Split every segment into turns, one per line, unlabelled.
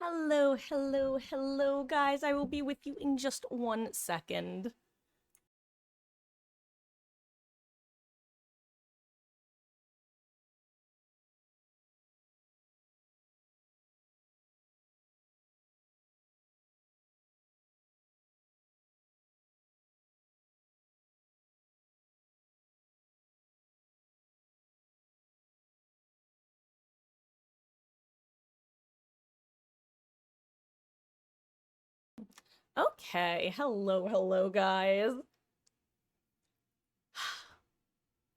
Hello, hello, hello, guys. I will be with you in just 1 second. Okay, hello, hello, guys.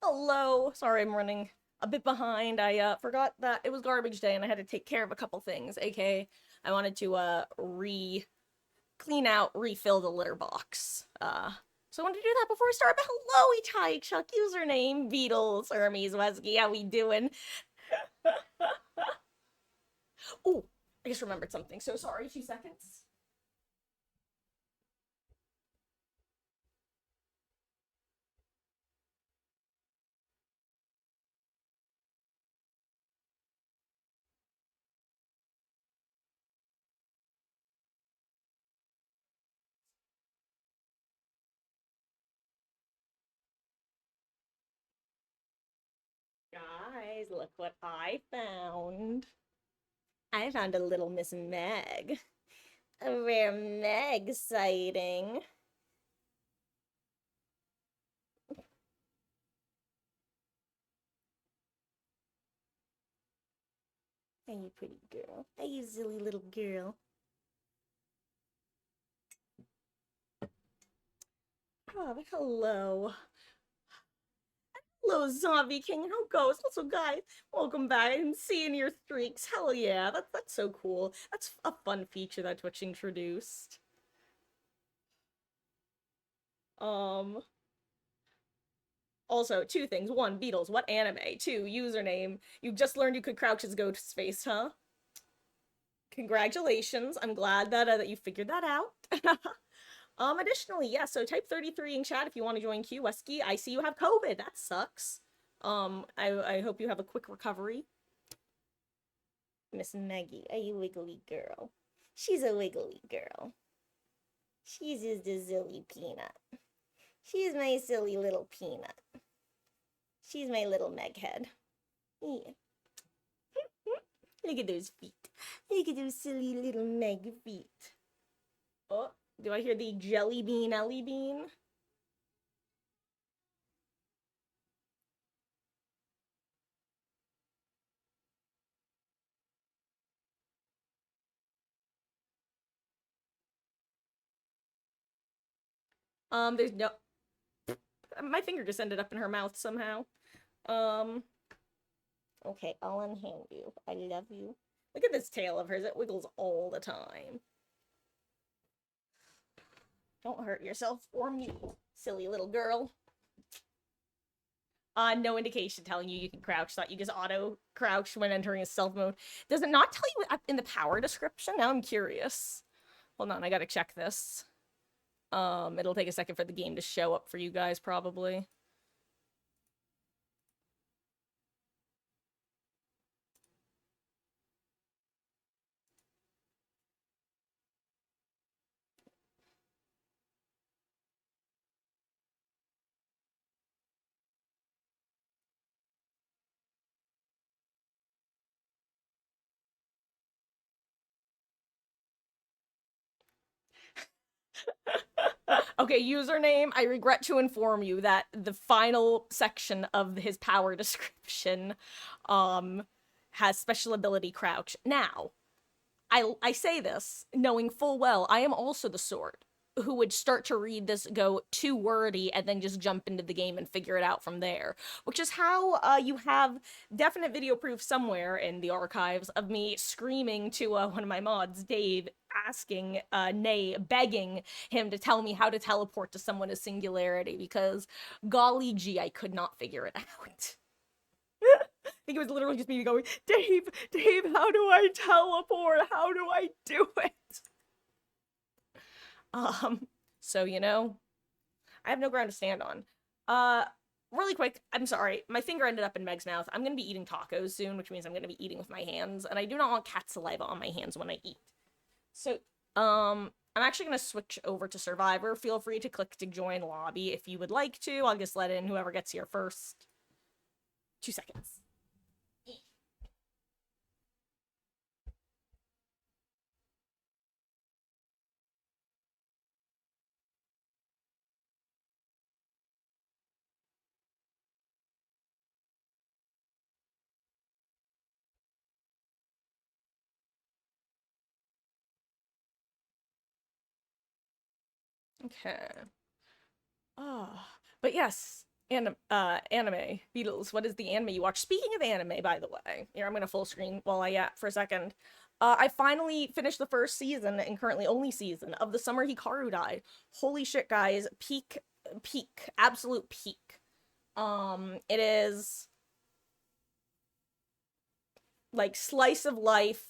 Hello. Sorry, I'm running a bit behind. I forgot that it was garbage day and I had to take care of a couple things. aka, I wanted to clean out, refill the litter box. So I wanted to do that before we start. But hello, Itai Chuck, username Beatles, Hermes Wesky. How we doing? Oh, I just remembered something. So sorry. 2 seconds. Guys, look what I found. I found a little Miss Meg. A rare Meg sighting. Hey, you pretty girl. Hey, you silly little girl. Oh, hello. Hello, Zombie King. How goes? Also, guys, welcome back and seeing your streaks. Hell yeah, that's so cool. That's a fun feature that Twitch introduced. Um, Also, two things. One, Beatles, what anime? Two, username. You just learned you could crouch as Ghostface, huh? Congratulations. I'm glad that you figured that out. Additionally, yeah, so type 33 in chat if you want to join Q. Wesky, I see you have COVID. That sucks. I hope you have a quick recovery. Miss Maggie, are you wiggly girl? She's a wiggly girl. She's just a silly peanut. She's my silly little peanut. She's my little Meghead. Yeah. Look at those feet. Look at those silly little Meg feet. Oh, do I hear the jelly bean Ellie bean? There's no. My finger just ended up in her mouth somehow. Um. Okay, I'll unhand you. I love you. Look at this tail of hers. It wiggles all the time. Don't hurt yourself or me, silly little girl. No indication telling you can crouch. Thought you just auto crouch when entering a stealth mode. Does it not tell you in the power description? Now I'm curious. Hold on, I gotta check this. It'll take a second for the game to show up for you guys, probably. Okay, username. I regret to inform you that the final section of his power description has special ability crouch. Now, I say this knowing full well I am also the sort who would start to read this, go too wordy, and then just jump into the game and figure it out from there. Which is how you have definite video proof somewhere in the archives of me screaming to one of my mods, Dave, asking, nay, begging him to tell me how to teleport to someone as Singularity, because golly gee, I could not figure it out. I think it was literally just me going, Dave, Dave, how do I teleport? How do I do it? So I have no ground to stand on. Really quick, I'm sorry, my finger ended up in Meg's mouth. I'm gonna be eating tacos soon, which means I'm gonna be eating with my hands, and I do not want cat saliva on my hands when I eat. So, I'm actually gonna switch over to Survivor. Feel free to click to join lobby if you would like to. I'll just let in whoever gets here first. 2 seconds. Okay. Oh, but yes, anime Beatles. What is the anime you watch? Speaking of anime, by the way, here I'm gonna full screen while I for a second. I finally finished the first season and currently only season of The Summer Hikaru Died. Holy shit, guys! Peak, absolute peak. It is like slice of life,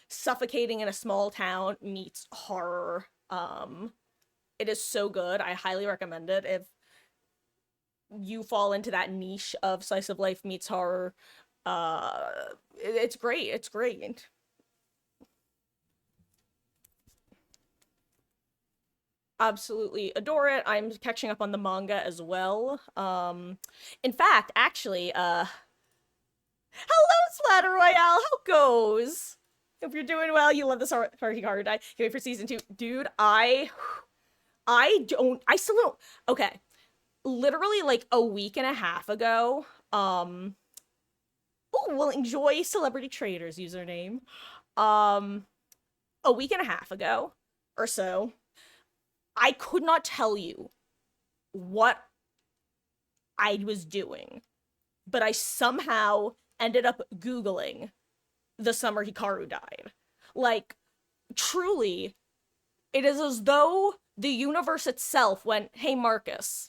suffocating in a small town meets horror. It is so good. I highly recommend it if you fall into that niche of slice of life meets horror. It's great. It's great. Absolutely adore it. I'm catching up on the manga as well. In fact, actually, hello, Slatter Royale. How goes? Hope you're doing well. You love the Hikaru Die. Can't wait for season 2, dude. I still don't. Okay, literally like a week and a half ago. Oh, well, enjoy Celebrity Traders username. Um, a week and a half ago or so, I could not tell you what I was doing, but I somehow ended up Googling The Summer Hikaru Died. Like, truly, it is as though the universe itself went, hey, Marcus,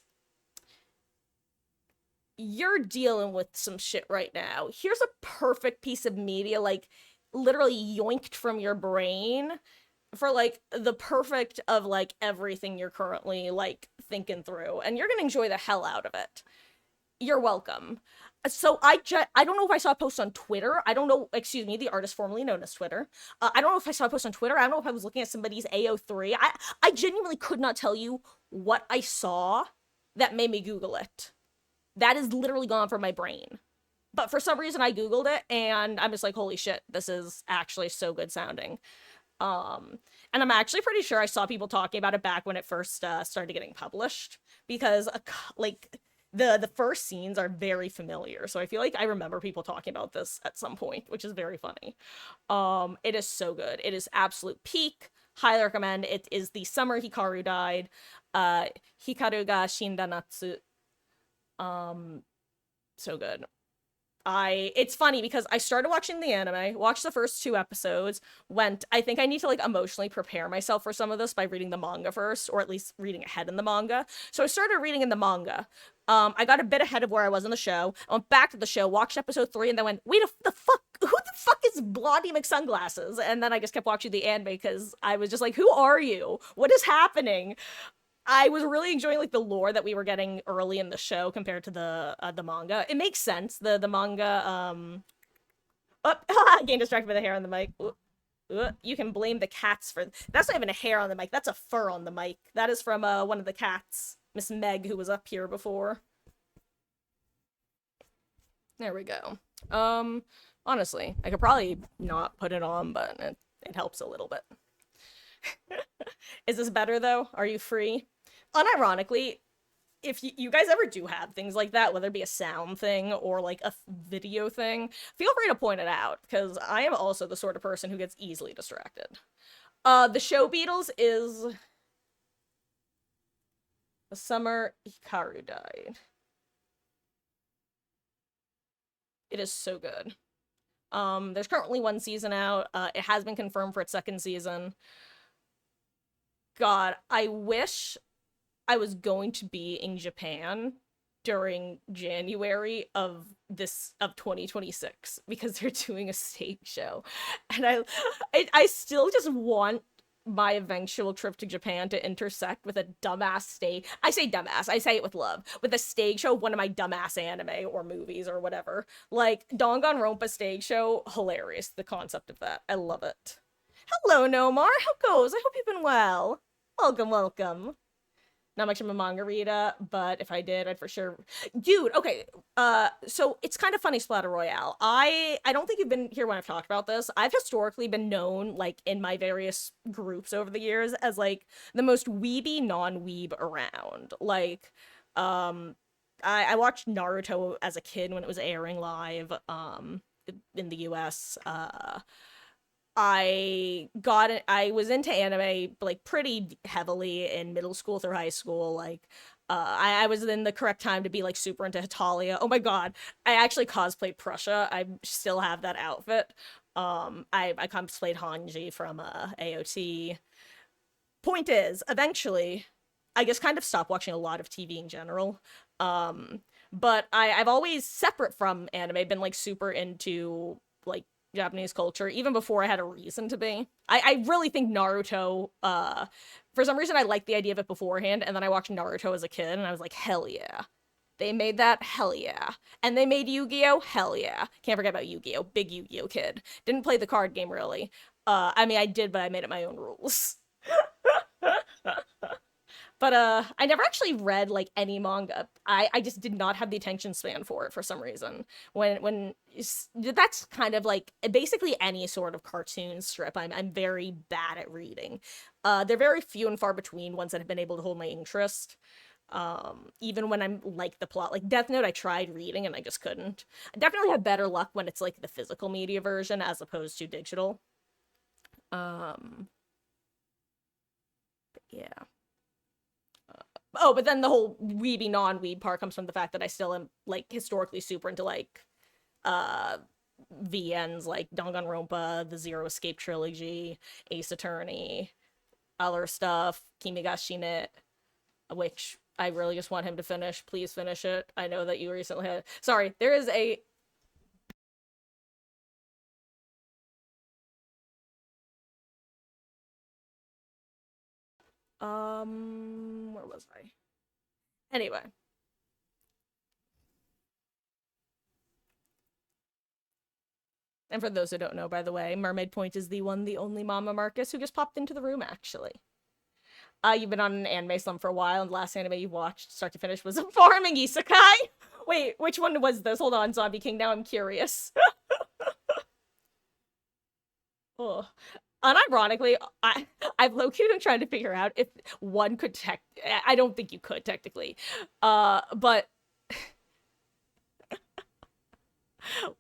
you're dealing with some shit right now. Here's a perfect piece of media, like, literally yoinked from your brain for like the perfect of like everything you're currently like thinking through, and you're gonna enjoy the hell out of it. You're welcome. So I don't know if I saw a post on Twitter. I don't know, excuse me, the artist formerly known as Twitter. I don't know if I saw a post on Twitter. I don't know if I was looking at somebody's AO3. I genuinely could not tell you what I saw that made me Google it. That is literally gone from my brain. But for some reason I Googled it and I'm just like, holy shit, this is actually so good sounding. And I'm actually pretty sure I saw people talking about it back when it first started getting published because like the first scenes are very familiar. So I feel like I remember people talking about this at some point, which is very funny. It is so good. It is absolute peak. Highly recommend. It is The Summer Hikaru Died. Hikaru ga Shinda Natsu. So good. It's funny because I started watching the anime, watched the first 2 episodes, went, I think I need to like emotionally prepare myself for some of this by reading the manga first, or at least reading ahead in the manga. So I started reading in the manga. I got a bit ahead of where I was in the show. I went back to the show, watched episode 3, and then went, wait, the fuck, who the fuck is Blondie McSunglasses? And then I just kept watching the anime because I was just like, who are you? What is happening? I was really enjoying like the lore that we were getting early in the show compared to the manga. It makes sense. The manga getting distracted by the hair on the mic. You can blame the cats for that's not even a hair on the mic. That's a fur on the mic. That is from one of the cats, Miss Meg, who was up here before. There we go. Honestly, I could probably not put it on, but it helps a little bit. Is this better though? Are you free? Unironically, if you guys ever do have things like that, whether it be a sound thing or like a video thing, feel free to point it out because I am also the sort of person who gets easily distracted. The show Beatles is The Summer Hikaru Died. It is so good. There's currently 1 season out. It has been confirmed for its second season. God, I wish I was going to be in Japan during January of 2026 because they're doing a stage show. And I still just want my eventual trip to Japan to intersect with a dumbass stage. I say dumbass, I say it with love. With a stage show of one of my dumbass anime or movies or whatever. Like Danganronpa stage show, hilarious. The concept of that. I love it. Hello, Nomar. How goes? I hope you've been well. Welcome, welcome. Not much of a manga reader, but if I did, I'd for sure. Dude, okay. So it's kind of funny, Splatter Royale. I don't think you've been here when I've talked about this. I've historically been known, like in my various groups over the years, as like the most weeby non-weeb around. Like, um, I watched Naruto as a kid when it was airing live, in the U.S. I was into anime like pretty heavily in middle school through high school. Like I was in the correct time to be like super into Hitalia. Oh my god. I actually cosplayed Prussia. I still have that outfit. I cosplayed Hanji from AOT. Point is, eventually I just kind of stopped watching a lot of TV in general. Um but I've always separate from anime been like super into like Japanese culture, even before I had a reason to be. I really think Naruto, for some reason I liked the idea of it beforehand, and then I watched Naruto as a kid, and I was like, hell yeah. They made that, hell yeah. And they made Yu-Gi-Oh, hell yeah. Can't forget about Yu-Gi-Oh, big Yu-Gi-Oh kid. Didn't play the card game, really. I mean, I did, but I made it my own rules. But I never actually read like any manga. I just did not have the attention span for it for some reason. When that's kind of like basically any sort of cartoon strip, I'm very bad at reading. They're very few and far between ones that have been able to hold my interest. Even when I'm like the plot, like Death Note, I tried reading and I just couldn't. I definitely have better luck when it's like the physical media version as opposed to digital. Um, yeah. Oh, but then the whole weeby non-weeb part comes from the fact that I still am like historically super into like uh VNs like Danganronpa, the Zero Escape trilogy, Ace Attorney, other stuff, Kimigashine, which I really just want him to finish. Please finish it. I know that you recently had. Sorry, there is a. Where was I? Anyway, and for those who don't know, by the way, Mermaid Point is the one, the only Mama Marcus who just popped into the room, actually. You've been on an anime slump for a while, and the last anime you watched, start to finish, was Farming Isekai. Wait, which one was this? Hold on, Zombie King. Now I'm curious. Oh. Unironically, I've low-key been trying to figure out if one could I don't think you could technically. But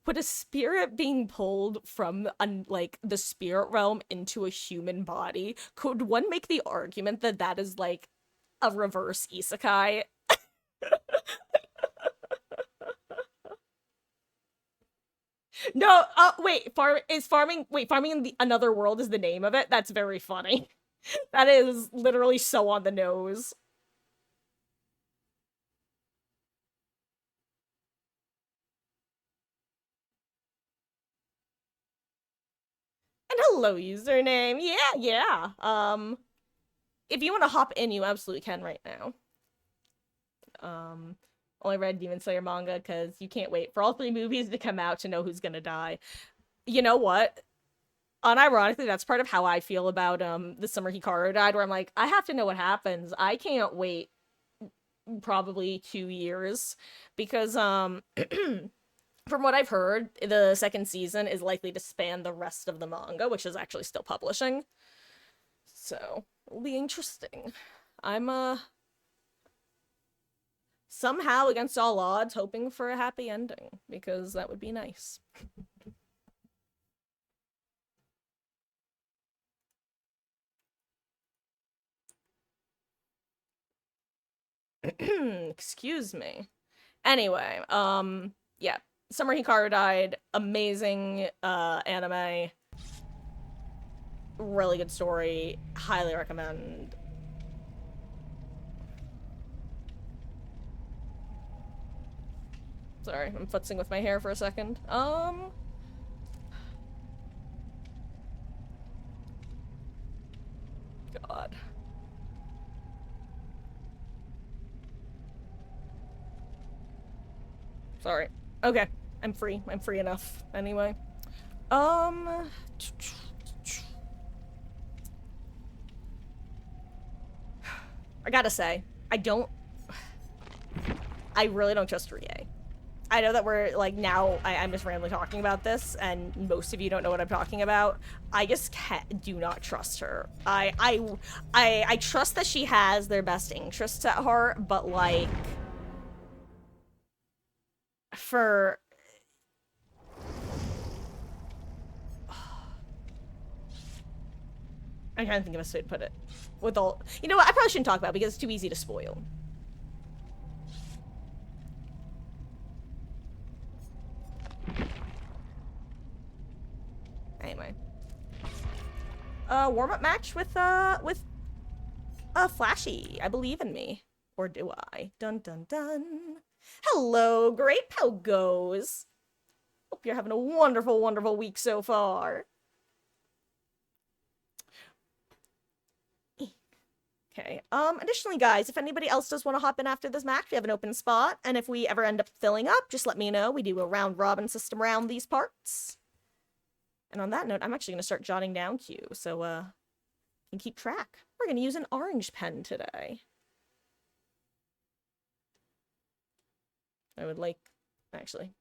would a spirit being pulled from like the spirit realm into a human body, could one make the argument that that is like a reverse isekai? No, wait, farming in the another world is the name of it. That's very funny. That is literally so on the nose. And hello, username. Yeah, yeah. If you want to hop in, you absolutely can right now. Um, Only read Demon Slayer manga because you can't wait for all three movies to come out to know who's gonna die. You know what? Unironically, that's part of how I feel about the summer Hikaru died, where I'm like, I have to know what happens. I can't wait probably 2 years because from what I've heard, the second season is likely to span the rest of the manga, which is actually still publishing. So it'll be interesting. I'm somehow against all odds hoping for a happy ending because that would be nice. Excuse me. Anyway, yeah. Summer Hikaru died. Amazing anime. Really good story. Highly recommend. Sorry, I'm futzing with my hair for a second. God. Sorry. Okay, I'm free. I'm free enough. Anyway. Um. I gotta say, I really don't trust Rie. I know that we're, like, now, I'm just randomly talking about this, and most of you don't know what I'm talking about. I just do not trust her. I trust that she has their best interests at heart, but, like, for... I'm trying to think of a way to put it. With all... You know what? I probably shouldn't talk about it because it's too easy to spoil. Anyway. Warm-up match with Flashy. I believe in me. Or do I? Dun dun dun. Hello, Grape. How goes? Hope you're having a wonderful, wonderful week so far. Okay, additionally, guys, if anybody else does want to hop in after this match, we have an open spot, and if we ever end up filling up, just let me know. We do a round-robin system around these parts. And on that note, I'm actually going to start jotting down Q, so, you can keep track. We're going to use an orange pen today. I would like... Actually,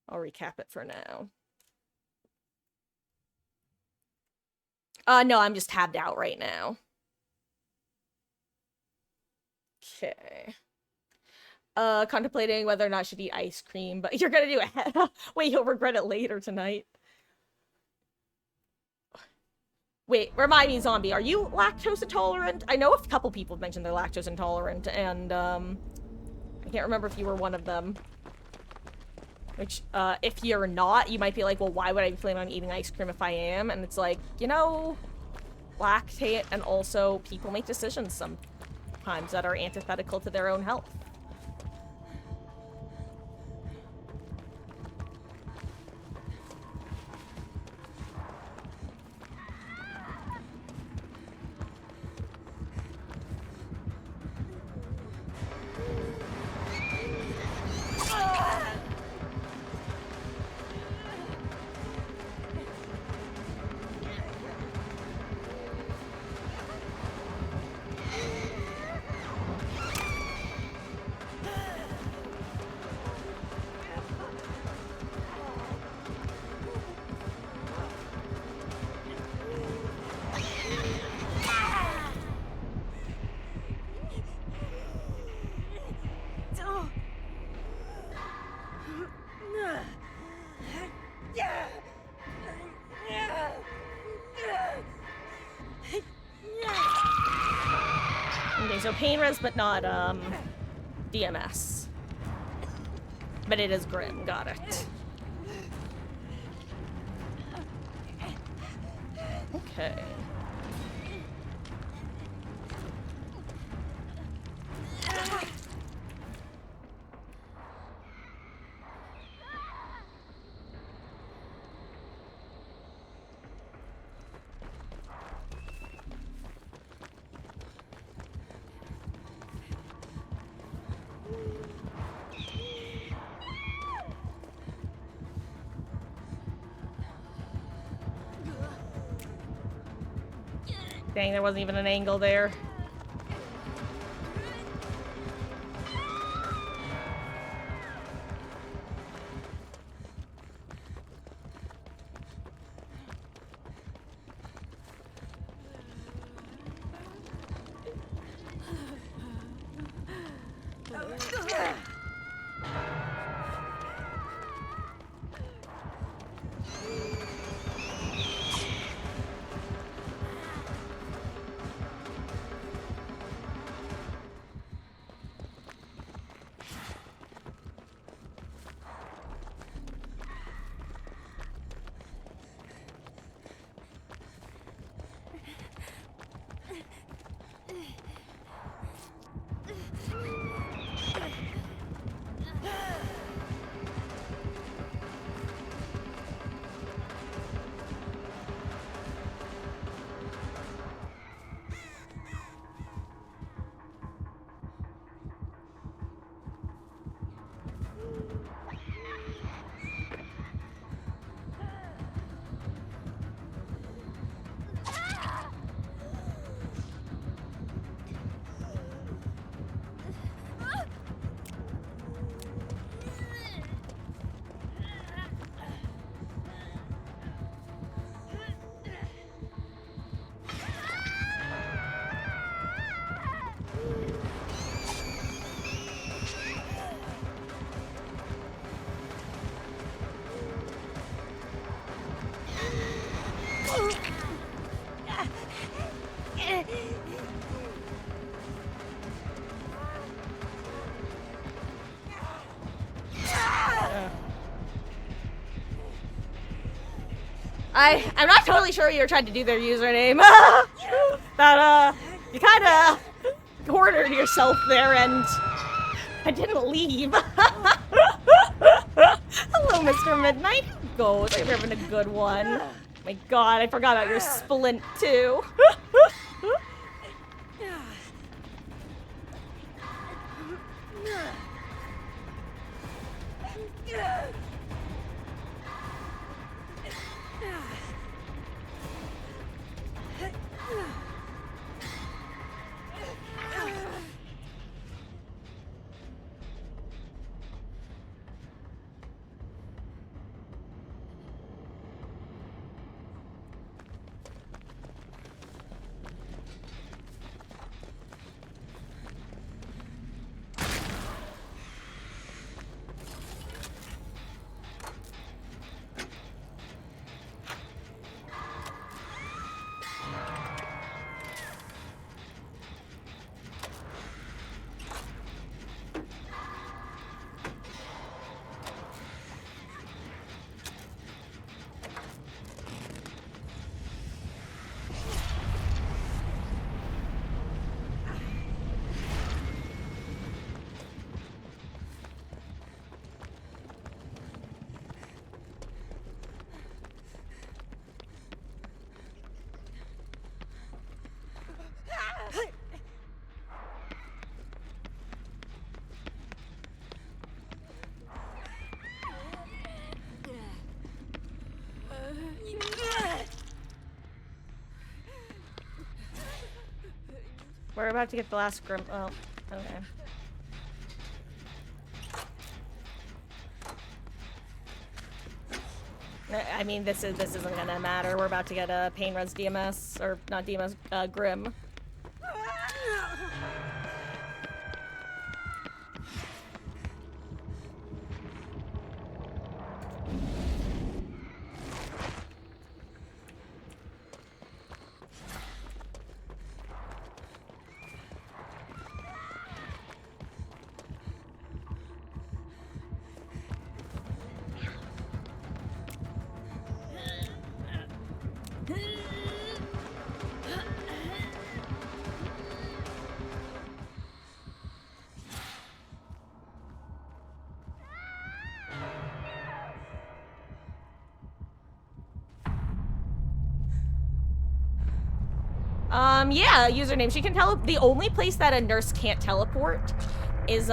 I'll recap it for now. No, I'm just tabbed out right now. Okay. Contemplating whether or not I should eat ice cream, but you're gonna do it. Wait, you'll regret it later tonight. Wait, remind me, Zombie, are you lactose intolerant? I know a couple people have mentioned they're lactose intolerant, and, I can't remember if you were one of them. Which, if you're not, you might be like, well, why would I be planning on eating ice cream if I am? And it's like, you know, lactate, and also people make decisions sometimes that are antithetical to their own health. Okay, so pain res, but not, DMS. But it is grim, got it. Okay. Dang, there wasn't even an angle there. I'm not totally sure you're trying to do their username. That, you kinda cornered yourself there and I didn't leave. Hello, Mr. Midnight. Go. I hope you're having a good one. My god, I forgot about your splint, too. We're about to get the last Grim. Oh, okay. I mean, this isn't gonna matter. We're about to get a Pain Res DMS, or not DMS, Grim. Yeah, username. She can the only place that a nurse can't teleport is,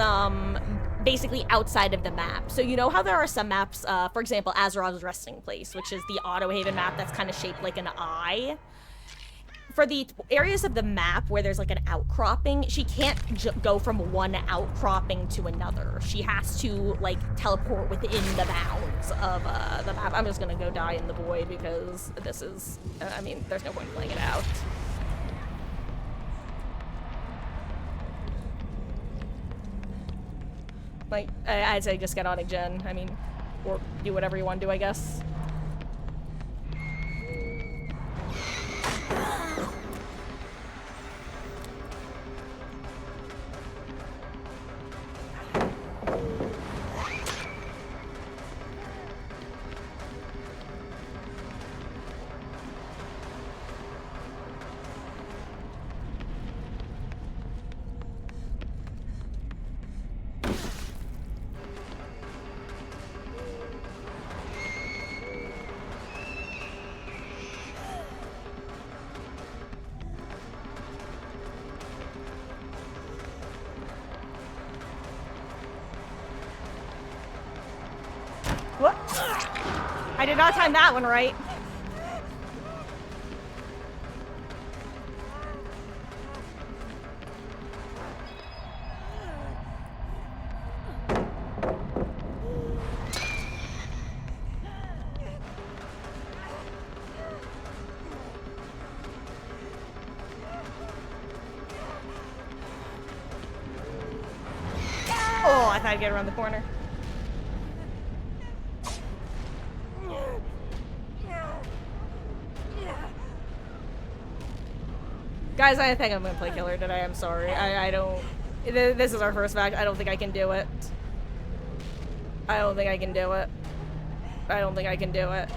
basically outside of the map. So you know how there are some maps, for example, Azeroth's Resting Place, which is the Autohaven map that's kind of shaped like an eye. For the areas of the map where there's like an outcropping, she can't go from one outcropping to another. She has to, like, teleport within the bounds of, the map. I'm just gonna go die in the void because this is, I mean, there's no point in playing it out. Like, I'd say just get on a gen. I mean, or do whatever you want to do, I guess. What? I did not time that one right. Oh, I thought I'd get around the corner. Guys, I think I'm gonna play killer today. I'm sorry. I don't... This is our first match. I don't think I can do it. I don't think I can do it. I don't think I can do it.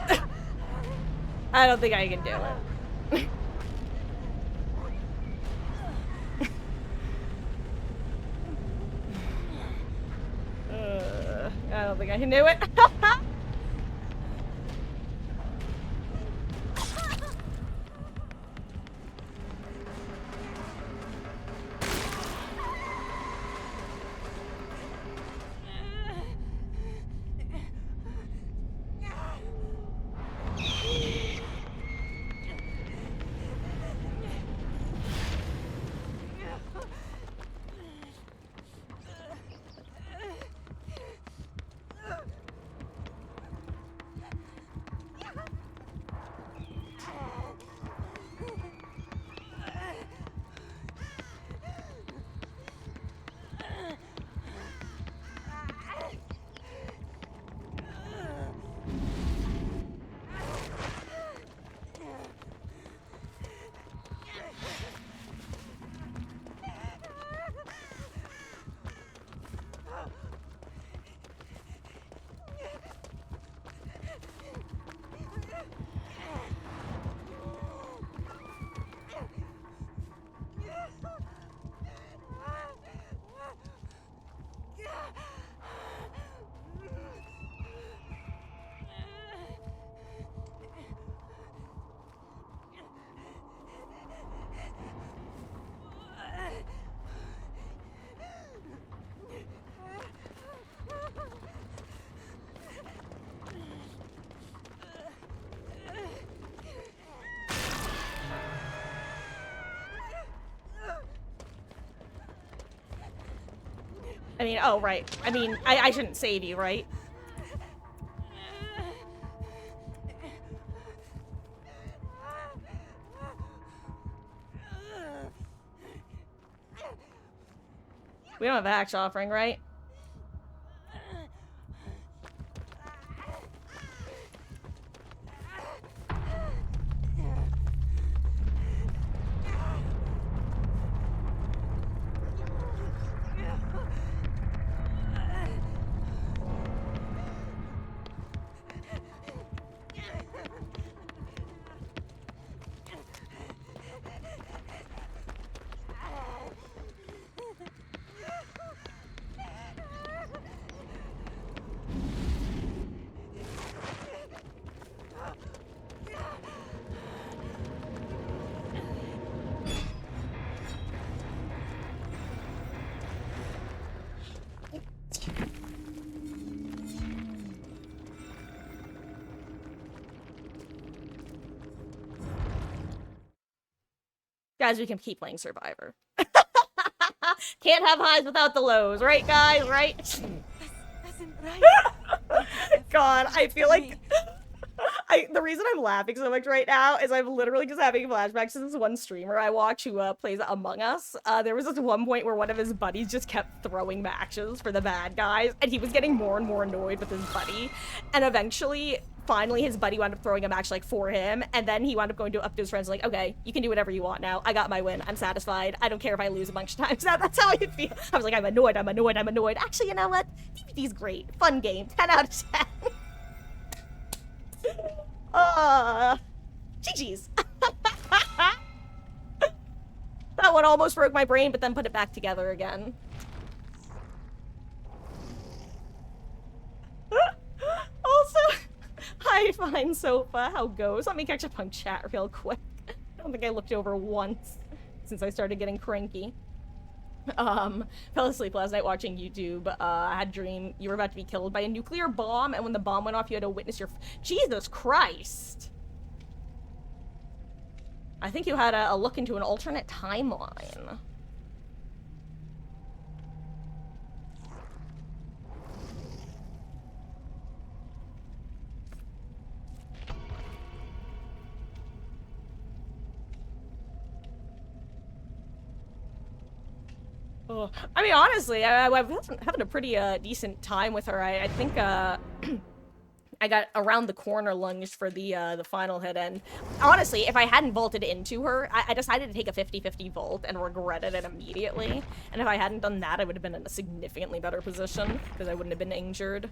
I don't think I can do it. I don't think I can do it. I mean, oh, right. I mean, I shouldn't save you, right? We don't have a axe offering, right? Guys, we can keep playing Survivor. Can't have highs without the lows, right, guys? Right? God, I feel like... the reason I'm laughing so much right now is I'm literally just having flashbacks to this one streamer I watch who plays Among Us. There was this one point where one of his buddies just kept throwing matches for the bad guys, and he was getting more and more annoyed with his buddy. And eventually, finally, his buddy wound up throwing a match, like, for him, and then he wound up going up to his friends like, okay, you can do whatever you want now. I got my win. I'm satisfied. I don't care if I lose a bunch of times. That's how I feel. I was like, I'm annoyed. Actually, you know what? DBD's great. Fun game. 10 out of 10. GG's. That one almost broke my brain, but then put it back together again. Also, hi, fine sofa. How goes? Let me catch up on chat real quick. I don't think I looked over once since I started getting cranky. Fell asleep last night watching YouTube. I had a dream you were about to be killed by a nuclear bomb, and when the bomb went off, you had to witness your... Jesus Christ! I think you had a look into an alternate timeline. Oh, I mean, honestly, I've having a pretty decent time with her. I think I got around the corner lunged for the final hit, and honestly, if I hadn't vaulted into her, I decided to take a 50-50 vault and regretted it immediately. And if I hadn't done that, I would have been in a significantly better position, because I wouldn't have been injured.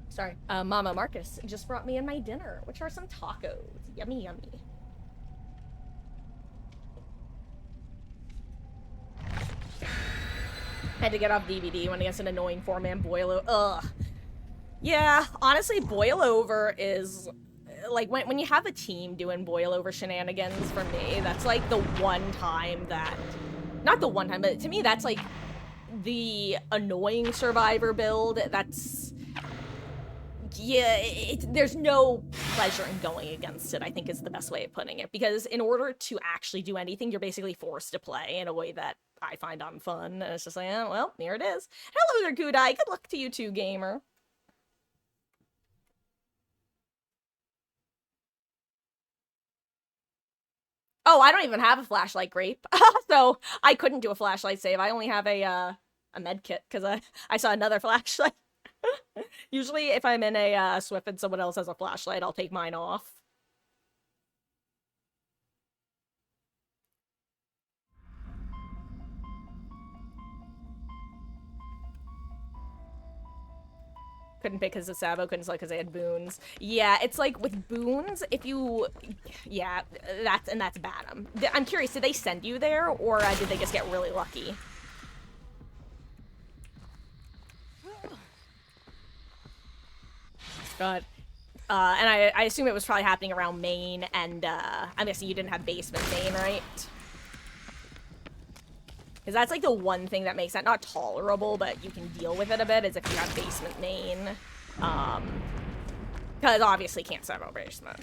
Sorry. Mama Marcus just brought me in my dinner, which are some tacos. Yummy, yummy. Had to get off DVD when I gets an annoying 4-man boil. Ugh. Yeah, honestly, boil over is like when you have a team doing boil over shenanigans. For me, that's like the one time that, not the one time, but to me that's like the annoying survivor build. That's, yeah, there's no pleasure in going against it, I think is the best way of putting it. Because in order to actually do anything, you're basically forced to play in a way that I find unfun. And it's just like, oh, well, here it is. Hello there, Kudai. Good luck to you too, gamer. Oh, I don't even have a flashlight grape. So I couldn't do a flashlight save. I only have a med kit because I saw another flashlight. Usually if I'm in a Swift and someone else has a flashlight, I'll take mine off. Couldn't pick because of Sabo, couldn't select because they had boons. Yeah, it's like with boons, if you... Yeah, that's bad. I'm curious, did they send you there, or did they just get really lucky? God. And I assume it was probably happening around main, and I'm guessing you didn't have basement main, right? Because that's like the one thing that makes that not tolerable, but you can deal with it a bit, is if you have basement main. Because obviously can't servo basement.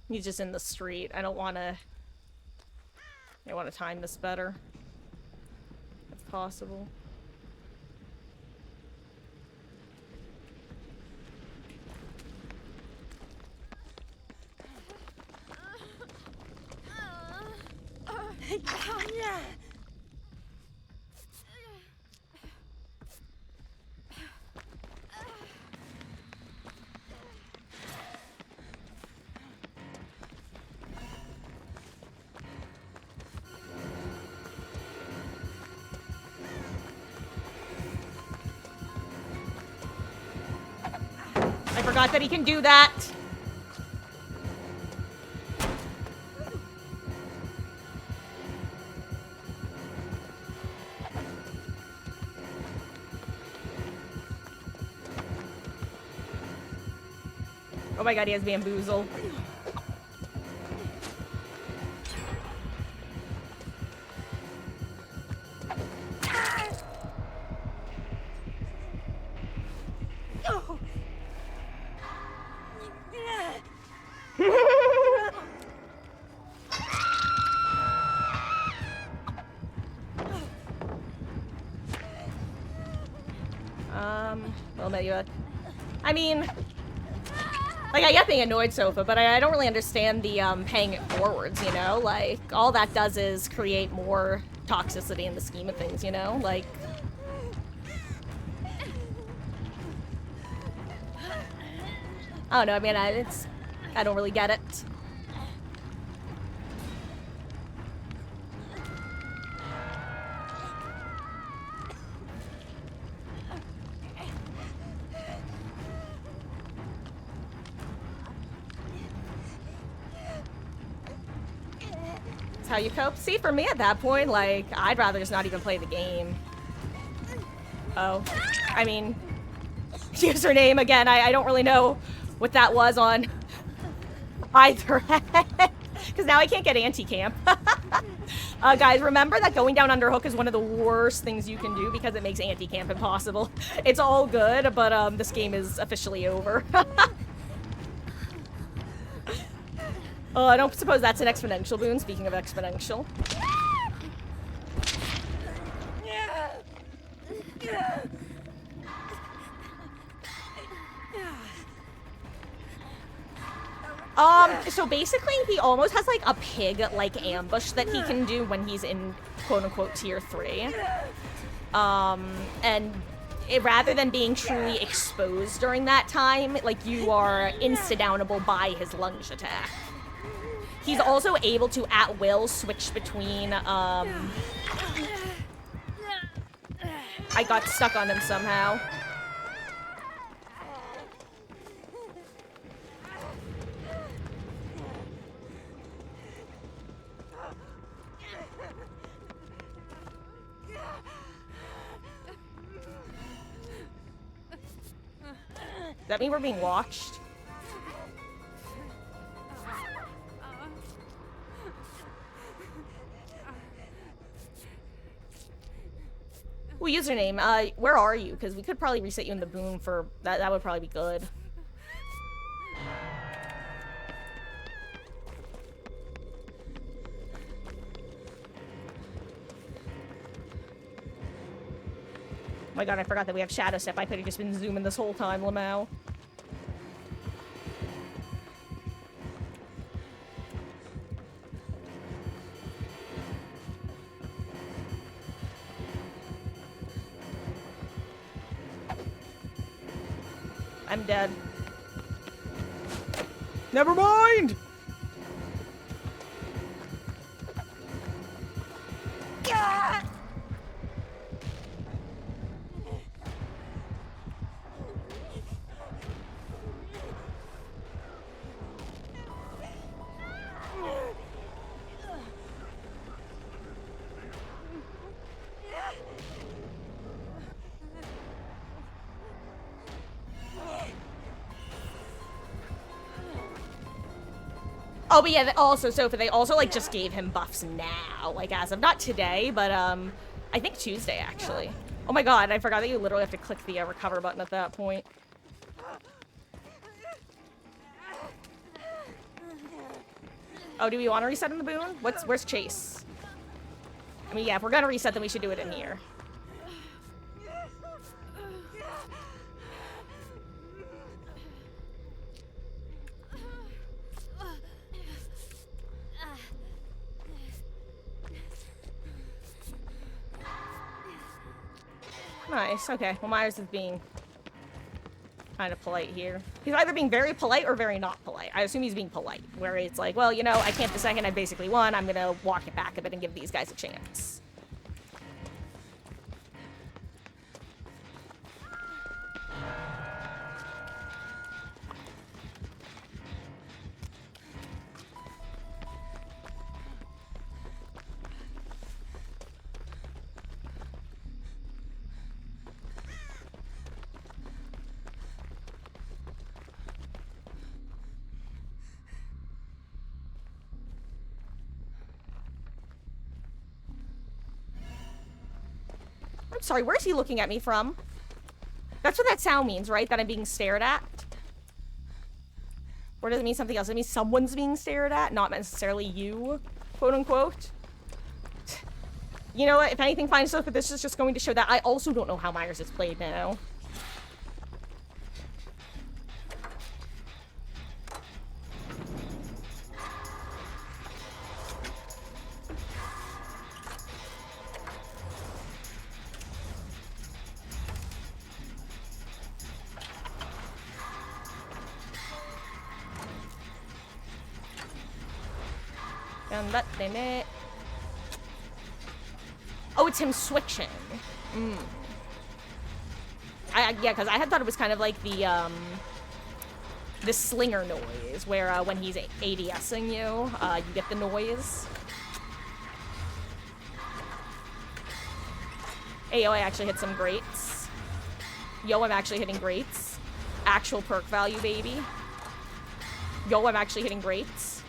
He's just in the street. I want to time this better. If possible. I forgot that he can do that. Oh my god, he has bamboozle. Well, maybe, I mean, like, I get being annoyed, Sofa, but I don't really understand the, paying it forwards, you know? Like, all that does is create more toxicity in the scheme of things, you know? Like... I don't know, I mean, I don't really get it. How you cope? See, for me at that point, like, I'd rather just not even play the game. Oh. I mean, username, again, I don't really know what that was on either. Because now I can't get anti-camp. Guys, remember that going down underhook is one of the worst things you can do because it makes anti-camp impossible. It's all good, but this game is officially over. Oh, I don't suppose that's an exponential boon, speaking of exponential. So basically he almost has like a pig-like ambush that he can do when he's in quote-unquote tier 3. And rather than being truly exposed during that time, like, you are insta-downable by his lunge attack. He's also able to, at will, switch between, I got stuck on him somehow. Does that mean we're being watched? Well, username, where are you? Because we could probably reset you in the boon for... That would probably be good. Oh my god, I forgot that we have Shadow Step. I could have just been zooming this whole time, Lamau. I'm dead. Never mind! Gah! Oh, but yeah, also, Sophie, they also, like, just gave him buffs now, like, as of, not today, but, I think Tuesday, actually. Oh my god, I forgot that you literally have to click the recover button at that point. Oh, do we want to reset in the boon? Where's Chase? I mean, yeah, if we're gonna reset, then we should do it in here. Nice, okay. Well, Myers is being kind of polite here. He's either being very polite or very not polite. I assume he's being polite, where it's like, well, you know, I camped a second, I basically won, I'm gonna walk it back a bit and give these guys a chance. I'm sorry, where's he looking at me from? That's what that sound means, right? That I'm being stared at? Or does it mean something else? It means someone's being stared at, not necessarily you, quote unquote. You know what? If anything, fine stuff, but this is just going to show that I also don't know how Myers is played now. Oh, it's him switching. Yeah, because I had thought it was kind of like the slinger noise, where when he's ADSing you, you get the noise. Hey, yo, I actually hit some greats. Yo, I'm actually hitting greats. Actual perk value, baby. Yo, I'm actually hitting greats.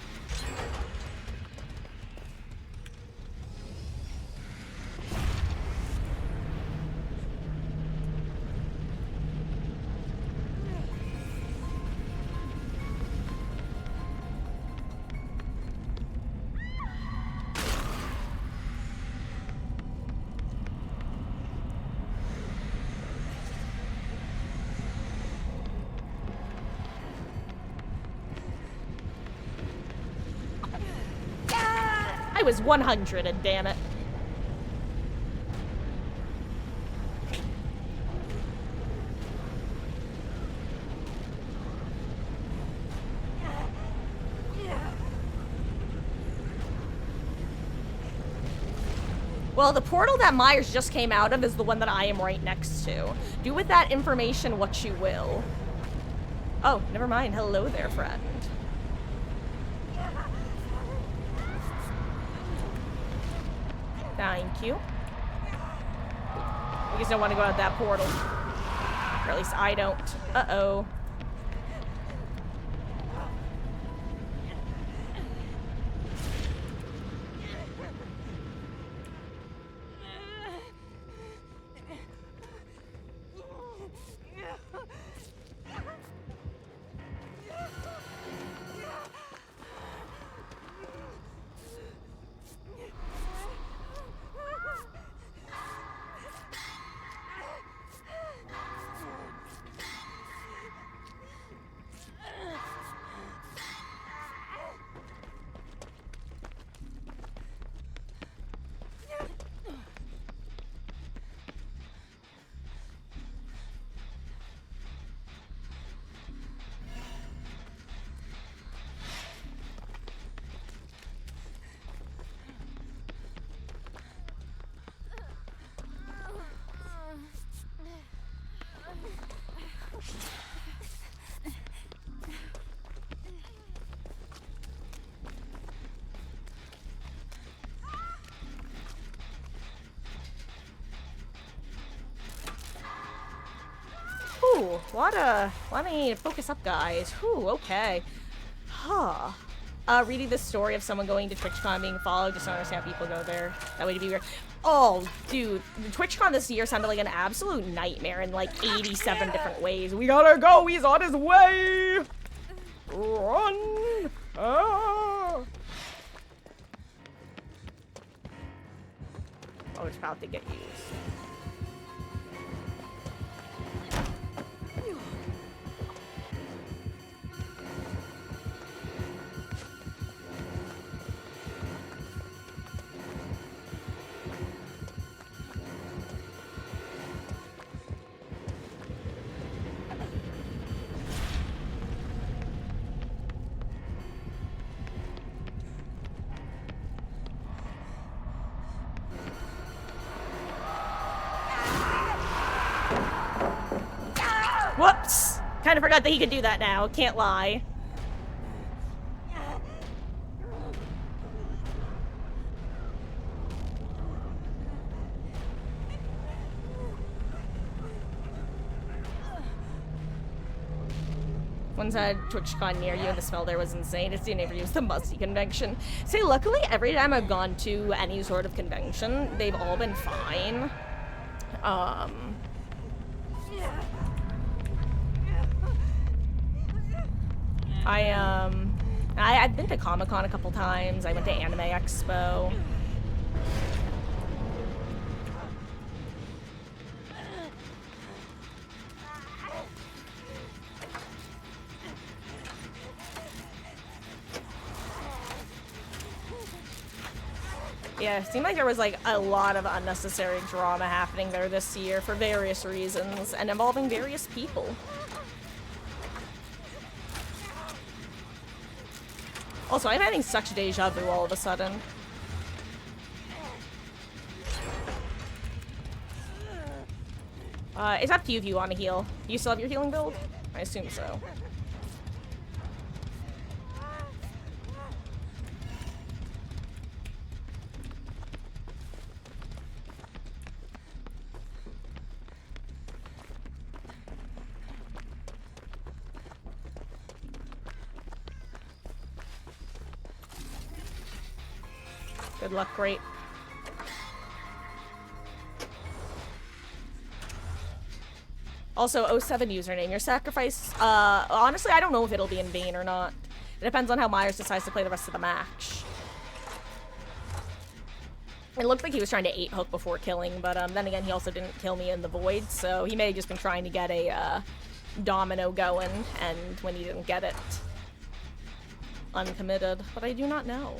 I was 100, and damn it. Well, the portal that Myers just came out of is the one that I am right next to. Do with that information what you will. Oh, never mind. Hello there, friend. Thank you. We just don't want to go out that portal. Or at least I don't. Uh-oh. Ooh, let me focus up, guys. Ooh, okay. Huh. Reading the story of someone going to TwitchCon being followed, just don't understand how people go there. That way to be weird. Oh, dude, TwitchCon this year sounded like an absolute nightmare in like 87 different ways. We gotta go, he's on his way! Run! Ah! Oh, it's about to get used. Whoops! Kinda forgot that he could do that now, can't lie. Once I had TwitchCon near you and the smell there was insane. It's the never used the Musty convention. See, luckily every time I've gone to any sort of convention, they've all been fine. I've been to Comic-Con a couple times. I went to Anime Expo. Yeah, it seemed like there was like a lot of unnecessary drama happening there this year for various reasons and involving various people. Also, I'm having such deja vu all of a sudden. It's up to you if you want to heal. Do you still have your healing build? I assume so. Good luck, great. Also, 07 username. Your sacrifice, honestly, I don't know if it'll be in vain or not. It depends on how Myers decides to play the rest of the match. It looked like he was trying to 8-hook before killing, but then again, he also didn't kill me in the void, so he may have just been trying to get a domino going, and when he didn't get it, uncommitted. But I do not know.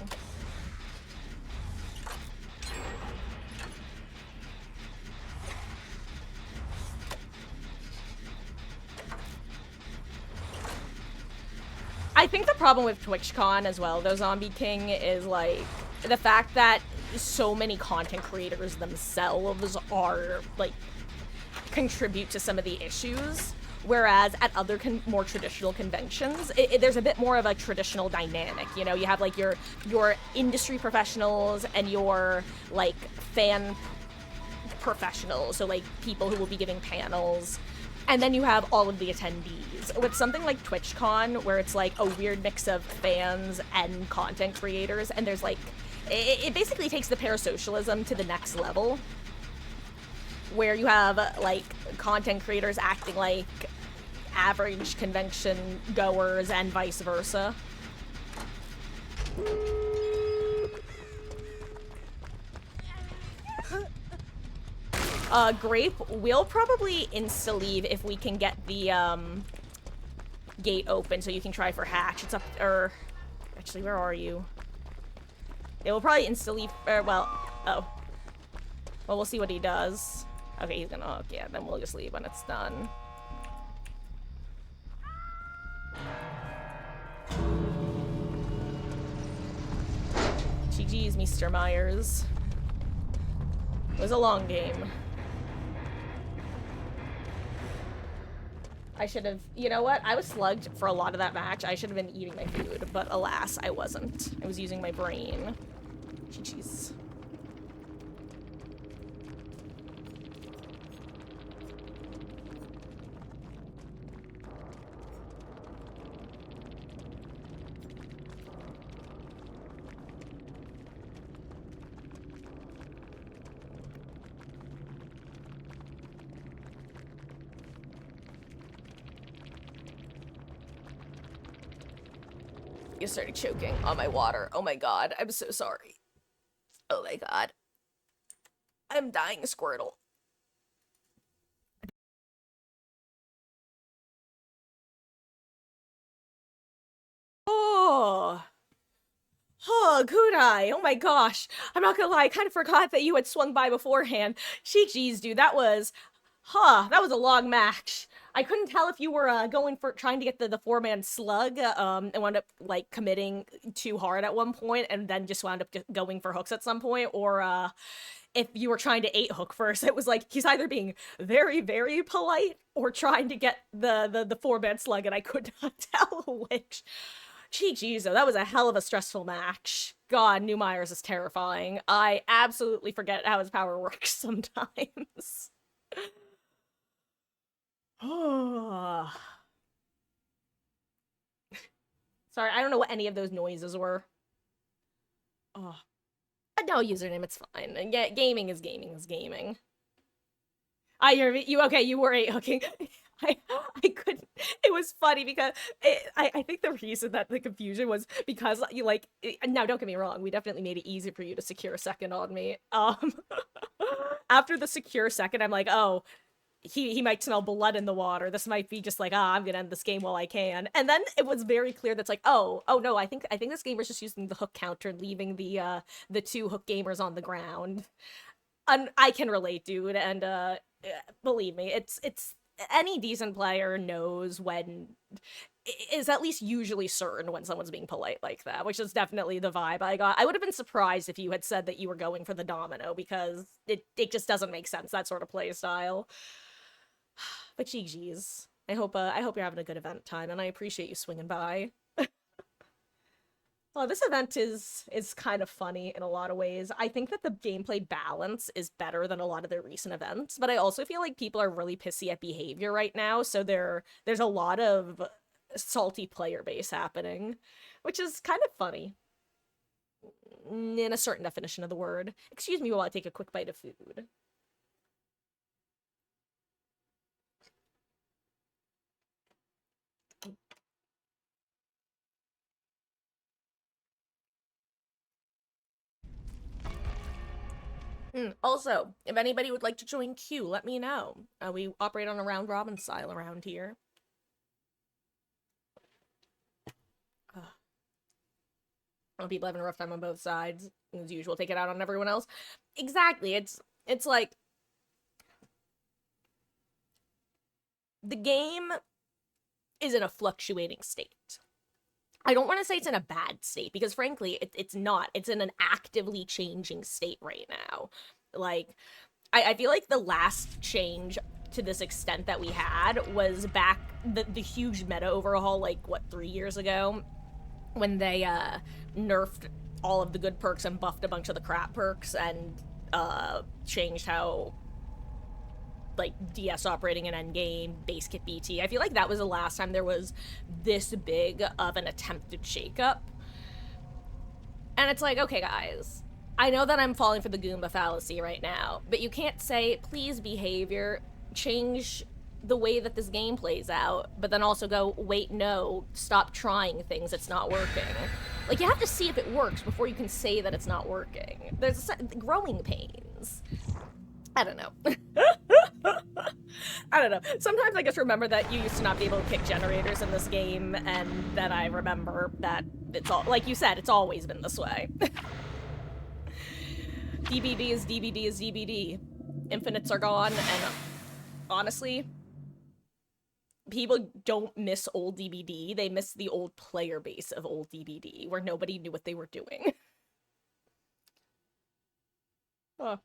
I think the problem with TwitchCon as well, though, Zombie King, is, like, the fact that so many content creators themselves are, like, contribute to some of the issues, whereas at other more traditional conventions, there's a bit more of a traditional dynamic, you know? You have, like, your industry professionals and your, like, fan professionals, so, like, people who will be giving panels. And then you have all of the attendees. With something like TwitchCon, where it's like a weird mix of fans and content creators, and there's like, it basically takes the parasocialism to the next level, where you have like content creators acting like average convention goers and vice versa. Grape, we'll probably insta-leave if we can get the, gate open so you can try for Hatch. It's up, actually, where are you? It will probably insta-leave, well, oh. Well, we'll see what he does. Okay, he's gonna hook, yeah, then we'll just leave when it's done. GG's, Mr. Myers. It was a long game. I should have, you know what? I was slugged for a lot of that match. I should have been eating my food, but alas, I wasn't. I was using my brain. GG's. You started choking on my water. Oh my god, I'm so sorry. Oh my god. I'm dying, Squirtle. Oh. Oh, Kudai. Oh my gosh. I'm not gonna lie, I kind of forgot that you had swung by beforehand. Jeez, dude, that was a long match. I couldn't tell if you were going for trying to get the 4-man slug and wound up like committing too hard at one point and then just wound up going for hooks at some point, or if you were trying to 8-hook first. It was like he's either being very, very polite or trying to get the 4-man slug, and I could not tell which. Jeez, though, that was a hell of a stressful match. God, New Myers is terrifying. I absolutely forget how his power works sometimes. Sorry, I don't know what any of those noises were. Oh. No, username, it's fine. Yeah, gaming is gaming is gaming. I hear you. Okay, you were 8-hooking. I couldn't. It was funny because I think the reason that the confusion was because you like. Now, don't get me wrong. We definitely made it easy for you to secure a second on me. After the secure second, I'm like, oh, he might smell blood in the water. This might be just like, I'm gonna end this game while I can. And then it was very clear that's like, oh no, I think this gamer's just using the hook counter and leaving the 2 hook gamers on the ground. And I can relate, dude, and believe me, it's any decent player knows when is at least usually certain when someone's being polite like that, which is definitely the vibe I got. I would have been surprised if you had said that you were going for the domino, because it just doesn't make sense, that sort of play style. But GG's. I hope you're having a good event time, and I appreciate you swinging by. Well, this event is kind of funny in a lot of ways. I think that the gameplay balance is better than a lot of their recent events, but I also feel like people are really pissy at behavior right now, so there's a lot of salty player base happening, which is kind of funny in a certain definition of the word. Excuse me while I take a quick bite of food. Also, if anybody would like to join Q, let me know. We operate on a round robin style around here. People having a rough time on both sides, as usual. Take it out on everyone else. Exactly. It's like the game is in a fluctuating state. I don't want to say it's in a bad state, because frankly, it's not. It's in an actively changing state right now. Like, I feel like the last change to this extent that we had was back the huge meta overhaul, like, what, 3 years ago? When they nerfed all of the good perks and buffed a bunch of the crap perks and changed how, like, DS operating in endgame, base kit BT. I feel like that was the last time there was this big of an attempted shakeup. And it's like, okay, guys, I know that I'm falling for the Goomba fallacy right now, but you can't say, please, behavior, change the way that this game plays out, but then also go, wait, no, stop trying things, it's not working. Like, you have to see if it works before you can say that it's not working. There's growing pains. I don't know. I don't know. Sometimes I just remember that you used to not be able to pick generators in this game, and then I remember that it's all, like you said, it's always been this way. DBD is DBD is DBD. Infinites are gone, and honestly, people don't miss old DBD, they miss the old player base of old DBD, where nobody knew what they were doing. Oh.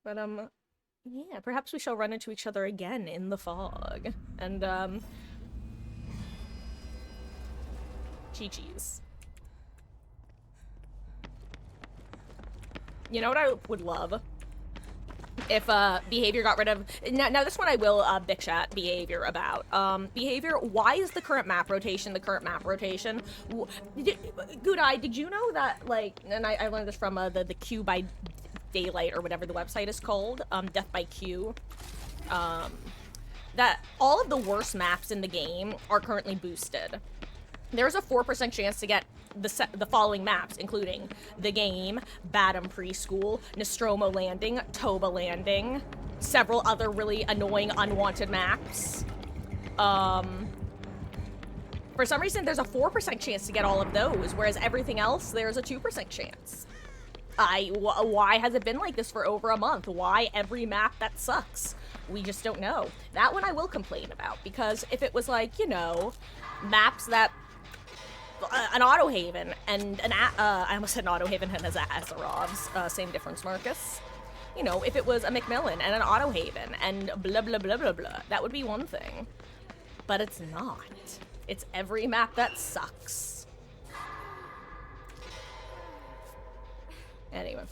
But, yeah, perhaps we shall run into each other again in the fog. And, GG's. You know what I would love? If, behavior got rid of... Now this one I will, bitch at behavior about. Behavior, why is the current map rotation the current map rotation? Good Eye, did you know that, like, and I learned this from, the Q by Daylight, or whatever the website is called, Death by Q, that all of the worst maps in the game are currently boosted. There's a 4% chance to get the following maps, including The Game, Badham Preschool, Nostromo Landing, Toba Landing, several other really annoying unwanted maps. For some reason, there's a 4% chance to get all of those, whereas everything else, there's a 2% chance. Why has it been like this for over a month? Why every map that sucks? We just don't know. That one I will complain about, because if it was like, you know, maps that an Autohaven and an I almost said an Autohaven and Azarov's, same difference, Marcus. You know, if it was a Macmillan and an Autohaven and blah blah blah blah blah, that would be one thing. But it's not. It's every map that sucks. Anyway.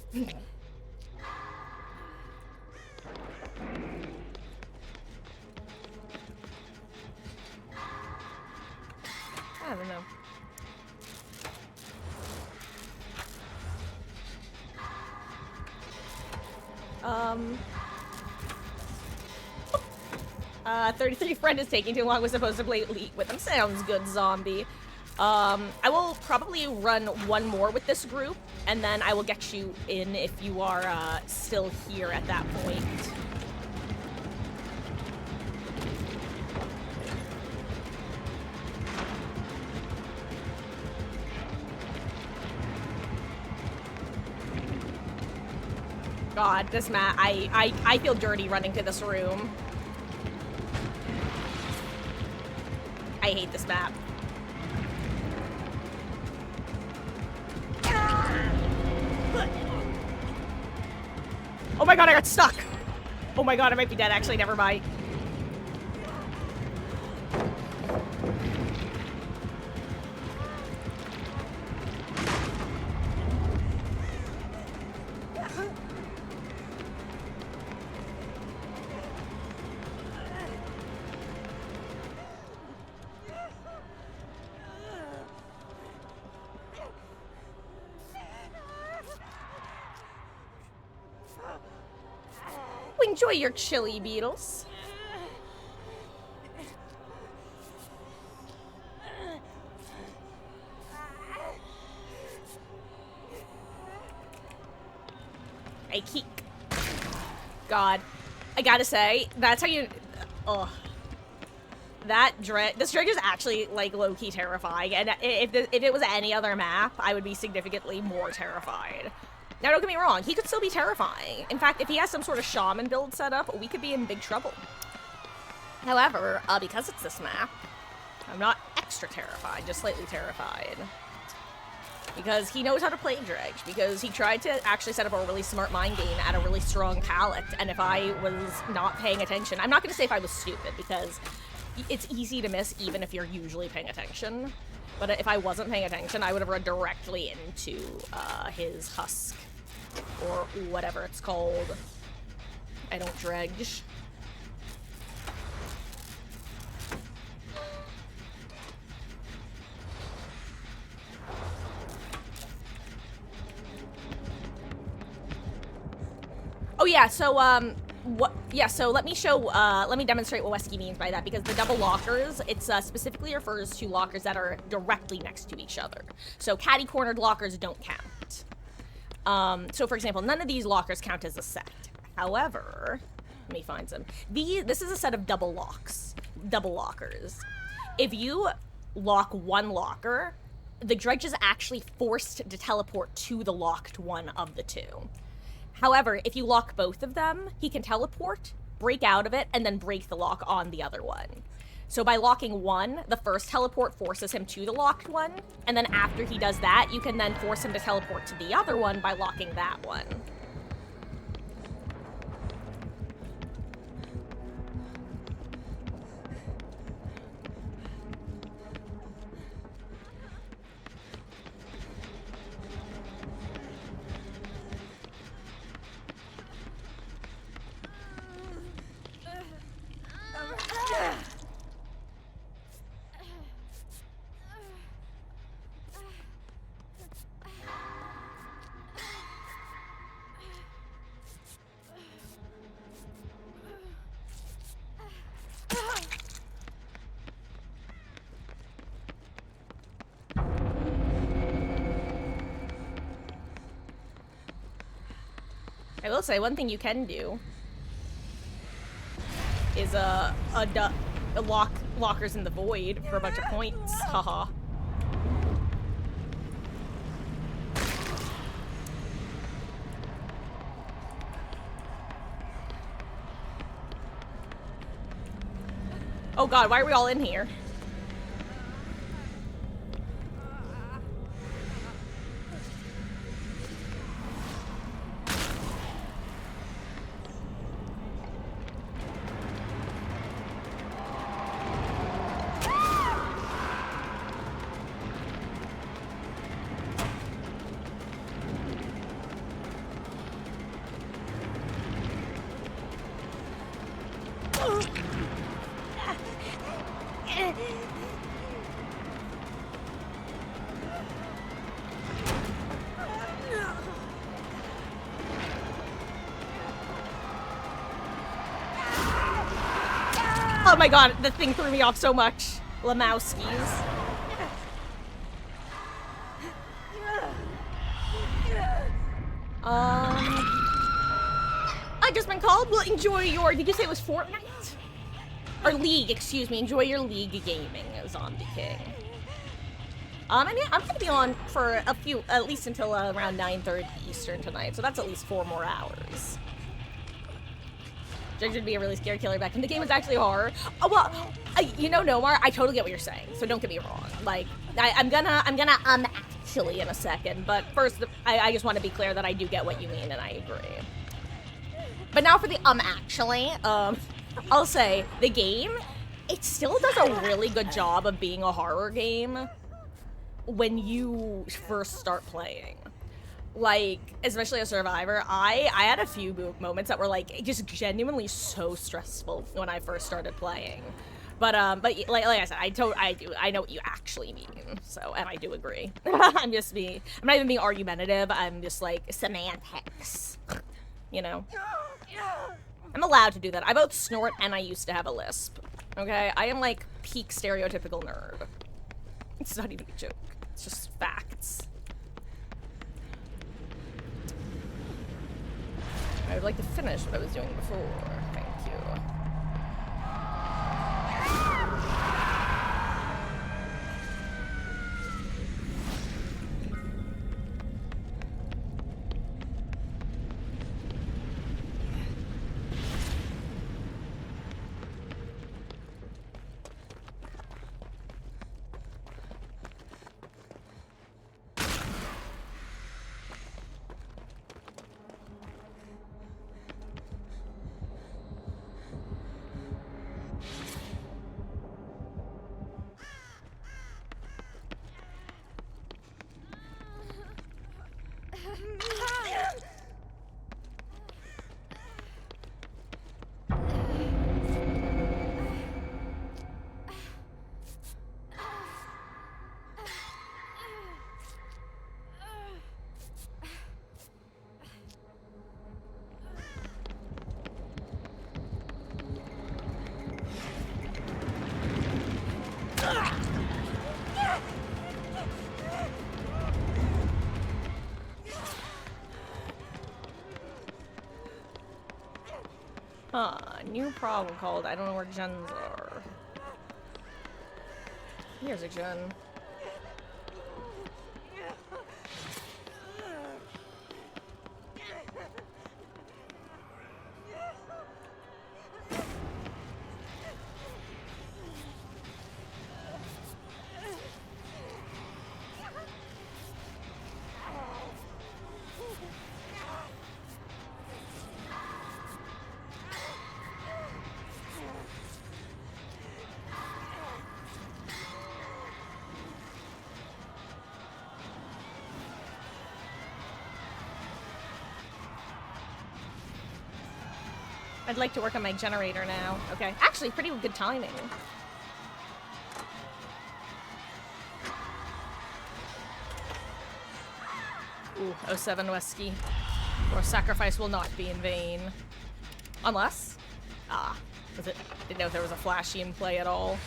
I don't know. 33 friend is taking too long, was supposed to play Elite with him. Sounds good, zombie. I will probably run one more with this group, and then I will get you in if you are still here at that point. god, this map, I feel dirty running to this room. I hate this map. Oh my god, I got stuck! Oh my god, I might be dead, actually, never mind. Enjoy your chili, Beetles. I keep... God. I gotta say, that's how you... Ugh. This dredge is actually, like, low-key terrifying, and if it was any other map, I would be significantly more terrified. Now, don't get me wrong, he could still be terrifying. In fact, if he has some sort of shaman build set up, we could be in big trouble. However, because it's this map, I'm not extra terrified, just slightly terrified. Because he knows how to play Dredge, because he tried to actually set up a really smart mind game at a really strong palette, and if I was not paying attention, I'm not going to say if I was stupid, because it's easy to miss even if you're usually paying attention. But if I wasn't paying attention, I would have run directly into his husk. Or whatever it's called. I don't dredge. Oh yeah, so so let me demonstrate what Wesky means by that, because the double lockers, it specifically refers to lockers that are directly next to each other. So catty-cornered lockers don't count. So for example, none of these lockers count as a set. However, let me find some. This is a set of double lockers. If you lock one locker, the dredge is actually forced to teleport to the locked one of the two. However, if you lock both of them, he can teleport, break out of it, and then break the lock on the other one. So by locking one, the first teleport forces him to the locked one, and then after he does that, you can then force him to teleport to the other one by locking that one. I will say, one thing you can do is lockers in the void for a bunch of points. Haha. Oh god, why are we all in here? Oh my god, the thing threw me off so much. Lemowskis. I just been called. Well, enjoy your... Did you say it was Fortnite? Or League, excuse me. Enjoy your League gaming, Zombie King. And yeah, I'm gonna be on for a few, at least until around 9:30 Eastern tonight, so that's at least 4 more hours. Judge would be a really scary killer back, and the game is actually horror. Oh, well, you know, Nomar, I totally get what you're saying, so don't get me wrong. Like, I'm gonna actually in a second, but first, I just want to be clear that I do get what you mean, and I agree. But now for the actually, I'll say, the game, it still does a really good job of being a horror game when you first start playing. Like, especially a Survivor, I had a few moments that were like just genuinely so stressful when I first started playing. But like I said, I know what you actually mean. So, and I do agree. I'm not even being argumentative. I'm just like semantics. You know? I'm allowed to do that. I both snort and I used to have a lisp. Okay? I am like peak stereotypical nerd. It's not even a joke. It's just facts. I would like to finish what I was doing before. Thank you. New problem called I don't know where gens are. Here's a gen. I'd like to work on my generator now. Okay. Actually, pretty good timing. Ooh, 07 Wesky. Your sacrifice will not be in vain. Unless... Ah. Was it... Didn't know if there was a flashy in play at all.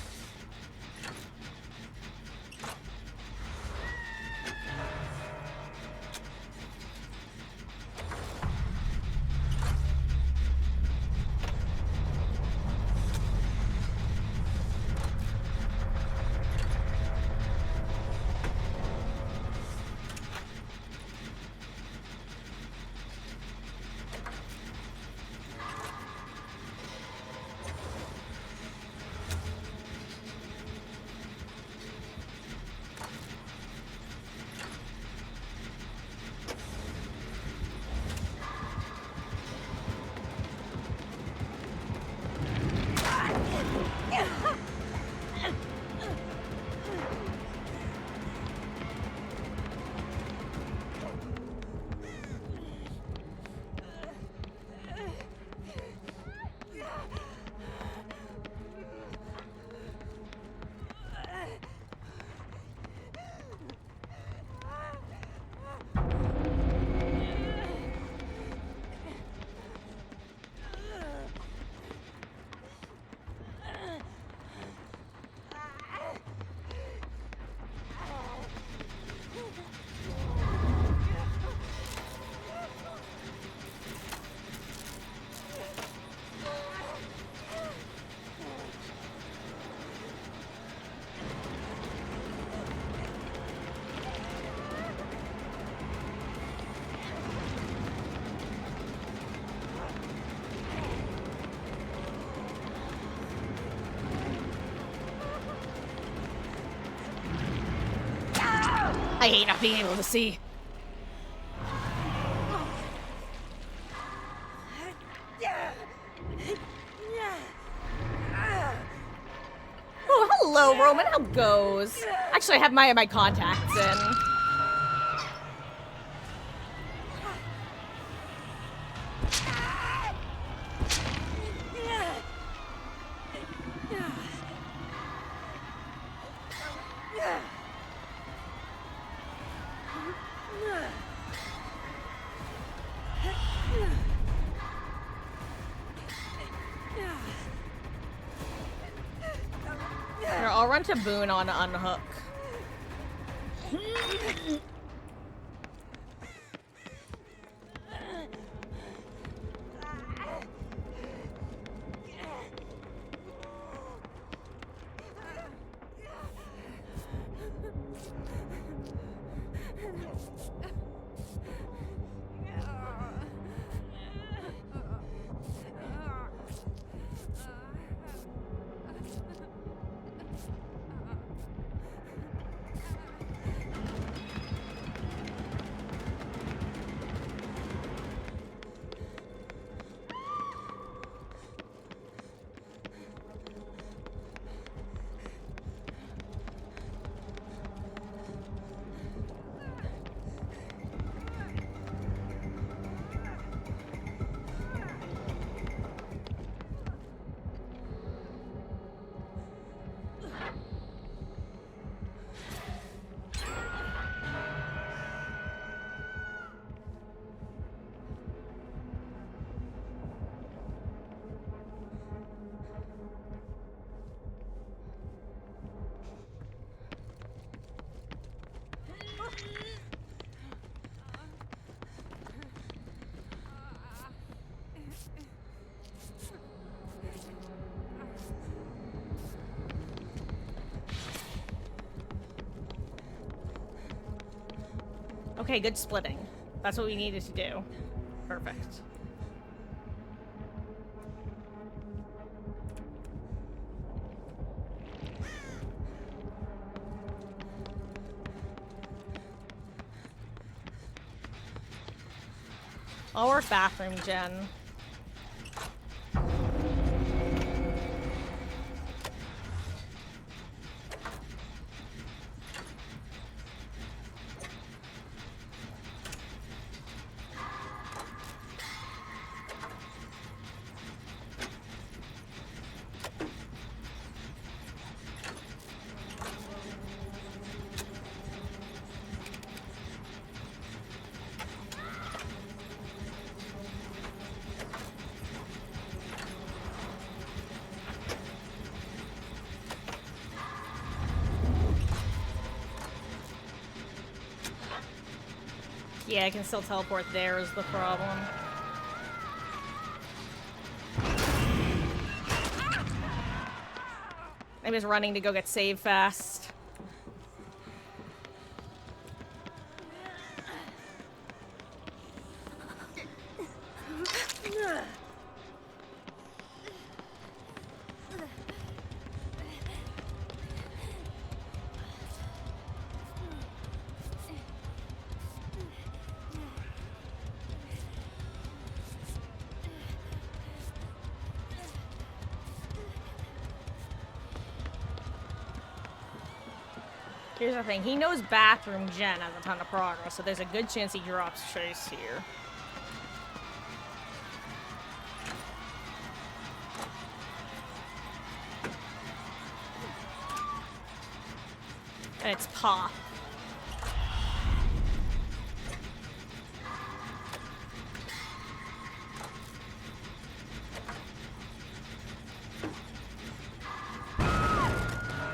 I hate not being able to see. Oh, hello, Roman. How goes? Actually, I have my contacts in. Here, I'll run to Boone on Unhook. Okay, good splitting. That's what we needed to do. Perfect. I'll work bathroom, Jen. Yeah, I can still teleport there is the problem. I was running to go get saved fast. Here's the thing, he knows bathroom Jen has a ton of progress, so there's a good chance he drops Chase here. And it's Pop.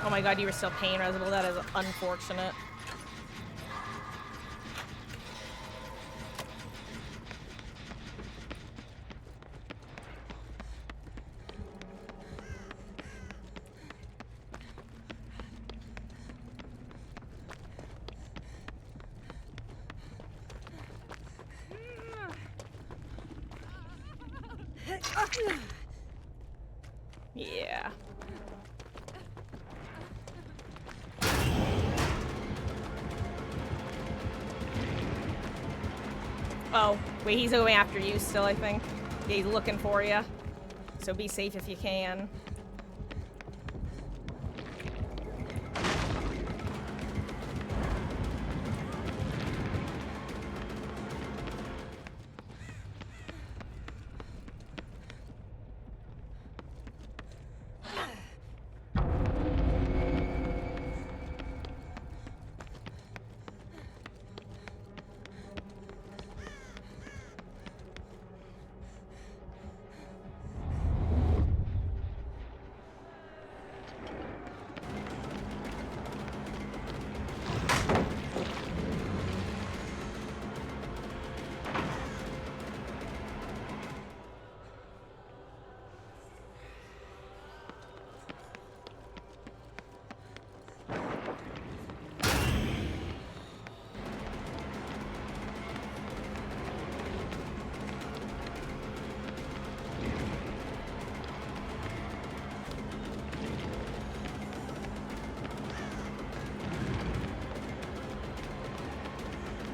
Oh my god, you were still pain resible. That is unfortunate. Yeah. Oh, wait, he's going after you still, I think. Yeah, he's looking for you. So be safe if you can.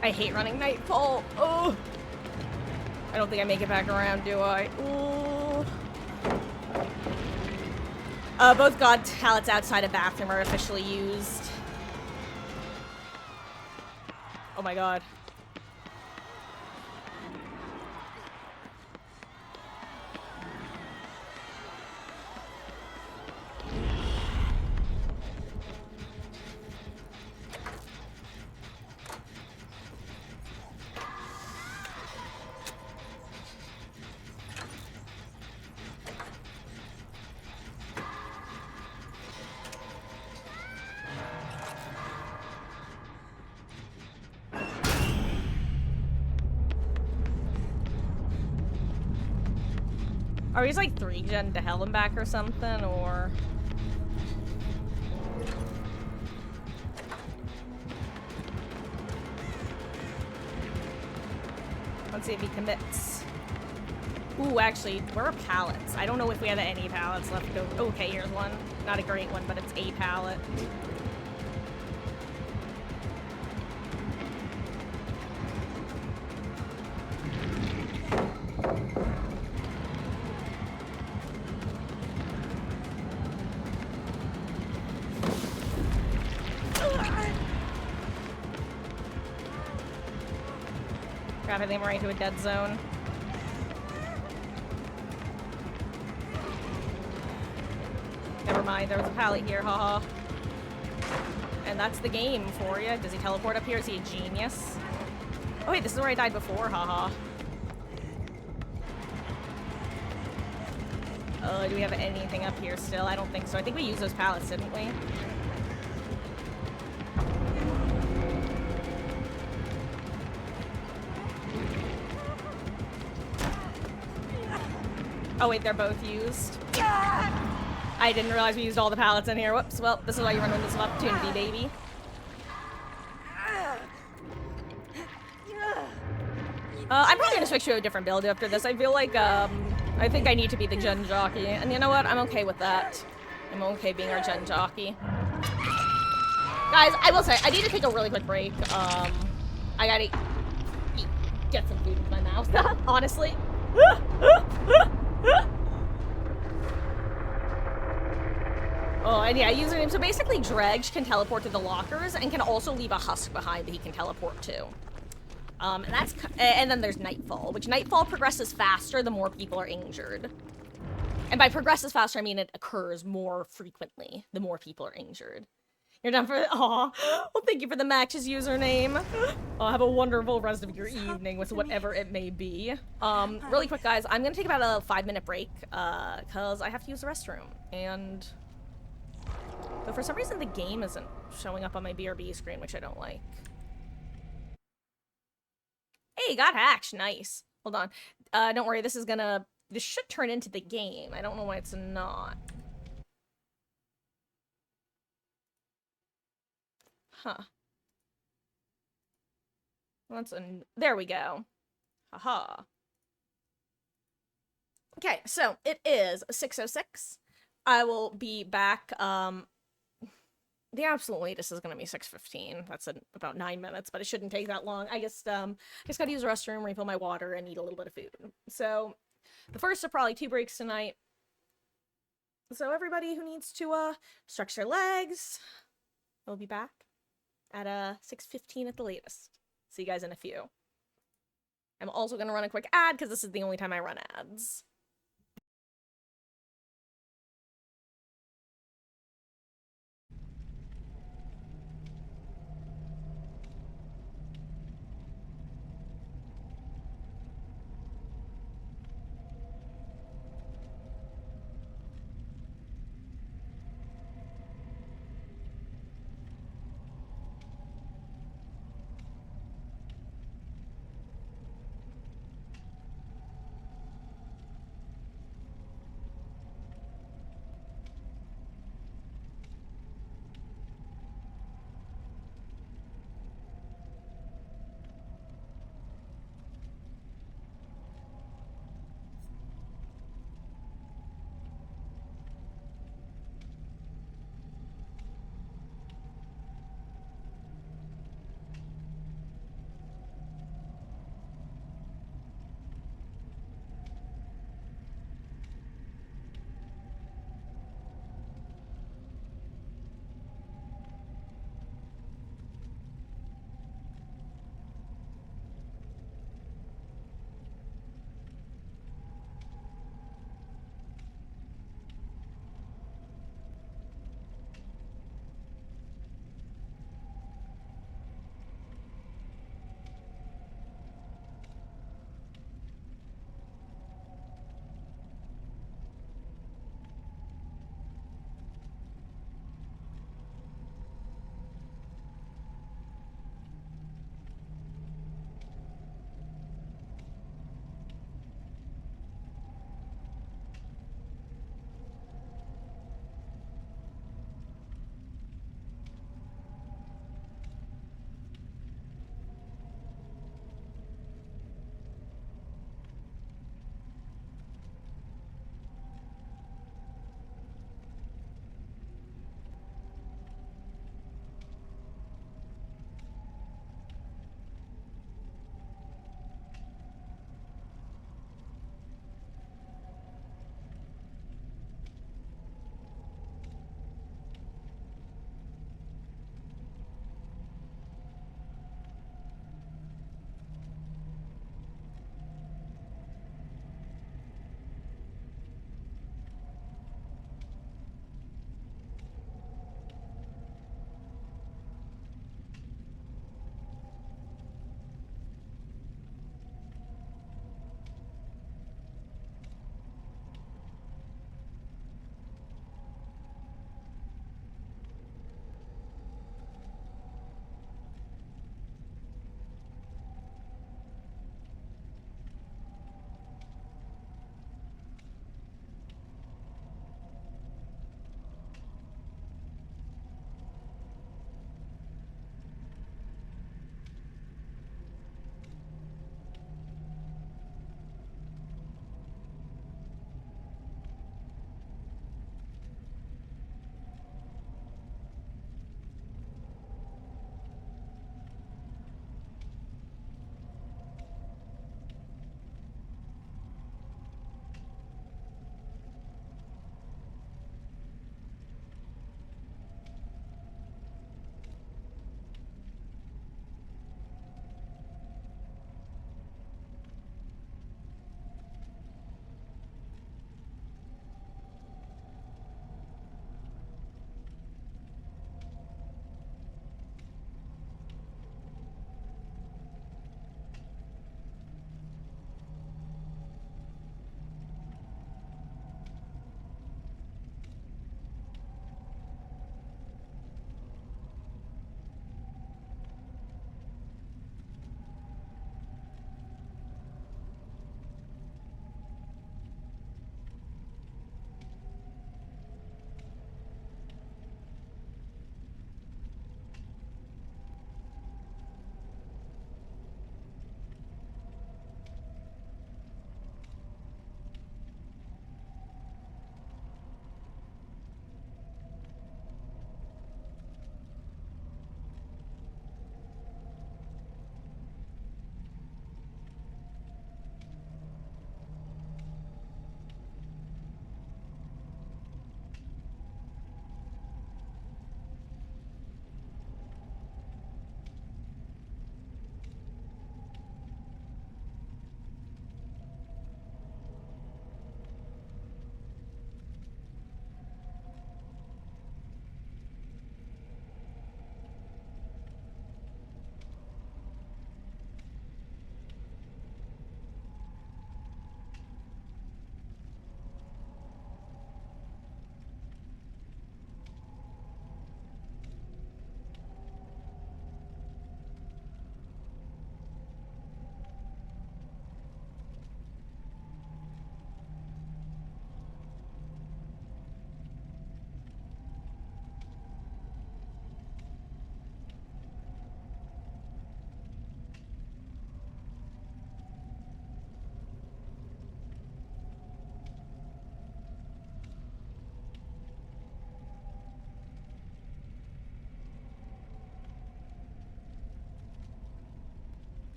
I hate running Nightfall. Oh, I don't think I make it back around, do I? Ooh. Both god pallets outside a bathroom are officially used. Oh my god. Are we just like 3-gen to hell and back or something, or? Let's see if he commits. Ooh, actually, where are pallets? I don't know if we have any pallets left over. Okay, here's one. Not a great one, but it's a pallet. Crap, I think we're right into a dead zone. Never mind, there was a pallet here, haha. And that's the game for you. Does he teleport up here? Is he a genius? Oh wait, this is where I died before, haha. Do we have anything up here still? I don't think so. I think we used those pallets, didn't we? Oh wait, they're both used. I didn't realize we used all the pallets in here. Whoops, well, this is why you run into this opportunity, baby. I'm probably gonna switch to a different build after this. I feel like, I think I need to be the gen jockey. And you know what? I'm okay with that. I'm okay being our gen jockey. Guys, I will say, I need to take a really quick break. I gotta get some food in my mouth, honestly. Oh, and yeah, username. So basically, Dredge can teleport to the lockers and can also leave a husk behind that he can teleport to. And then there's Nightfall, which Nightfall progresses faster the more people are injured. And by progresses faster, I mean it occurs more frequently the more people are injured. You're done for it? Aw. Well, thank you for the match's username. Have a wonderful rest of your evening with whatever it may be. Really quick, guys, I'm gonna take about a 5-minute break, cause I have to use the restroom. And but for some reason the game isn't showing up on my BRB screen, which I don't like. Hey, got hacked. Nice. Hold on. Don't worry, this should turn into the game. I don't know why it's not. Huh. There we go. Haha. Okay, so it is 6:06. I will be back, The absolute latest is gonna be 6:15. That's in about 9 minutes, but it shouldn't take that long. I just gotta use the restroom, refill my water, and eat a little bit of food. So the first of probably 2 breaks tonight. So everybody who needs to stretch their legs, we'll be back at 6:15 at the latest. See you guys in a few. I'm also gonna run a quick ad because this is the only time I run ads.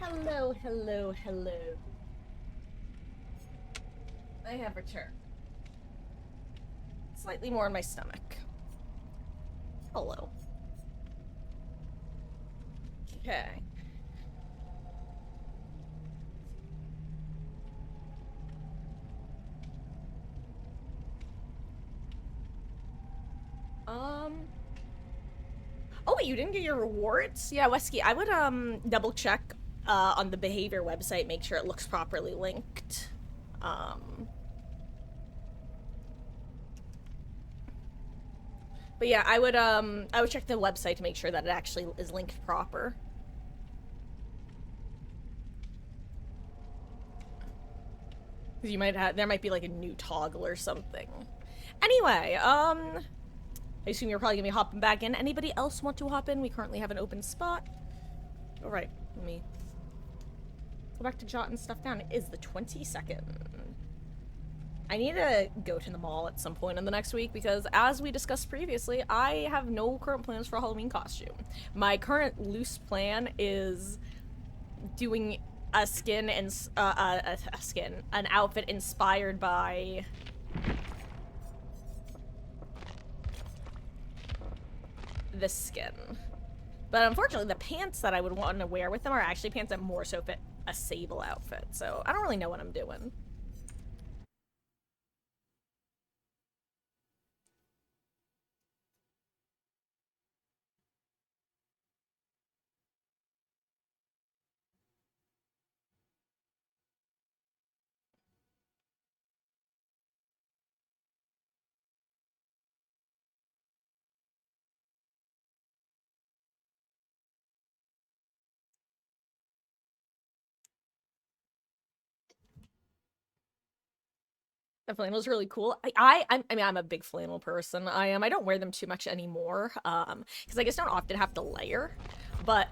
Hello, hello, hello. I have returned. Slightly more in my stomach. Hello. Okay. Oh wait, you didn't get your rewards? Yeah, Wesky, I would double check on the behavior website, make sure it looks properly linked. But yeah, I would check the website to make sure that it actually is linked proper. You might have, there might be like a new toggle or something. Anyway, I assume you're probably gonna be hopping back in. Anybody else want to hop in? We currently have an open spot. All right, let me go back to jotting stuff down. It is the 22nd. I need to go to the mall at some point in the next week because, as we discussed previously, I have no current plans for a Halloween costume. My current loose plan is doing a skin and an outfit inspired by this skin. But unfortunately, the pants that I would want to wear with them are actually pants that more so fit a Sable outfit. So I don't really know what I'm doing. The flannel's really cool. I mean, I'm a big flannel person. I am. I don't wear them too much anymore, because I just don't often have to layer. But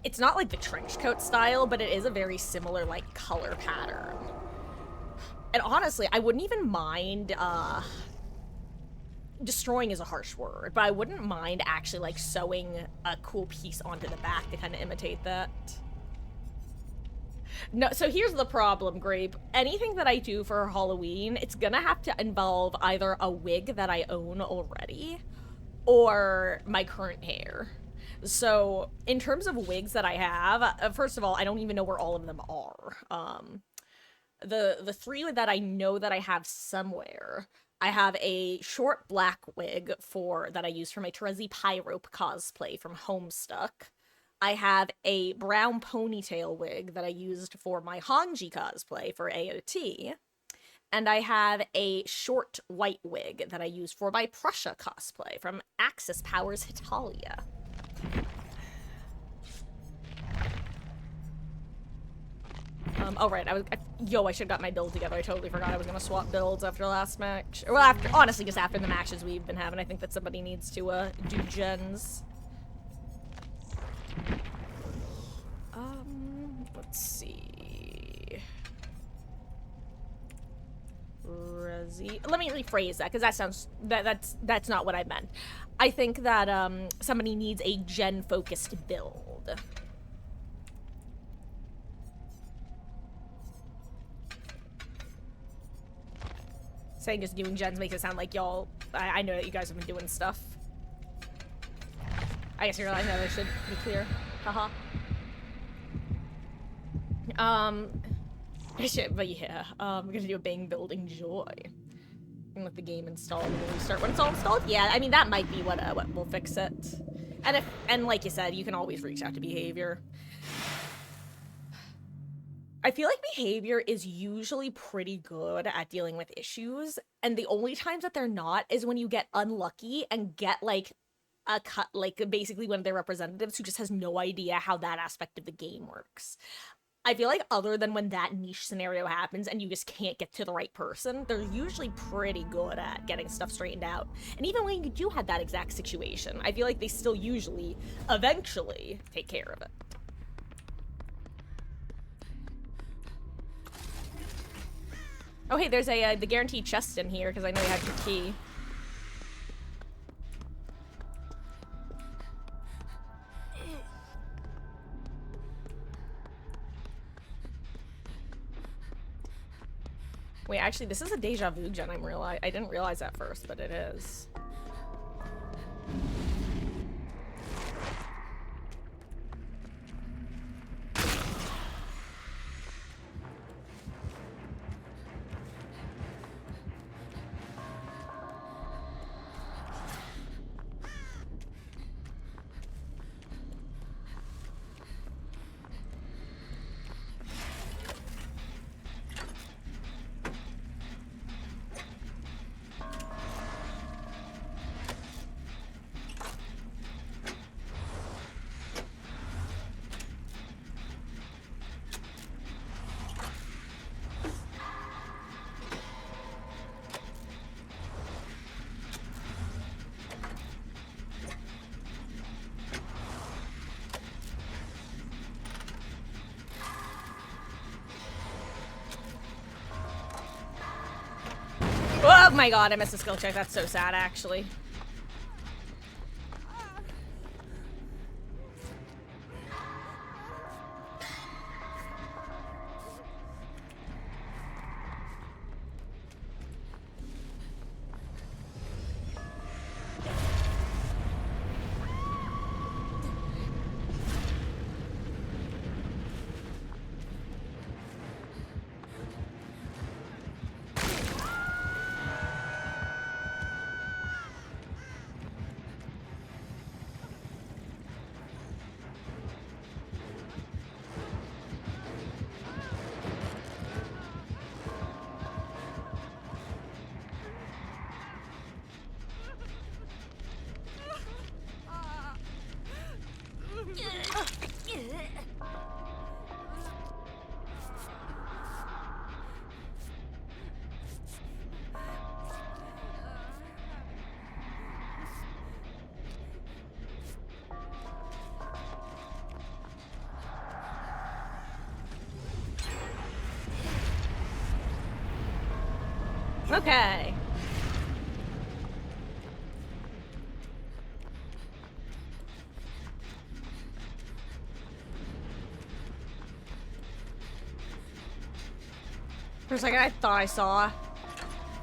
it's not like the trench coat style, but it is a very similar like color pattern. And honestly, I wouldn't even mind. Destroying is a harsh word, but I wouldn't mind actually like sewing a cool piece onto the back to kind of imitate that. No, so here's the problem, Grape. Anything that I do for Halloween, it's gonna have to involve either a wig that I own already or my current hair. So, in terms of wigs that I have, first of all, I don't even know where all of them are. The three that I know that I have somewhere, I have a short black wig for that I use for my Terezi Pyrope cosplay from Homestuck. I have a brown ponytail wig that I used for my Hanji cosplay for AOT. And I have a short white wig that I used for my Prussia cosplay from Axis Powers Hitalia. Oh right, I should've got my build together. I totally forgot I was gonna swap builds after last match. Well, honestly, just after the matches we've been having. I think that somebody needs to, do gens. Let's see. Let me rephrase that, because that sounds, that's not what I meant. I think that, somebody needs a gen-focused build. Saying just doing gens makes it sound like y'all, I know that you guys have been doing stuff. I guess you're, I know I should be clear. Haha. But yeah, we're gonna do a bang building joy. And let the game install and we'll restart when it's all installed. Yeah, I mean that might be what will fix it. And like you said, you can always reach out to behavior. I feel like behavior is usually pretty good at dealing with issues, and the only times that they're not is when you get unlucky and get like a cut, like basically one of their representatives who just has no idea how that aspect of the game works. I feel like other than when that niche scenario happens and you just can't get to the right person, they're usually pretty good at getting stuff straightened out. And even when you do have that exact situation, I feel like they still usually, eventually, take care of it. Oh hey, there's the guaranteed chest in here, because I know you have your key. Wait, actually, this is a deja vu gen. I didn't realize that first, but it is. Oh my god, I missed a skill check. That's so sad, actually. Okay. For a second, I thought I saw.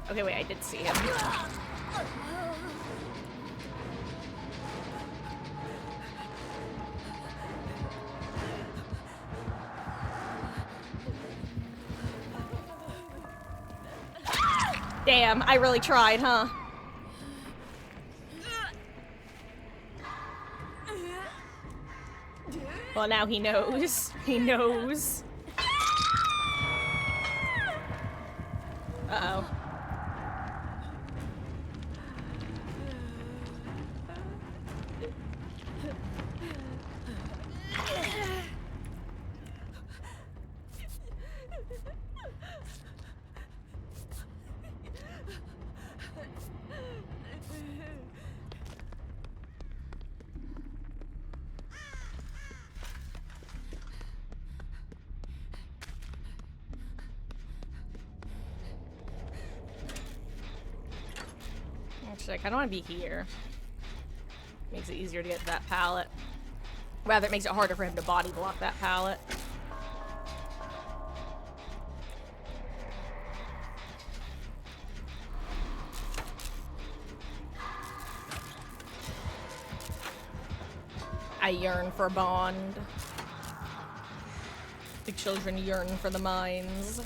Okay, wait, I did see him. Damn, I really tried, huh? Well, now he knows. He knows. Uh-oh. Actually, I kind of want to be here. Makes it easier to get to that pallet. Rather, it makes it harder for him to body block that pallet. I yearn for Bond. The children yearn for the mines.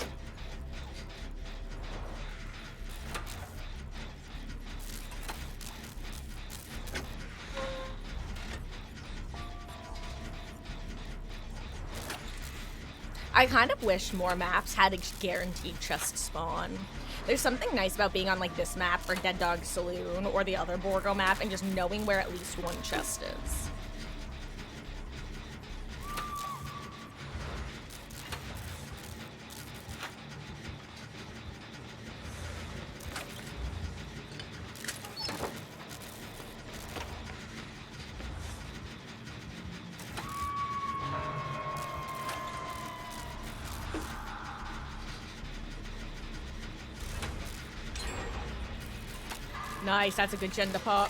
I kind of wish more maps had a guaranteed chest spawn. There's something nice about being on like this map or Dead Dog Saloon or the other Borgo map and just knowing where at least one chest is. Nice, that's a good gender pop.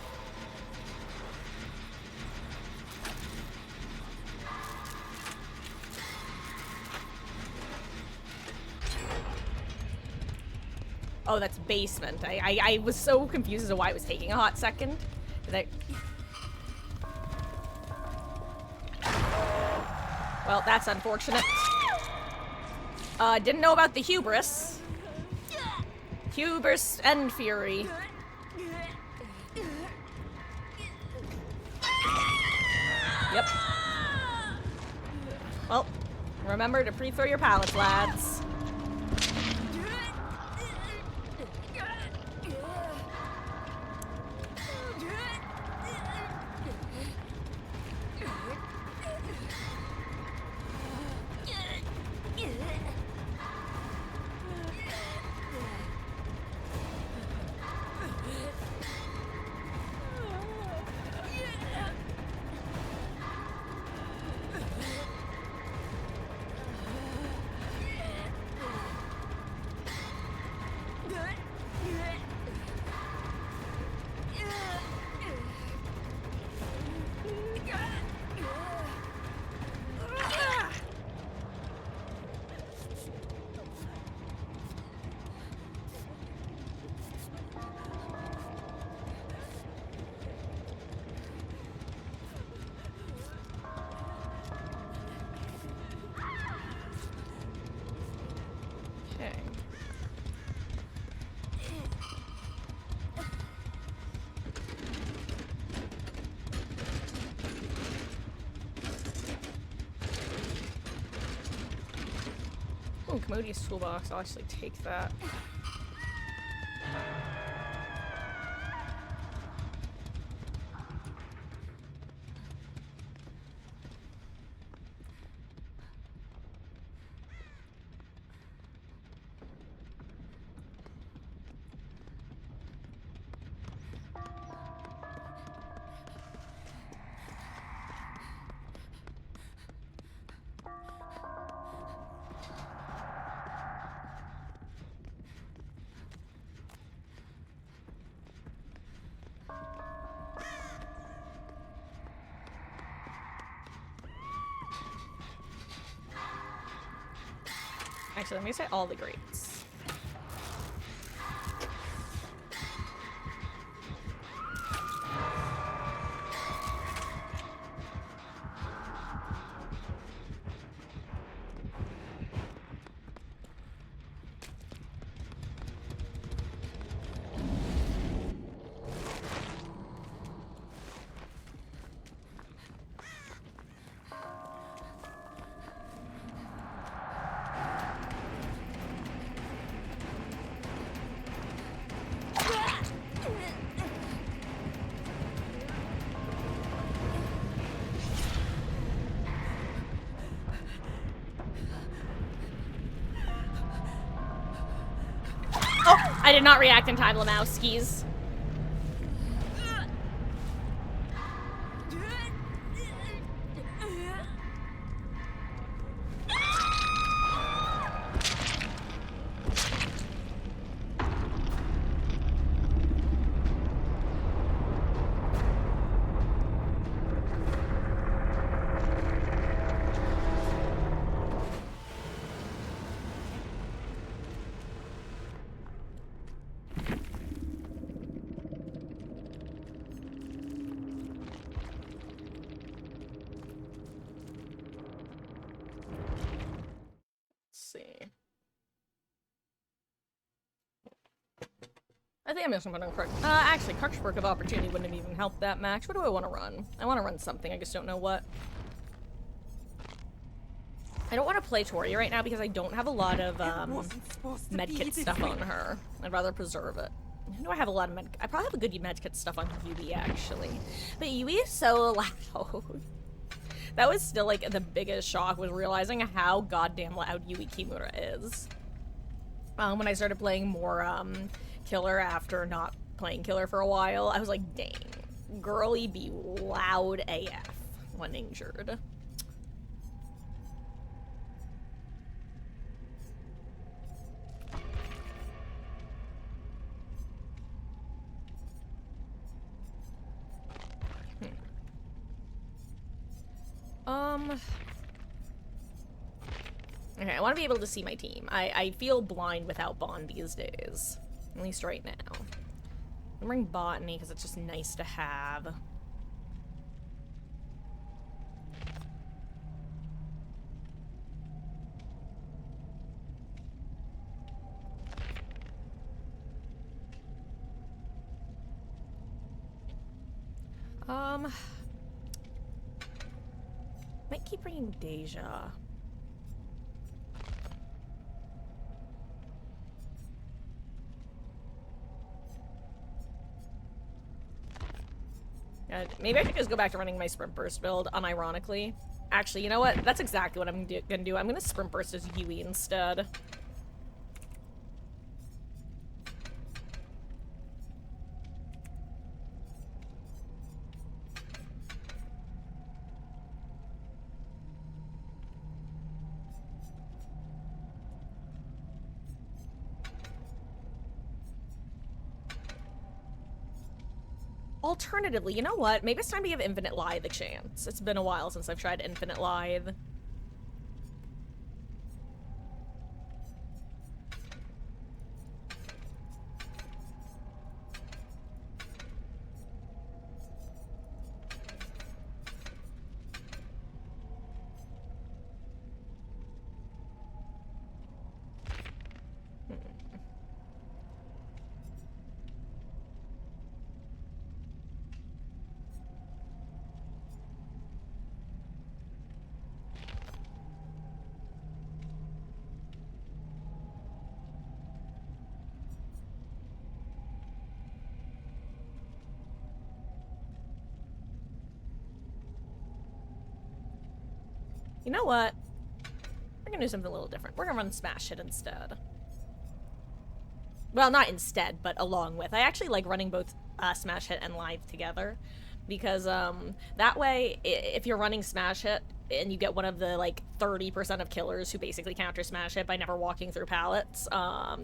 Oh, that's basement. I was so confused as to why it was taking a hot second. Well, that's unfortunate. Didn't know about the hubris. Hubris and fury. Yep. Well, remember to pre-throw your pallets, lads. Oh, Commodious toolbox. I'll actually take that. Actually, let me say all the greats. I did not react in time, Lamowskis. I think I'm just gonna run Crux. Actually, Crux Perk of Opportunity wouldn't have even helped that match. What do I want to run? I want to run something, I just don't know what. I don't want to play Tori right now because I don't have a lot of medkit stuff on her. I'd rather preserve it. I know I have a lot of I probably have a good medkit stuff on Yui, actually. But Yui is so loud. That was still, like, the biggest shock, was realizing how goddamn loud Yui Kimura is. When I started playing more, Killer after not playing Killer for a while, I was like, dang, girly be loud AF when injured. Okay, I want to be able to see my team. I feel blind without Bond these days. At least right now. I'm bring botany because it's just nice to have. Might keep bringing Deja. Maybe I should just go back to running my Sprint Burst build, unironically. Actually, you know what? That's exactly what I'm gonna do. I'm gonna Sprint Burst as Yui instead. Alternatively, you know what? Maybe it's time to give Infinite Lithe a chance. It's been a while since I've tried Infinite Lithe. You know what? We're gonna do something a little different. We're gonna run Smash Hit instead. Well, not instead, but along with. I actually like running both Smash Hit and Lithe together. Because that way, if you're running Smash Hit and you get one of the like 30% of killers who basically counter Smash Hit by never walking through pallets,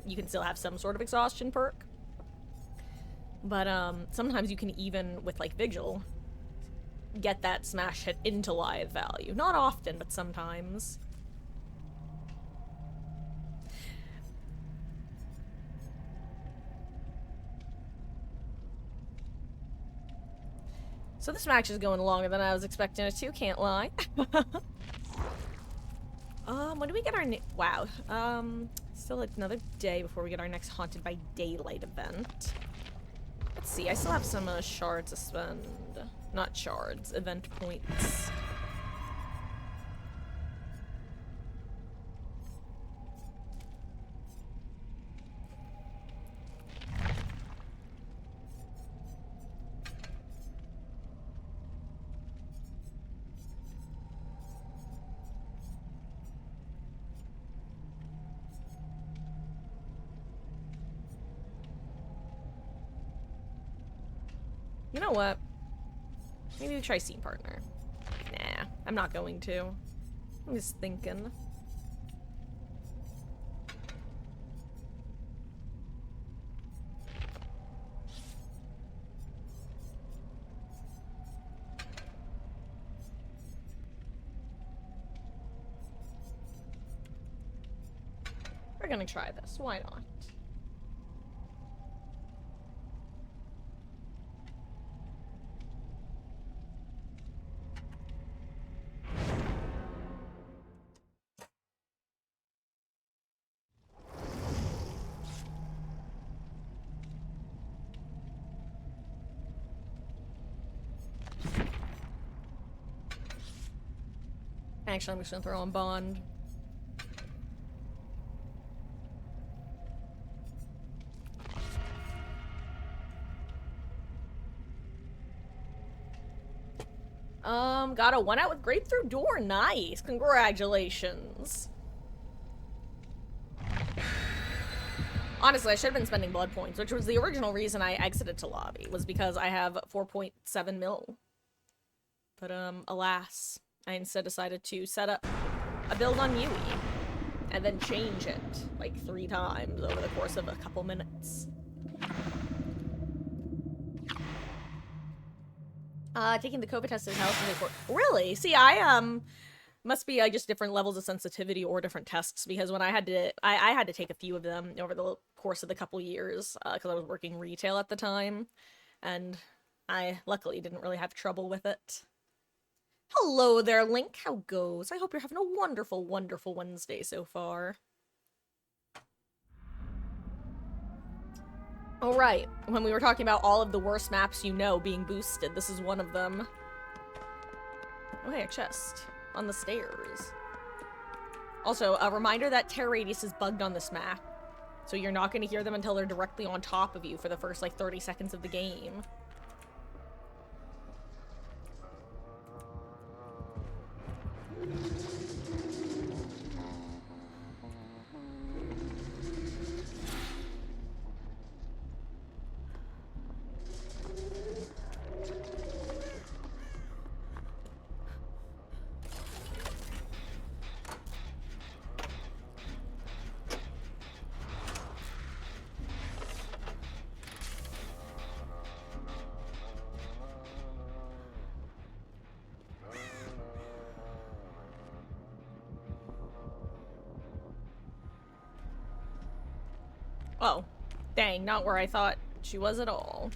you can still have some sort of exhaustion perk. But sometimes you can even, with like Vigil, get that Smash Hit into Lithe value. Not often, but sometimes. So this match is going longer than I was expecting it to, can't lie. When do we get our wow. Still another day before we get our next Haunted by Daylight event. Let's see, I still have some shards to spend. Not shards, event points. You know what? Maybe we try Scene Partner. Nah, I'm not going to. I'm just thinking. We're gonna try this. Why not? Actually, I'm just gonna throw on Bond. Got a 1-out with Great Through Door. Nice. Congratulations. Honestly, I should have been spending blood points, which was the original reason I exited to lobby, was because I have 4.7 mil. But, alas, I instead decided to set up a build on Yui, and then change it, like, 3 times over the course of a couple minutes. Taking the COVID test has helped me. Really? See, I Must be just different levels of sensitivity or different tests, because when I had to take a few of them over the course of the couple years, because I was working retail at the time, and I luckily didn't really have trouble with it. Hello there, Link. How goes? I hope you're having a wonderful, wonderful Wednesday so far. Alright, when we were talking about all of the worst maps you know being boosted, this is one of them. Oh hey, a chest. On the stairs. Also, a reminder that terror radius is bugged on this map. So you're not going to hear them until they're directly on top of you for the first, like, 30 seconds of the game. Oh, dang, not where I thought she was at all.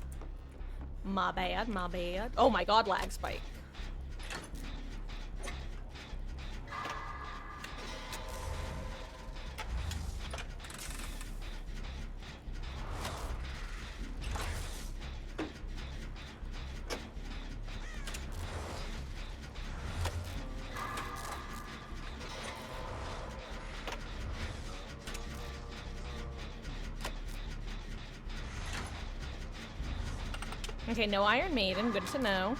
My bad, my bad. Oh my god, lag spike. Okay, no Iron Maiden, good to know.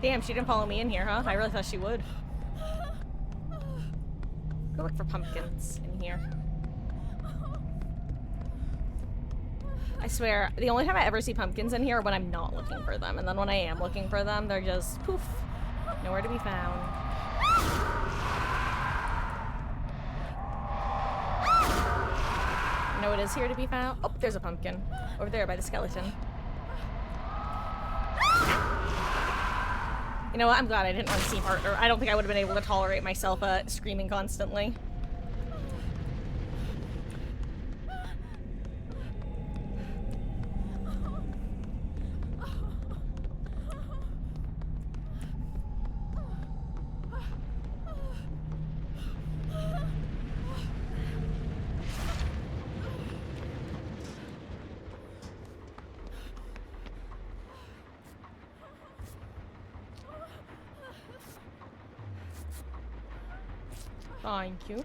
Damn, she didn't follow me in here, huh? I really thought she would. Go look for pumpkins in here. I swear, the only time I ever see pumpkins in here are when I'm not looking for them. And then when I am looking for them, they're just poof. Nowhere to be found. You know what is here to be found? Oh, there's a pumpkin. Over there by the skeleton. You know what? I'm glad I didn't run Steam Art, or I don't think I would have been able to tolerate myself screaming constantly. Thank you.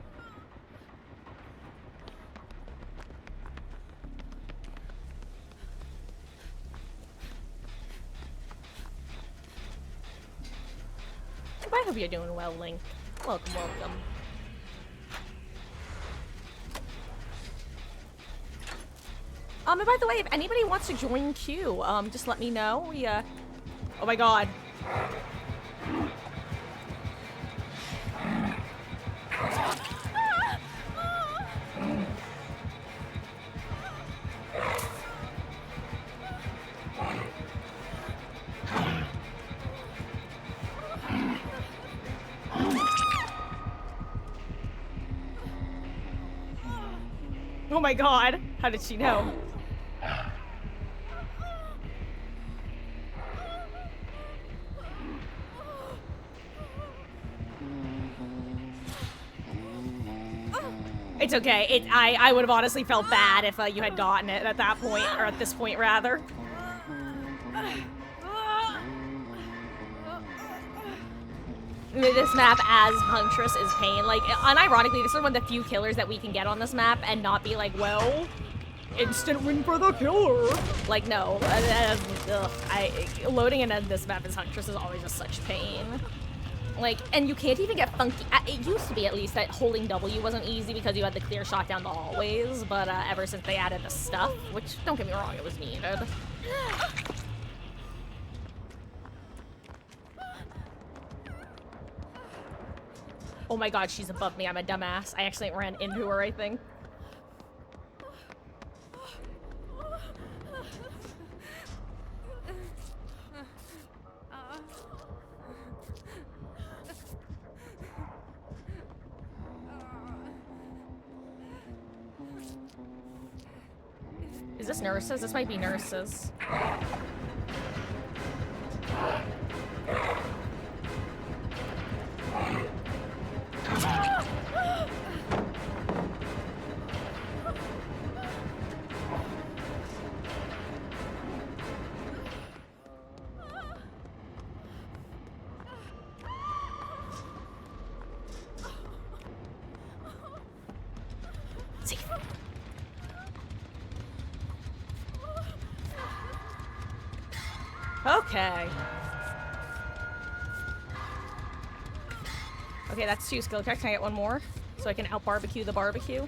I hope you're doing well, Link. Welcome, welcome. And by the way, if anybody wants to join queue, just let me know. We, oh my god. Oh my god, how did she know? It's okay. I would have honestly felt bad if you had gotten it at that point, or at this point, rather. This map as Huntress is pain. Like, unironically, this is one of the few killers that we can get on this map and not be like, well, instant win for the killer. Like, no. Loading in this map as Huntress is always just such pain. Like, and you can't even get funky. It used to be, at least, that holding W wasn't easy because you had the clear shot down the hallways, but ever since they added the stuff, which, don't get me wrong, it was needed. Oh my god, she's above me. I'm a dumbass. I actually ran into her, I think. Is this nurses? This might be nurses. Okay. Okay, that's 2 skill checks. Can I get one more? So I can out-barbecue the barbecue?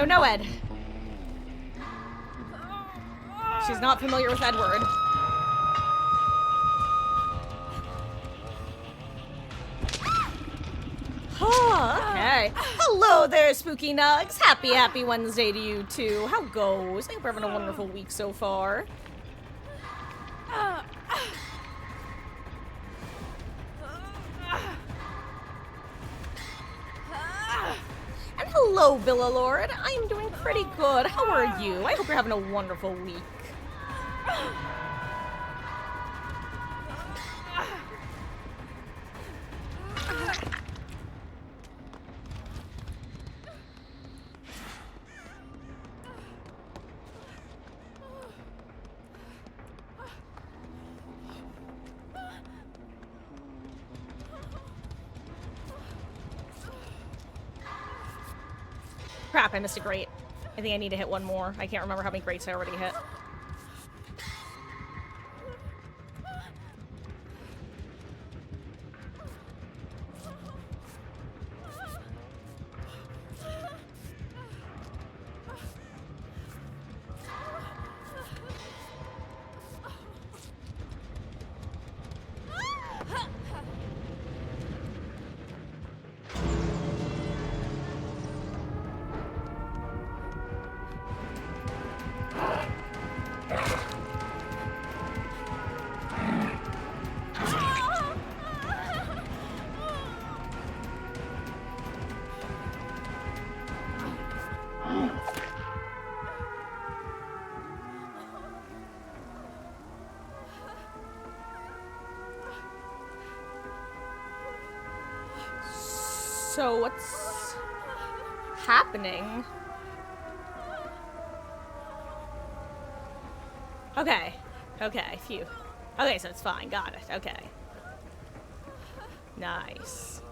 No, Ed. She's not familiar with Edward. Okay. Hello there, Spooky Nugs. Happy Wednesday to you, too. How goes? I hope you're having a wonderful week so far. And hello, Villa Lord. I am doing pretty good. How are you? I hope you're having a wonderful week. Crap, I missed a grate. I think I need to hit one more. I can't remember how many grates I already hit. So what's happening? Okay. Okay, phew. Okay, so it's fine. Got it. Okay. Nice.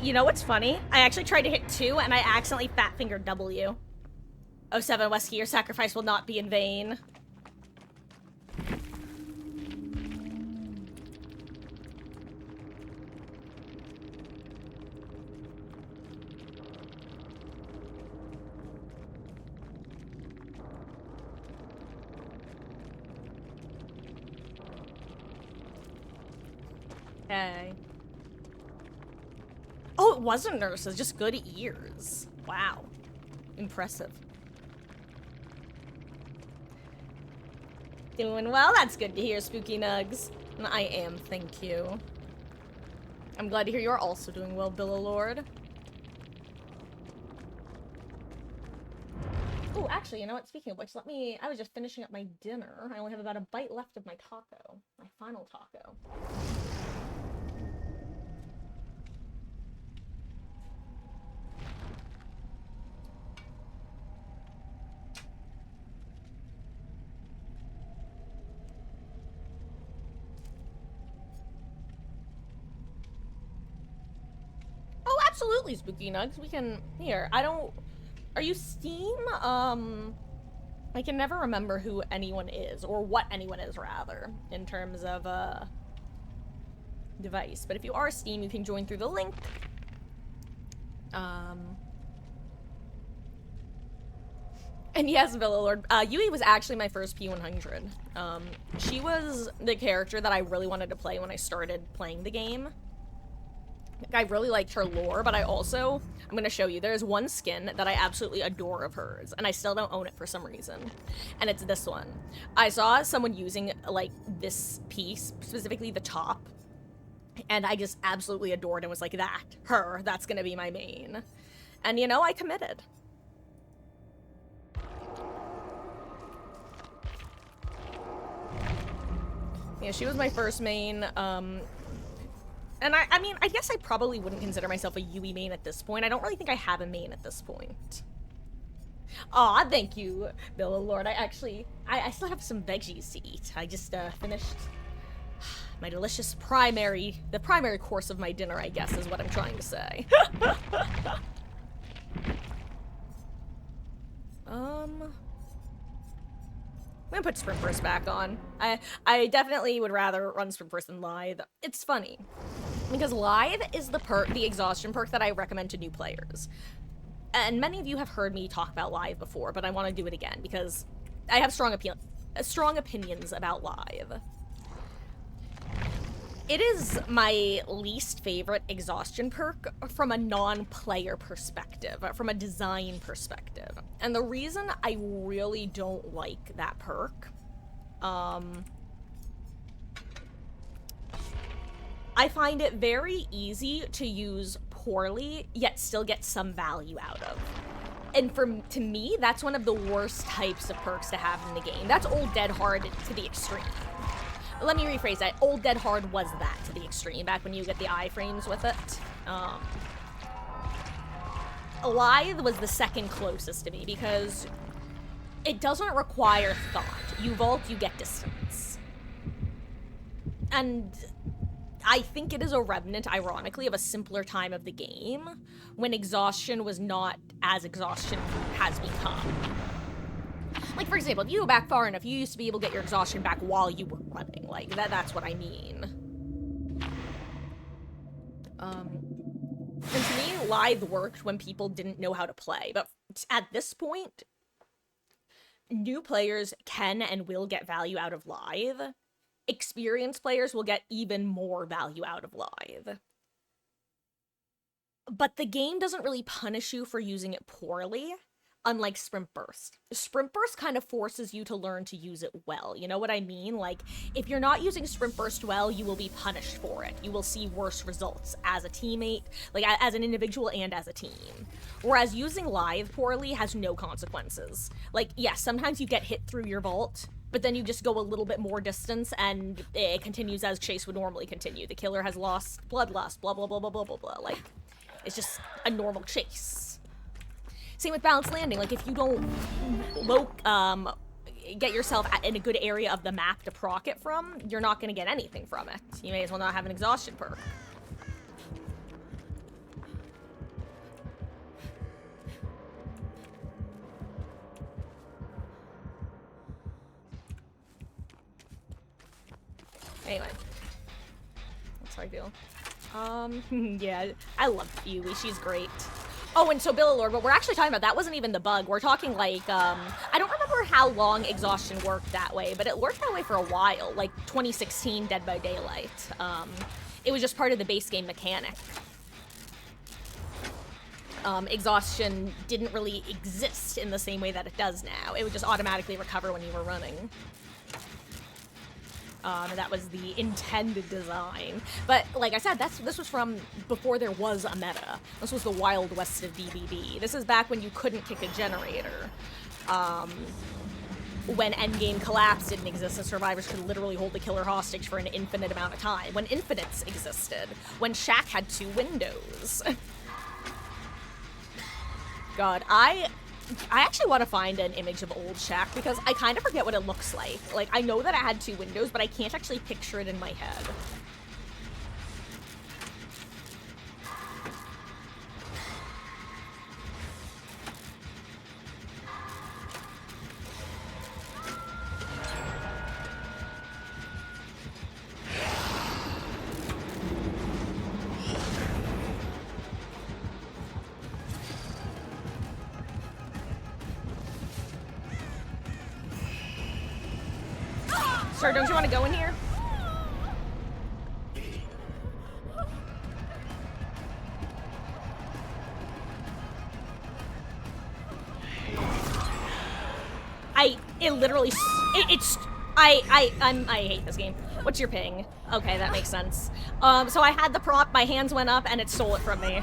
You know what's funny? I actually tried to hit 2 and I accidentally fat fingered W. 07 Wesky, your sacrifice will not be in vain. Okay. Oh, it wasn't nurses, just good ears. Wow. Impressive. Doing well, that's good to hear, Spooky Nugs. And I am, thank you. I'm glad to hear you're also doing well, Billalord. Oh, actually, you know what? Speaking of which, I was just finishing up my dinner. I only have about a bite left of my taco. My final taco. Oh, absolutely, Spooky Nugs. We can... Here, I don't... Are you Steam? I can never remember who anyone is, or what anyone is, rather, in terms of, device. But if you are Steam, you can join through the link. And yes, Billalord, Yui was actually my first P100. She was the character that I really wanted to play when I started playing the game. I really liked her lore, but I'm gonna show you, there's one skin that I absolutely adore of hers, and I still don't own it for some reason. And it's this one. I saw someone using, like, this piece, specifically the top, and I just absolutely adored and was like, that's gonna be my main. And you know, I committed. Yeah, she was my first main, and I mean, I guess I probably wouldn't consider myself a Yui main at this point. I don't really think I have a main at this point. Aw, thank you, Billalord. I still have some veggies to eat. I just, finished my delicious the primary course of my dinner, I guess, is what I'm trying to say. I'm gonna put Sprint Burst back on. I definitely would rather run Sprint Burst than Lithe. It's funny, because Lithe is the exhaustion perk that I recommend to new players. And many of you have heard me talk about Lithe before, but I want to do it again, because I have strong opinions about Lithe. It is my least favorite exhaustion perk from a non-player perspective, from a design perspective. And the reason I really don't like that perk, I find it very easy to use poorly, yet still get some value out of. And to me, that's one of the worst types of perks to have in the game. That's Old Dead Hard to the extreme. Let me rephrase that. Old Dead Hard was that to the extreme, back when you get the iframes with it. Lithe was the second closest to me, because it doesn't require thought. You vault, you get distance. And I think it is a remnant, ironically, of a simpler time of the game, when exhaustion was not as exhaustion has become. Like, for example, if you go back far enough, you used to be able to get your exhaustion back while you were running. Like, that's what I mean. And to me, Lithe worked when people didn't know how to play. But at this point, new players can and will get value out of Lithe. Experienced players will get even more value out of Lithe. But the game doesn't really punish you for using it poorly. Unlike Sprint Burst. Sprint Burst kind of forces you to learn to use it well, you know what I mean? Like, if you're not using Sprint Burst well, you will be punished for it. You will see worse results as a teammate, like, as an individual and as a team. Whereas using Lithe poorly has no consequences. Like, yes, sometimes you get hit through your vault, but then you just go a little bit more distance, and it continues as chase would normally continue. The killer has lost bloodlust, blah, blah, blah, blah, blah, blah, blah. Like, it's just a normal chase. Same with Balanced Landing. Like, if you don't get yourself in a good area of the map to proc it from, you're not going to get anything from it. You may as well not have an exhaustion perk. Anyway. That's how I feel. Yeah, I love Yui. She's great. Oh, and so Billalord, what we're actually talking about, that wasn't even the bug. We're talking like, I don't remember how long Exhaustion worked that way, but it worked that way for a while, like 2016 Dead by Daylight. It was just part of the base game mechanic. Exhaustion didn't really exist in the same way that it does now. It would just automatically recover when you were running. That was the intended design. But like I said, this was from before there was a meta. This was the Wild West of DBD. This is back when you couldn't kick a generator. When Endgame Collapse didn't exist and survivors could literally hold the killer hostage for an infinite amount of time. When Infinites existed. When Shaq had 2 windows. God, I actually want to find an image of old Shaq because I kind of forget what it looks like. Like, I know that it had 2 windows, but I can't actually picture it in my head. Sir, don't you want to go in here? I hate this game. What's your ping? Okay, that makes sense. So I had the prompt, my hands went up, and it stole it from me.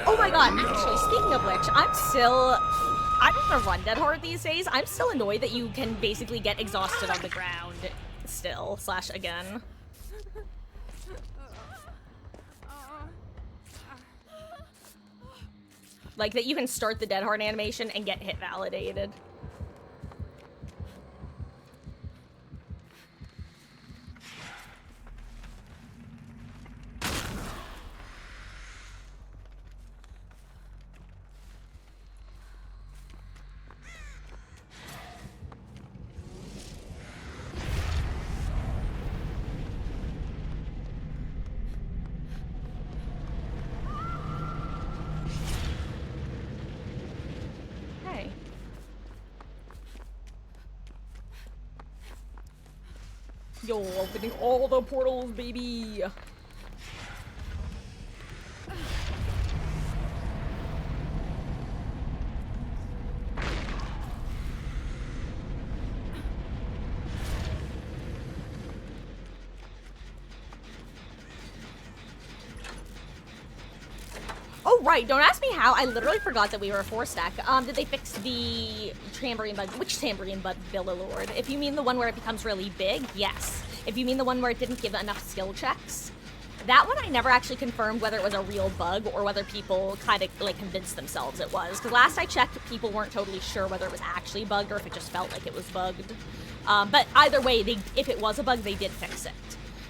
Oh my god, actually, speaking of which, I don't want to run Dead Hard these days. I'm still annoyed that you can basically get exhausted on the ground still, / again. Like, that you can start the Dead Hard animation and get hit validated. Yo, opening all the portals, baby! Oh, right, don't ask me how. I literally forgot that we were a 4-stack. Did they fix the tambourine bug? Which tambourine bug, Billalord? If you mean the one where it becomes really big, yes. If you mean the one where it didn't give enough skill checks, that one I never actually confirmed whether it was a real bug or whether people kind of, like, convinced themselves it was. Because last I checked, people weren't totally sure whether it was actually bugged or if it just felt like it was bugged. But either way, if it was a bug, they did fix it.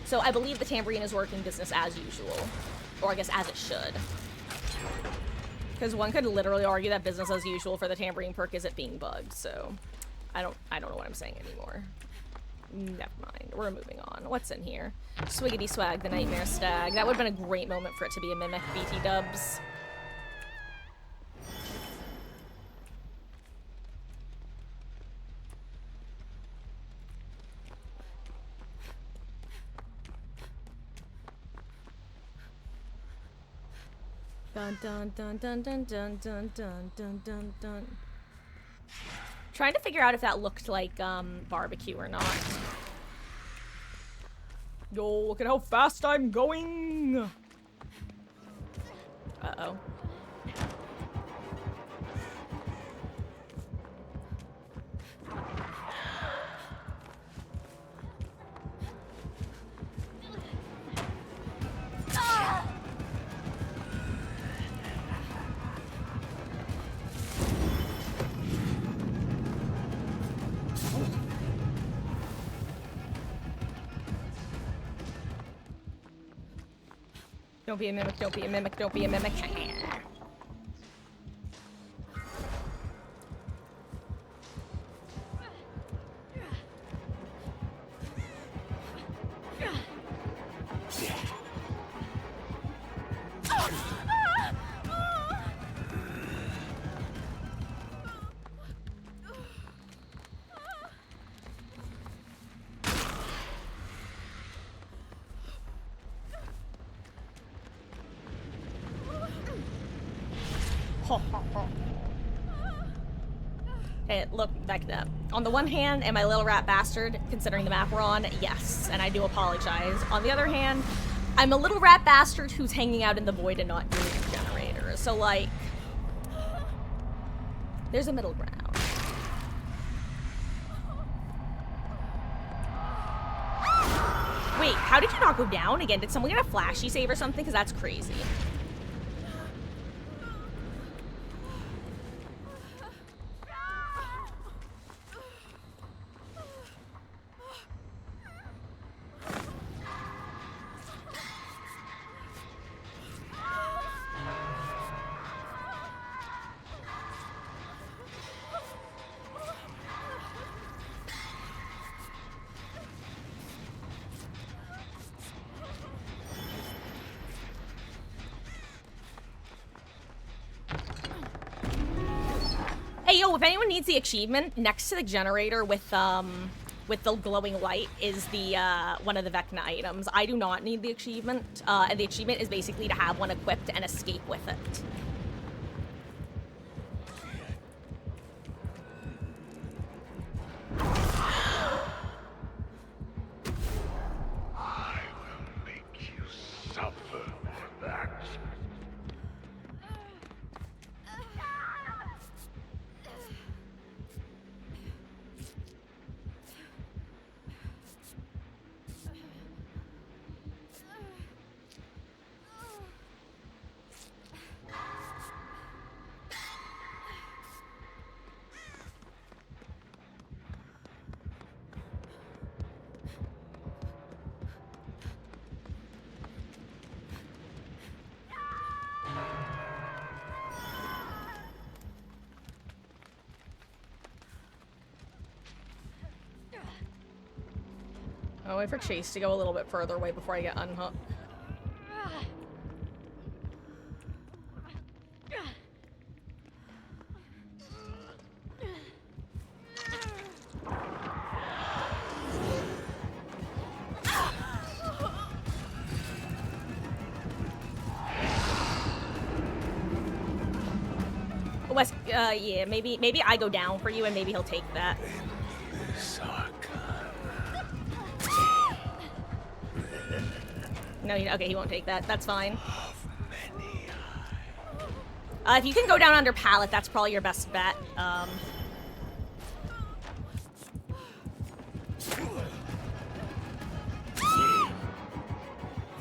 So I believe the tambourine is working business as usual. Or I guess as it should. Because one could literally argue that business as usual for the tambourine perk is it being bugged, so I don't know what I'm saying anymore. Never mind. We're moving on. What's in here? Swiggity swag, the Nightmare Stag. That would have been a great moment for it to be a mimic, BT dubs. Dun dun dun dun dun dun dun dun dun dun dun. Trying to figure out if that looked like barbecue or not. Yo, look at how fast I'm going. Uh-oh. Don't be a mimic, don't be a mimic, don't be a mimic. Hey, look, Vecna. On the one hand, am I a little rat bastard, considering the map we're on? Yes, and I do apologize. On the other hand, I'm a little rat bastard who's hanging out in the void and not doing the generator. So, like, there's a middle ground. Wait, how did you not go down again? Did someone get a flashy save or something? Because that's crazy. Hey, yo, if anyone needs the achievement, next to the generator with the glowing light is the, one of the Vecna items. I do not need the achievement, and the achievement is basically to have one equipped and escape with it.
I will make you suffer for that.
I'll wait for Chase to go a little bit further away before I get unhooked. Wes, yeah, maybe I go down for you and maybe he'll take that. No, okay, he won't take that. That's fine. If you can go down under pallet, that's probably your best bet.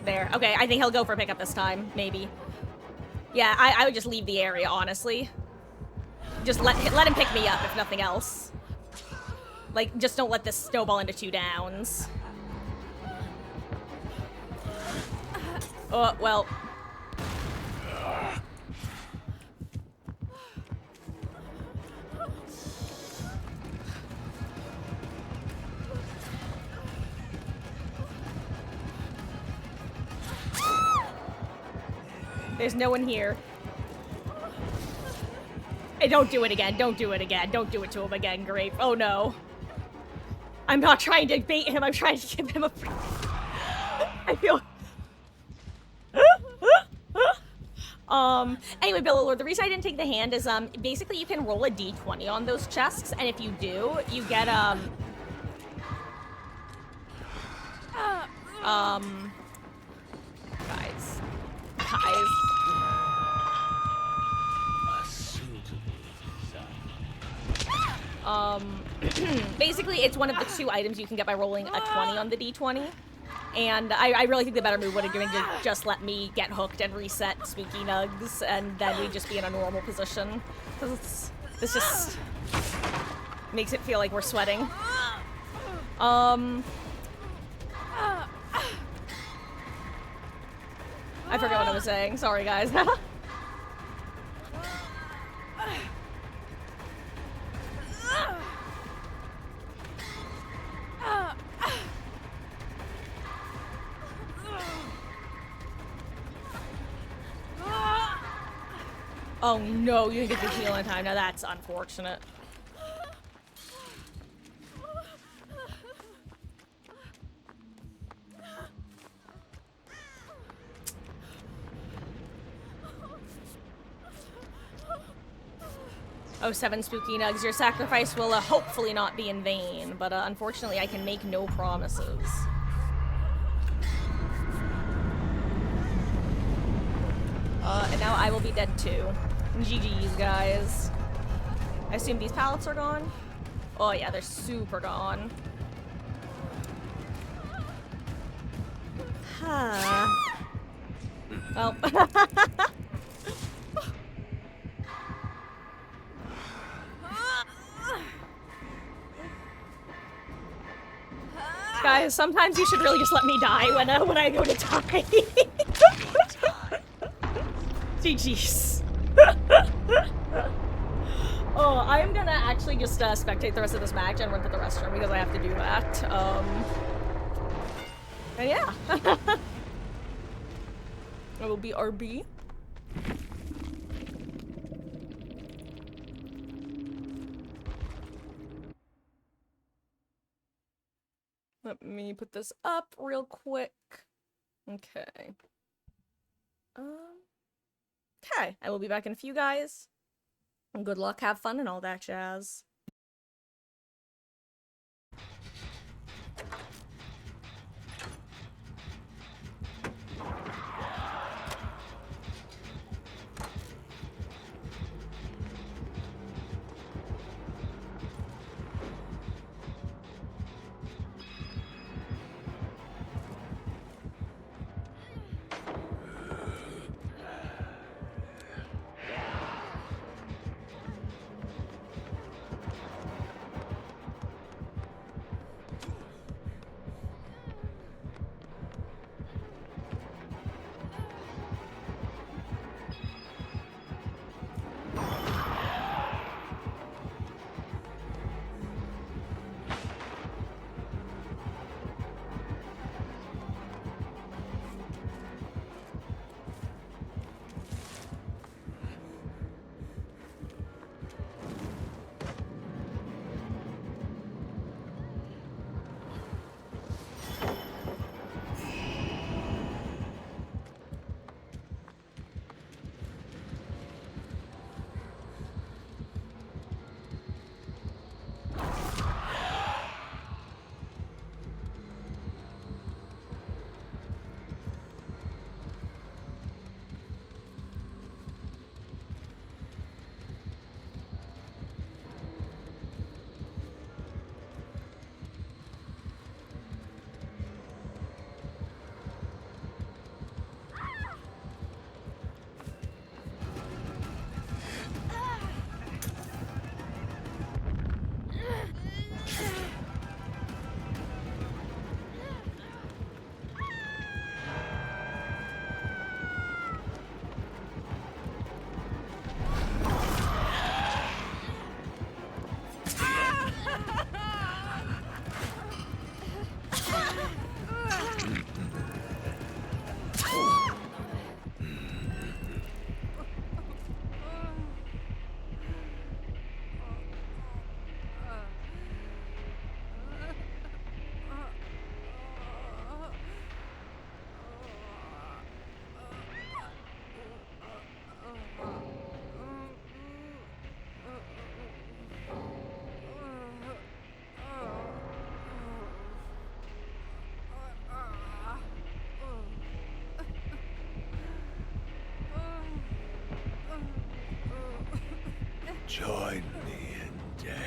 There. Okay, I think he'll go for pickup this time. Maybe. Yeah, I would just leave the area, honestly. Just let him pick me up, if nothing else. Like, just don't let this snowball into 2 downs. Oh, well. There's no one here. Hey, don't do it again. Don't do it again. Don't do it to him again, Grape. Oh, no. I'm not trying to bait him. I'm trying to give him a... I feel... Anyway, Billowlord, the reason I didn't take the hand is, basically you can roll a d20 on those chests, and if you do, you get, guys. Basically, it's one of the 2 items you can get by rolling a 20 on the d20. And I really think the better move would have been to just let me get hooked and reset Spooky Nugs, and then we'd just be in a normal position. Because this just makes it feel like we're sweating. I forgot what I was saying. Sorry, guys. Oh no, you didn't get the heal in time. Now that's unfortunate. Oh, 7 spooky nugs. Your sacrifice will hopefully not be in vain, but unfortunately I can make no promises. And now I will be dead too. GG's, guys. I assume these pallets are gone? Oh yeah, they're super gone. Huh. Well. Guys, sometimes you should really just let me die when I go to die. GG's. Oh, I'm gonna actually just spectate the rest of this match and run to the restroom because I have to do that. And yeah. It will be RB. Let me put this up real quick. Okay. Okay, I will be back in a few, guys. Good luck, have fun, and all that jazz.
Join me in death.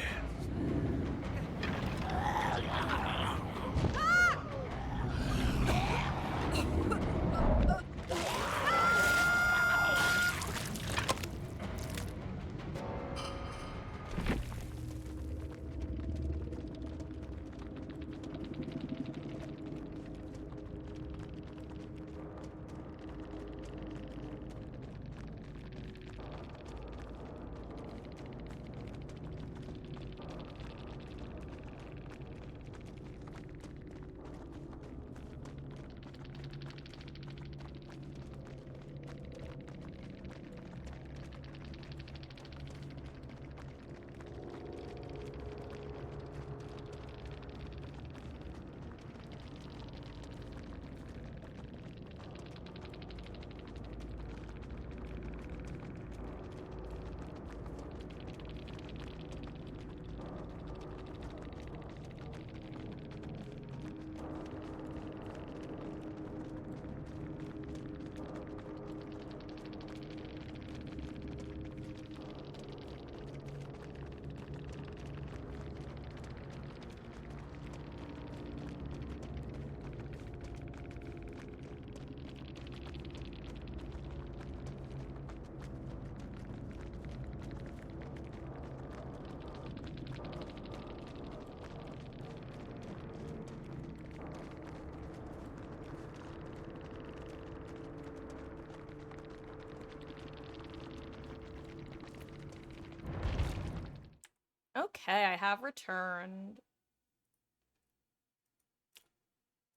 Okay, I have returned.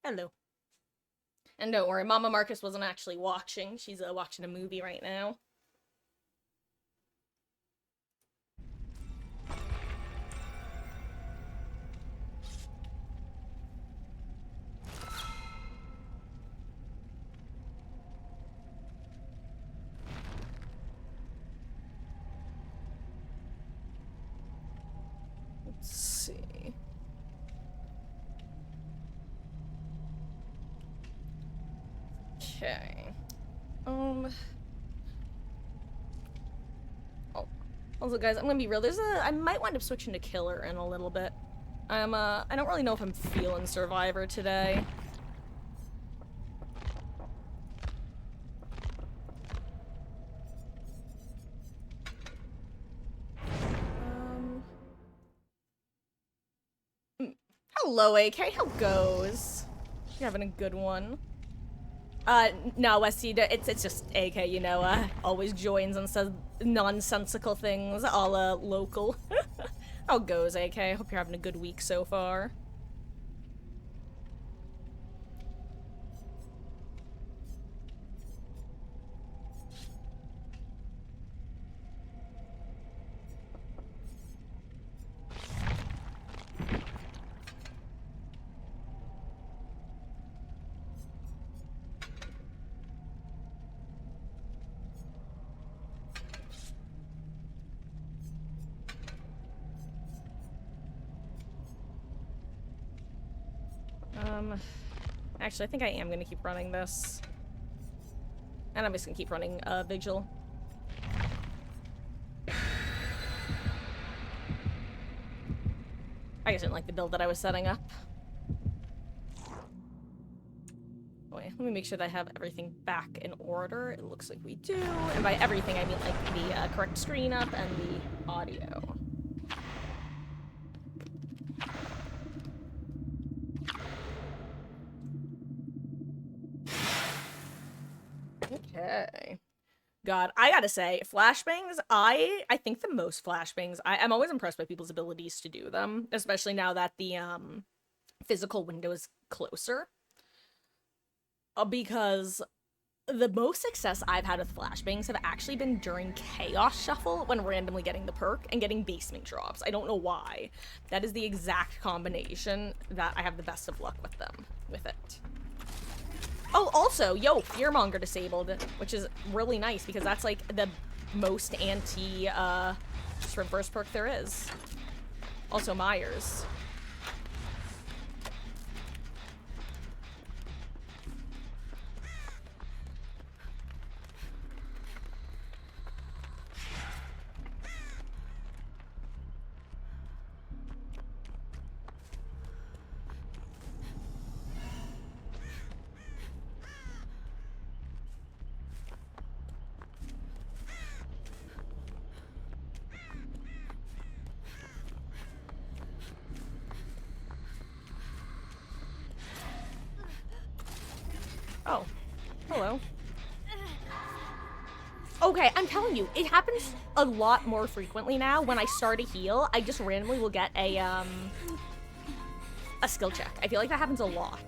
Hello. And don't worry, Mama Marcus wasn't actually watching. She's watching a movie right now. Let's see. Okay. Oh, also, guys, I'm gonna be real. I might wind up switching to killer in a little bit. I don't really know if I'm feeling survivor today. Hello, AK. How goes? You having a good one? No, Westy, it's just AK, you know, always joins and says nonsensical things, a la local. How goes, AK? Hope you're having a good week so far. Actually, I think I am gonna keep running this. And I'm just gonna keep running, Vigil. I just didn't like the build that I was setting up. Wait, let me make sure that I have everything back in order. It looks like we do. And by everything, I mean, like, the, correct screen up and the audio. Okay. God, I gotta say, flashbangs, I think the most flashbangs, I'm always impressed by people's abilities to do them, especially now that the, physical window is closer. Because the most success I've had with flashbangs have actually been during Chaos Shuffle when randomly getting the perk and getting basement drops. I don't know why. That is the exact combination that I have the best of luck with it. Oh, also, yo, Fearmonger disabled, which is really nice because that's like the most anti, reverse perk there is. Also, Myers. Oh. Hello. Okay, I'm telling you, it happens a lot more frequently now. When I start a heal, I just randomly will get a skill check. I feel like that happens a lot.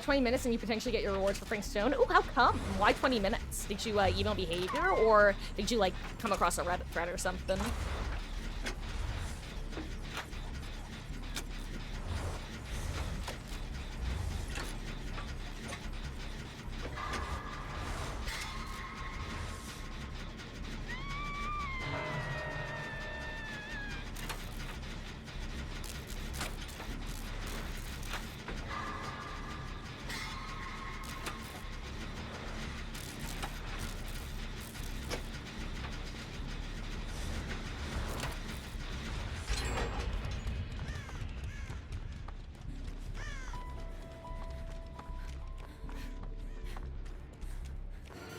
20 minutes and you potentially get your rewards for Frank Stone. Ooh, how come? Why 20 minutes? Did you email behavior, or did you like come across a Reddit thread or something?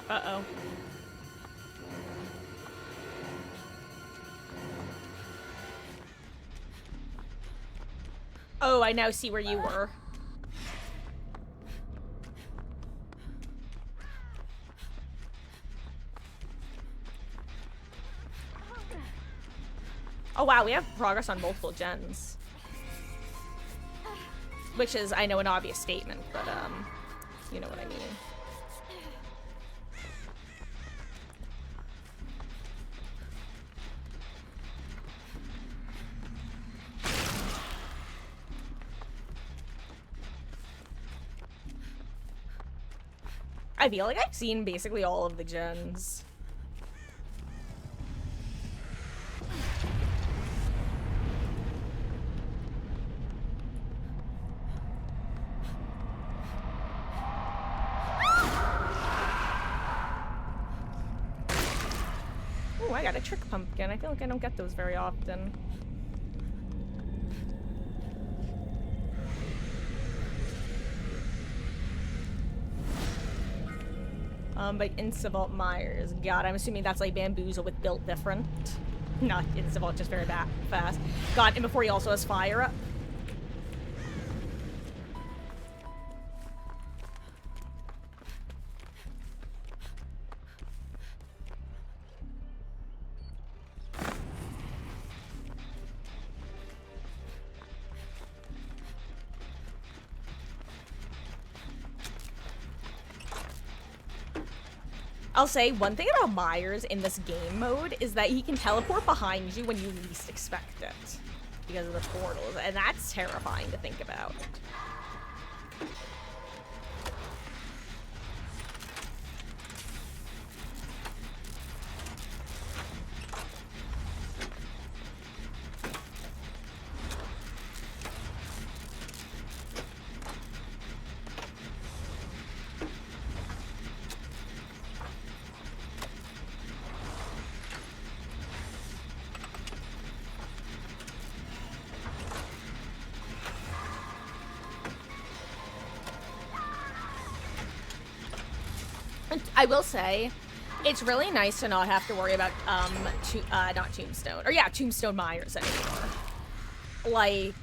Uh-oh. I now see where you were. Oh wow, we have progress on multiple gens. Which is, I know, an obvious statement, but, you know what I mean. I feel like I've seen basically all of the gens. Ooh, I got a trick pumpkin. I feel like I don't get those very often. By Incivalt Myers. God, I'm assuming that's like Bamboozle with built different. Not Incivalt, just very fast. God, and before he also has fire up. I'll say one thing about Myers in this game mode is that he can teleport behind you when you least expect it because of the portals, and that's terrifying to think about. I will say, it's really nice to not have to worry about, not Tombstone. Or yeah, Tombstone Myers anymore. Like,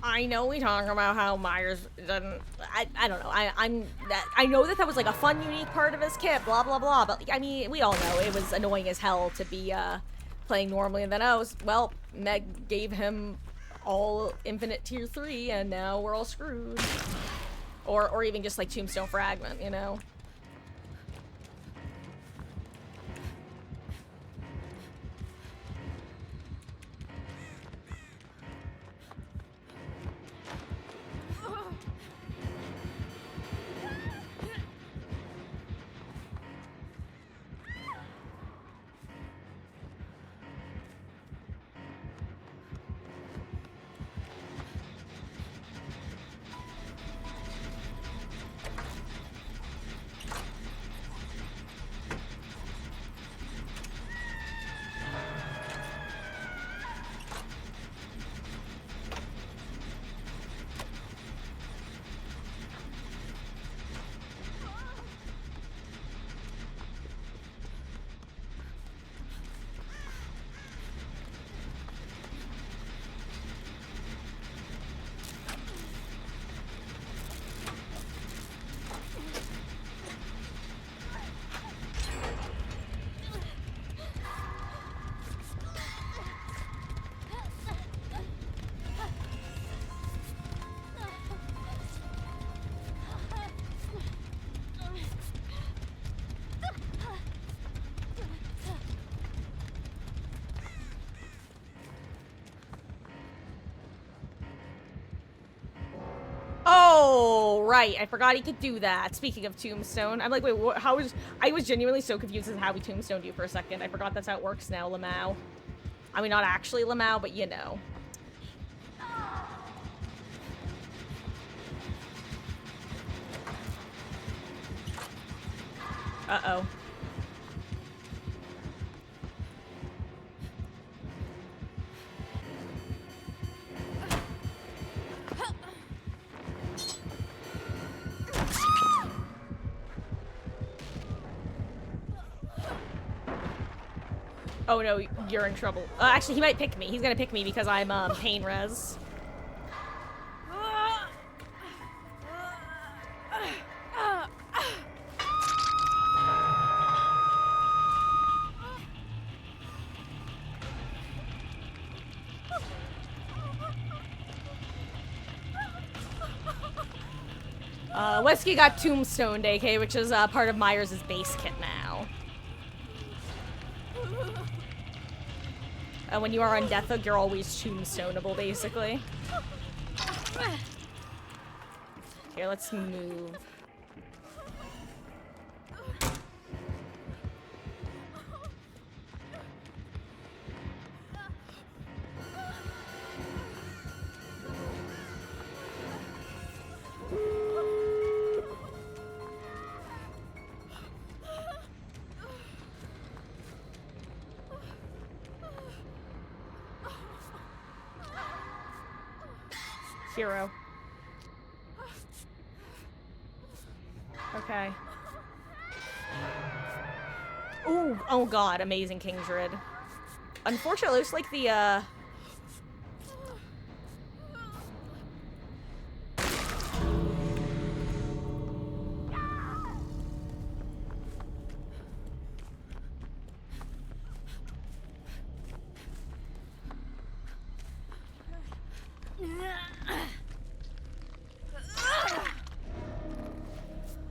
I know we talk about how Myers doesn't, I don't know, I know that was like a fun, unique part of his kit, blah, blah, blah, but I mean, we all know it was annoying as hell to be, playing normally, and then, well, Meg gave him all infinite tier 3, and now we're all screwed. Or even just like Tombstone Fragment, you know? Oh, right. I forgot he could do that. Speaking of Tombstone, I'm like, wait, what, how is... I was genuinely so confused as to how we Tombstoned you for a second. I forgot that's how it works now, Lamau. I mean, not actually Lamau, but you know. Uh-oh. Oh no, you're in trouble. Actually, he might pick me. He's gonna pick me because I'm, pain res. Wesky got Tombstone AK, which is part of Myers' base kit now. When you are on Death Hook, you're always tombstoneable, basically. Here, let's move. Hero. Okay. Ooh, oh god, amazing King Druid. Unfortunately, it looks like the,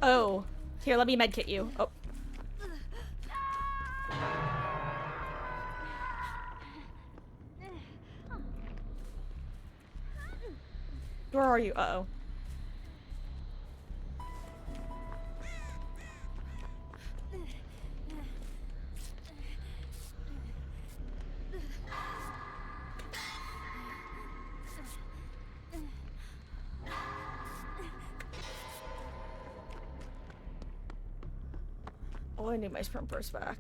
Oh. Here, let me medkit you. Oh. Where are you? Uh-oh. Oh, I need my sprint burst back.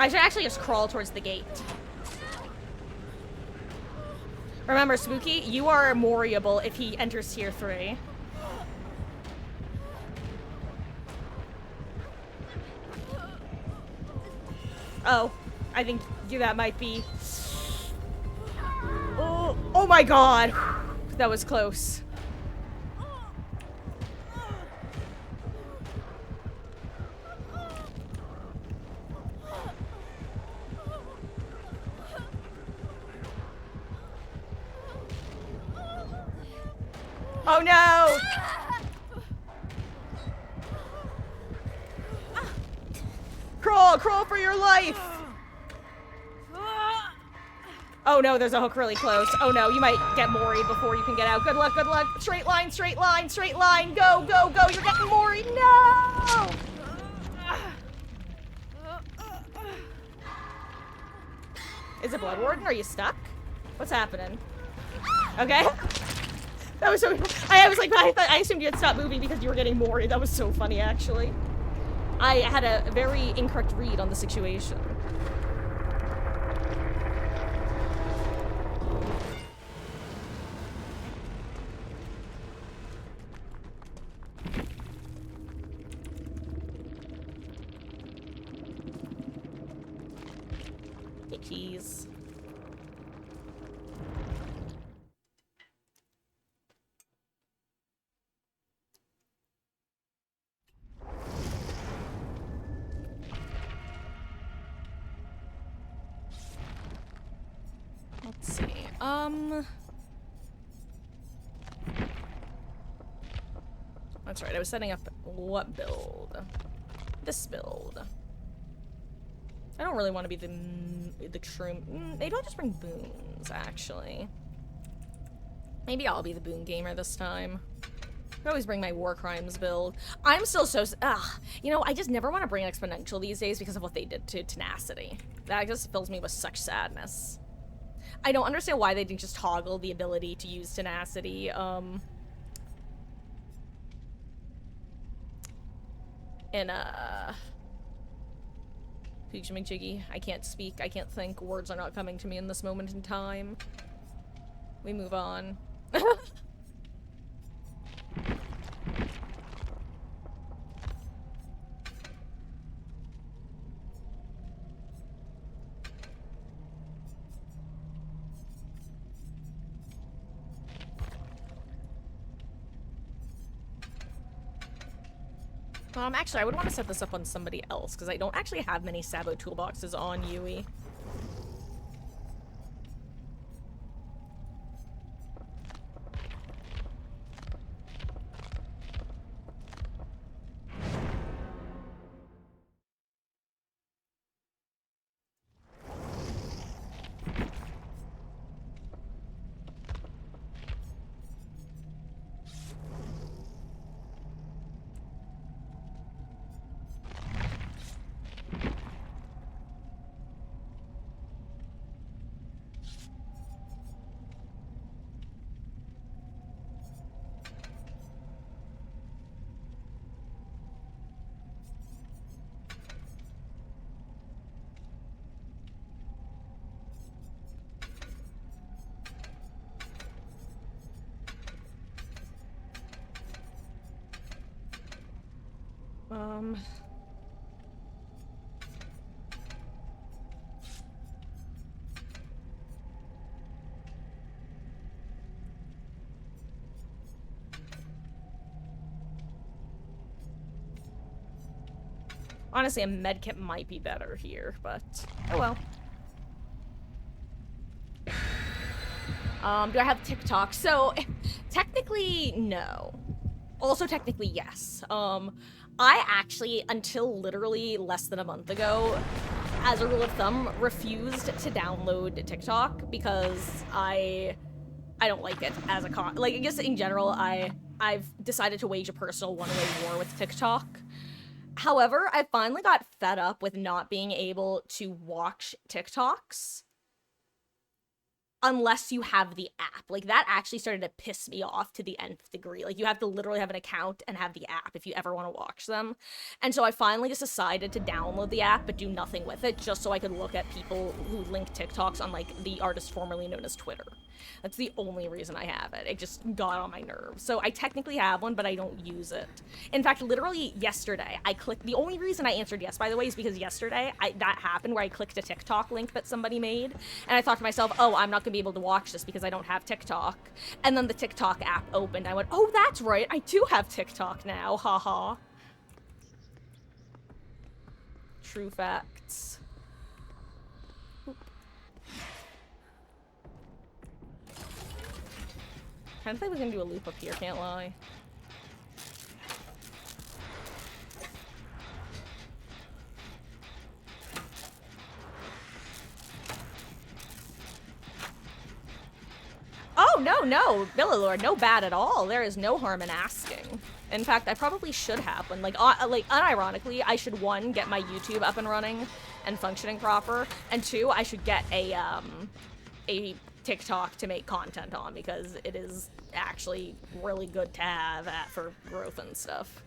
I should actually just crawl towards the gate. Remember, Spooky, you are Moriable if he enters tier 3. Oh, I think that might be... Oh, oh my god! That was close. Oh no! Crawl! Crawl for your life! Oh no, there's a hook really close. Oh no, you might get Mori before you can get out. Good luck, good luck. Straight line, straight line, straight line. Go, go, go. You're getting Mori. No! Is it Blood Warden? Are you stuck? What's happening? Okay. That was so... I was like, I assumed you had stopped moving because you were getting Mori. That was so funny, actually. I had a very incorrect read on the situation. Hey, keys. Let's see. That's right. I was setting up what build? This build. I don't really want to be the true. Maybe I'll just bring boons. Actually, maybe I'll be the boon gamer this time. I always bring my War Crimes build. I'm still so... you know, I just never want to bring Exponential these days because of what they did to Tenacity. That just fills me with such sadness. I don't understand why they didn't just toggle the ability to use Tenacity, in Poochmajiggy. I can't speak, I can't think, words are not coming to me in this moment in time. We move on. Actually, I would want to set this up on somebody else, because I don't actually have many Sabo toolboxes on Yui. Honestly, a medkit might be better here, but oh well. Do I have TikTok? So, technically, no. Also, technically, yes. I actually, until literally less than a month ago, as a rule of thumb, refused to download TikTok because I don't like it as a like, I guess in general, I've decided to wage a personal one-way war with TikTok. However, I finally got fed up with not being able to watch TikToks unless you have the app. Like, that actually started to piss me off to the nth degree. Like, you have to literally have an account and have the app if you ever want to watch them. And so I finally just decided to download the app but do nothing with it, just so I could look at people who link TikToks on, like, the artist formerly known as Twitter. That's the only reason I have it. It just got on my nerves. So I technically have one, but I don't use it. In fact, literally yesterday, I clicked... The only reason I answered yes, by the way, is because yesterday that happened where I clicked a TikTok link that somebody made, and I thought to myself, oh, I'm not gonna be able to watch this because I don't have TikTok. And then the TikTok app opened. I went, oh, that's right, I do have TikTok now, haha. True facts. I didn't think I was gonna do a loop up here, can't lie. Oh, no, Billylord, no bad at all. There is no harm in asking. In fact, I probably should have one. Like, unironically, I should, one, get my YouTube up and running and functioning proper, and two, I should get a TikTok to make content on, because it is actually really good to have for growth and stuff.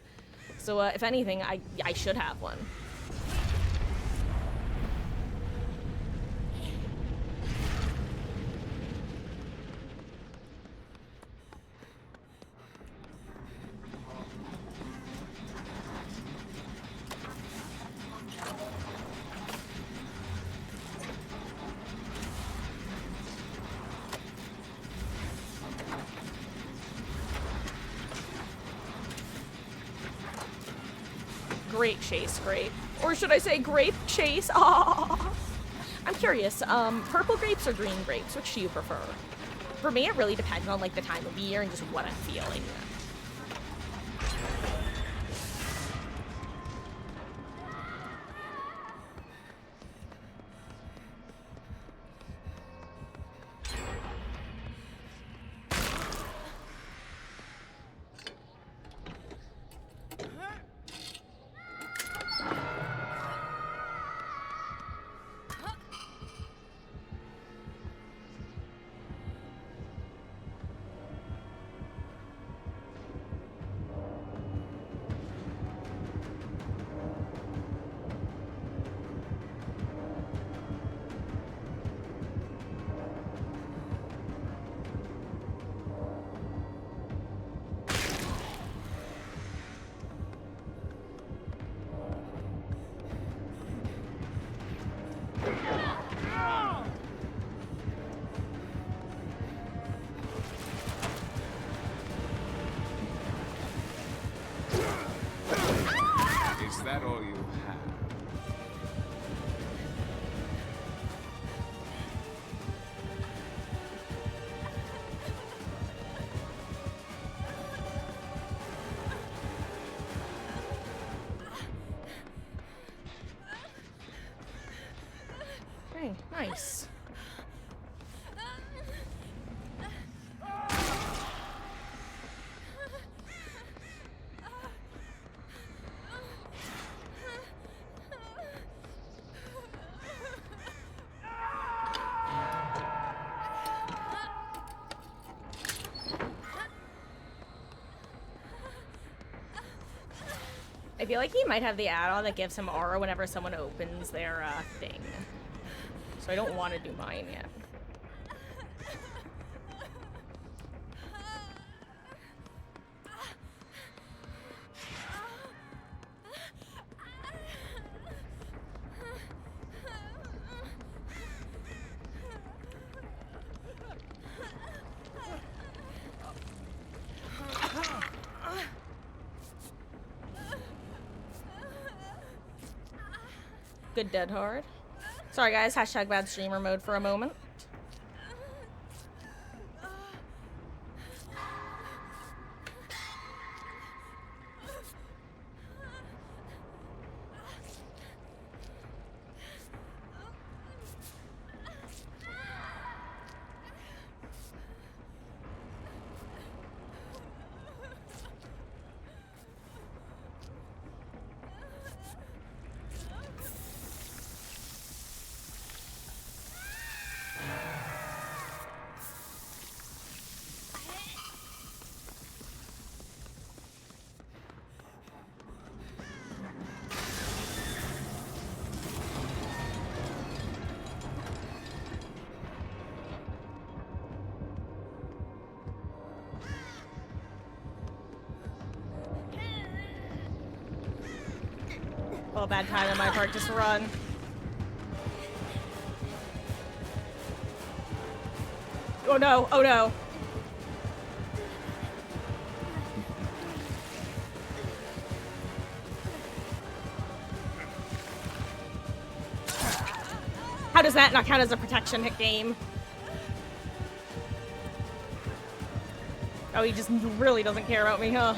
So, if anything, I should have one. Grape chase, grape. Or should I say grape chase? Ah, I'm curious, purple grapes or green grapes? Which do you prefer? For me, it really depends on, like, the time of year and just what I'm feeling.
that all you have?
Hey, nice. I feel like he might have the add-on that gives him aura whenever someone opens their thing. So I don't want to do mine yet. Good dead hard. Sorry guys, hashtag bad streamer mode for a moment. Oh, bad time on my part, just run. Oh no, oh no. How does that not count as a protection hit game? Oh, he just really doesn't care about me, huh?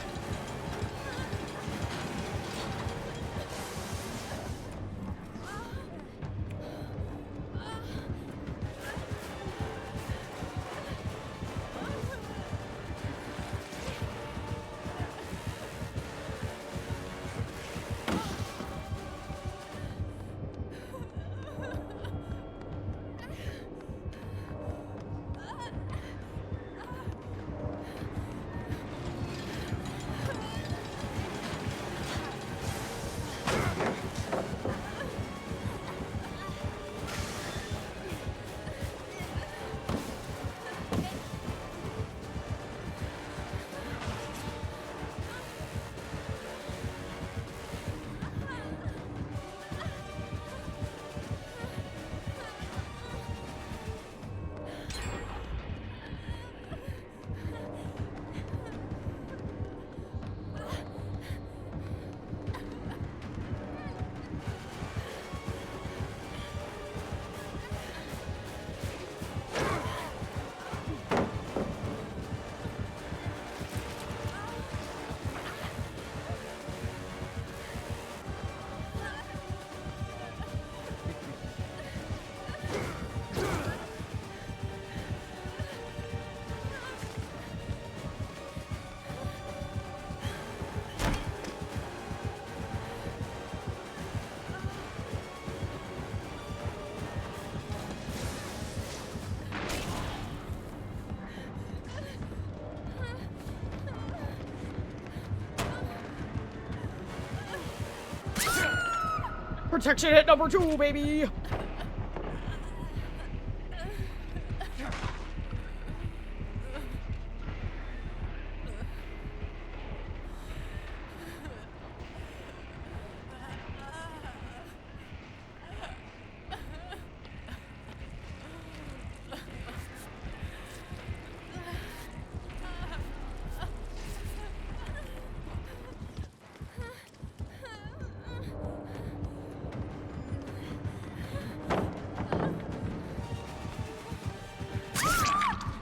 Protection hit number 2, baby!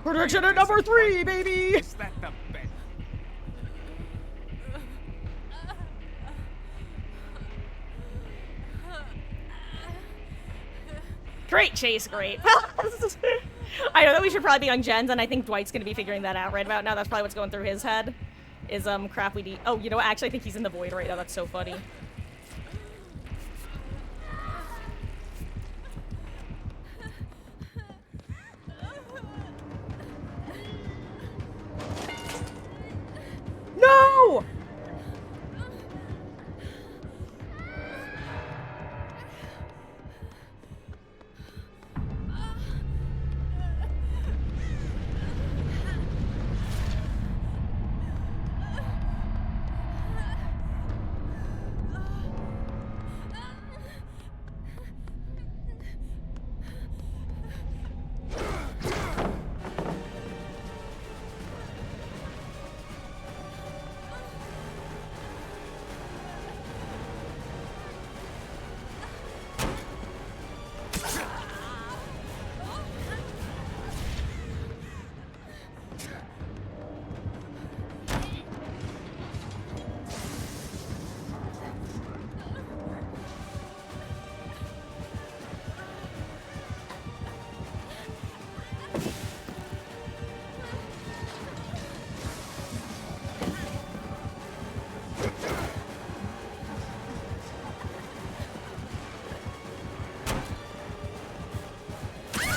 Prediction at number 3, baby!
Is that the best?
Great, Chase, great. I know that we should probably be on gens, and I think Dwight's gonna be figuring that out right about now. That's probably what's going through his head. Is, crap, we need— oh, you know what? Actually, I think he's in the void right now. That's so funny. No!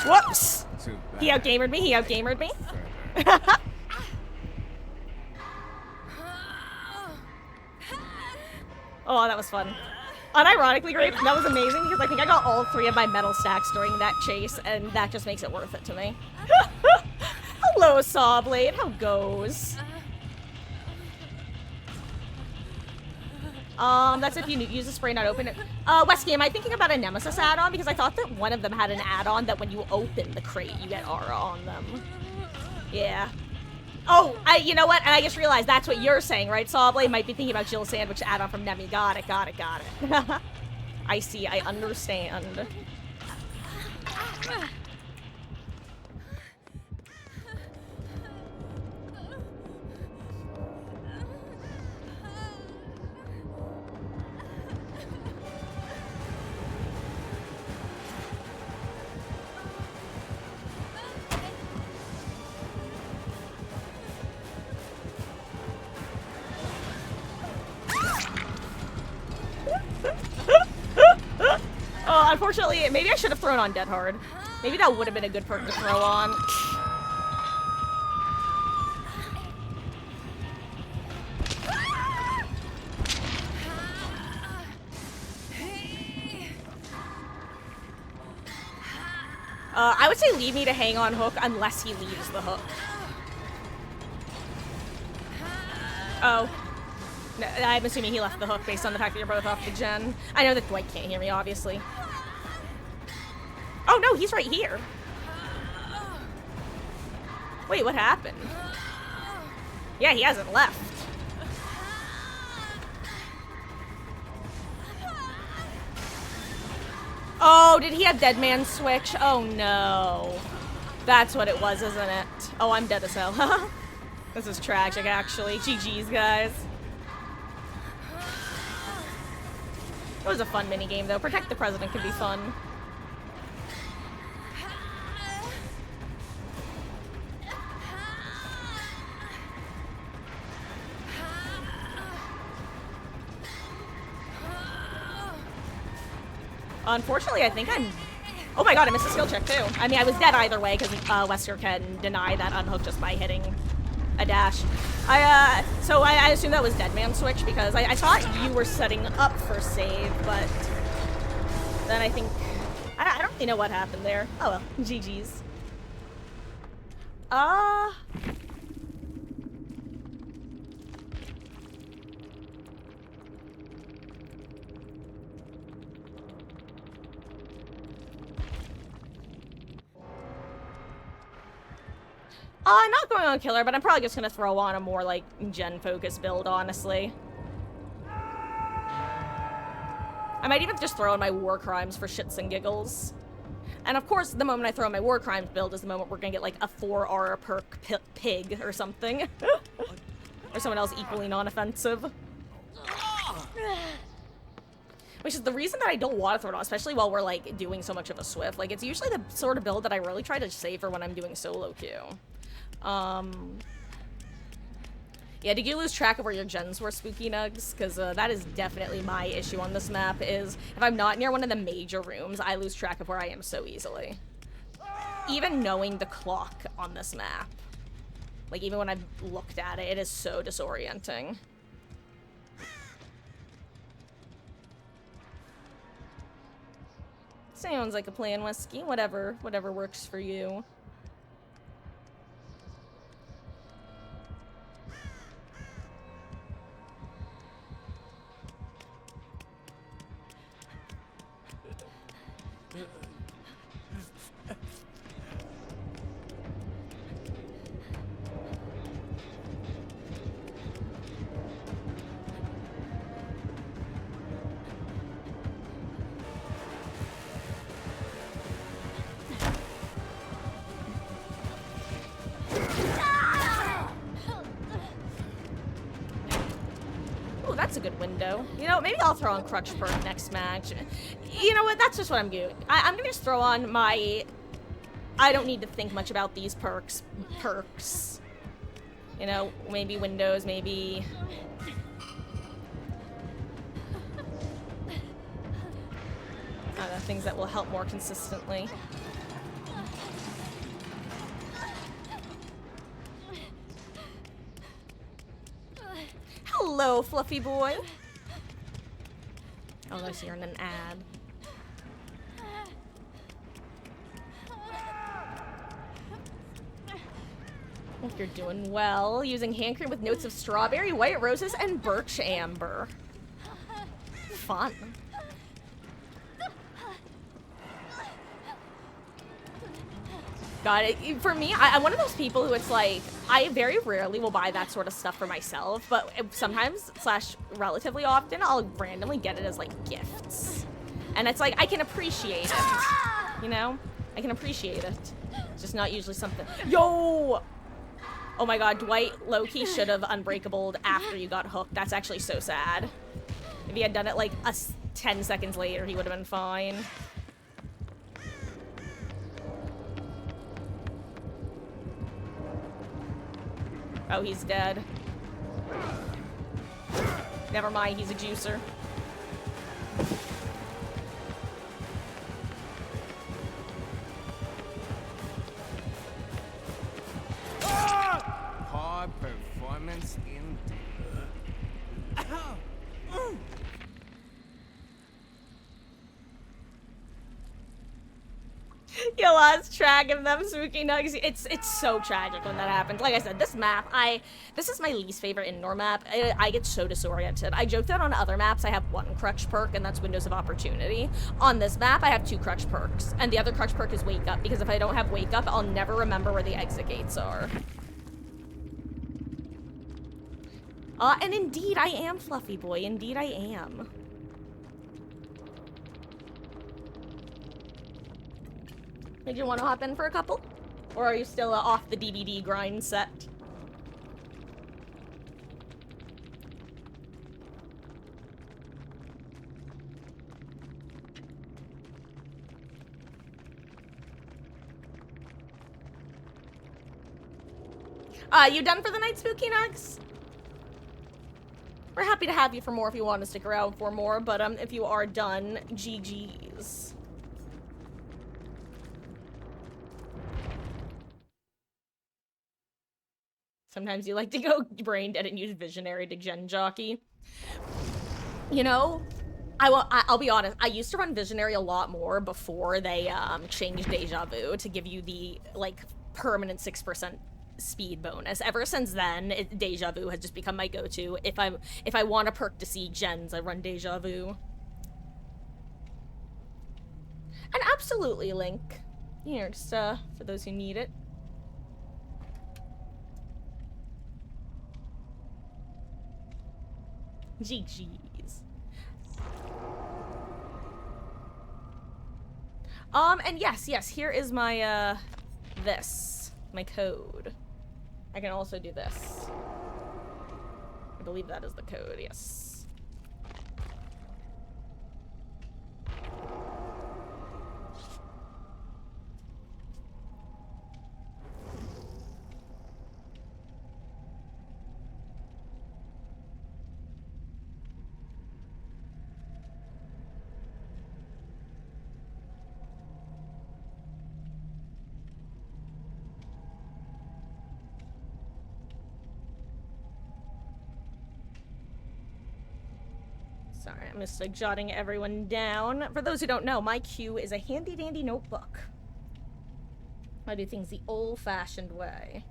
Whoops!
Too bad.
He outgamered me, he outgamered me. Oh, that was fun. Unironically great, that was amazing, because I think I got all 3 of my metal stacks during that chase, and that just makes it worth it to me. Hello, Sawblade, how goes? That's if you use the spray, not open it. Wesky, am I thinking about a Nemesis add-on? Because I thought that one of them had an add-on that when you open the crate, you get aura on them. Yeah. Oh, you know what? And I just realized that's what you're saying, right? Sawblade might be thinking about Jill Sandwich add-on from Nemi. Got it. I see, I understand. Unfortunately, maybe I should have thrown on Dead Hard. Maybe that would have been a good perk to throw on. I would say leave me to hang on Hook unless he leaves the hook. Oh. No, I'm assuming he left the hook based on the fact that you're both off the gen. I know that Dwight can't hear me, obviously. Oh no, he's right here. Wait, what happened? Yeah, he hasn't left. Oh, did he have Dead Man Switch? Oh no. That's what it was, isn't it? Oh, I'm dead as hell. This is tragic, actually. GG's, guys. It was a fun minigame, though. Protect the President could be fun. Unfortunately, I think I'm... Oh my god, I missed a skill check, too. I mean, I was dead either way, because Wesker can deny that unhook just by hitting a dash. So I assume that was Dead Man Switch, because I thought you were setting up for save, but then I think... I don't really know what happened there. Oh well, GG's. I'm not going on Killer, but I'm probably just gonna throw on a more, like, gen-focused build, honestly. I might even just throw in my War Crimes for shits and giggles. And of course, the moment I throw in my War Crimes build is the moment we're gonna get like a 4R perk pig or something. Or someone else equally non-offensive. Which is the reason that I don't want to throw it on, especially while we're like doing so much of a Swift. Like, it's usually the sort of build that I really try to save for when I'm doing solo queue. Yeah, did you lose track of where your gens were, Spooky Nugs? Because that is definitely my issue on this map, is if I'm not near one of the major rooms, I lose track of where I am so easily. Even knowing the clock on this map. Like, even when I've looked at it, it is so disorienting. Sounds like a plan, Whiskey. Whatever works for you. Ooh, that's a good window. You know, maybe I'll throw on Crutch Perk next match. You know what? That's just what I'm doing. I'm gonna just throw on my... I don't need to think much about these perks. You know, maybe windows, maybe... things that will help more consistently. Hello, fluffy boy. Oh, I see you're in an ad. Hope you're doing well. Using hand cream with notes of strawberry, white roses, and birch amber. Fun. God, for me, I'm one of those people who it's like, I very rarely will buy that sort of stuff for myself, but sometimes, / relatively often, I'll randomly get it as, like, gifts. And it's like, I can appreciate it, you know? I can appreciate it. It's just not usually something... Yo! Oh my god, Dwight low-key should have unbreakabled after you got hooked. That's actually so sad. If he had done it, like, 10 seconds later, he would have been fine. Oh, he's dead. Never mind, he's a juicer.
Hard performance in...
You lost track of them, Spooky Nugs. It's so tragic when that happens. Like I said, this map, this is my least favorite indoor map. I get so disoriented. I joke that on other maps I have one crutch perk, and that's Windows of Opportunity. On this map, I have 2 crutch perks, and the other crutch perk is Wake Up, because if I don't have Wake Up, I'll never remember where the exit gates are. And indeed, I am Fluffy Boy. Indeed, I am. Did you want to hop in for a couple? Or are you still off the DVD grind set? You done for the night, Spooky Nugs? We're happy to have you for more if you want to stick around for more, but if you are done, GG's. Sometimes you like to go brain dead and use Visionary to gen jockey. You know, I'll be honest, I used to run Visionary a lot more before they changed Deja Vu to give you the, like, permanent 6% speed bonus. Ever since then, Deja Vu has just become my go-to. If I want a perk to see gens, I run Deja Vu. And absolutely, Link. Here, just for those who need it. GG's. And yes, here is my, my code. I can also do this. I believe that is the code, yes. Sorry, I'm just like jotting everyone down. For those who don't know, my queue is a handy dandy notebook. I do things the old-fashioned way.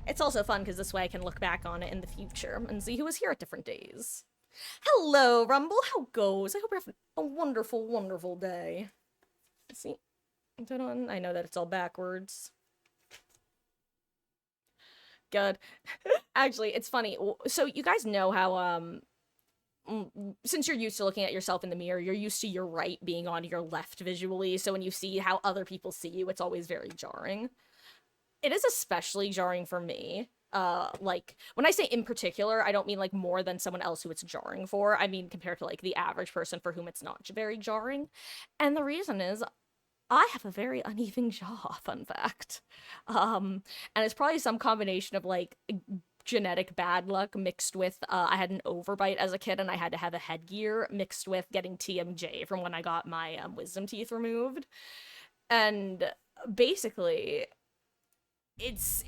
It's also fun because this way I can look back on it in the future and see who was here at different days. Hello, Rumble. How goes? I hope you're having a wonderful, wonderful day. Let's see. Is that on? I know that it's all backwards. Good. Actually, it's funny. So you guys know how, since you're used to looking at yourself in the mirror, you're used to your right being on your left visually, so when you see how other people see you, it's always very jarring. It is especially jarring for me. Like, when I say in particular, I don't mean, like, more than someone else who it's jarring for. I mean compared to, like, the average person for whom it's not very jarring. And the reason is, I have a very uneven jaw, fun fact. And it's probably some combination of, like, genetic bad luck mixed with I had an overbite as a kid and I had to have a headgear mixed with getting TMJ from when I got my wisdom teeth removed. And basically it's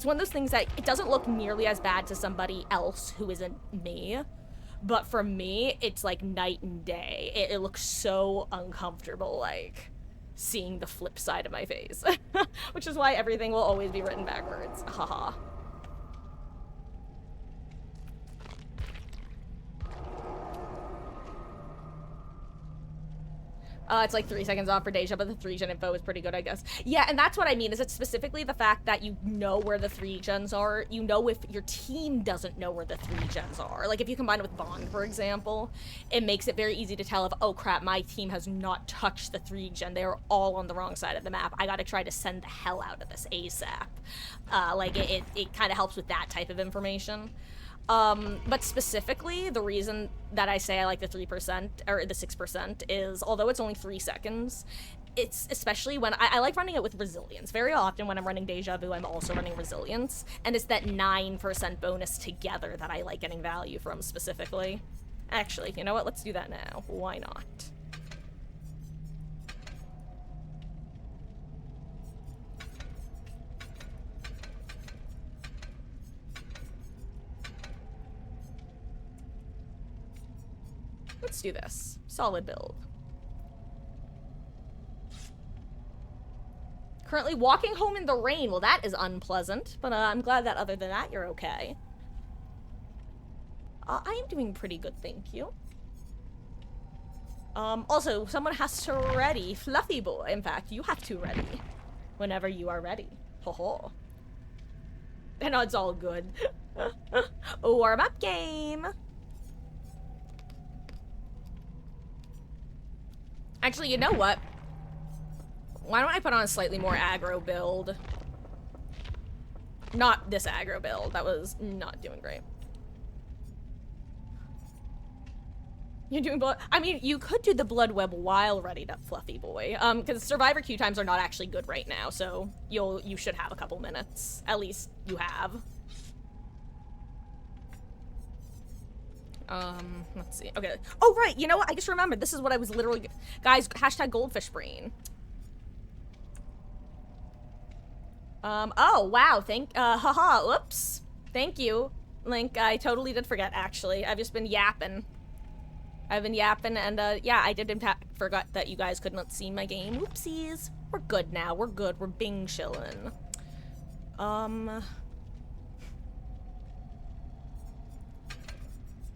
one of those things that it doesn't look nearly as bad to somebody else who isn't me, but for me it's like night and day. It looks so uncomfortable, like seeing the flip side of my face. Which is why everything will always be written backwards. Haha. It's like 3 seconds off for Deja, but the 3-gen info is pretty good, I guess. Yeah, and that's what I mean, is it's specifically the fact that you know where the 3-gens are. You know if your team doesn't know where the 3-gens are. Like, if you combine it with Bond, for example, it makes it very easy to tell if, oh crap, my team has not touched the 3-gen. They're all on the wrong side of the map. I gotta try to send the hell out of this ASAP. Like, it kind of helps with that type of information. But specifically, the reason that I say I like the 3%, or the 6%, is, although it's only 3 seconds, it's especially when I like running it with Resilience. Very often when I'm running Deja Vu, I'm also running Resilience, and it's that 9% bonus together that I like getting value from specifically. Actually, you know what? Let's do that now. Why not? Let's do this. Solid build. Currently walking home in the rain. Well, that is unpleasant, but I'm glad that other than that, you're okay. I am doing pretty good, thank you. Also, someone has to ready. Fluffy boy, in fact, you have to ready. Whenever you are ready. Ho ho. And it's all good. Warm up game. Actually, you know what? Why don't I put on a slightly more aggro build? Not this aggro build. That was not doing great. You're doing blood. I mean, you could do the blood web while ready to Fluffy boy. Because survivor queue times are not actually good right now, so you should have a couple minutes. At least you have. Let's see. Okay. Oh, right. You know what? I just remembered. This is what I was literally... Guys, hashtag goldfish brain. Oh, wow. Haha. Oops. Thank you, Link. I totally did forget, actually. I've just been yapping. I've been yapping, and, yeah, I did in fact forgot that you guys could not see my game. Oopsies. We're good now. We're good. We're bing chillin'.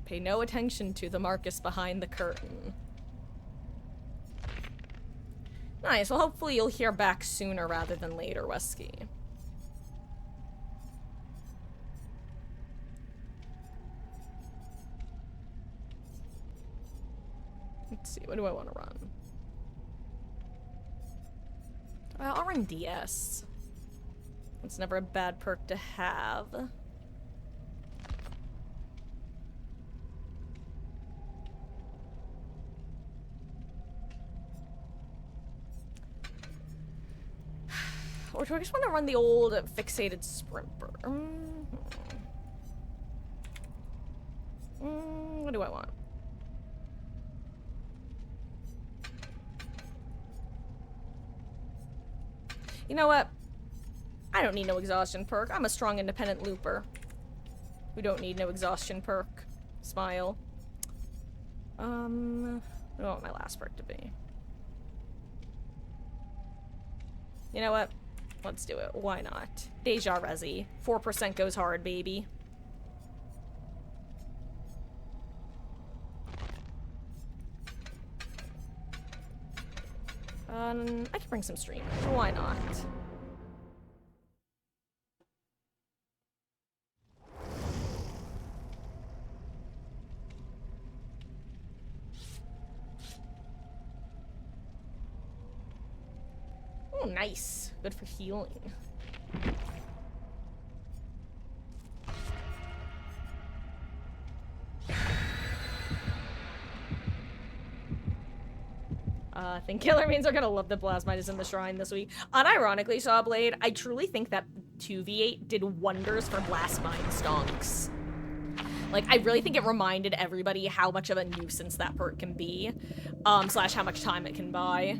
Pay no attention to the Marcus behind the curtain. Nice, well hopefully you'll hear back sooner rather than later, Wesky. Let's see, what do I want to run? RNDS. It's never a bad perk to have. Or do I just want to run the old fixated sprinter? What do I want? You know what? I don't need no exhaustion perk. I'm a strong independent looper. We don't need no exhaustion perk. Smile. What do I want my last perk to be? You know what? Let's do it. Why not? Deja Resi. 4% goes hard, baby. I can bring some streamers. Why not? Oh, nice. Good for healing. I think Killer Means are gonna love the Blastmite in the Shrine this week. Unironically, Sawblade, I truly think that 2v8 did wonders for Blastmite stonks. Like, I really think it reminded everybody how much of a nuisance that perk can be, slash how much time it can buy.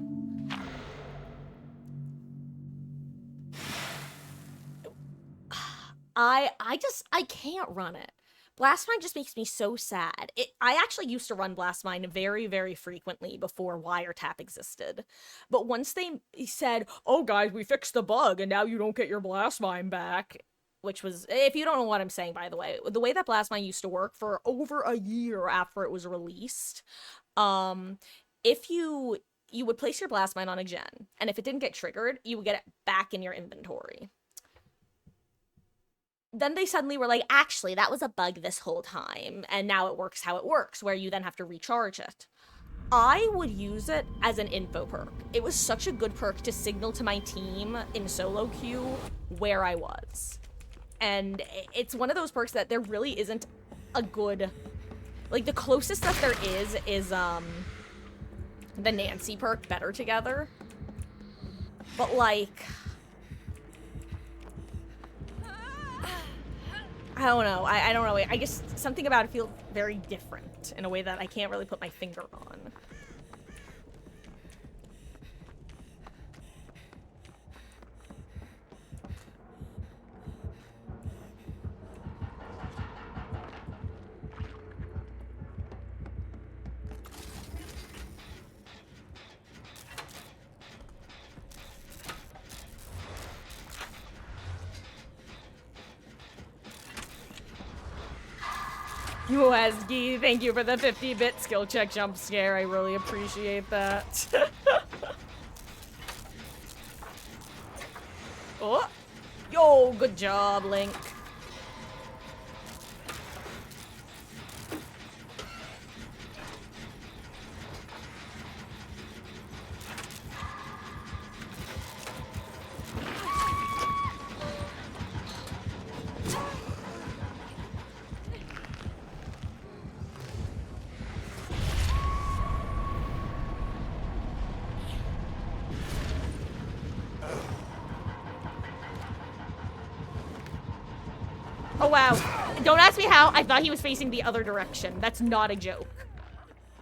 I can't run it. Blastmine just makes me so sad. I actually used to run Blastmine very, very frequently before Wiretap existed. But once they said, oh guys, we fixed the bug and now you don't get your Blastmine back, which was, if you don't know what I'm saying, by the way that Blastmine used to work for over a year after it was released, if you would place your Blastmine on a gen, and if it didn't get triggered, you would get it back in your inventory. Then they suddenly were like, actually, that was a bug this whole time, and now it works how it works, where you then have to recharge it. I would use it as an info perk. It was such a good perk to signal to my team in solo queue where I was. And it's one of those perks that there really isn't a good... Like, the closest that there is the Nancy perk, Better Together. But, like... I don't know. I don't know. I just, something about it feels very different in a way that I can't really put my finger on. USG, thank you for the 50-bit skill check jump scare. I really appreciate that. Oh! Yo, good job, Link. Oh, wow. Don't ask me how. I thought he was facing the other direction. That's not a joke.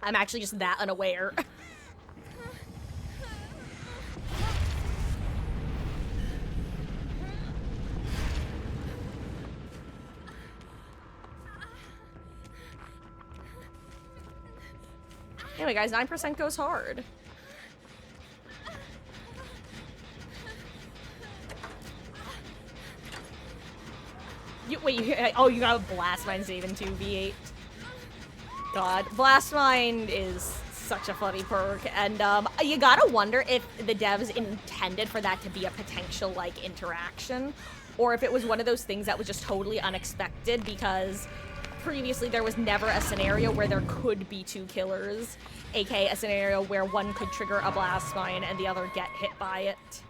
I'm actually just that unaware. Anyway, guys, 9% goes hard. Oh, you got a Blastmine save in 2v8. God, Blastmine is such a funny perk, and you gotta wonder if the devs intended for that to be a potential, like, interaction, or if it was one of those things that was just totally unexpected, because previously there was never a scenario where there could be two killers, aka a scenario where one could trigger a Blastmine and the other get hit by it.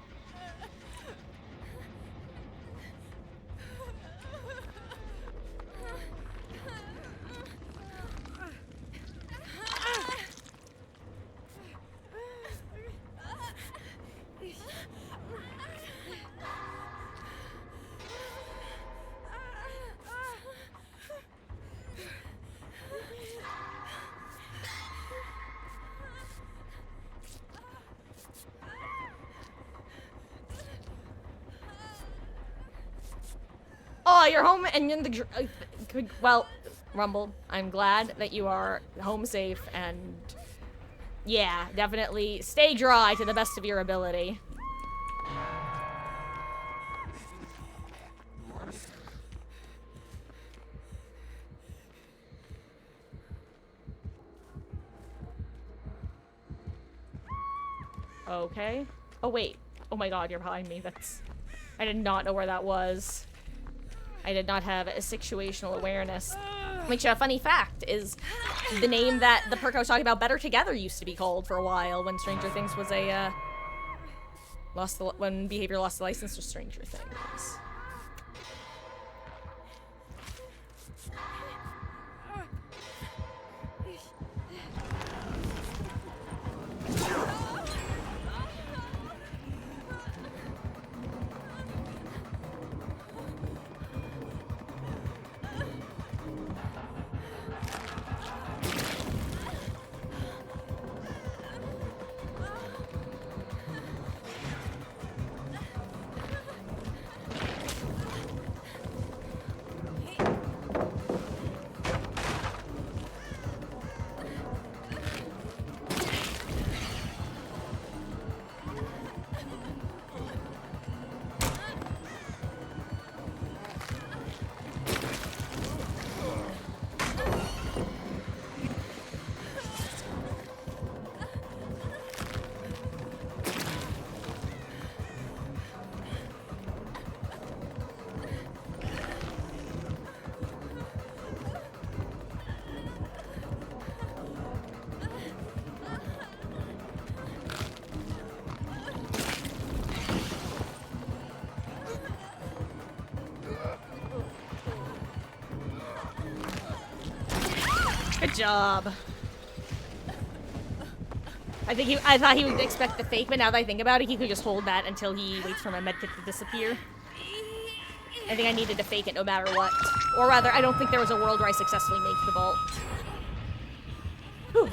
you're home and in the good. Well, Rumble, I'm glad that you are home safe and yeah, definitely stay dry to the best of your ability. Okay. Oh, wait. Oh my god, you're behind me. That's... I did not know where that was. I did not have a situational awareness. Which, a funny fact, is the name that the perk I was talking about, Better Together, used to be called for a while when Stranger Things was a, when Behavior lost the license to Stranger Things. Good job. I thought he would expect the fake, but now that I think about it, he could just hold that until he waits for my medkit to disappear. I think I needed to fake it no matter what. Or rather, I don't think there was a world where I successfully made the vault. Whew.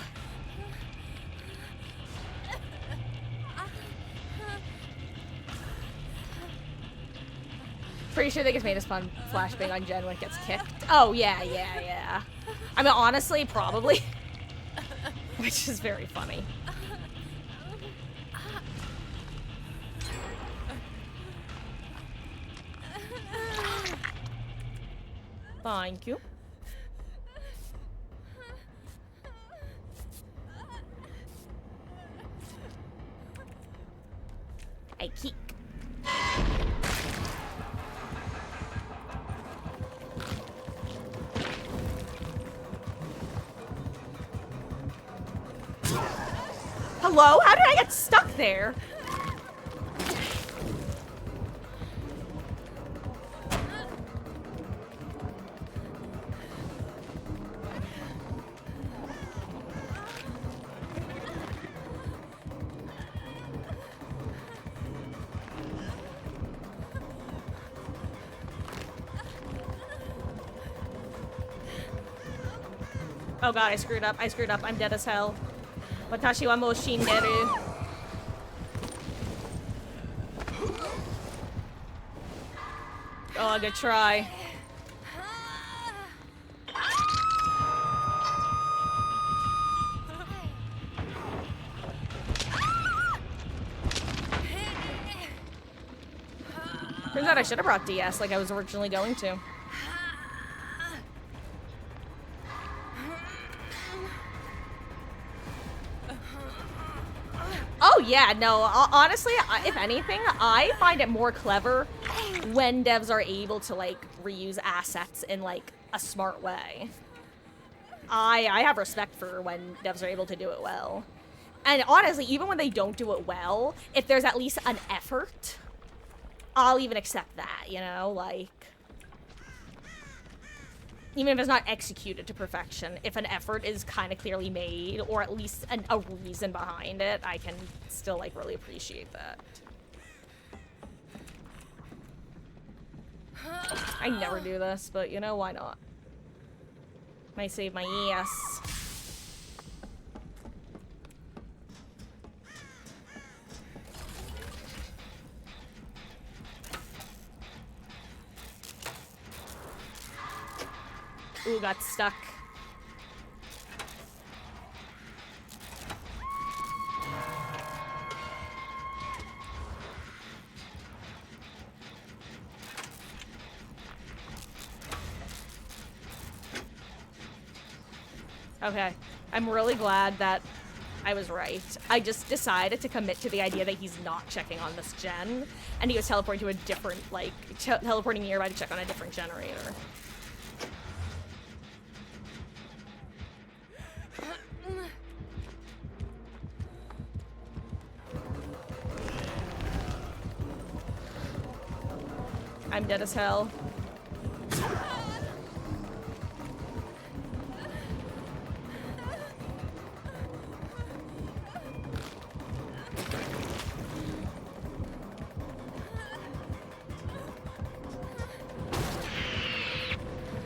Pretty sure they just made a fun flashbang on Jen when it gets kicked. Oh, yeah. I mean, honestly, probably. Which is very funny. Thank you. I keep. Hello? How did I get stuck there? Oh god, I screwed up. I'm dead as hell. Watashi wa mou shinderu. Oh, good try. Turns out I should have brought DS like I was originally going to. Oh yeah, no, honestly, if anything, I find it more clever when devs are able to, like, reuse assets in, like, a smart way. I have respect for when devs are able to do it well. And honestly, even when they don't do it well, if there's at least an effort, I'll even accept that, you know? Like, even if it's not executed to perfection, if an effort is kind of clearly made, or at least a reason behind it, I can still, like, really appreciate that. I never do this, but, you know, why not? Might save my ES. Ooh, got stuck. Okay. I'm really glad that I was right. I just decided to commit to the idea that he's not checking on this gen, and he was teleporting to a different, like, teleporting nearby to check on a different generator. I'm dead as hell.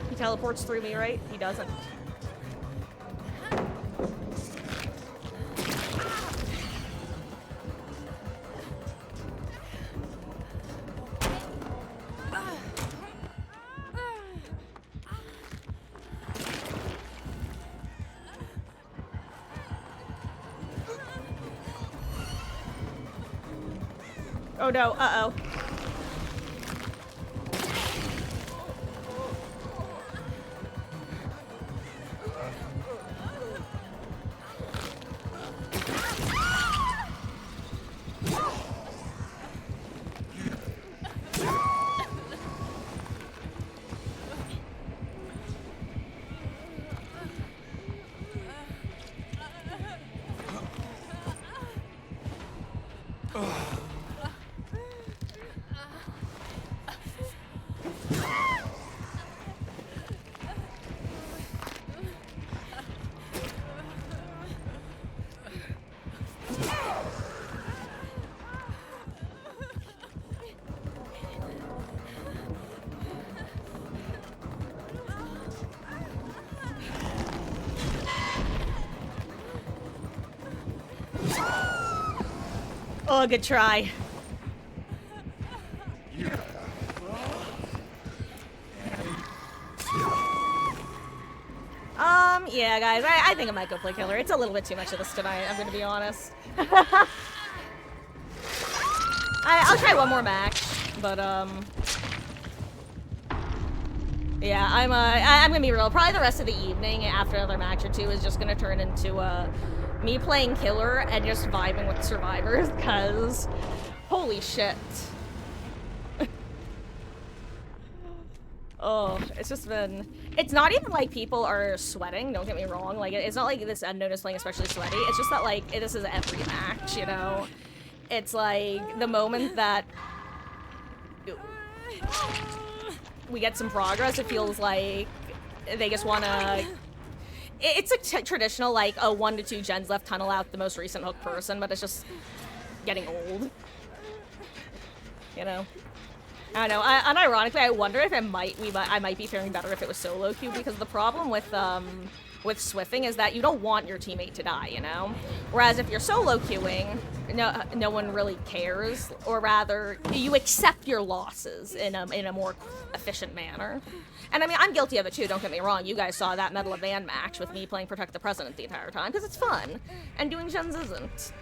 He teleports through me, right? He doesn't. Oh no, uh-oh. Oh, good try. Yeah, guys, I think I might go play killer. It's a little bit too much of this tonight, I'm gonna be honest. I'll try one more match, but, yeah, I'm gonna be real. Probably the rest of the evening after another match or two is just gonna turn into, me playing killer and just vibing with survivors, because holy shit. Oh, it's just been... It's not even like people are sweating, don't get me wrong. Like, it's not like this Unnoticed playing especially sweaty. It's just that, like, this is every match, you know? It's like, the moment that we get some progress, it feels like they just wanna... It's a traditional, like, 1 to 2 gens left tunnel out the most recent hook person, but it's just getting old. You know? I don't know. Unironically, I wonder if I might be faring better if it was solo queue, because the problem with Swiffing is that you don't want your teammate to die, you know? Whereas if you're solo queuing, no one really cares, or rather, you accept your losses in a more efficient manner. And I mean, I'm guilty of it too, don't get me wrong. You guys saw that Medal of Van match with me playing Protect the President the entire time, because it's fun, and doing gens isn't.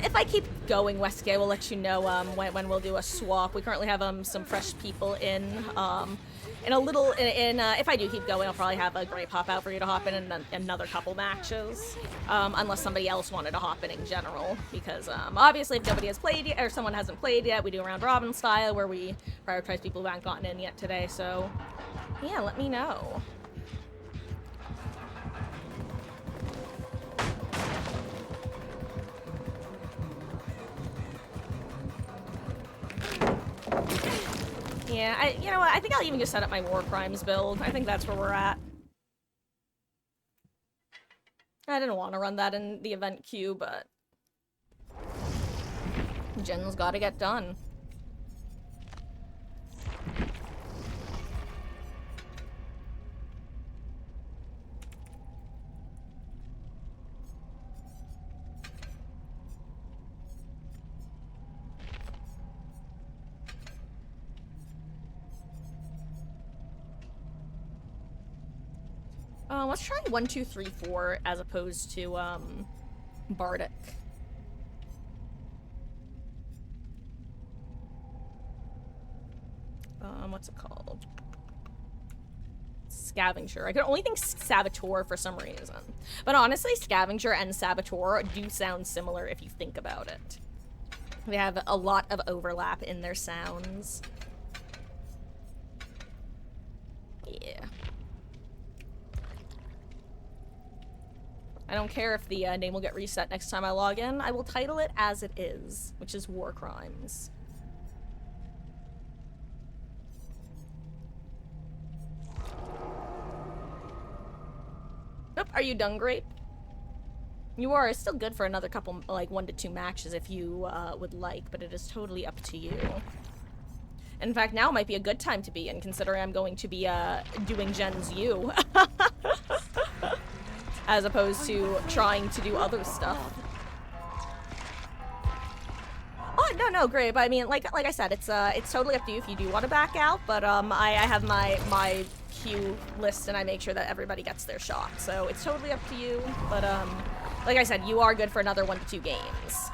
If I keep going, Westgate, we'll let you know when we'll do a swap. We currently have some fresh people in if I do keep going, I'll probably have a great pop out for you to hop in another couple matches, unless somebody else wanted to hop in general, because obviously if nobody has played yet, or someone hasn't played yet, we do a round robin style where we prioritize people who haven't gotten in yet today, so yeah, let me know. Yeah, you know what, I think I'll even just set up my War Crimes build. I think that's where we're at. I didn't want to run that in the event queue, but gen's gotta get done. Let's try 1, 2, 3, 4 as opposed to, Bardic. What's it called? Scavenger. I could only think Saboteur for some reason. But honestly, Scavenger and Saboteur do sound similar if you think about it. They have a lot of overlap in their sounds. Yeah. I don't care if the name will get reset next time I log in. I will title it as it is, which is War Crimes. Nope, are you done, Grape? You are still good for another couple, like 1 to 2 matches if you would like, but it is totally up to you. In fact, now might be a good time to be in, considering I'm going to be doing Gen's U. As opposed to trying to do other stuff. Oh, no, Grape. I mean, like I said, it's totally up to you if you do want to back out, but I have my queue list and I make sure that everybody gets their shot. So it's totally up to you, but like I said, you are good for another 1 to 2 games.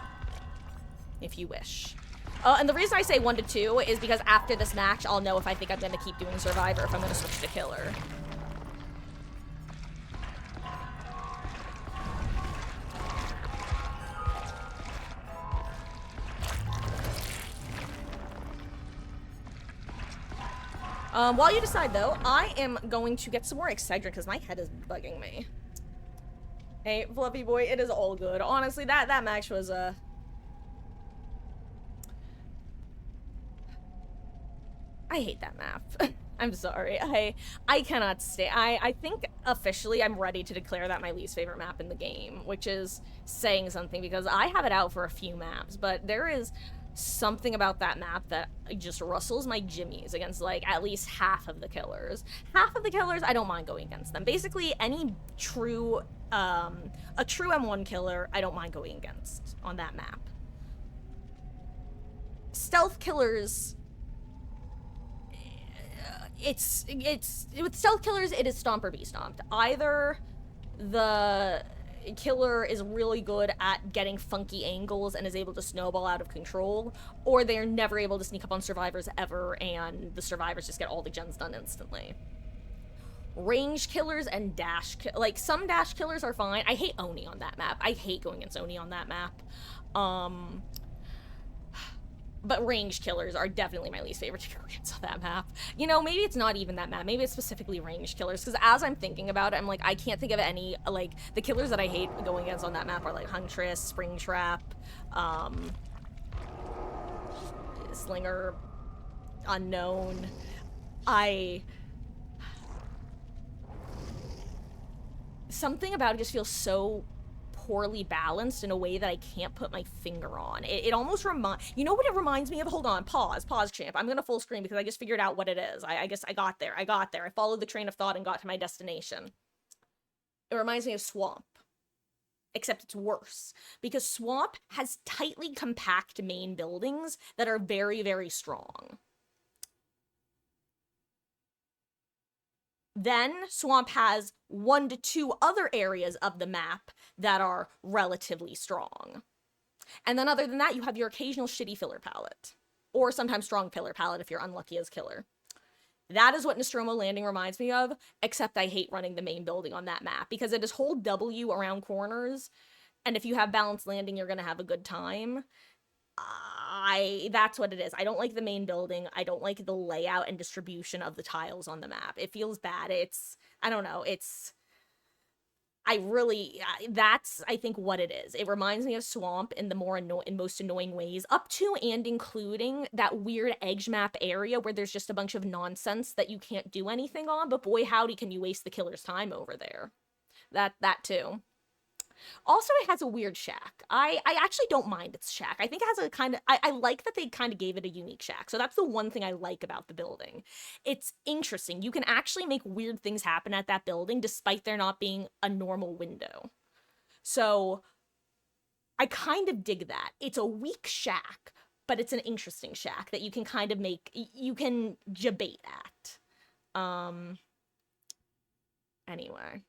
If you wish. And the reason I say 1 to 2 is because after this match, I'll know if I think I'm going to keep doing Survivor, if I'm going to switch to Killer. While you decide, though, I am going to get some more Excedrin because my head is bugging me. Hey, Fluffy Boy, it is all good. Honestly, that match was, I hate that map. I'm sorry. I cannot stay. I think officially I'm ready to declare that my least favorite map in the game, which is saying something because I have it out for a few maps, but there is something about that map that just rustles my jimmies against, like, at least half of the killers. Half of the killers, I don't mind going against them. Basically, any true, a true M1 killer, I don't mind going against on that map. Stealth killers, it's with stealth killers, it is stomp or be stomped. Either the killer is really good at getting funky angles and is able to snowball out of control, or they're never able to sneak up on survivors ever, and the survivors just get all the gens done instantly. Range killers and like, some dash killers are fine. I hate Oni on that map. I hate going against Oni on that map. But range killers are definitely my least favorite to go against on that map. You know, maybe it's not even that map. Maybe it's specifically range killers, because as I'm thinking about it, I'm like, I can't think of any, like, the killers that I hate going against on that map are, like, Huntress, Springtrap, Slinger, Unknown. Something about it just feels so poorly balanced in a way that I can't put my finger on. It almost you know what it reminds me of? Hold on, pause, champ. I'm gonna full screen because I just figured out what it is. I guess I got there. I followed the train of thought and got to my destination. It reminds me of Swamp. Except it's worse. Because Swamp has tightly compact main buildings that are very, very strong. Then Swamp has 1 to 2 other areas of the map that are relatively strong. And then other than that, you have your occasional shitty filler palette. Or sometimes strong filler palette if you're unlucky as killer. That is what Nostromo Landing reminds me of, except I hate running the main building on that map, because it is hold W around corners, and if you have balanced landing, you're gonna have a good time. That's what it is. I don't like the main building. I don't like the layout and distribution of the tiles on the map. It feels bad. I don't know, that's, I think, what it is. It reminds me of Swamp in the most annoying ways, up to and including that weird edge map area where there's just a bunch of nonsense that you can't do anything on, but boy howdy can you waste the killer's time over there. That too. Also, it has a weird shack. I actually don't mind its shack. I think it has a kind of... I like that they kind of gave it a unique shack. So that's the one thing I like about the building. It's interesting. You can actually make weird things happen at that building despite there not being a normal window. So I kind of dig that. It's a weak shack, but it's an interesting shack that you can kind of make... You can debate at. Anyway...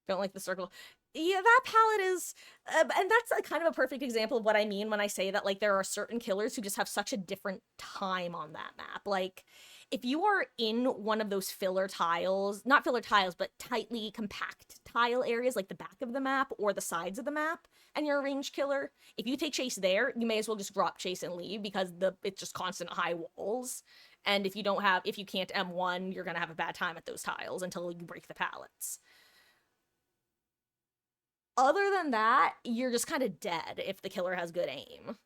Don't like the circle. Yeah, that palette is, and that's a kind of a perfect example of what I mean when I say that, like, there are certain killers who just have such a different time on that map. Like, if you are in one of those filler tiles, not filler tiles, but tightly compact tile areas, like the back of the map or the sides of the map, and you're a ranged killer, if you take chase there, you may as well just drop chase and leave because it's just constant high walls. And if you can't M1, you're gonna have a bad time at those tiles until you break the pallets. Other than that, you're just kind of dead if the killer has good aim.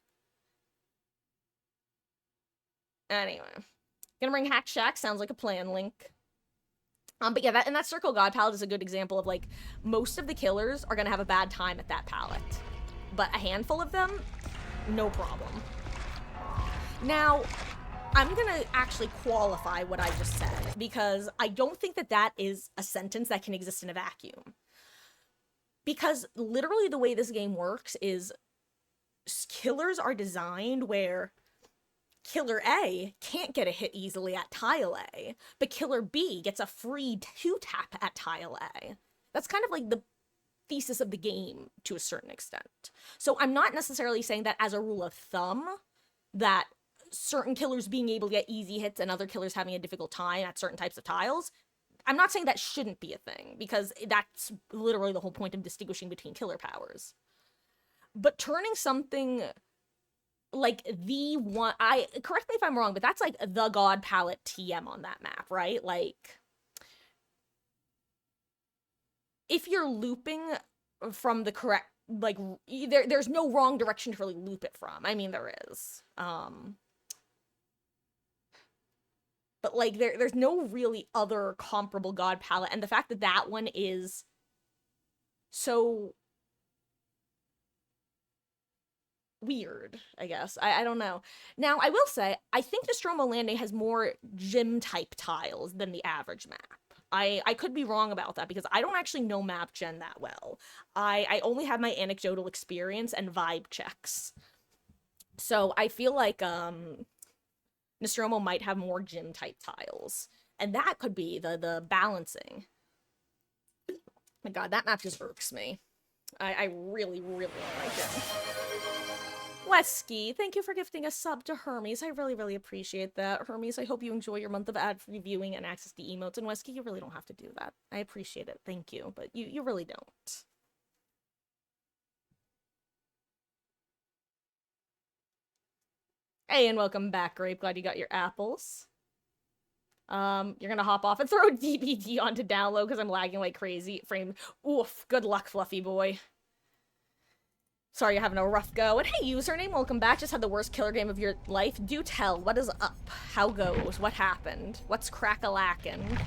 Anyway. Gonna bring Hack Shack, sounds like a plan, Link. But yeah, that Circle God palette is a good example of, like, most of the killers are gonna have a bad time at that palette. But a handful of them, no problem. Now, I'm gonna actually qualify what I just said, because I don't think that is a sentence that can exist in a vacuum. Because literally the way this game works is killers are designed where Killer A can't get a hit easily at tile A, but Killer B gets a free 2-tap at tile A. That's kind of like the thesis of the game to a certain extent. So I'm not necessarily saying that as a rule of thumb, that certain killers being able to get easy hits and other killers having a difficult time at certain types of tiles, I'm not saying that shouldn't be a thing, because that's literally the whole point of distinguishing between killer powers. But turning something like correct me if I'm wrong, but that's like the God palette TM on that map, right? Like, if you're looping from the correct, like, there's no wrong direction to really loop it from. I mean, there is. But, like, there's no really other comparable God palette, and the fact that that one is so weird, I guess. I don't know. Now, I will say, I think Nostromo Lande has more gym-type tiles than the average map. I could be wrong about that, because I don't actually know map gen that well. I only have my anecdotal experience and vibe checks. So I feel like, Nostromo might have more gym-type tiles. And that could be the balancing. Oh my god, that map just irks me. I really, really don't like it. Wesky, thank you for gifting a sub to Hermes. I really, really appreciate that. Hermes, I hope you enjoy your month of ad-free viewing and access to emotes. And Wesky, you really don't have to do that. I appreciate it. Thank you. But you really don't. Hey, and welcome back, Grape. Glad you got your apples. You're gonna hop off and throw DBD onto download because I'm lagging like crazy. Frame. Oof. Good luck, Fluffy boy. Sorry you're having a rough go. And hey, username, welcome back. Just had the worst killer game of your life. Do tell. What is up? How goes? What happened? What's crack-a-lackin'?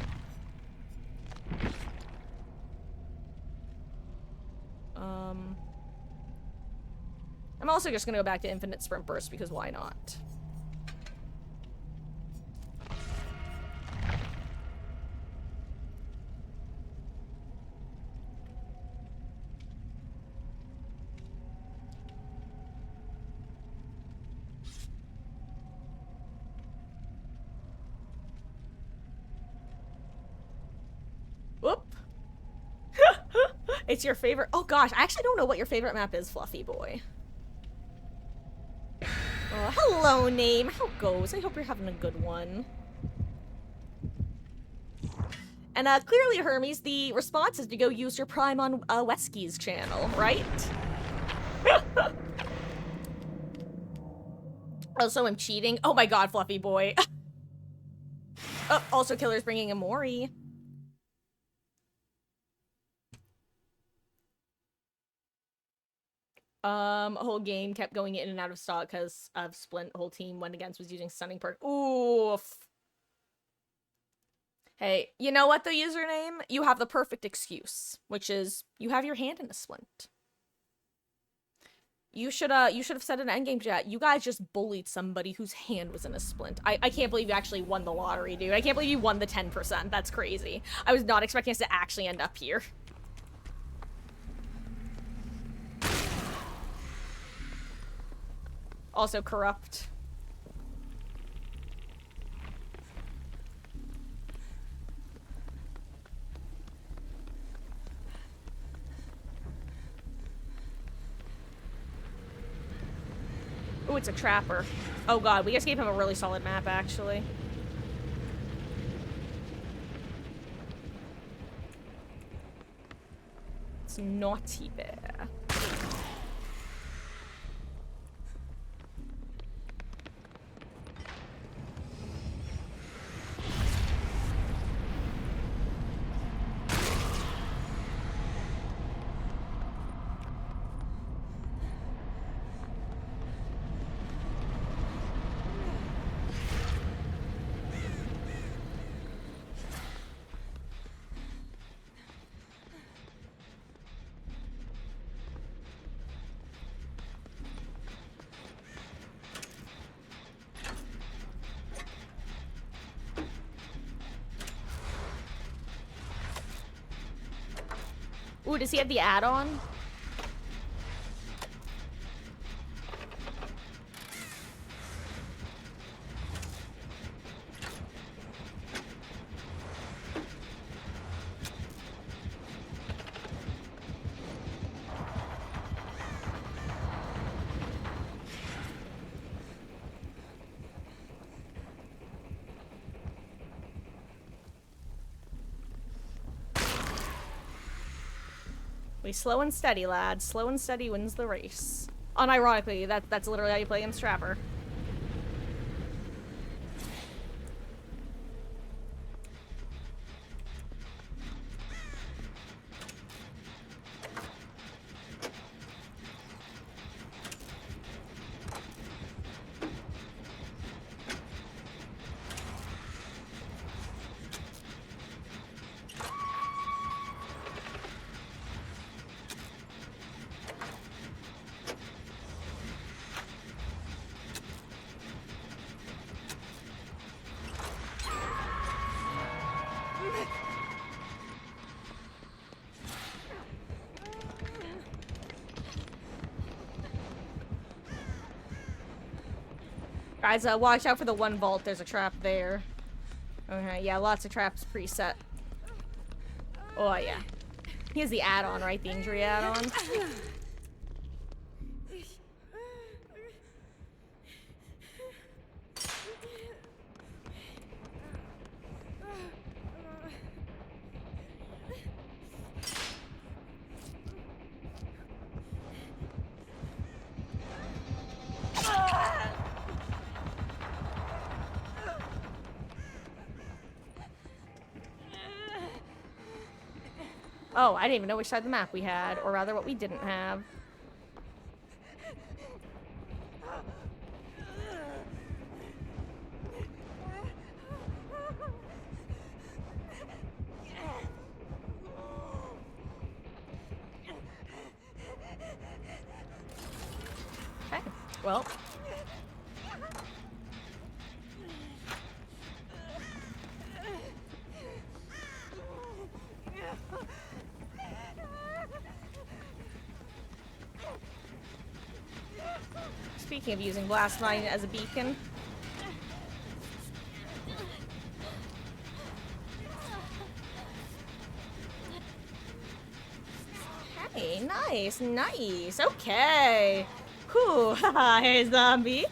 I'm also just gonna go back to Infinite Sprint Burst because why not? Whoop. It's your favorite. Oh gosh, I actually don't know what your favorite map is, Fluffy boy. Oh, hello, name. How goes? I hope you're having a good one. And clearly, Hermes, the response is to go use your Prime on Wesky's channel, right? Also, I'm cheating. Oh my god, Fluffy boy. Oh, also, Killer's bringing a Mori. Whole game kept going in and out of stock because of Splint. Whole team went against was using stunning perk. Oof. Hey, you know what, the username? You have the perfect excuse, which is you have your hand in a Splint. You should have said in endgame chat, you guys just bullied somebody whose hand was in a Splint. I can't believe you actually won the lottery, dude. I can't believe you won the 10%. That's crazy. I was not expecting us to actually end up here. Also corrupt. it's a trapper. Oh god, we just gave him a really solid map, actually. It's Naughty Bear. Ooh, does he have the add-on? We slow and steady, lad. Slow and steady wins the race. Unironically, that's literally how you play against Trapper. Guys, watch out for the one vault. There's a trap there. Okay, yeah, lots of traps preset. Oh, yeah. He has the add-on, right? The injury add-on. Oh, I didn't even know which side of the map we had, or rather what we didn't have. Okay, well. Speaking of using Blast Mine as a beacon. Hey, nice, nice. Okay. Whew, hey, zombie.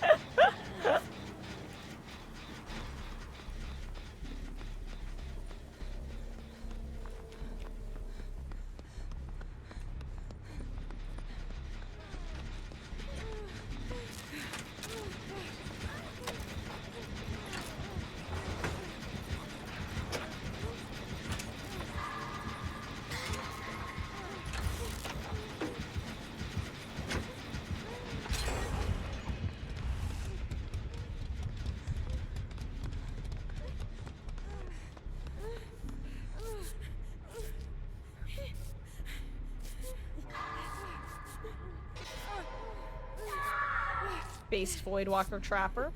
Based Voidwalker Trapper.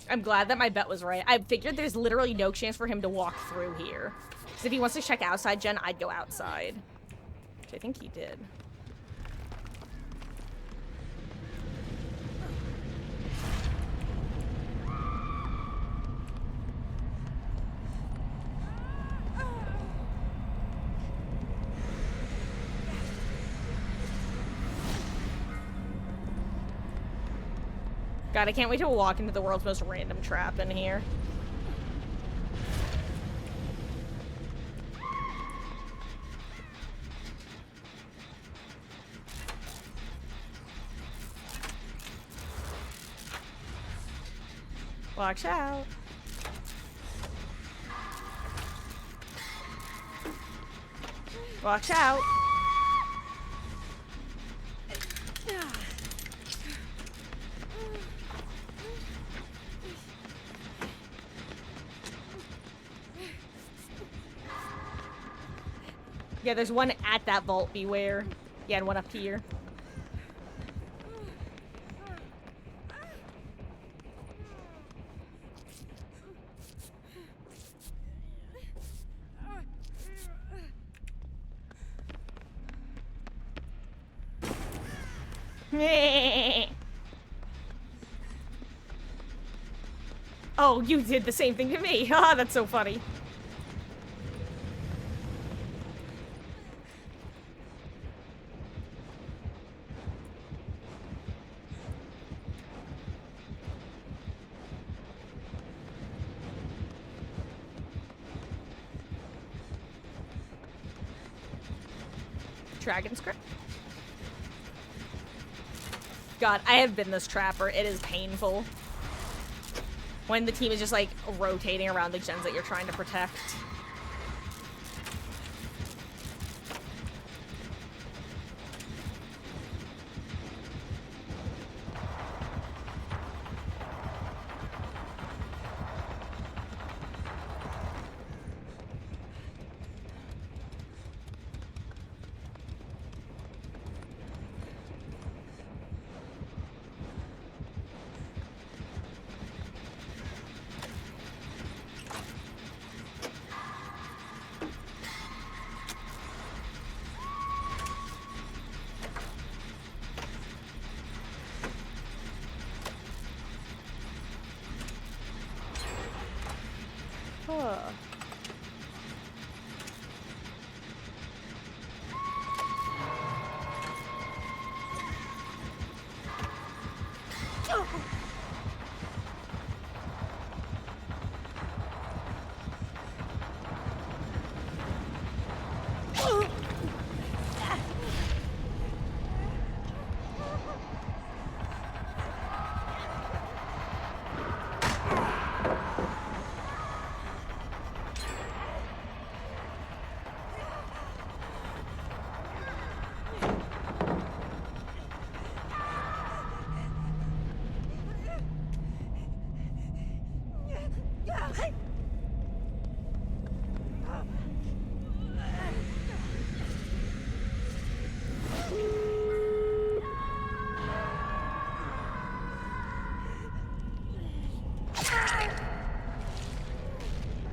I'm glad that my bet was right. I figured there's literally no chance for him to walk through here. Because if he wants to check outside gen, I'd go outside. Which I think he did. God, I can't wait to walk into the world's most random trap in here. Watch out. Watch out. Yeah, there's one at that vault, beware. Yeah, and one up here. Oh, you did the same thing to me. Ah, that's so funny. Dragon script. God, I have been this trapper. It is painful. When the team is just, like, rotating around the gens that you're trying to protect.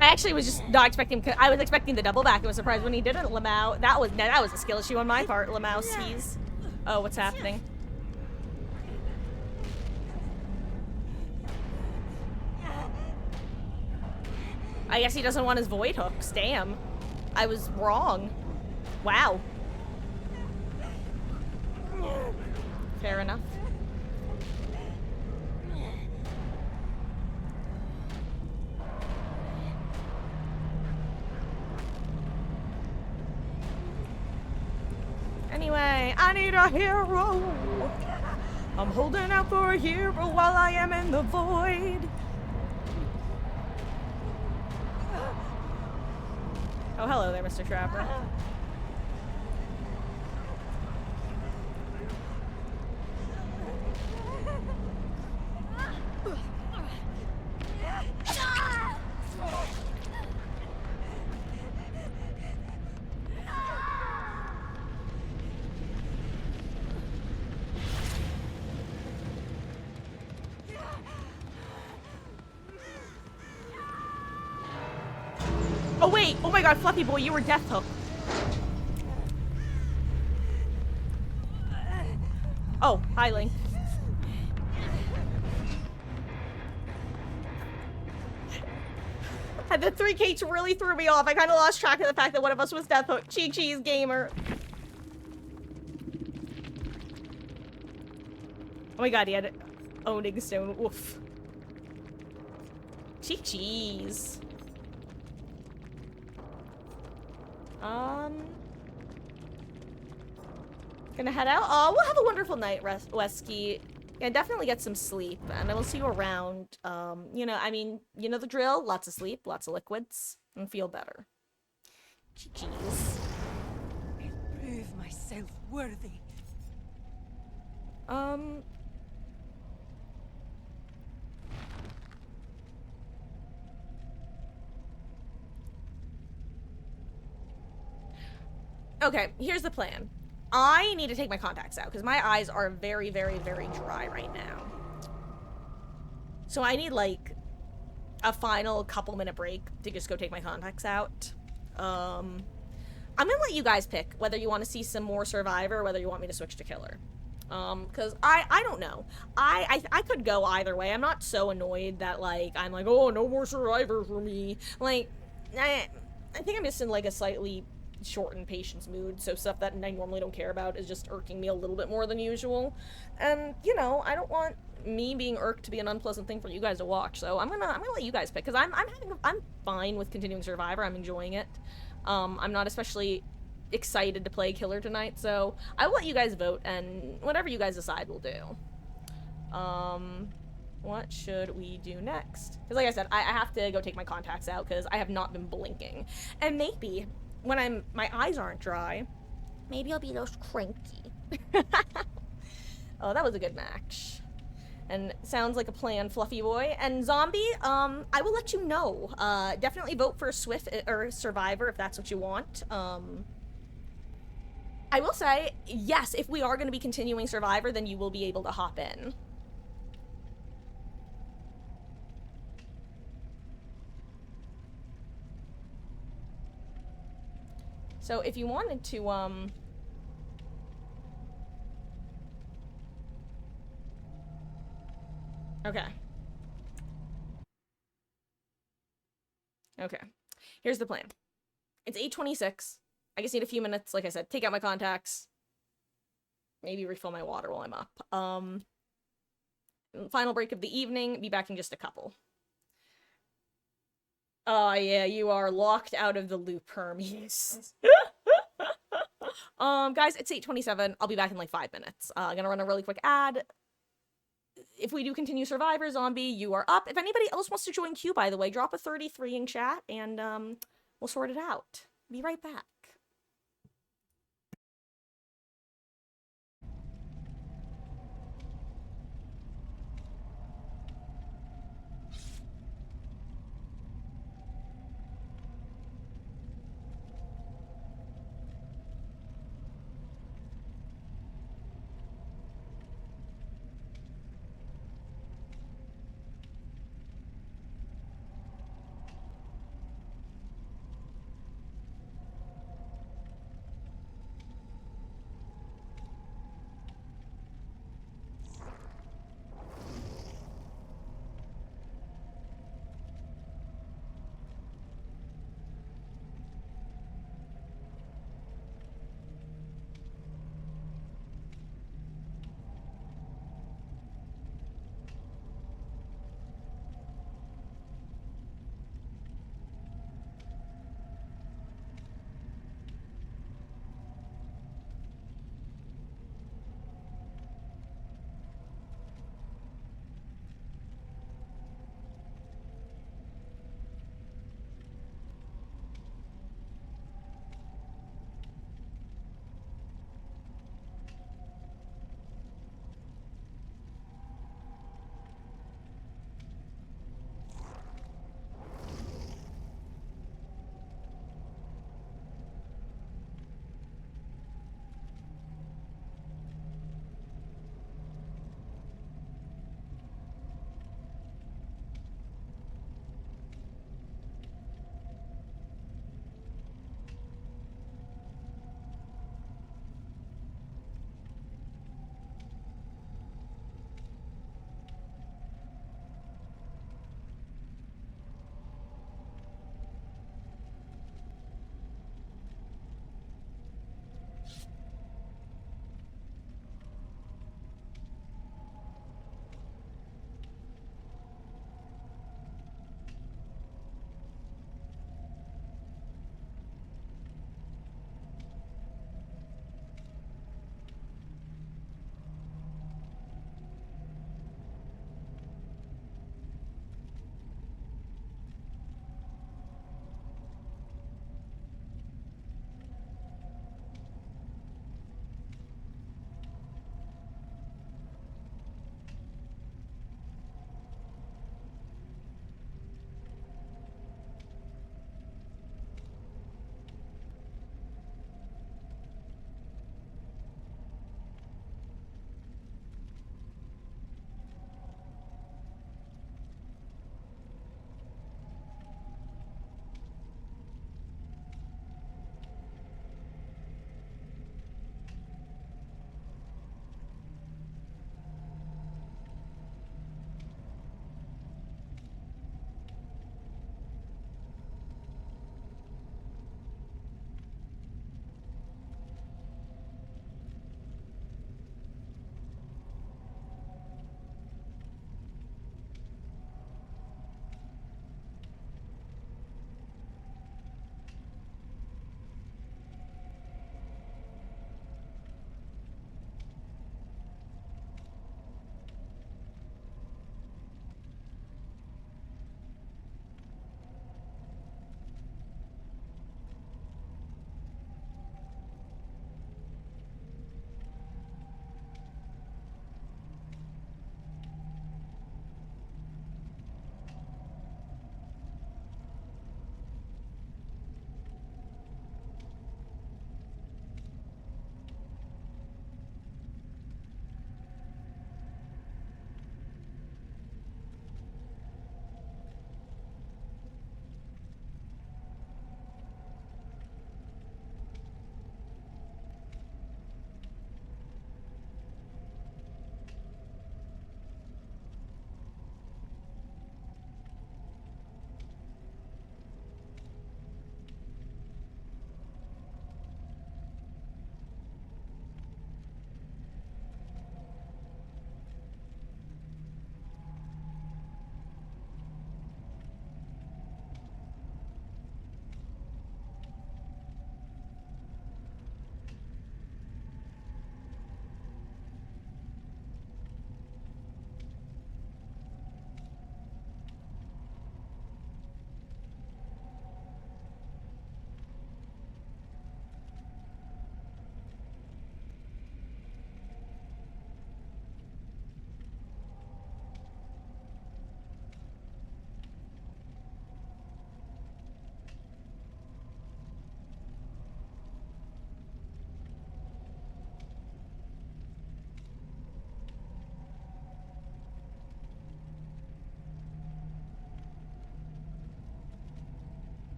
I actually was just not expecting. I was expecting the double back. I was surprised when he didn't. Lamau. That was a skill issue on my part. Lamau sees. Oh, what's happening? I guess he doesn't want his void hooks. Damn. I was wrong. Wow. Fair enough. Anyway, I need a hero. I'm holding out for a hero while I am in the void. Oh, hello there, Mr. Trapper. Oh wait, oh my god, Fluffy Boy, you were Death Hook. Oh, hi Link. And the 3K really threw me off. I kind of lost track of the fact that one of us was Death Hook. Chi-Chi's gamer. Oh my god, he had owning stone. Woof. Chi-Chi's. Gonna head out. Oh, we'll have a wonderful night, Wesky. Yeah, definitely get some sleep, and I will see you around. You know, I mean, you know the drill. Lots of sleep, lots of liquids, and feel better. Jeez.
I'll prove myself worthy.
Okay, here's the plan. I need to take my contacts out, because my eyes are very, very, very dry right now. So I need, like, a final couple-minute break to just go take my contacts out. I'm gonna let you guys pick whether you want to see some more Survivor or whether you want me to switch to Killer. Because I don't know. I could go either way. I'm not so annoyed that, like, I'm like, oh, no more Survivor for me. Like, I think I'm just in, like, a slightly shortened patience mood, so stuff that I normally don't care about is just irking me a little bit more than usual. And, you know, I don't want me being irked to be an unpleasant thing for you guys to watch, so I'm gonna let you guys pick, because I'm fine with continuing Survivor. I'm enjoying it. I'm not especially excited to play Killer tonight, so I will let you guys vote, and whatever you guys decide, we'll do. What should we do next? Because like I said, I have to go take my contacts out, because I have not been blinking. And maybe, when my eyes aren't dry, maybe I'll be less cranky. Oh, that was a good match. And sounds like a plan, Fluffy Boy. And Zombie, I will let you know. Definitely vote for Swift or Survivor if that's what you want. I will say, yes, if we are going to be continuing Survivor, then you will be able to hop in. So if you wanted to, okay. Okay. Here's the plan. It's 8:26. I just need a few minutes, like I said, take out my contacts. Maybe refill my water while I'm up. Final break of the evening, be back in just a couple. Oh, yeah, you are locked out of the loop, Hermes. Guys, it's 8:27. I'll be back in like 5 minutes. I'm gonna run a really quick ad. If we do continue Survivor, Zombie, you are up. If anybody else wants to join Q, by the way, drop a 33 in chat, and, we'll sort it out. Be right back.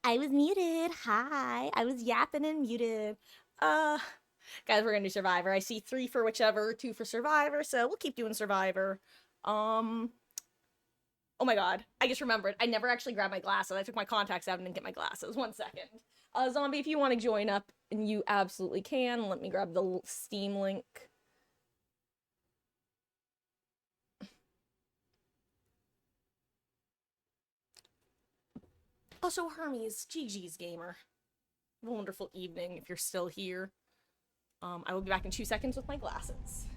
I was muted. Hi. I was yapping and muted. Guys, we're gonna do Survivor. I see 3 for whichever, 2 for Survivor, so we'll keep doing Survivor. Oh my god, I just remembered. I never actually grabbed my glasses. I took my contacts out and didn't get my glasses. 1 second. Zombie, if you want to join up, and you absolutely can, let me grab the Steam link. Also, Hermes, GG's gamer. Wonderful evening if you're still here. I will be back in 2 seconds with my glasses.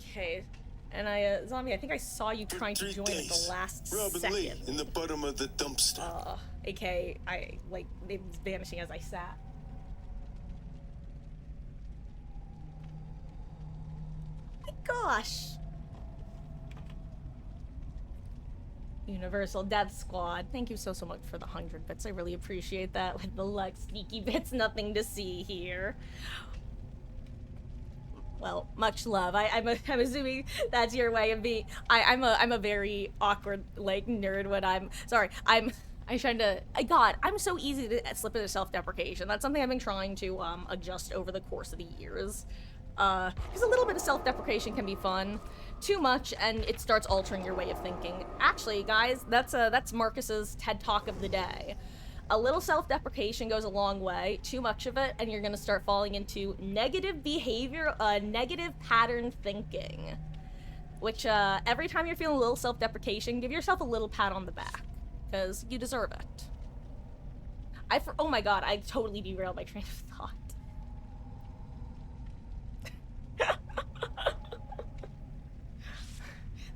Okay, and Zombie, I think I saw you trying to join at the last
Robin
second.
Lee in the bottom of the dumpster.
AK, it was vanishing as I sat. My gosh! Universal Death Squad, thank you so much for the 100 bits. I really appreciate that. With the luck, sneaky bits, nothing to see here. Well, much love. I'm assuming that's your way of being. I'm a very awkward nerd when I'm sorry. I'm trying to. God, I'm so easy to slip into self-deprecation. That's something I've been trying to adjust over the course of the years. Because a little bit of self-deprecation can be fun. Too much, and it starts altering your way of thinking. Actually, guys, that's Marcus's TED Talk of the day. A little self-deprecation goes a long way. Too much of it, and you're gonna start falling into negative behavior, negative pattern thinking. Which, every time you're feeling a little self-deprecation, give yourself a little pat on the back. Because you deserve it. Oh my god, I totally derailed my train of thought.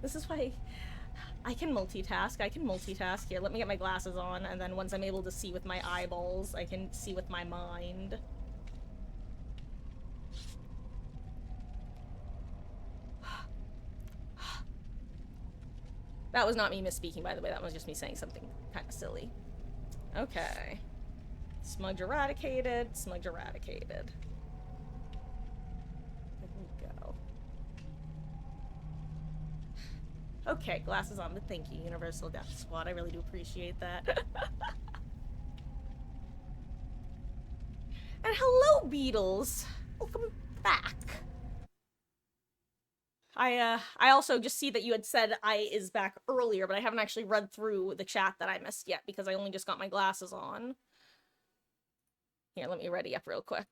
This is why I can multitask. Here, let me get my glasses on, and then once I'm able to see with my eyeballs, I can see with my mind. That was not me misspeaking, by the way. That was just me saying something kind of silly. Okay. Smudge eradicated. Smudge eradicated. There we go. Okay, glasses on, but thank you, Universal Death Squad. I really do appreciate that. And hello, Beatles! Welcome back. I also just see that you had said I is back earlier, but I haven't actually read through the chat that I missed yet because I only just got my glasses on. Here, let me ready up real quick.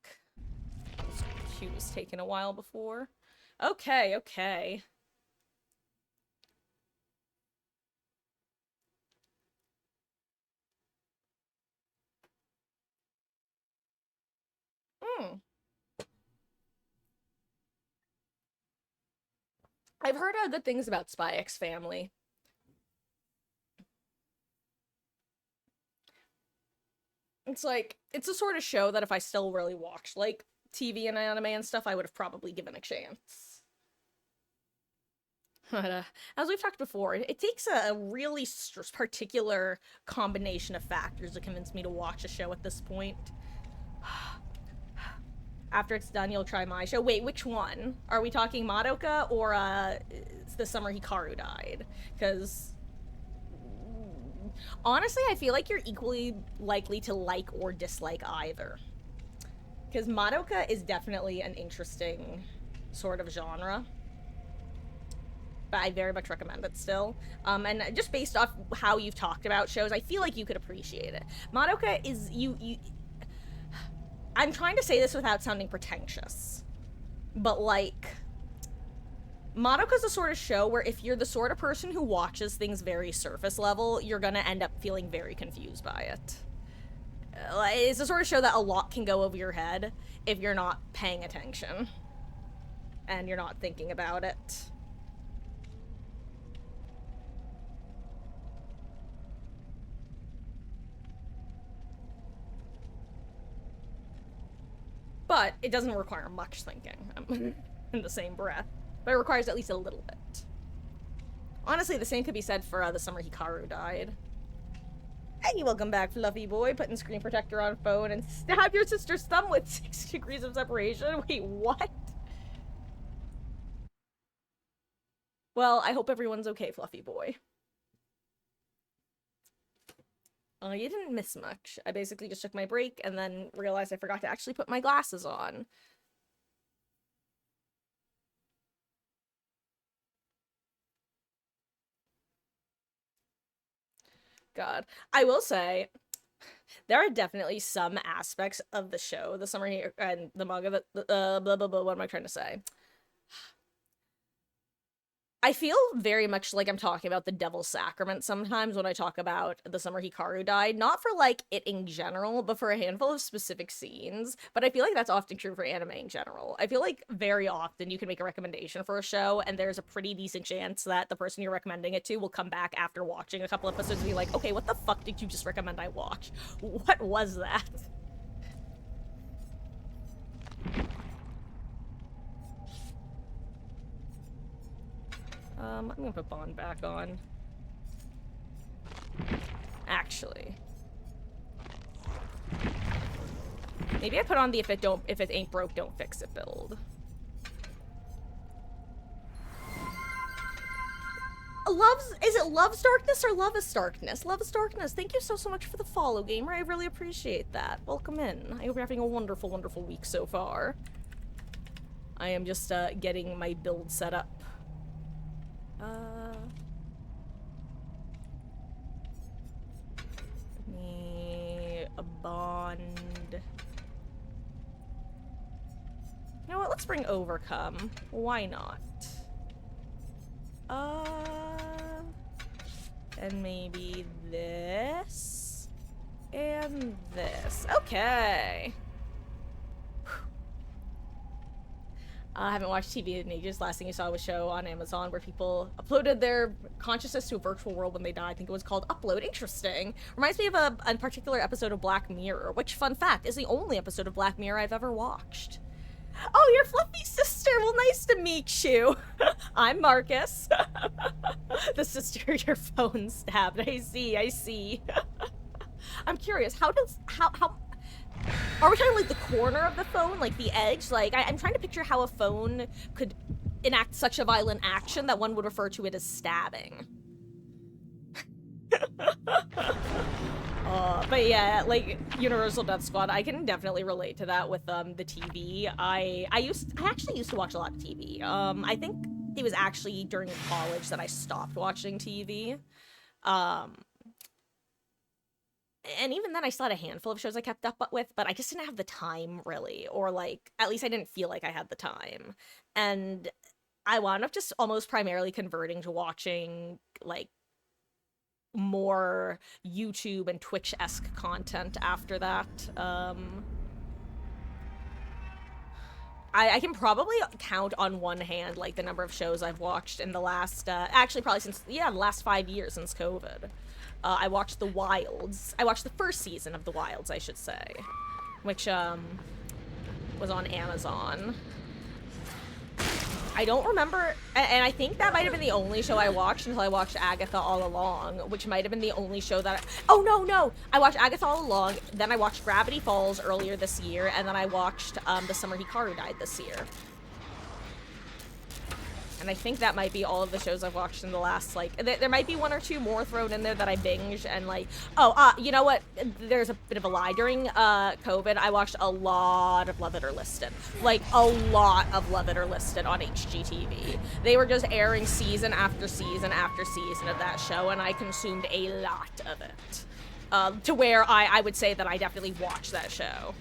This queue was taking a while before. Okay, okay. I've heard good things about Spy X Family. It's like, it's a sort of show that if I still really watched, like, TV and anime and stuff, I would have probably given a chance. But, as we've talked before, it takes a really particular combination of factors to convince me to watch a show at this point. After it's done, you'll try my show. Wait, which one? Are we talking Madoka or it's the summer Hikaru died? Because honestly, I feel like you're equally likely to like or dislike either. Because Madoka is definitely an interesting sort of genre. But I very much recommend it still. And just based off how you've talked about shows, I feel like you could appreciate it. Madoka is, I'm trying to say this without sounding pretentious, but like, Monaco's the sort of show where if you're the sort of person who watches things very surface level, you're gonna end up feeling very confused by it. It's the sort of show that a lot can go over your head if you're not paying attention. And you're not thinking about it. But it doesn't require much thinking in the same breath. But it requires at least a little bit. Honestly, the same could be said for the summer Hikaru died. Hey, welcome back, Fluffy Boy. Putting screen protector on phone and stab your sister's thumb with 6 degrees of separation. Wait, what? Well, I hope everyone's okay, Fluffy Boy. You didn't miss much. I basically just took my break and then realized I forgot to actually put my glasses on. God. I will say, there are definitely some aspects of the show, the summary and the manga that, blah, blah, blah, what am I trying to say? I feel very much like I'm talking about the Devil's Sacrament sometimes when I talk about the summer Hikaru died. Not for, like, it in general, but for a handful of specific scenes. But I feel like that's often true for anime in general. I feel like very often you can make a recommendation for a show, and there's a pretty decent chance that the person you're recommending it to will come back after watching a couple episodes and be like, okay, what the fuck did you just recommend I watch? What was that? I'm gonna put Bond back on. Actually. Maybe I put on the if it ain't broke, don't fix it build. Is it Love's Darkness or Love is Darkness? Love is Darkness. Thank you so much for the follow, gamer. I really appreciate that. Welcome in. I hope you're having a wonderful, wonderful week so far. I am just, getting my build set up. Me a Bond. You know what? Let's bring Overcome. Why not? And maybe this and this. Okay. I haven't watched TV in ages. Last thing you saw was a show on Amazon where people uploaded their consciousness to a virtual world when they died. I think it was called Upload. Interesting. Reminds me of a particular episode of Black Mirror, which, fun fact, is the only episode of Black Mirror I've ever watched. Oh, your fluffy sister. Well, nice to meet you. I'm Marcus. The sister your phone stabbed. I see. I'm curious, how are we talking like the corner of the phone, like the edge? Like, I'm trying to picture how a phone could enact such a violent action that one would refer to it as stabbing. But yeah, like, Universal Death Squad, I can definitely relate to that with, the TV. I actually used to watch a lot of TV. I think it was actually during college that I stopped watching TV. And even then, I still had a handful of shows I kept up with, but I just didn't have the time, really. Or, like, at least I didn't feel like I had the time. And I wound up just almost primarily converting to watching, like, more YouTube and Twitch-esque content after that. I can probably count on one hand, like, the number of shows I've watched in the last, actually probably since, the last 5 years since COVID. I watched The Wilds. I watched the first season of The Wilds, I should say, which, was on Amazon. I don't remember, and I think that might have been the only show I watched until I watched Agatha All Along, which might have been the only show that oh, no! I watched Agatha All Along, then I watched Gravity Falls earlier this year, and then I watched, The Summer Hikaru Died this year. And I think that might be all of the shows I've watched in the last, like, there might be one or two more thrown in there that I binged, and, like, you know what? There's a bit of a lie. During, COVID, I watched a lot of Love It or Listed. Like, a lot of Love It or Listed on HGTV. They were just airing season after season after season of that show, and I consumed a lot of it. To where I would say that I definitely watched that show.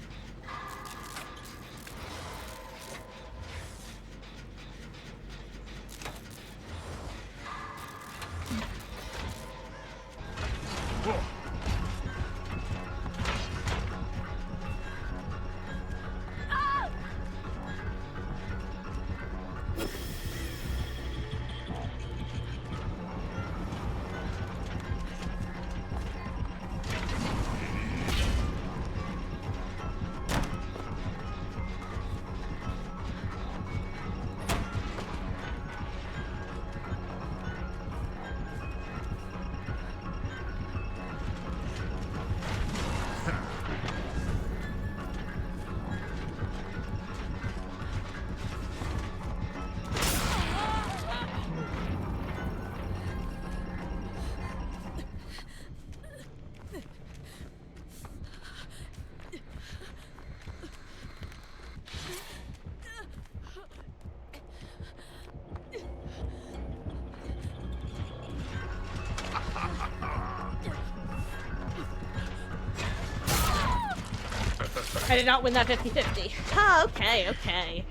I did not win that 50-50. Oh, okay.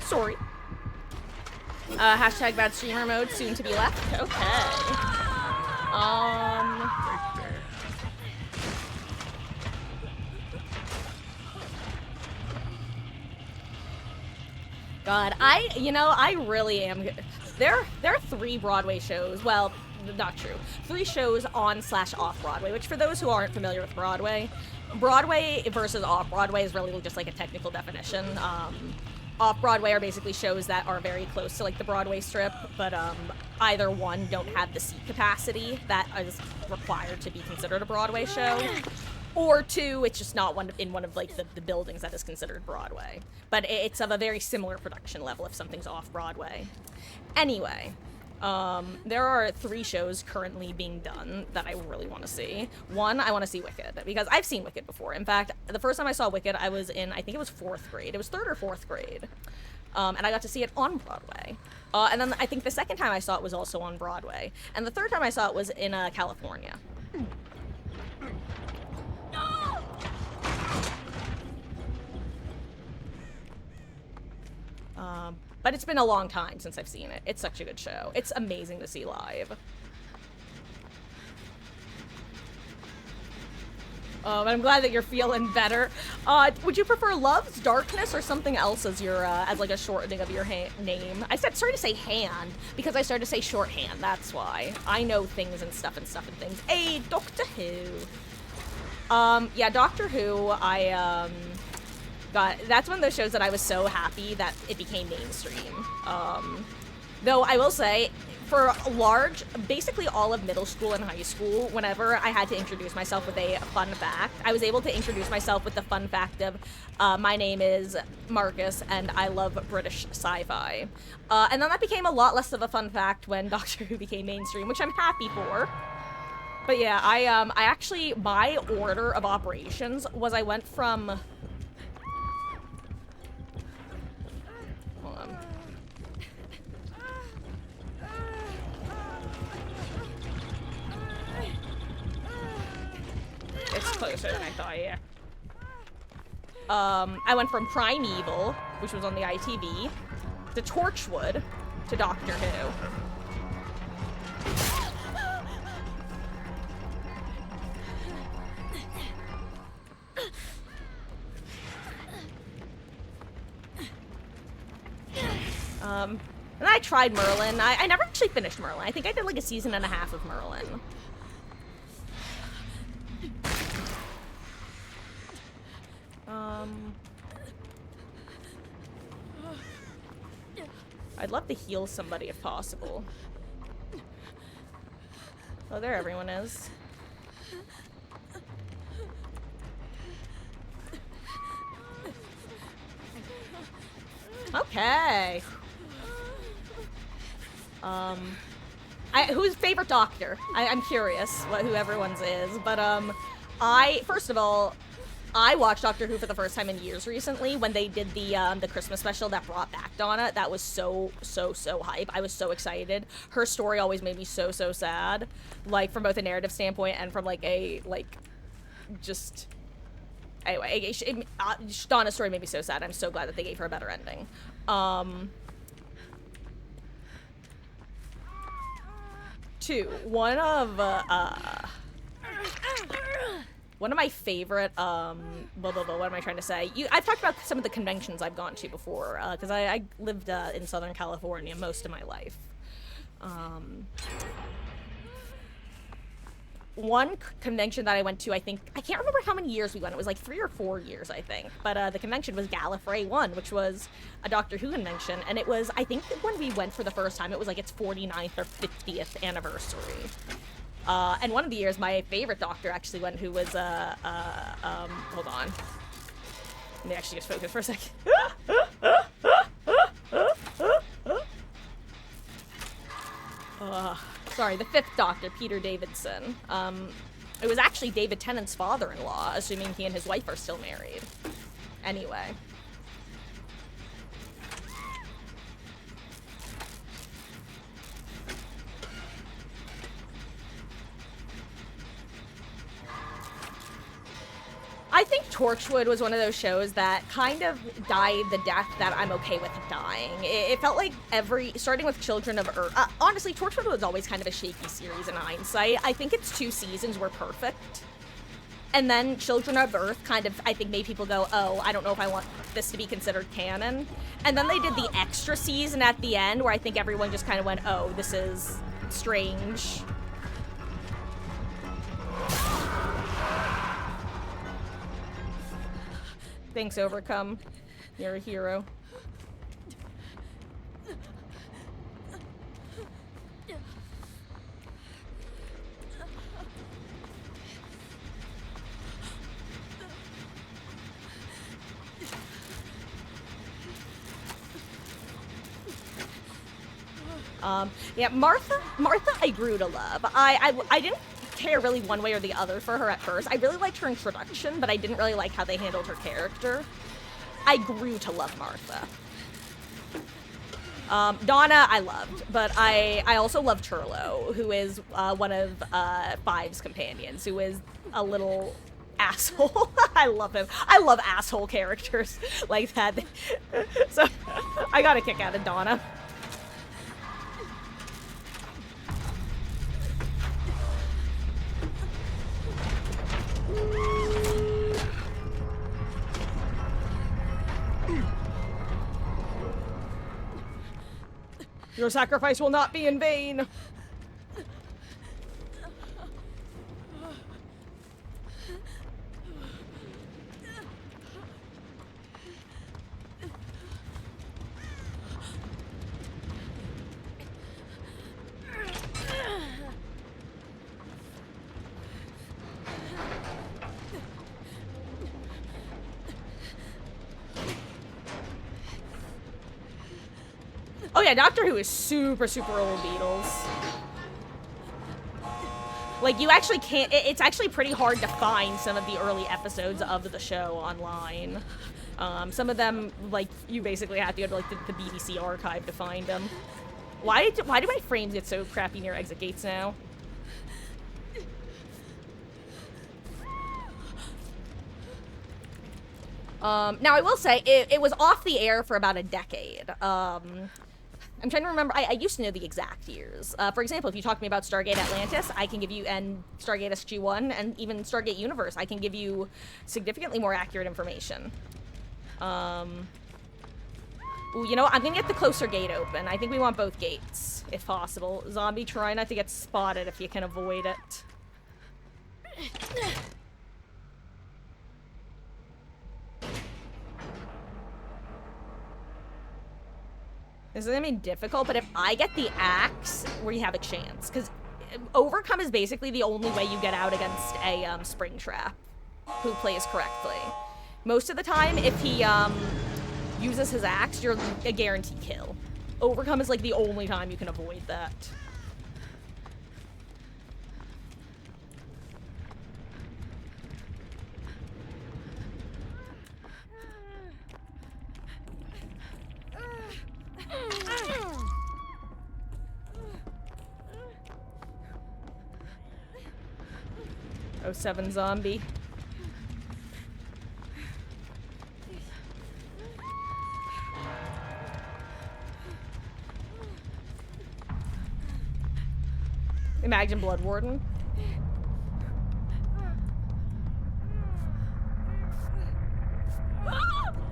Sorry. Hashtag bad streamer mode soon to be left. Okay.
Right there.
God, I really am. There are 3 Broadway shows. Well, not true. 3 shows on/off Broadway, which for those who aren't familiar with Broadway versus off Broadway is really just like a technical definition. Off Broadway are basically shows that are very close to like the Broadway strip, but either one don't have the seat capacity that is required to be considered a Broadway show. Or 2, it's just not in one of like the buildings that is considered Broadway. But it's of a very similar production level if something's off Broadway. Anyway, there are 3 shows currently being done that I really want to see. One, I want to see Wicked, because I've seen Wicked before. In fact, the first time I saw Wicked, I was in, I think it was 4th grade. It was 3rd or 4th grade. And I got to see it on Broadway. And then I think the second time I saw it was also on Broadway. And the third time I saw it was in California. But it's been a long time since I've seen it. It's such a good show. It's amazing to see live. But I'm glad that you're feeling better. Would you prefer Love's Darkness or something else as your as like a shortening of your name? I started to say hand because I started to say shorthand. That's why I know things and stuff and things. Hey, Doctor Who. Yeah, Doctor Who. That's one of those shows that I was so happy that it became mainstream. Though I will say, for basically all of middle school and high school, whenever I had to introduce myself with a fun fact, I was able to introduce myself with the fun fact of, my name is Marcus and I love British sci-fi. And then that became a lot less of a fun fact when Doctor Who became mainstream, which I'm happy for. But yeah, I actually, my order of operations was I went from... It's closer than I thought, yeah. I went from Primeval, which was on the ITV, to Torchwood, to Doctor Who. And I tried Merlin. I never actually finished Merlin. I think I did like a season and a half of Merlin. I'd love to heal somebody if possible. Oh, there everyone is. Okay. Who's favorite doctor? I'm curious who everyone's is, but first of all, I watched Doctor Who for the first time in years recently when they did the Christmas special that brought back Donna. That was so hype. I was so excited. Her story always made me so sad, like from both a narrative standpoint and from like a just anyway. Donna's story made me so sad. I'm so glad that they gave her a better ending. One of my favorite, what am I trying to say? I've talked about some of the conventions I've gone to before, because I lived in Southern California most of my life. One convention that I went to, I can't remember how many years we went. It was like 3 or 4 years, I think. But the convention was Gallifrey 1, which was a Doctor Who convention. And it was, I think when we went for the first time, it was like its 49th or 50th anniversary. And one of the years, my favorite Doctor actually went, who was, hold on. Let me actually just focus for a second. Sorry, the 5th Doctor, Peter Davidson. It was actually David Tennant's father-in-law, assuming he and his wife are still married. Anyway. I think Torchwood was one of those shows that kind of died the death that I'm okay with dying. It felt like starting with Children of Earth, honestly, Torchwood was always kind of a shaky series in hindsight. I think its 2 seasons were perfect. And then Children of Earth kind of, I think, made people go, oh, I don't know if I want this to be considered canon. And then they did the extra season at the end where I think everyone just kind of went, oh, this is strange. Thanks, Overcome. You're a hero. Yeah, Martha I grew to love. I didn't care really one way or the other for her at first. I really liked her introduction, but I didn't really like how they handled her character. I grew to love Martha. Donna I loved, but I also love Turlo, who is one of Five's companions, who is a little asshole. I love him. I love asshole characters like that. So I got a kick out of Donna. Your sacrifice will not be in vain. Oh yeah, Doctor Who is super, super old Beatles. Like, you actually can't, it's actually pretty hard to find some of the early episodes of the show online. Some of them, like, you basically have to go to, like, the BBC archive to find them. Why do my frames get so crappy near exit gates now? Now, I will say, it was off the air for about a decade. I'm trying to remember, I used to know the exact years. For example, if you talk to me about Stargate Atlantis, I can give you, and Stargate SG-1, and even Stargate Universe, I can give you significantly more accurate information. Ooh, you know what? I'm gonna get the closer gate open. I think we want both gates, if possible. Zombie, try not to get spotted if you can avoid it. This is gonna be difficult, but if I get the axe, we have a chance. Because Overcome is basically the only way you get out against a Springtrap who plays correctly. Most of the time, if he uses his axe, you're a guaranteed kill. Overcome is like the only time you can avoid that. Oh, 07 zombie. Imagine Blood Warden.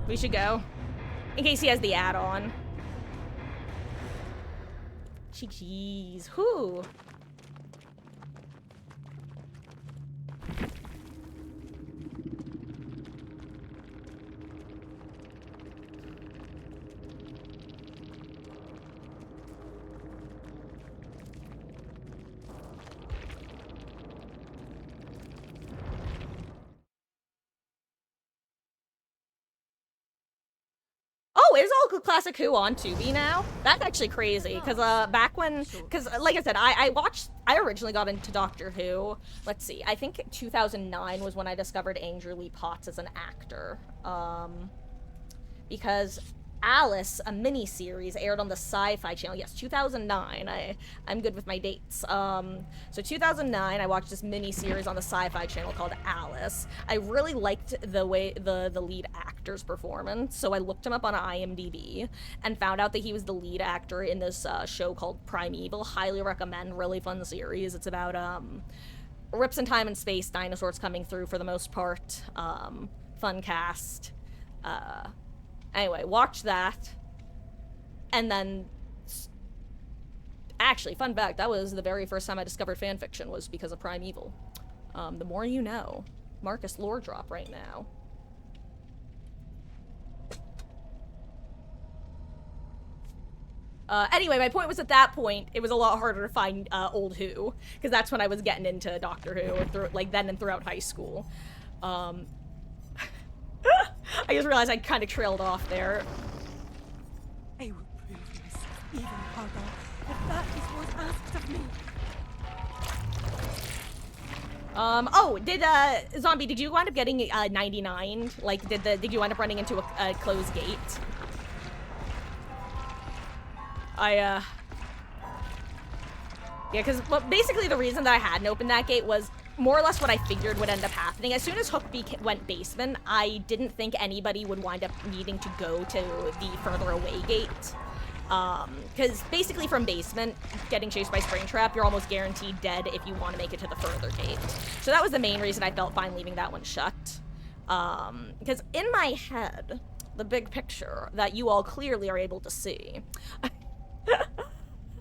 We should go. In case he has the add-on. Jeez. Whew. Oh, it's all classic Who on Tubi now. That's actually crazy, because back when, because like I said, I originally got into Doctor Who. Let's see, I think 2009 was when I discovered Andrew Lee Potts as an actor. Because Alice, a mini-series, aired on the Sci-Fi Channel. Yes, 2009. I'm good with my dates. So 2009, I watched this mini-series on the Sci-Fi Channel called Alice. I really liked the way the lead actor's performance, so I looked him up on IMDb and found out that he was the lead actor in this show called Primeval. Highly recommend. Really fun series. It's about rips in time and space, dinosaurs coming through for the most part. Fun cast. Anyway, watch that. And then... Actually, fun fact, that was the very first time I discovered fanfiction was because of Primeval. The more you know. Marcus lore drop right now. Anyway, my point was at that point, it was a lot harder to find old Who, because that's when I was getting into Doctor Who, like then and throughout high school. I just realized I kind of trailed off there.
I will prove myself even harder if that is what asked of me.
Oh, Zombie, did you wind up getting 99? Like, did you wind up running into a closed gate? Yeah, because basically the reason that I hadn't opened that gate was more or less what I figured would end up happening. As soon as Hook went basement, I didn't think anybody would wind up needing to go to the further away gate. Because basically from basement, getting chased by Springtrap, you're almost guaranteed dead if you want to make it to the further gate. So that was the main reason I felt fine leaving that one shut. Because in my head, the big picture that you all clearly are able to see,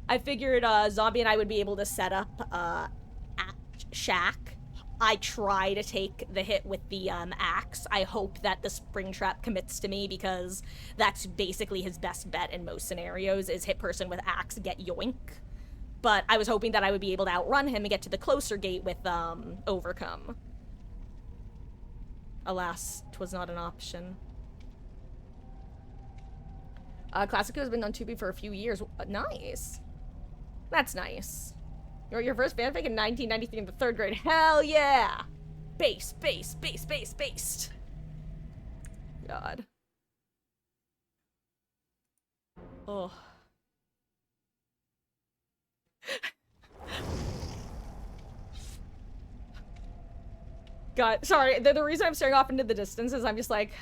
I figured Zombie and I would be able to set up at Shack. I try to take the hit with the axe. I hope that the Springtrap commits to me because that's basically his best bet in most scenarios is hit person with axe, get yoink. But I was hoping that I would be able to outrun him and get to the closer gate with overcome. Alas, 'twas not an option. Classic has been on Tubi for a few years. Nice. That's nice. You wrote your first fanfic in 1993 in the 3rd grade. Hell yeah! Based. God. Oh. God, sorry. The reason I'm staring off into the distance is I'm just like...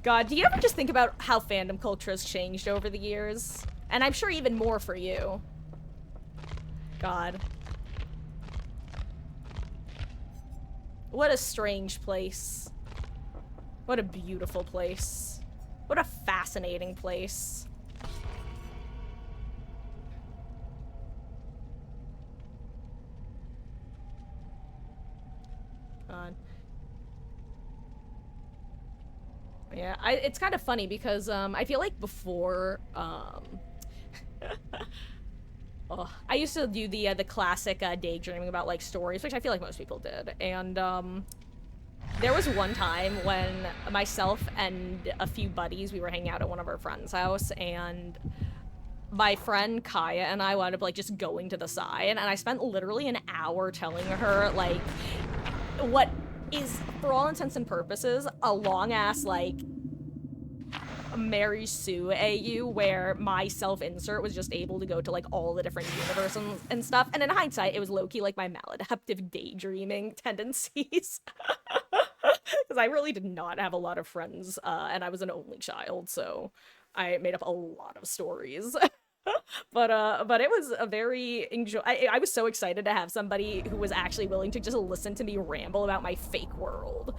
God, do you ever just think about how fandom culture has changed over the years? And I'm sure even more for you. God. What a strange place. What a beautiful place. What a fascinating place. God. Yeah, it's kind of funny because I feel like before I used to do the classic daydreaming about like stories, which I feel like most people did, and there was one time when myself and a few buddies, we were hanging out at one of our friends' house, and my friend Kaya and I wound up like just going to the side, and I spent literally an hour telling her like what is, for all intents and purposes, a long-ass, like, Mary Sue AU where my self-insert was just able to go to, like, all the different universes and stuff. And in hindsight, it was low-key, like, my maladaptive daydreaming tendencies. Because I really did not have a lot of friends, and I was an only child, so I made up a lot of stories. But it was a very I was so excited to have somebody who was actually willing to just listen to me ramble about my fake world.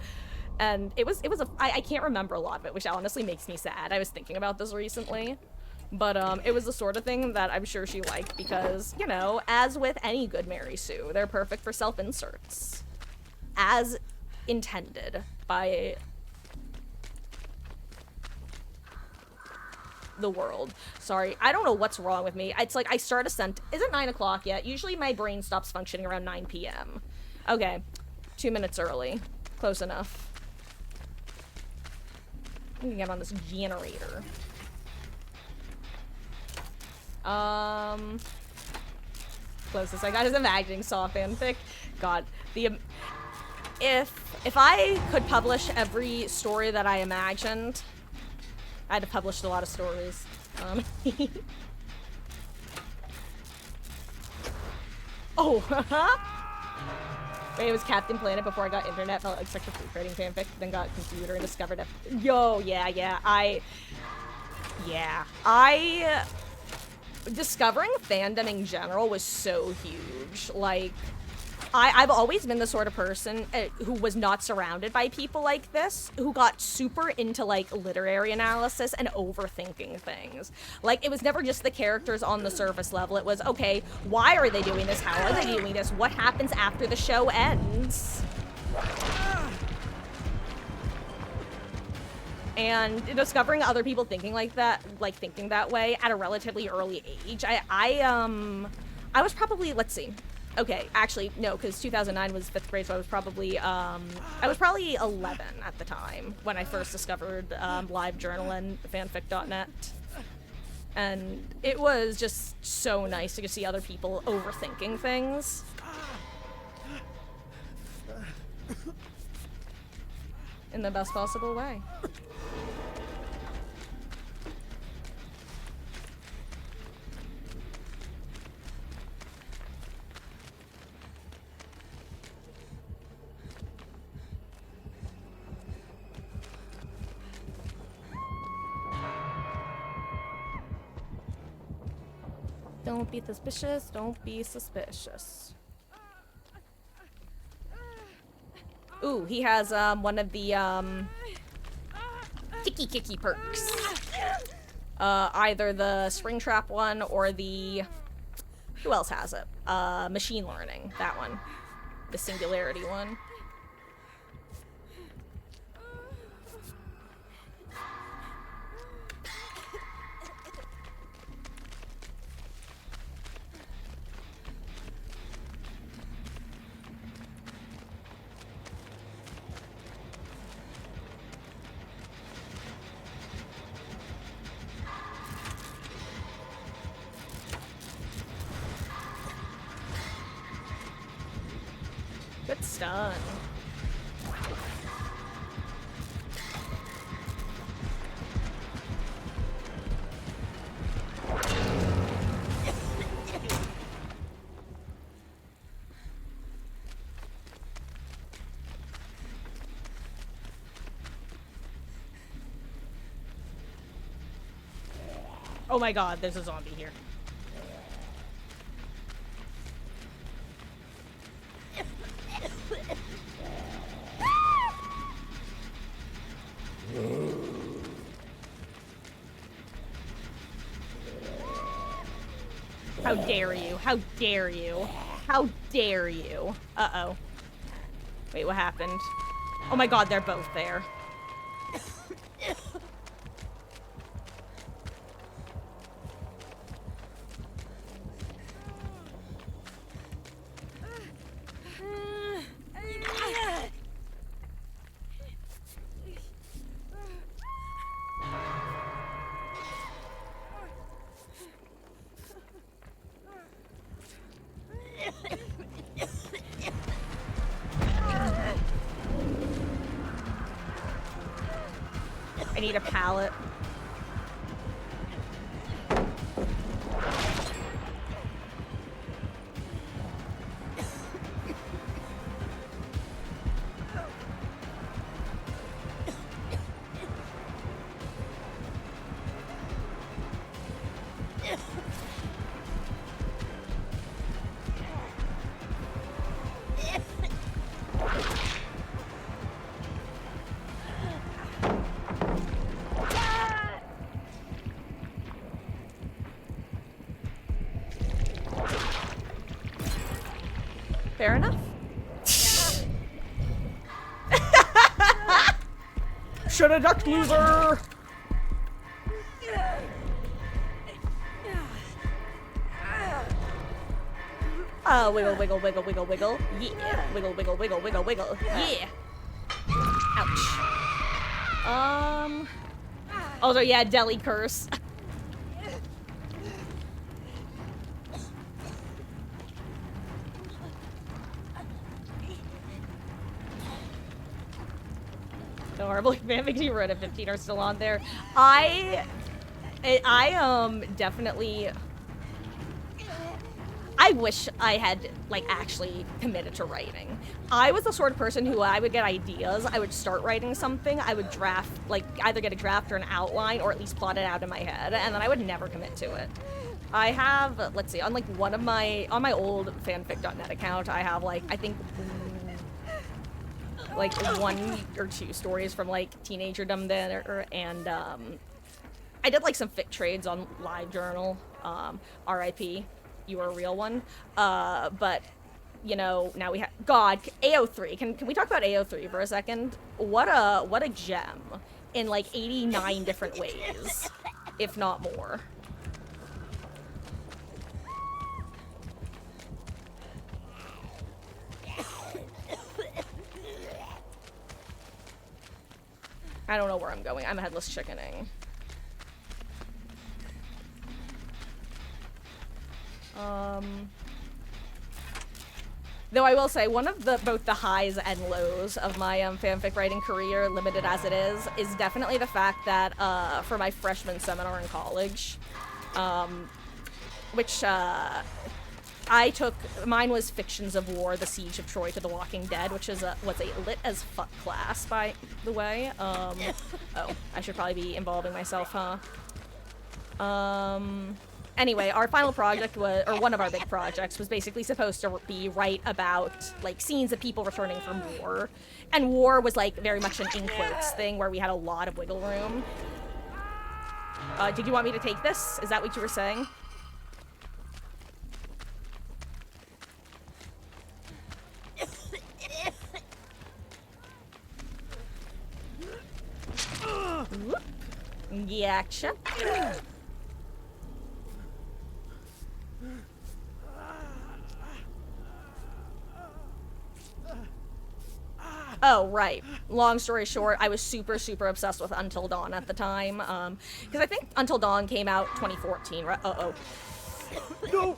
And I can't remember a lot of it, which honestly makes me sad. I was thinking about this recently. But it was the sort of thing that I'm sure she liked because, you know, as with any good Mary Sue, they're perfect for self-inserts. As intended by the world. Sorry, I don't know what's wrong with me. It's like I start a sent. Is it 9 o'clock yet? Usually my brain stops functioning around 9 p.m. Okay, 2 minutes early. Close enough. I'm gonna get on this generator. Closest I got is imagining Saw fanfic. God, if I could publish every story that I imagined, I'd have published a lot of stories. Oh, wait, it was Captain Planet before I got internet, felt like such a free trading fanfic, then got a computer and discovered it. Yo, yeah, discovering fandom in general was so huge. Like, I've always been the sort of person who was not surrounded by people like this, who got super into, like, literary analysis and overthinking things. Like, it was never just the characters on the surface level. It was, okay, why are they doing this? How are they doing this? What happens after the show ends? And discovering other people thinking like that, thinking that way at a relatively early age, I was probably, let's see. Okay, actually, no, because 2009 was 5th grade, so I was probably 11 at the time when I first discovered LiveJournal and fanfic.net. And it was just so nice to see other people overthinking things. In the best possible way. Don't be suspicious, don't be suspicious. Ooh, he has one of the Kicky perks. Either the Springtrap one or the, who else has it? Machine Learning, that one. The Singularity one. Good stun. Oh my god, there's a zombie here. How dare you? How dare you? How dare you? Uh-oh. Wait, what happened? Oh my god, they're both there. I need a pallet. Fair enough. Shoulda ducked, loser! Wiggle, wiggle, wiggle, wiggle, wiggle. Yeah. Wiggle, wiggle, wiggle, wiggle, wiggle. Yeah. Ouch. Also, yeah, deli curse. The horrible fanfics you wrote at 15 are still on there. Definitely. I wish I had, like, actually committed to writing. I was the sort of person who I would get ideas, I would start writing something, I would draft, like, either get a draft or an outline, or at least plot it out in my head, and then I would never commit to it. I have, let's see, on, like, on my old fanfic.net account, I have, like, I think, like, 1 or 2 stories from, like, teenagerdom there, and, I did, like, some fic trades on LiveJournal, RIP. You were a real one. But, you know, now we have... God, AO3. Can we talk about AO3 for a second? What a gem. In, like, 89 different ways. If not more. I don't know where I'm going. I'm headless chickening. Though I will say, one of both the highs and lows of my fanfic writing career, limited as it is definitely the fact that for my freshman seminar in college, which I took, mine was Fictions of War, The Siege of Troy to the Walking Dead, which was a lit as fuck class, by the way. Oh, I should probably be involving myself, huh? Anyway, our final project was, or one of our big projects, was basically supposed to be write about, like, scenes of people returning from war. And war was, like, very much an in quotes thing where we had a lot of wiggle room. Did you want me to take this? Is that what you were saying? Gotcha. Oh, right. Long story short, I was super, super obsessed with Until Dawn at the time. Because I think Until Dawn came out 2014, right? Uh-oh. No!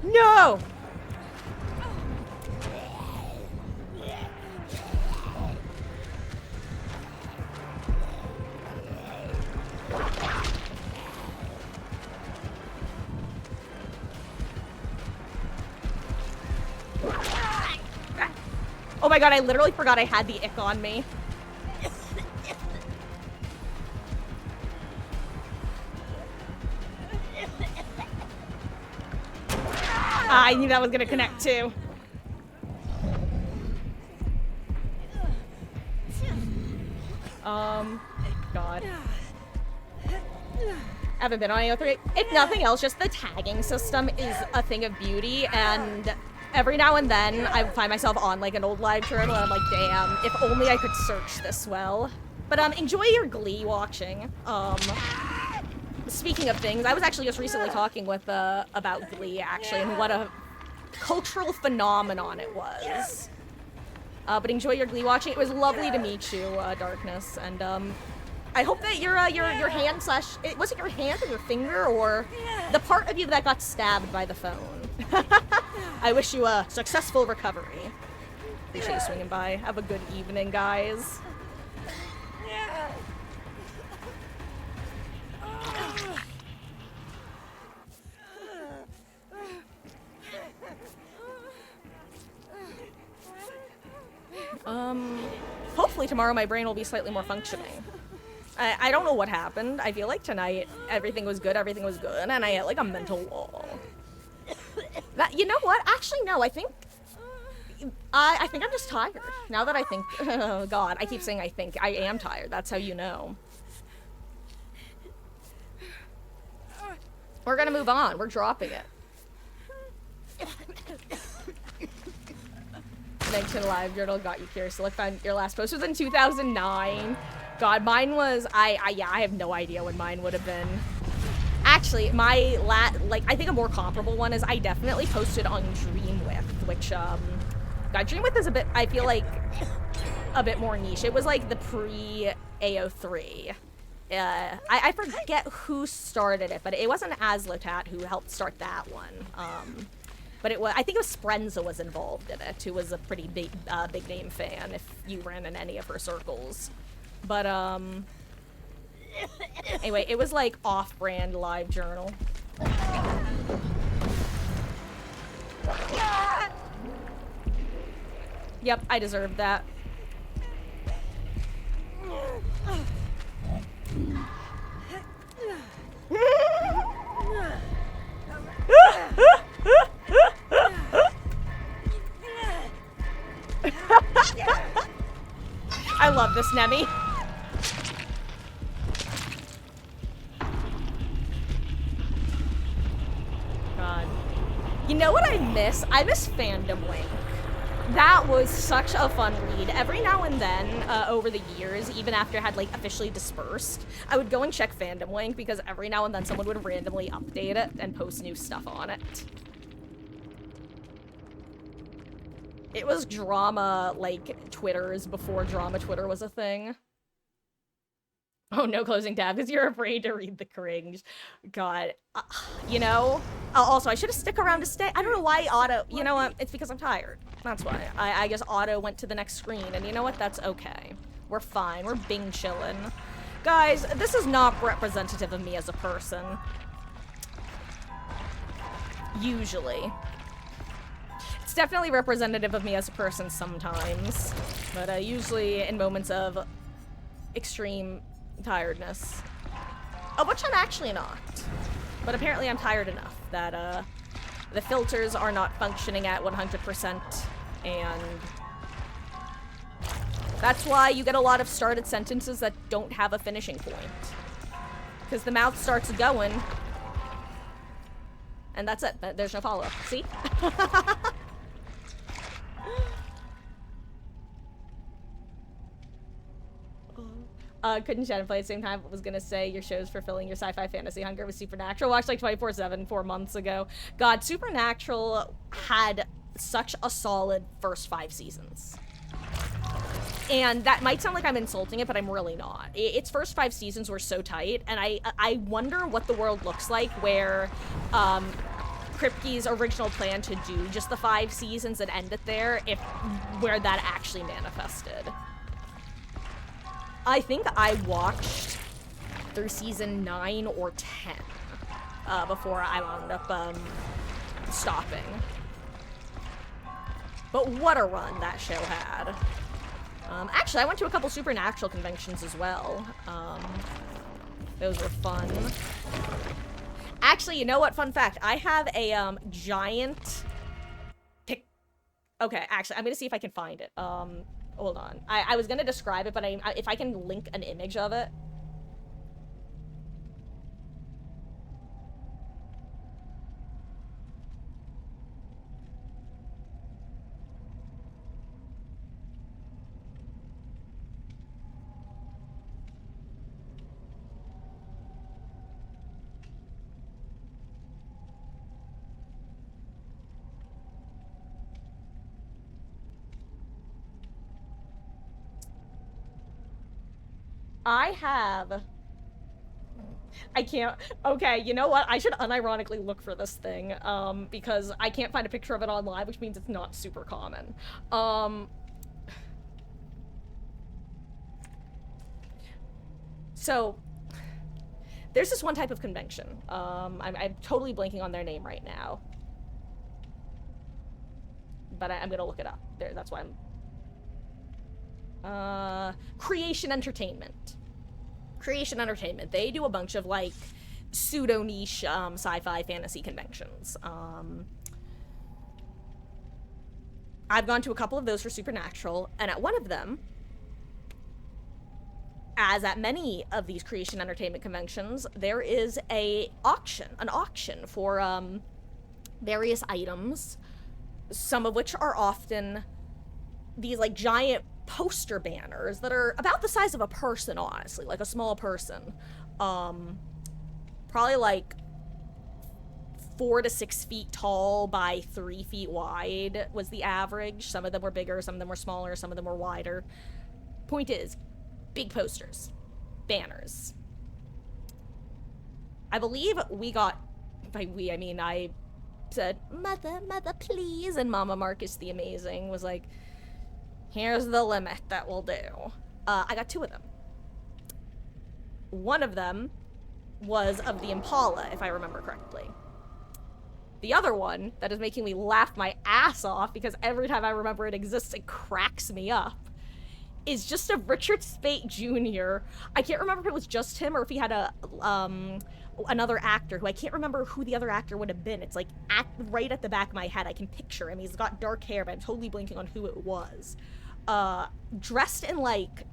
No! Oh my god, I literally forgot I had the ick on me. I knew that was gonna connect too. God. I haven't been on AO3. If nothing else, just the tagging system is a thing of beauty, and every now and then I find myself on like an old live journal and I'm like, damn, if only I could search this well. But enjoy your Glee watching. Speaking of things, I was actually just recently talking with about Glee actually, and what a cultural phenomenon it was. But enjoy your Glee watching. It was lovely to meet you, Darkness, and I hope that your hand slash, was it your hand or your finger or the part of you that got stabbed by the phone? I wish you a successful recovery. Appreciate you swinging by. Have a good evening, guys. Hopefully tomorrow my brain will be slightly more functioning. I don't know what happened. I feel like tonight everything was good, and I hit like a mental wall. You know what? Actually, no, I think I'm just tired. Now that I think, oh god, I keep saying I think. I am tired. That's how you know. We're gonna move on. We're dropping it. Thanks to the live journal got you curious to look. Found your last post was in 2009. God, mine was yeah, I have no idea when mine would have been. Actually, my I think a more comparable one is I definitely posted on Dreamwidth, which God, Dreamwidth is a bit, I feel like a bit more niche. It was like the AO3. I forget who started it, but it wasn't Aslotat who helped start that one. But it was, I think it was Sprenza was involved in it, who was a pretty big name fan if you ran in any of her circles. But anyway, it was like off-brand live journal. Yep, I deserved that. I love this, Nemi. God. You know what I miss? I miss Fandom Link. That was such a fun read. Every now and then, over the years, even after it had, like, officially dispersed, I would go and check Fandom Link because every now and then someone would randomly update it and post new stuff on it. It was drama, like, Twitters before drama Twitter was a thing. Oh, no closing tab because you're afraid to read the cringe. God. You know? Also, I should have stick around to stay. I don't know why Otto... You know what? It's because I'm tired. That's why. I guess Otto went to the next screen, and you know what? That's okay. We're fine. We're Bing chillin'. Guys, this is not representative of me as a person. Usually. It's definitely representative of me as a person sometimes. But usually in moments of extreme tiredness. Of which I'm actually not. But apparently I'm tired enough that the filters are not functioning at 100%, and that's why you get a lot of started sentences that don't have a finishing point. Because the mouth starts going, and that's it. There's no follow-up. See? Couldn't chat and play at the same time, but was gonna say your show's fulfilling your sci-fi fantasy hunger with Supernatural. Watched like 24/7 4 months ago. God, Supernatural had such a solid first 5 seasons. And that might sound like I'm insulting it, but I'm really not. Its first 5 seasons were so tight, and I wonder what the world looks like where Kripke's original plan to do just the 5 seasons and end it there, where that actually manifested. I think I watched through season 9 or 10 before I wound up stopping. But what a run that show had. Actually, I went to a couple Supernatural conventions as well. Those were fun. Actually, you know what? Fun fact. I have a giant pic... Okay, actually, I'm gonna see if I can find it. Hold on. I was gonna describe it, but if I can link an image of it. I can't. Okay, you know what? I should unironically look for this thing, because I can't find a picture of it online, which means it's not super common. So, there's this one type of convention. I'm totally blanking on their name right now. But I'm gonna look it up. There, that's why I'm... Creation Entertainment. Creation Entertainment. They do a bunch of, like, pseudo-niche, sci-fi fantasy conventions. I've gone to a couple of those for Supernatural, and at one of them, as at many of these Creation Entertainment conventions, there is an auction for, various items, some of which are often these, like, giant poster banners that are about the size of a person, honestly, like a small person. Probably like 4 to 6 feet tall by 3 feet wide was the average. Some of them were bigger, some of them were smaller, some of them were wider. Point is, big posters, banners. I believe we got, by we, I mean I said, mother, please, and Mama Marcus the Amazing was like, here's the limit that we'll do. I got 2 of them. One of them was of the Impala, if I remember correctly. The other one, that is making me laugh my ass off because every time I remember it exists, it cracks me up, is just of Richard Speight Jr. I can't remember if it was just him or if he had a, another actor who I can't remember who the other actor would have been. It's like right at the back of my head. I can picture him. He's got dark hair, but I'm totally blanking on who it was. Dressed in like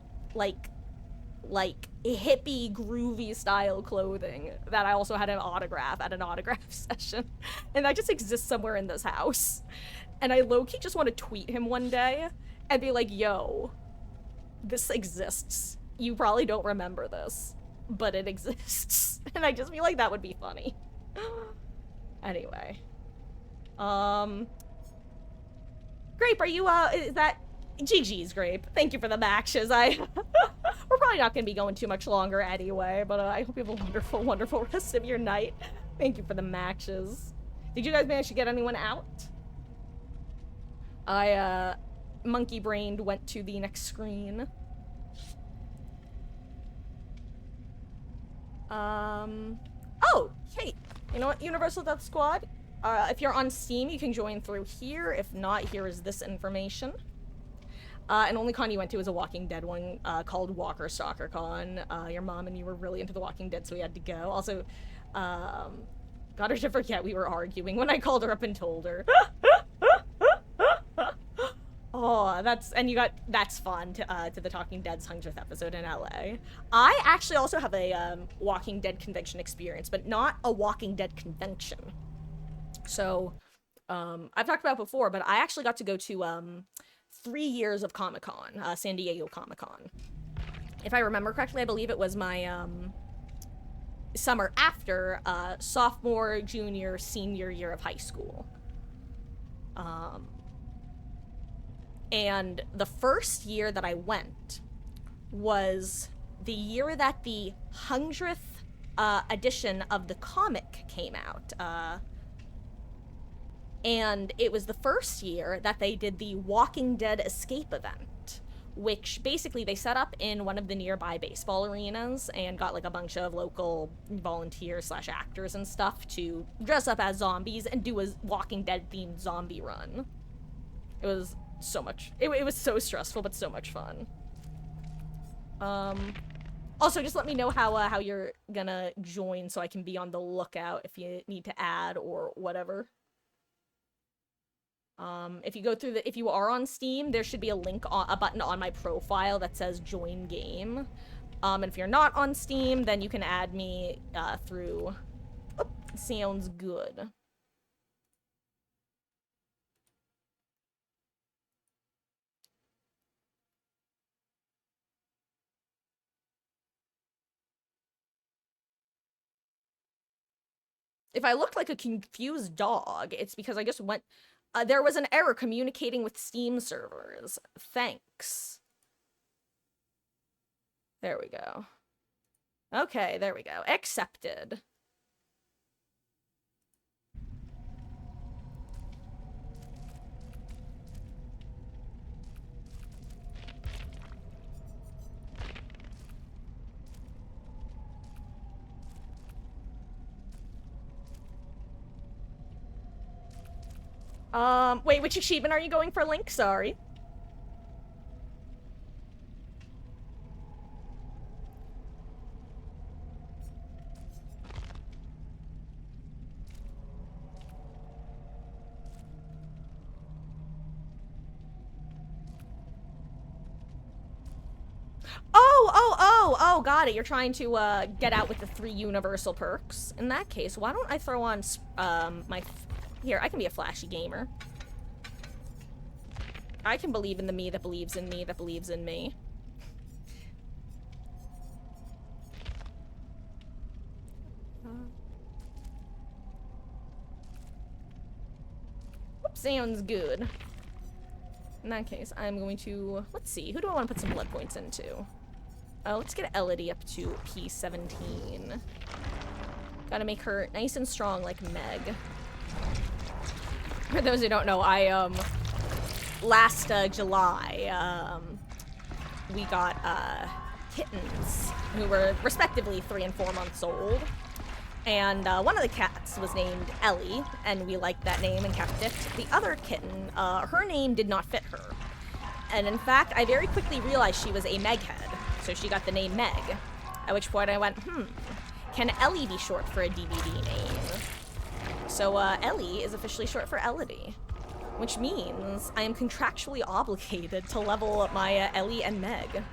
hippie groovy style clothing that I also had an autograph at an autograph session, and that just exists somewhere in this house. And I low-key just want to tweet him one day and be like, yo, this exists. You probably don't remember this, but it exists. And I just feel like that would be funny. Anyway. Grape, are you, is that... GG's, Grape. Thank you for the matches. We're probably not gonna be going too much longer anyway, but I hope you have a wonderful, wonderful rest of your night. Thank you for the matches. Did you guys manage to get anyone out? I, monkey-brained went to the next screen. Oh, hey, you know what, Universal Death Squad? If you're on Steam, you can join through here. If not, here is this information. And only con you went to was a Walking Dead one, called Walker Stalker Con. Your mom and you were really into The Walking Dead, so we had to go. Also, got her to forget we were arguing when I called her up and told her. Oh, that's fun to the Talking Dead's 100th episode in LA. I actually also have a, Walking Dead convention experience, but not a Walking Dead convention. So, I've talked about it before, but I actually got to go to, 3 years of Comic-Con, San Diego Comic-Con. If I remember correctly, I believe it was my, summer after, sophomore, junior, senior year of high school. And the first year that I went was the year that the 100th, edition of the comic came out, and it was the first year that they did the Walking Dead escape event, which basically they set up in one of the nearby baseball arenas and got like a bunch of local volunteers / actors and stuff to dress up as zombies and do a Walking Dead themed zombie run. It was so much, it was so stressful, but so much fun. Also, just let me know how you're gonna join so I can be on the lookout if you need to add or whatever. If you go through if you are on Steam, there should be a link a button on my profile that says join game. And if you're not on Steam, then you can add me, through, oh, sounds good. If I looked like a confused dog, it's because I just went... there was an error communicating with Steam servers. Thanks. There we go. Okay, there we go. Accepted. Wait, which achievement are you going for, Link? Sorry. Oh, got it. You're trying to, get out with the 3 universal perks. In that case, why don't I throw on, here, I can be a flashy gamer. I can believe in the me that believes in me that believes in me. Sounds good. In that case, I'm going to... Let's see. Who do I want to put some blood points into? Let's get Elodie up to P17. Gotta make her nice and strong like Meg. For those who don't know, last July, we got, kittens who were respectively 3 and 4 months old. And, one of the cats was named Ellie, and we liked that name and kept it. The other kitten, her name did not fit her. And in fact, I very quickly realized she was a Meghead, so she got the name Meg. At which point I went, can Ellie be short for a DVD name? So, Ellie is officially short for Elodie, which means I am contractually obligated to level up my Ellie and Meg.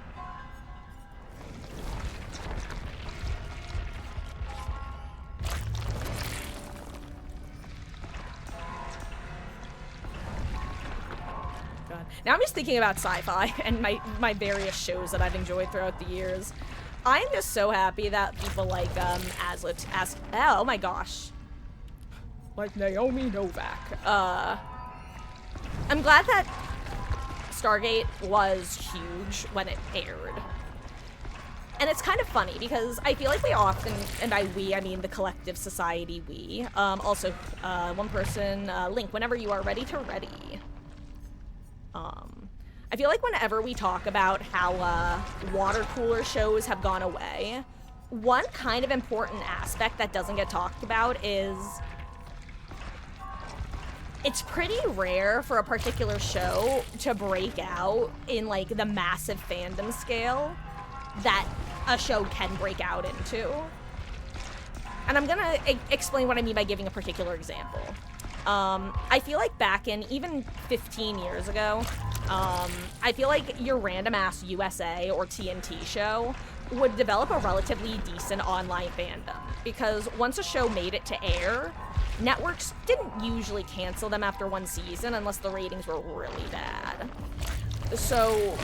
God. Now I'm just thinking about sci-fi and my various shows that I've enjoyed throughout the years. I'm just so happy that people like oh my gosh. Like Naomi Novak. I'm glad that Stargate was huge when it aired. And it's kind of funny because I feel like we often, and by we, I mean the collective society we, also, one person, Link, whenever you are ready to ready. I feel like whenever we talk about how, water cooler shows have gone away, one kind of important aspect that doesn't get talked about is it's pretty rare for a particular show to break out in, like, the massive fandom scale that a show can break out into. And I'm gonna explain what I mean by giving a particular example. I feel like back in even 15 years ago, I feel like your random-ass USA or TNT show would develop a relatively decent online fandom. Because once a show made it to air, networks didn't usually cancel them after one season unless the ratings were really bad. So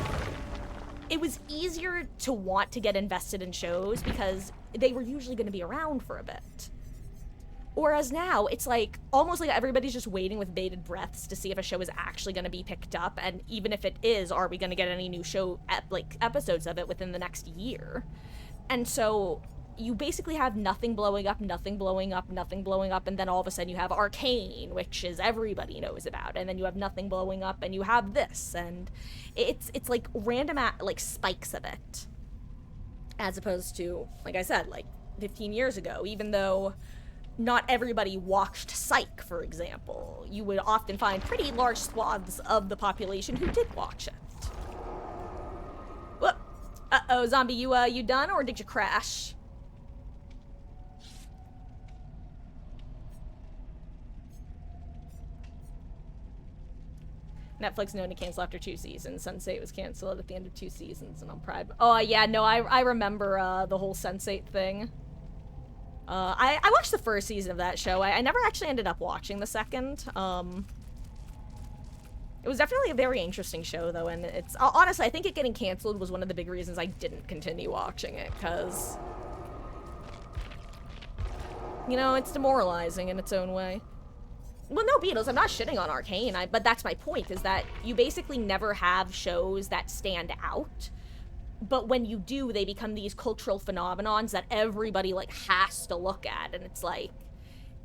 it was easier to want to get invested in shows because they were usually going to be around for a bit. Whereas now, it's like, almost like everybody's just waiting with bated breaths to see if a show is actually going to be picked up, and even if it is, are we going to get any new show, episodes of it within the next year? And so, you basically have nothing blowing up, nothing blowing up, nothing blowing up, and then all of a sudden you have Arcane, which is everybody knows about, and then you have nothing blowing up, and you have this, and it's like random, like, spikes of it. As opposed to, like I said, like, 15 years ago, even though not everybody watched Psych, for example. You would often find pretty large swaths of the population who did watch it. Whoop. Uh-oh, zombie, you done, or did you crash? Netflix known to cancel after 2 seasons. Sense8 was canceled at the end of 2 seasons, and on Pride. Oh, yeah, no, I remember, the whole Sense8 thing. I watched the first season of that show. I never actually ended up watching the second. It was definitely a very interesting show, though, and it's... honestly, I think it getting canceled was one of the big reasons I didn't continue watching it, because... you know, it's demoralizing in its own way. Well, no, Beatles, I'm not shitting on Arcane, but that's my point, is that you basically never have shows that stand out. But when you do, they become these cultural phenomenons that everybody, like, has to look at, and it's like,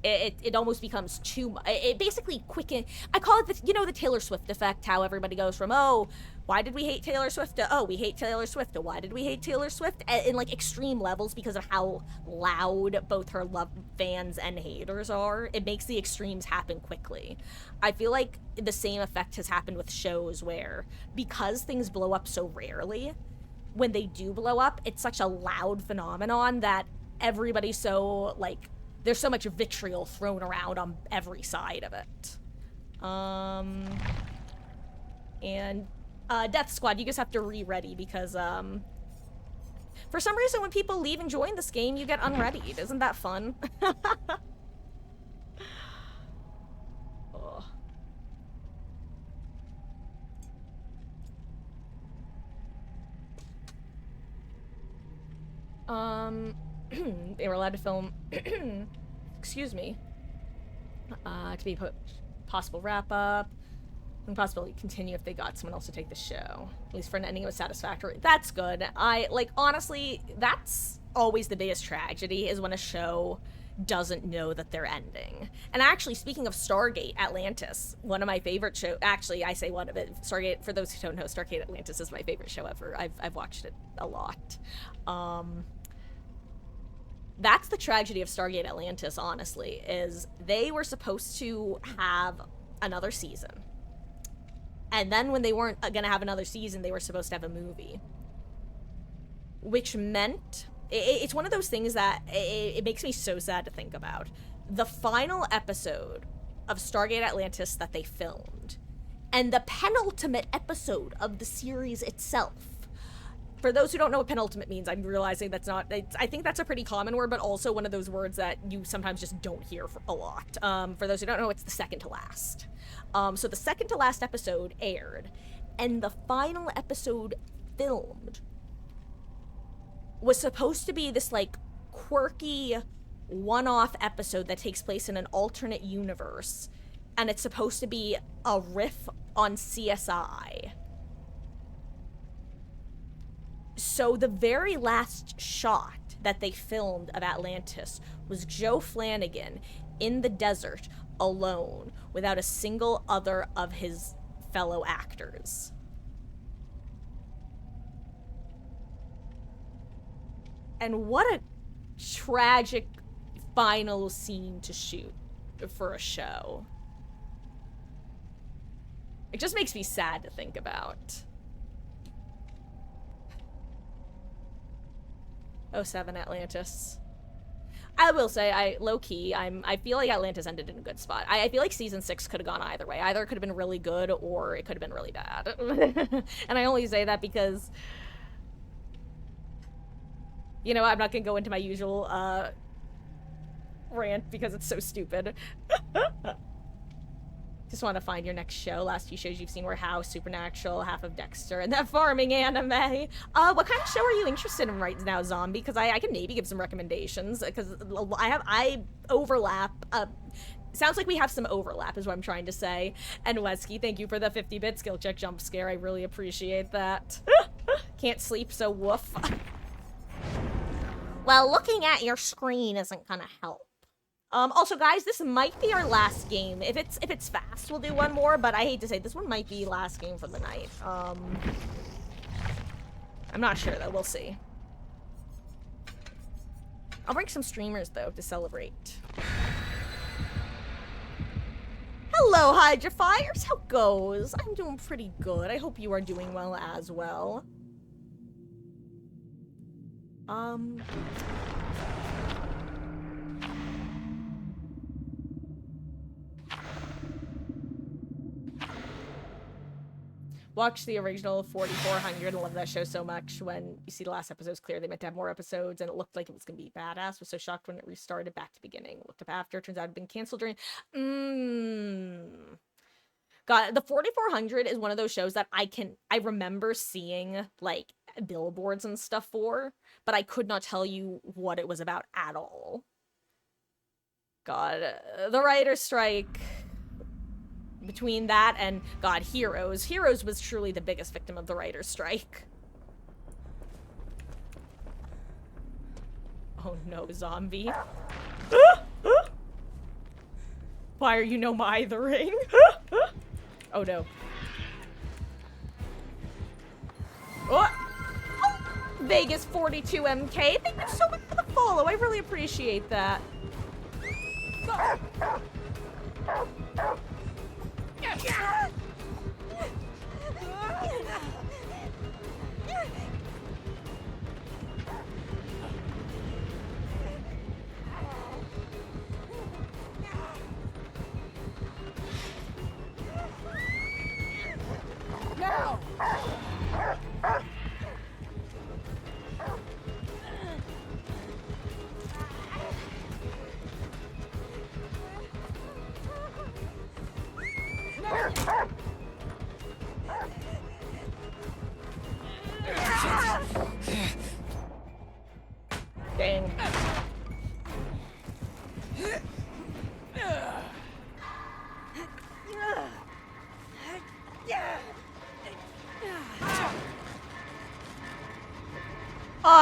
it almost becomes too much. It basically quicken. I call it the, you know, the Taylor Swift effect, how everybody goes from, oh, why did we hate Taylor Swift, to, oh, we hate Taylor Swift, to, why did we hate Taylor Swift, in, like, extreme levels because of how loud both her fans and haters are. It makes the extremes happen quickly. I feel like the same effect has happened with shows where, because things blow up so rarely, when they do blow up, it's such a loud phenomenon that everybody's so, like, there's so much vitriol thrown around on every side of it. And, Death Squad, you just have to re-ready because, for some reason when people leave and join this game, you get unreadied. Isn't that fun? They were allowed to film, excuse me, to be possible wrap-up. And possibly continue if they got someone else to take the show. At least for an ending it was satisfactory. That's good. Honestly, that's always the biggest tragedy, is when a show doesn't know that they're ending. And actually, speaking of Stargate Atlantis, one of my favorite shows, actually, I say one of it, Stargate, for those who don't know, Stargate Atlantis is my favorite show ever. I've watched it a lot. That's the tragedy of Stargate Atlantis, honestly, is they were supposed to have another season. And then when they weren't gonna have another season, they were supposed to have a movie. Which meant, it's one of those things that it makes me so sad to think about. The final episode of Stargate Atlantis that they filmed, and the penultimate episode of the series itself. For those who don't know what penultimate means, I'm realizing that's not, I think that's a pretty common word, but also one of those words that you sometimes just don't hear a lot. For those who don't know, it's the second to last. So the second to last episode aired, and the final episode filmed was supposed to be this, like, quirky one-off episode that takes place in an alternate universe, and it's supposed to be a riff on CSI. So the very last shot that they filmed of Atlantis was Joe Flanagan in the desert alone without a single other of his fellow actors. And what a tragic final scene to shoot for a show. It just makes me sad to think about. 07 Atlantis. I will say, low-key, I feel like Atlantis ended in a good spot. I feel like season 6 could have gone either way. Either it could have been really good, or it could have been really bad. And I only say that because, you know, I'm not gonna go into my usual, rant because it's so stupid. Just want to find your next show. Last few shows you've seen were House, Supernatural, half of Dexter, and that farming anime. What kind of show are you interested in right now, Zombie? Because I can maybe give some recommendations, because I overlap. Sounds like we have some overlap is what I'm trying to say. And Wesky, thank you for the 50-bit skill check jump scare. I really appreciate that. Can't sleep, so woof. Well, looking at your screen isn't gonna help. Also, guys, this might be our last game. If it's fast, we'll do one more, but I hate to say, this one might be last game for the night. I'm not sure, though. We'll see. I'll bring some streamers, though, to celebrate. Hello, Hydrofiers! How goes? I'm doing pretty good. I hope you are doing well as well. Watch the original 4400. I love that show so much. When you see the last episode's clear, they meant to have more episodes, and it looked like it was going to be badass. Was so shocked when it restarted back to beginning. Looked up after. Turns out it had been canceled during... God, the 4400 is one of those shows that I remember seeing, like, billboards and stuff for, but I could not tell you what it was about at all. God, the writer's strike... Between that and, God, Heroes. Heroes was truly the biggest victim of the writer's strike. Oh no, Zombie. Why are you no mithering? Oh no. Oh! Vegas 42 MK, thank you so much for the follow. I really appreciate that.
Now!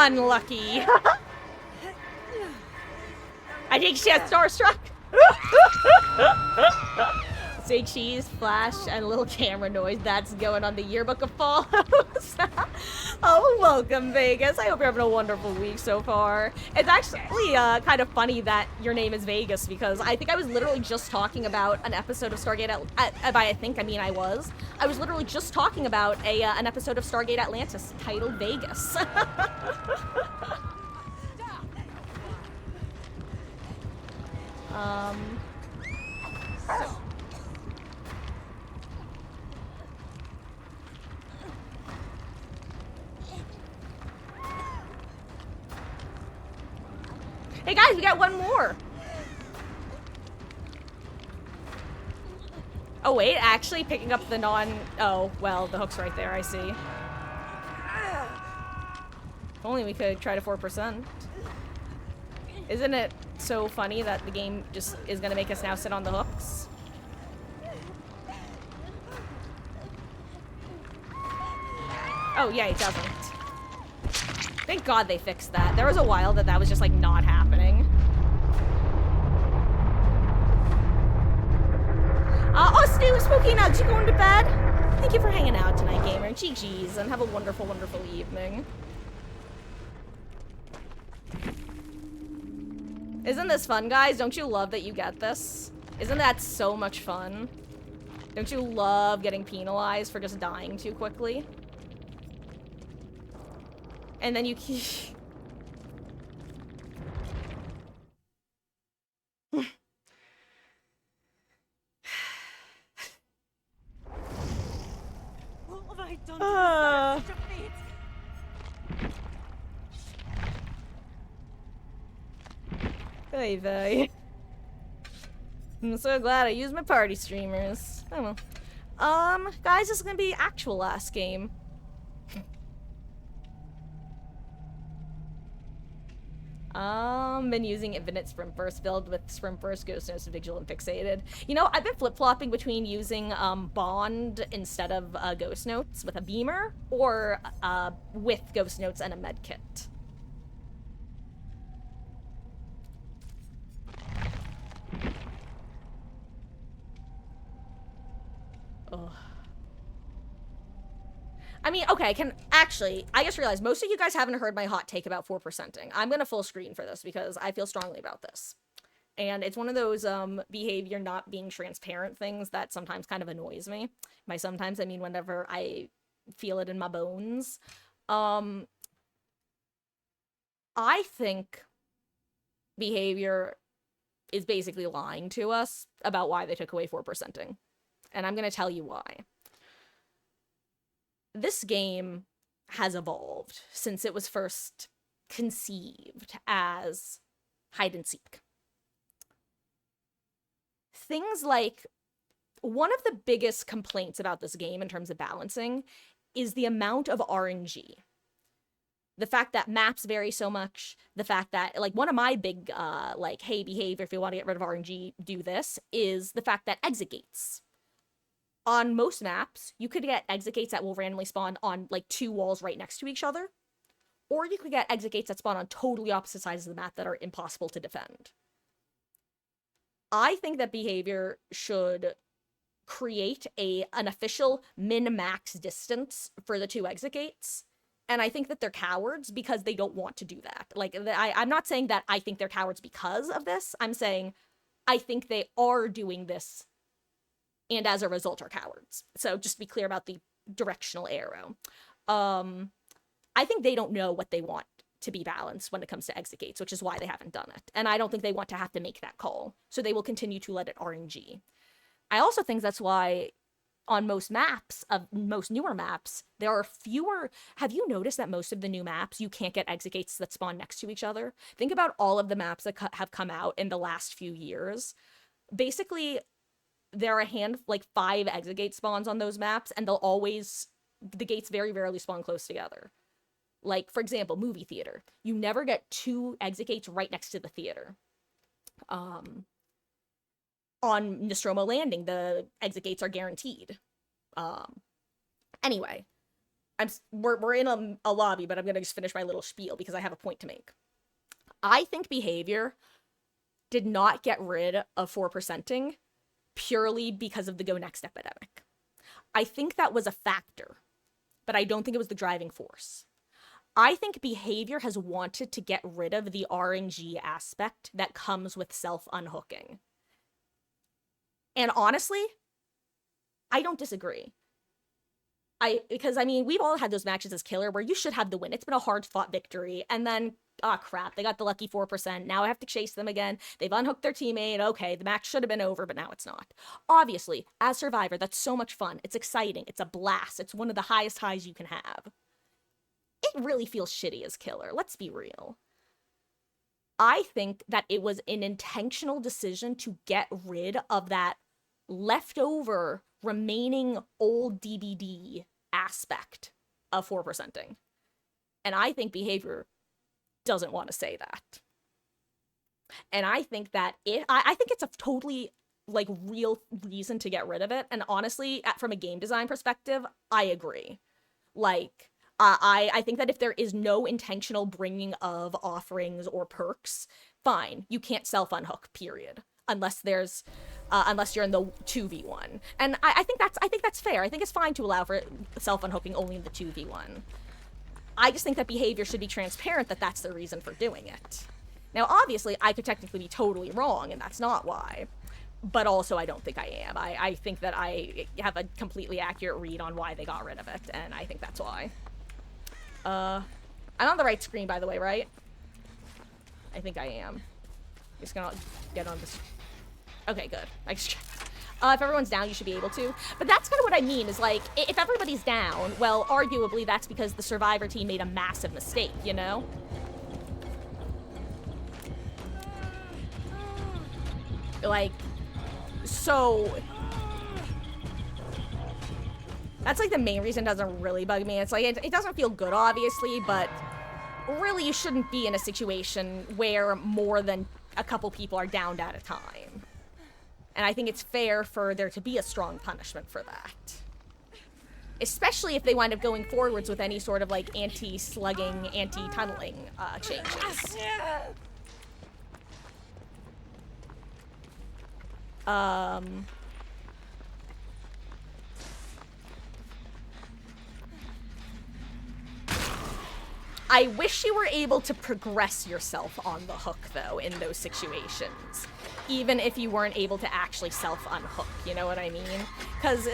unlucky. I think she has starstruck. Say cheese, flash, and a little camera noise. That's going on the yearbook of Fallout. Oh, welcome, Vegas. I hope you're having a wonderful week so far. It's actually kind of funny that your name is Vegas, because I think I was literally just talking about an episode of Stargate by I think, I mean I was. I was literally just talking about an episode of Stargate Atlantis titled Vegas. Hey guys, we got one more. Oh wait, actually picking up the oh, well, the hook's right there, I see. If only we could try to 4%. Isn't it so funny that the game just is gonna make us now sit on the hooks? Oh yeah, it doesn't. Thank God they fixed that. There was a while that was just like not happening. Oh, Spooky Nugs, you going to bed? Thank you for hanging out tonight, gamer. GG's, and have a wonderful, wonderful evening. Isn't this fun, guys? Don't you love that you get this? Isn't that so much fun? Don't you love getting penalized for just dying too quickly? And then you keep...
What have I done to deserve such a fate?
Hey, vey. I'm so glad I used my party streamers. Oh well. Guys, this is gonna be actual last game. Been using Infinite Sprint Burst build with Sprint Burst, Ghost Notes, Vigilant, Fixated. You know, I've been flip-flopping between using, Bond instead of, Ghost Notes with a Beamer, or, with Ghost Notes and a med kit. Ugh. I mean, okay, I just realized most of you guys haven't heard my hot take about 4%ing. I'm gonna full screen for this because I feel strongly about this. And it's one of those, behavior not being transparent things that sometimes kind of annoys me. By sometimes, I mean whenever I feel it in my bones. I think behavior is basically lying to us about why they took away 4%ing. And I'm gonna tell you why. This game has evolved since it was first conceived as hide and seek. Things like, one of the biggest complaints about this game in terms of balancing is the amount of RNG. The fact that maps vary so much, the fact that, like, one of my big, like, hey, behavior, if you want to get rid of RNG, do this, is the fact that exit gates. On most maps, you could get exit gates that will randomly spawn on, like, 2 walls right next to each other. Or you could get exit gates that spawn on totally opposite sides of the map that are impossible to defend. I think that behavior should create an official min-max distance for the 2 exit gates. And I think that they're cowards because they don't want to do that. Like, I'm not saying that I think they're cowards because of this. I'm saying I think they are doing this and as a result are cowards. So just to be clear about the directional arrow. I think they don't know what they want to be balanced when it comes to exit gates, which is why they haven't done it. And I don't think they want to have to make that call. So they will continue to let it RNG. I also think that's why on most maps, most newer maps, there are fewer... Have you noticed that most of the new maps, you can't get exit gates that spawn next to each other? Think about all of the maps that have come out in the last few years. Basically, there are 5 exit gate spawns on those maps, and the gates very rarely spawn close together. Like, for example, movie theater. You never get 2 exit gates right next to the theater. On Nostromo Landing, the exit gates are guaranteed. Anyway, we're in a lobby, but I'm gonna just finish my little spiel because I have a point to make. I think behavior did not get rid of 4%ing purely because of the Go Next epidemic. I think that was a factor, but I don't think it was the driving force. I think behavior has wanted to get rid of the RNG aspect that comes with self-unhooking. And honestly, I don't disagree. Because we've all had those matches as killer where you should have the win. It's been a hard-fought victory, and then, crap, they got the lucky 4%. Now I have to chase them again. They've unhooked their teammate. Okay, the match should have been over, but now it's not. Obviously, as Survivor, that's so much fun. It's exciting. It's a blast. It's one of the highest highs you can have. It really feels shitty as killer. Let's be real. I think that it was an intentional decision to get rid of that leftover remaining old DBD aspect of 4%ing. And I think behavior doesn't want to say that. And I think that I think it's a totally real reason to get rid of it. And honestly, from a game design perspective, I agree. I think that if there is no intentional bringing of offerings or perks, fine, you can't self-unhook, period. Unless you're in the 2v1. And I think that's fair. I think it's fine to allow for self-unhooking only in the 2v1. I just think that behavior should be transparent that that's the reason for doing it. Now, obviously, I could technically be totally wrong, and that's not why. But also, I don't think I am. I think that I have a completely accurate read on why they got rid of it, and I think that's why. I'm on the right screen, by the way, right? I think I am. Just gonna get on this. Okay, good. I just checked. If everyone's down, you should be able to. But that's kind of what I mean, is if everybody's down, well, arguably that's because the Survivor team made a massive mistake, you know? So... That's the main reason it doesn't really bug me. It's it doesn't feel good, obviously, but really you shouldn't be in a situation where more than a couple people are downed at a time. And I think it's fair for there to be a strong punishment for that. Especially if they wind up going forwards with any sort of anti-slugging, anti-tunneling changes. I wish you were able to progress yourself on the hook, though, in those situations. Even if you weren't able to actually self-unhook, you know what I mean? Because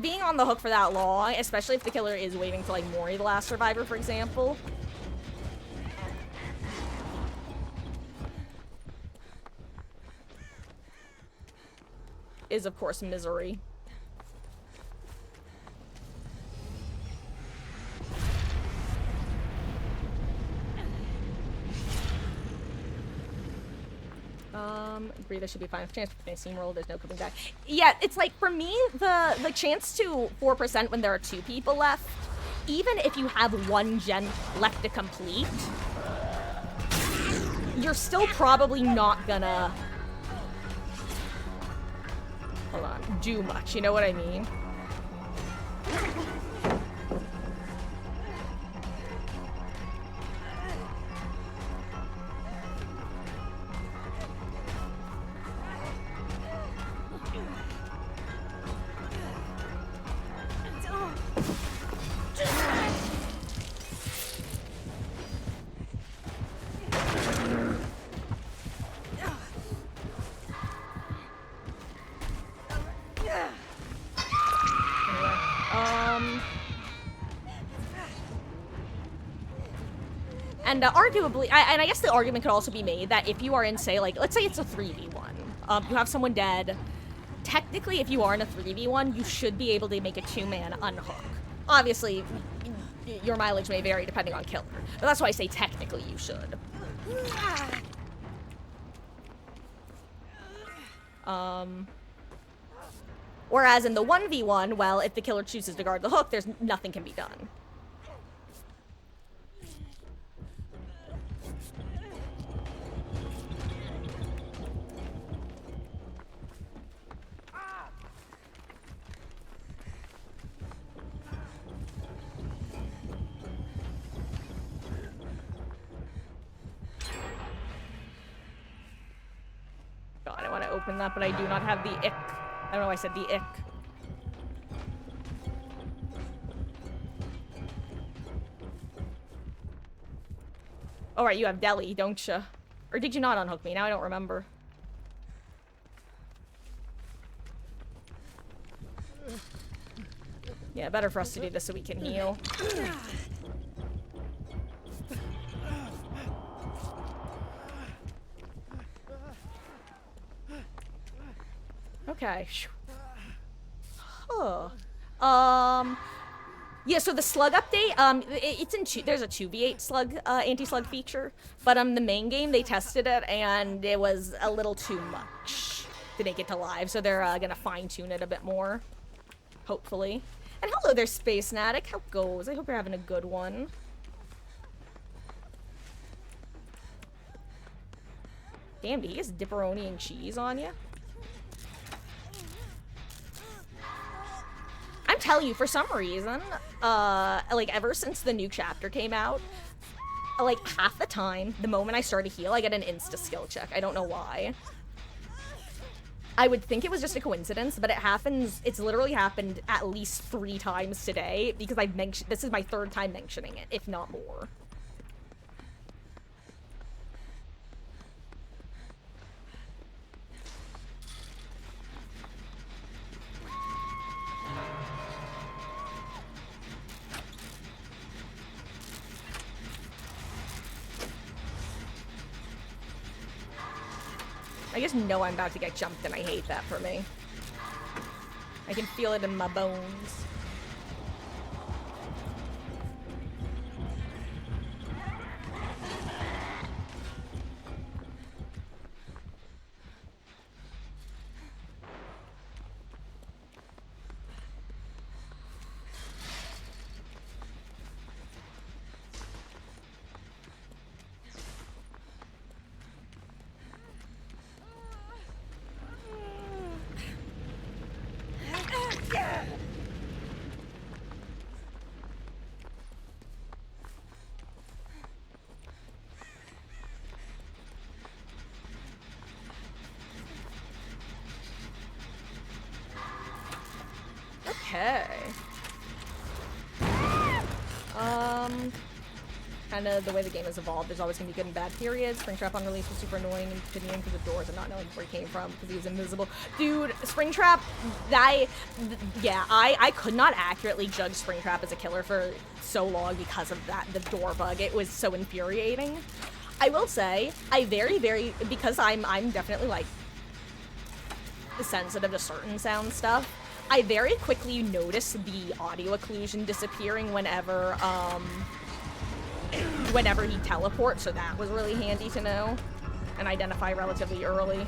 being on the hook for that long, especially if the killer is waiting for, Mori, the last survivor, for example. Is, of course, misery. Agree there should be fine chance for steamroll, there's no coming back. Yeah, it's for me, the chance to 4% when there are 2 people left, even if you have 1 gen left to complete, you're still probably not gonna, do much, you know what I mean? And arguably, and I guess the argument could also be made that if you are in, say, let's say it's a 3v1, you have someone dead, technically if you are in a 3v1, you should be able to make a 2-man unhook. Obviously, your mileage may vary depending on killer, but that's why I say technically you should. Whereas in the 1v1, well, if the killer chooses to guard the hook, nothing can be done. god, I want to open that, but I do not have the ick. I don't know why I said the ick. All right, you have deli, don't you? Or did you not unhook me? Now I don't remember. Yeah, better for us to do this so we can heal. Okay. Huh. Yeah, so the slug update, it's in there's a 2v8 slug, anti-slug feature, but the main game, they tested it, and it was a little too much to make it to live, so they're, gonna fine-tune it a bit more. Hopefully. And hello there, Space Natic. How goes? I hope you're having a good one. Damn, did he just dipperoni and cheese on you? I'm telling you, for some reason, like, ever since the new chapter came out, like, half the time, the moment I start to heal, I get an insta-skill check. I don't know why. I would think it was just a coincidence, but it happens, it's literally happened at least 3 times today, because I've mentioned, this is my 3rd time mentioning it, if not more. I just know I'm about to get jumped, and I hate that for me. I can feel it in my bones. Okay. Kind of the way the game has evolved, there's always gonna be good and bad periods. Springtrap on release was super annoying and continuing because of doors and not knowing where he came from because he was invisible. Dude, Springtrap, yeah, I could not accurately judge Springtrap as a killer for so long because of that, the door bug. It was so infuriating. I will say, because I'm definitely, like, sensitive to certain sound stuff, I very quickly noticed the audio occlusion disappearing whenever he teleports, so that was really handy to know and identify relatively early.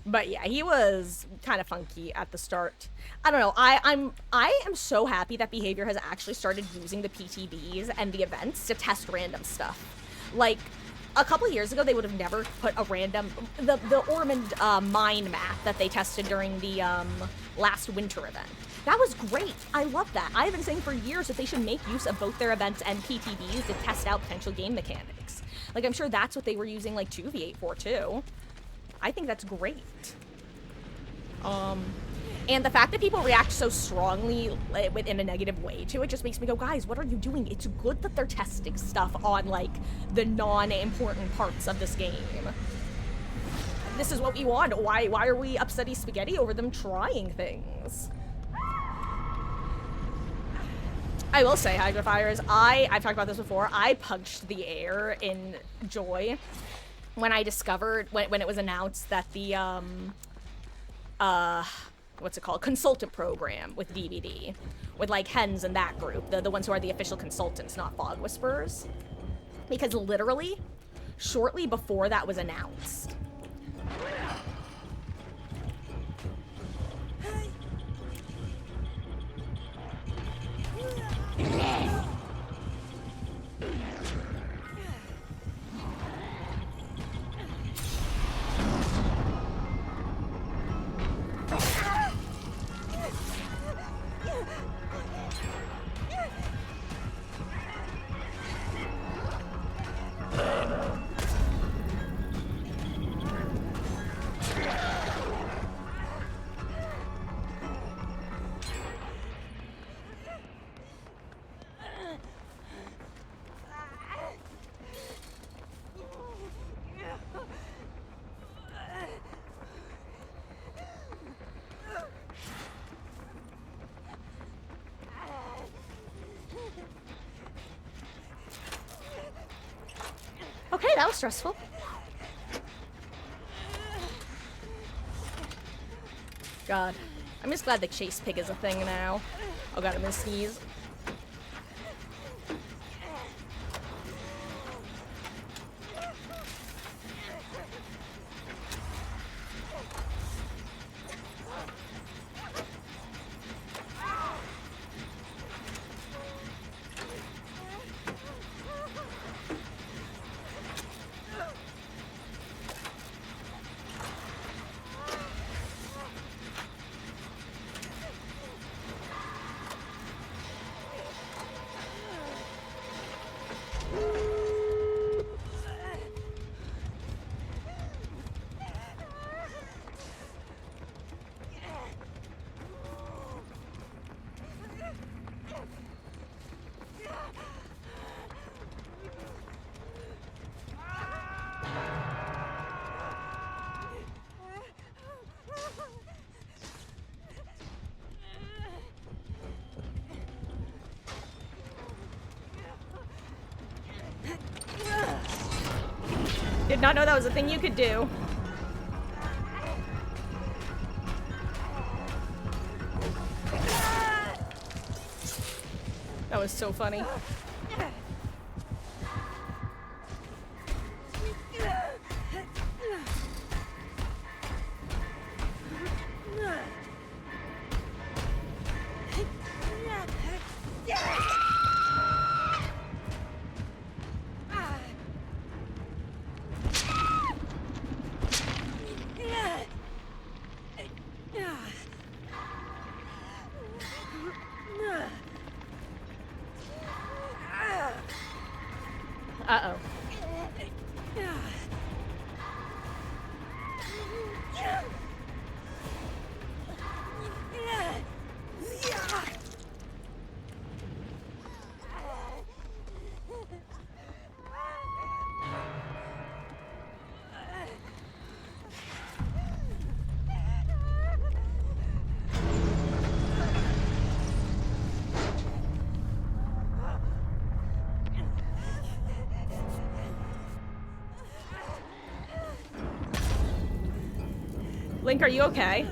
But yeah, he was kind of funky at the start. I don't know, I am so happy that Behavior has actually started using the PTBs and the events to test random stuff. Like, a couple years ago, they would have never put a random, the Ormond mine map that they tested during the last winter event. That was great. I love that. I've been saying for years that they should make use of both their events and PTBs to test out potential game mechanics. Like, I'm sure that's what they were using, like, 2v8 for, too. I think that's great. And the fact that people react so strongly in a negative way to it just makes me go, guys, what are you doing? It's good that they're testing stuff on, like, the non-important parts of this game. This is what we want. Why are we upsetty spaghetti over them trying things? I will say, Hydrofires, I've talked about this before, I punched the air in joy when I discovered, when it was announced that the, what's it called? Consultant program with DVD. With, like, Hens and that group. The ones who are the official consultants, not Fog Whisperers. Because literally, shortly before that was announced, that was stressful. God. I'm just glad the chase pig is a thing now. Oh god, I'm gonna sneeze. Did not know that was a thing you could do. That was so funny. Uh-oh. Link, are you okay?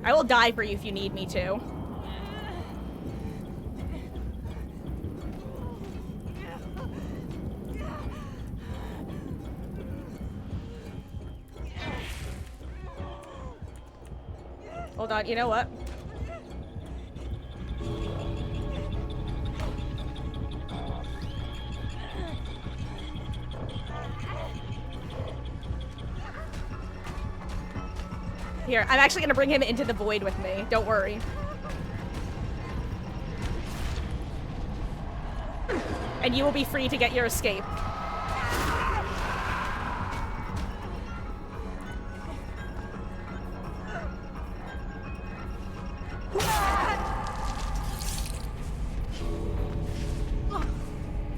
I will die for you if you need me to. Hold on, you know what? Here, I'm actually gonna bring him into the void with me. Don't worry. And you will be free to get your escape.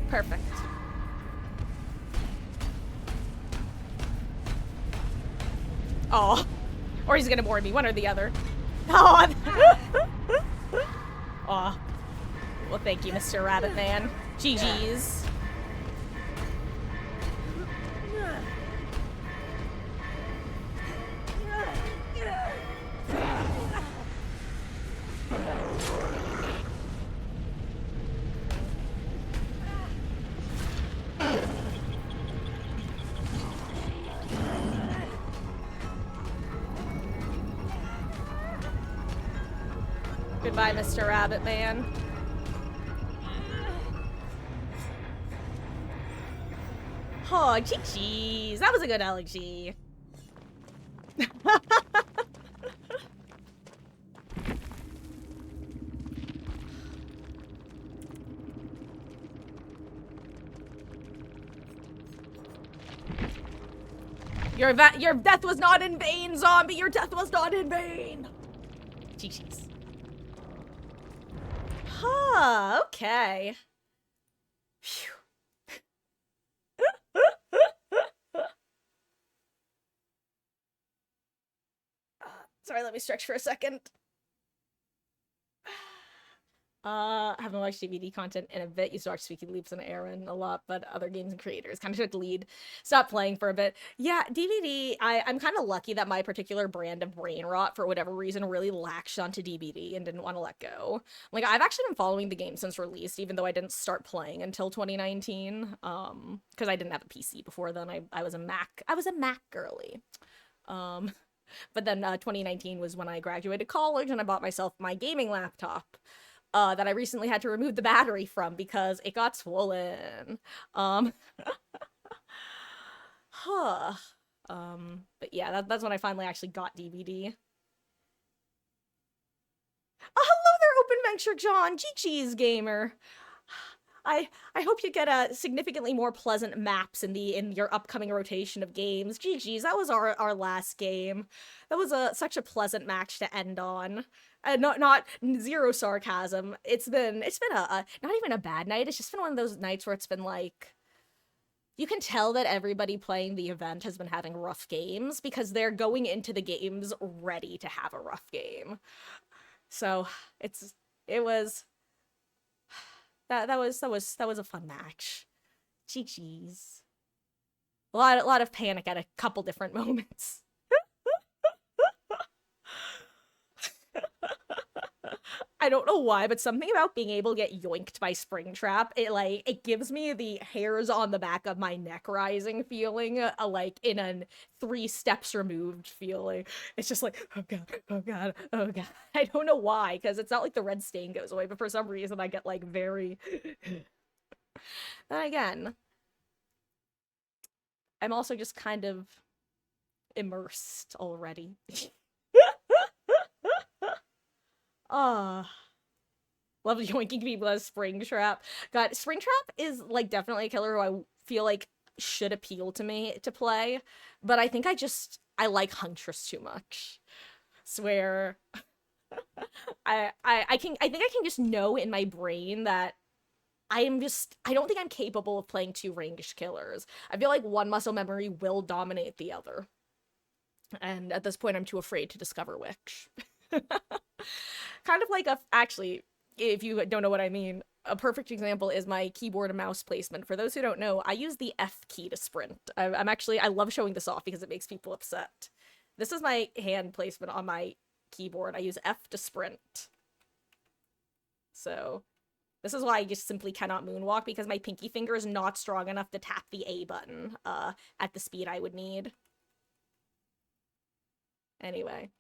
Perfect. Oh. Or he's gonna board me, one or the other. Oh. Aw. Well, thank you, Mr. Rabbit Man. GG's. Goodbye, Mr. Rabbit Man. Oh, GG's. That was a good LG. Your death was not in vain, zombie. Your death was not in vain. GG's. Huh, okay. Phew. Sorry, let me stretch for a second. Haven't watched DVD content in a bit. Used to watch Squeaky Leaps and Aaron a lot, but other games and creators kind of took the lead. Stopped playing for a bit. Yeah, DVD. I'm kind of lucky that my particular brand of brain rot, for whatever reason, really latched onto DVD and didn't want to let go. Like, I've actually been following the game since release, even though I didn't start playing until 2019. Because I didn't have a PC before then. I was a Mac. I was a Mac girly. But then 2019 was when I graduated college and I bought myself my gaming laptop. That I recently had to remove the battery from because it got swollen. Huh. But yeah, that's when I finally actually got DVD. Oh, hello there, Open Venture John, GG's gamer. I hope you get a significantly more pleasant maps in your upcoming rotation of games. GG's, that was our last game. That was such a pleasant match to end on. Not zero sarcasm. It's been a not even a bad night. It's just been one of those nights where it's been like, you can tell that everybody playing the event has been having rough games because they're going into the games ready to have a rough game. So it was that was a fun match. GG's. A lot of panic at a couple different moments. I don't know why, but something about being able to get yoinked by Springtrap, it gives me the hairs on the back of my neck rising feeling, like in a 3 steps removed feeling. It's just like, oh god, oh god, oh god. I don't know why, because it's not like the red stain goes away, but for some reason I get like very... Then again, I'm also just kind of immersed already. Love yoinking people as Springtrap. God, Springtrap is like definitely a killer who I feel like should appeal to me to play, but I think I like Huntress too much. Swear. I think I can just know in my brain that I don't think I'm capable of playing 2 ranged killers. I feel like one muscle memory will dominate the other. And at this point I'm too afraid to discover which. Kind of like actually, if you don't know what I mean, a perfect example is my keyboard and mouse placement. For those who don't know, I use the F key to sprint. I love showing this off because it makes people upset. This is my hand placement on my keyboard. I use F to sprint. So, this is why I just simply cannot moonwalk, because my pinky finger is not strong enough to tap the A button, at the speed I would need. Anyway.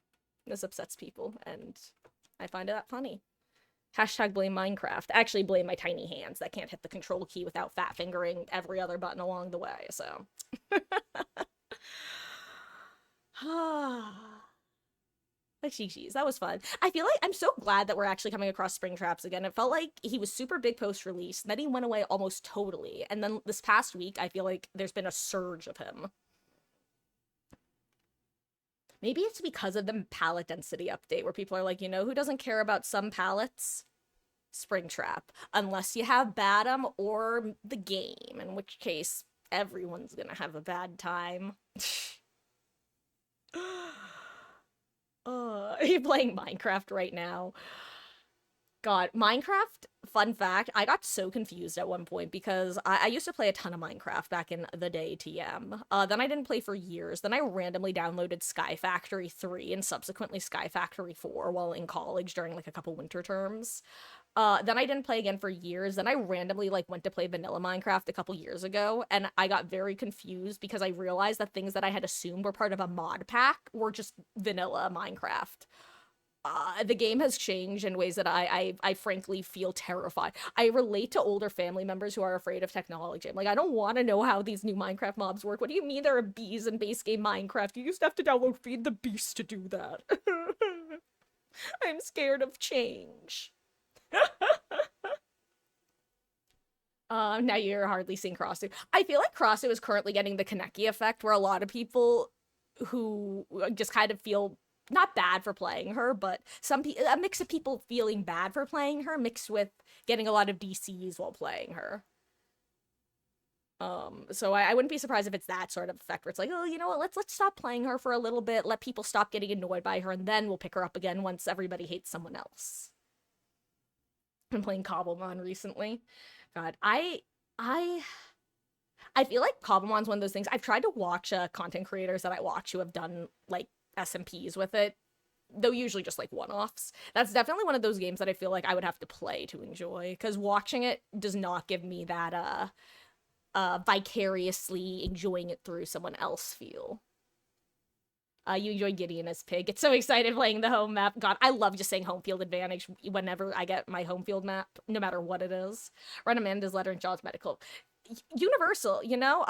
This upsets people, and I find that funny. Hashtag blame Minecraft. Actually, blame my tiny hands that can't hit the control key without fat fingering every other button along the way, so. Like, GG's, that was fun. I feel like I'm so glad that we're actually coming across Springtraps again. It felt like he was super big post-release, then he went away almost totally, and then this past week, I feel like there's been a surge of him. Maybe it's because of the palette density update where people are like, you know who doesn't care about some palettes? Springtrap. Unless you have Badum or the game, in which case everyone's gonna have a bad time. Are you playing Minecraft right now? God, Minecraft, fun fact, I got so confused at one point because I used to play a ton of Minecraft back in the day, TM. Then I didn't play for years. Then I randomly downloaded Sky Factory 3 and subsequently Sky Factory 4 while in college during like a couple winter terms. Then I didn't play again for years. Then I randomly like went to play vanilla Minecraft a couple years ago, and I got very confused because I realized that things that I had assumed were part of a mod pack were just vanilla Minecraft. The game has changed in ways that I frankly feel terrified. I relate to older family members who are afraid of technology. I'm like, I don't want to know how these new Minecraft mobs work. What do you mean there are bees in base game Minecraft? You used to have to download Feed the Beast to do that. I'm scared of change. Now you're hardly seeing Crossu. I feel like Crossu is currently getting the Kaneki effect, where a lot of people who just kind of feel not bad for playing her, but a mix of people feeling bad for playing her mixed with getting a lot of DCs while playing her. So I wouldn't be surprised if it's that sort of effect where it's like, oh, you know what, let's stop playing her for a little bit, let people stop getting annoyed by her, and then we'll pick her up again once everybody hates someone else. Been playing Cobblemon recently. God, I feel like Cobblemon's one of those things. I've tried to watch content creators that I watch who have done like SMPs with it, though usually just like one-offs. That's definitely one of those games that I feel like I would have to play to enjoy, because watching it does not give me that vicariously enjoying it through someone else feel. You enjoy Gideon as Pig. Get so excited playing the home map. God, I love just saying home field advantage whenever I get my home field map, no matter what it is. Run Amanda's letter in Jaws Medical. Universal, you know?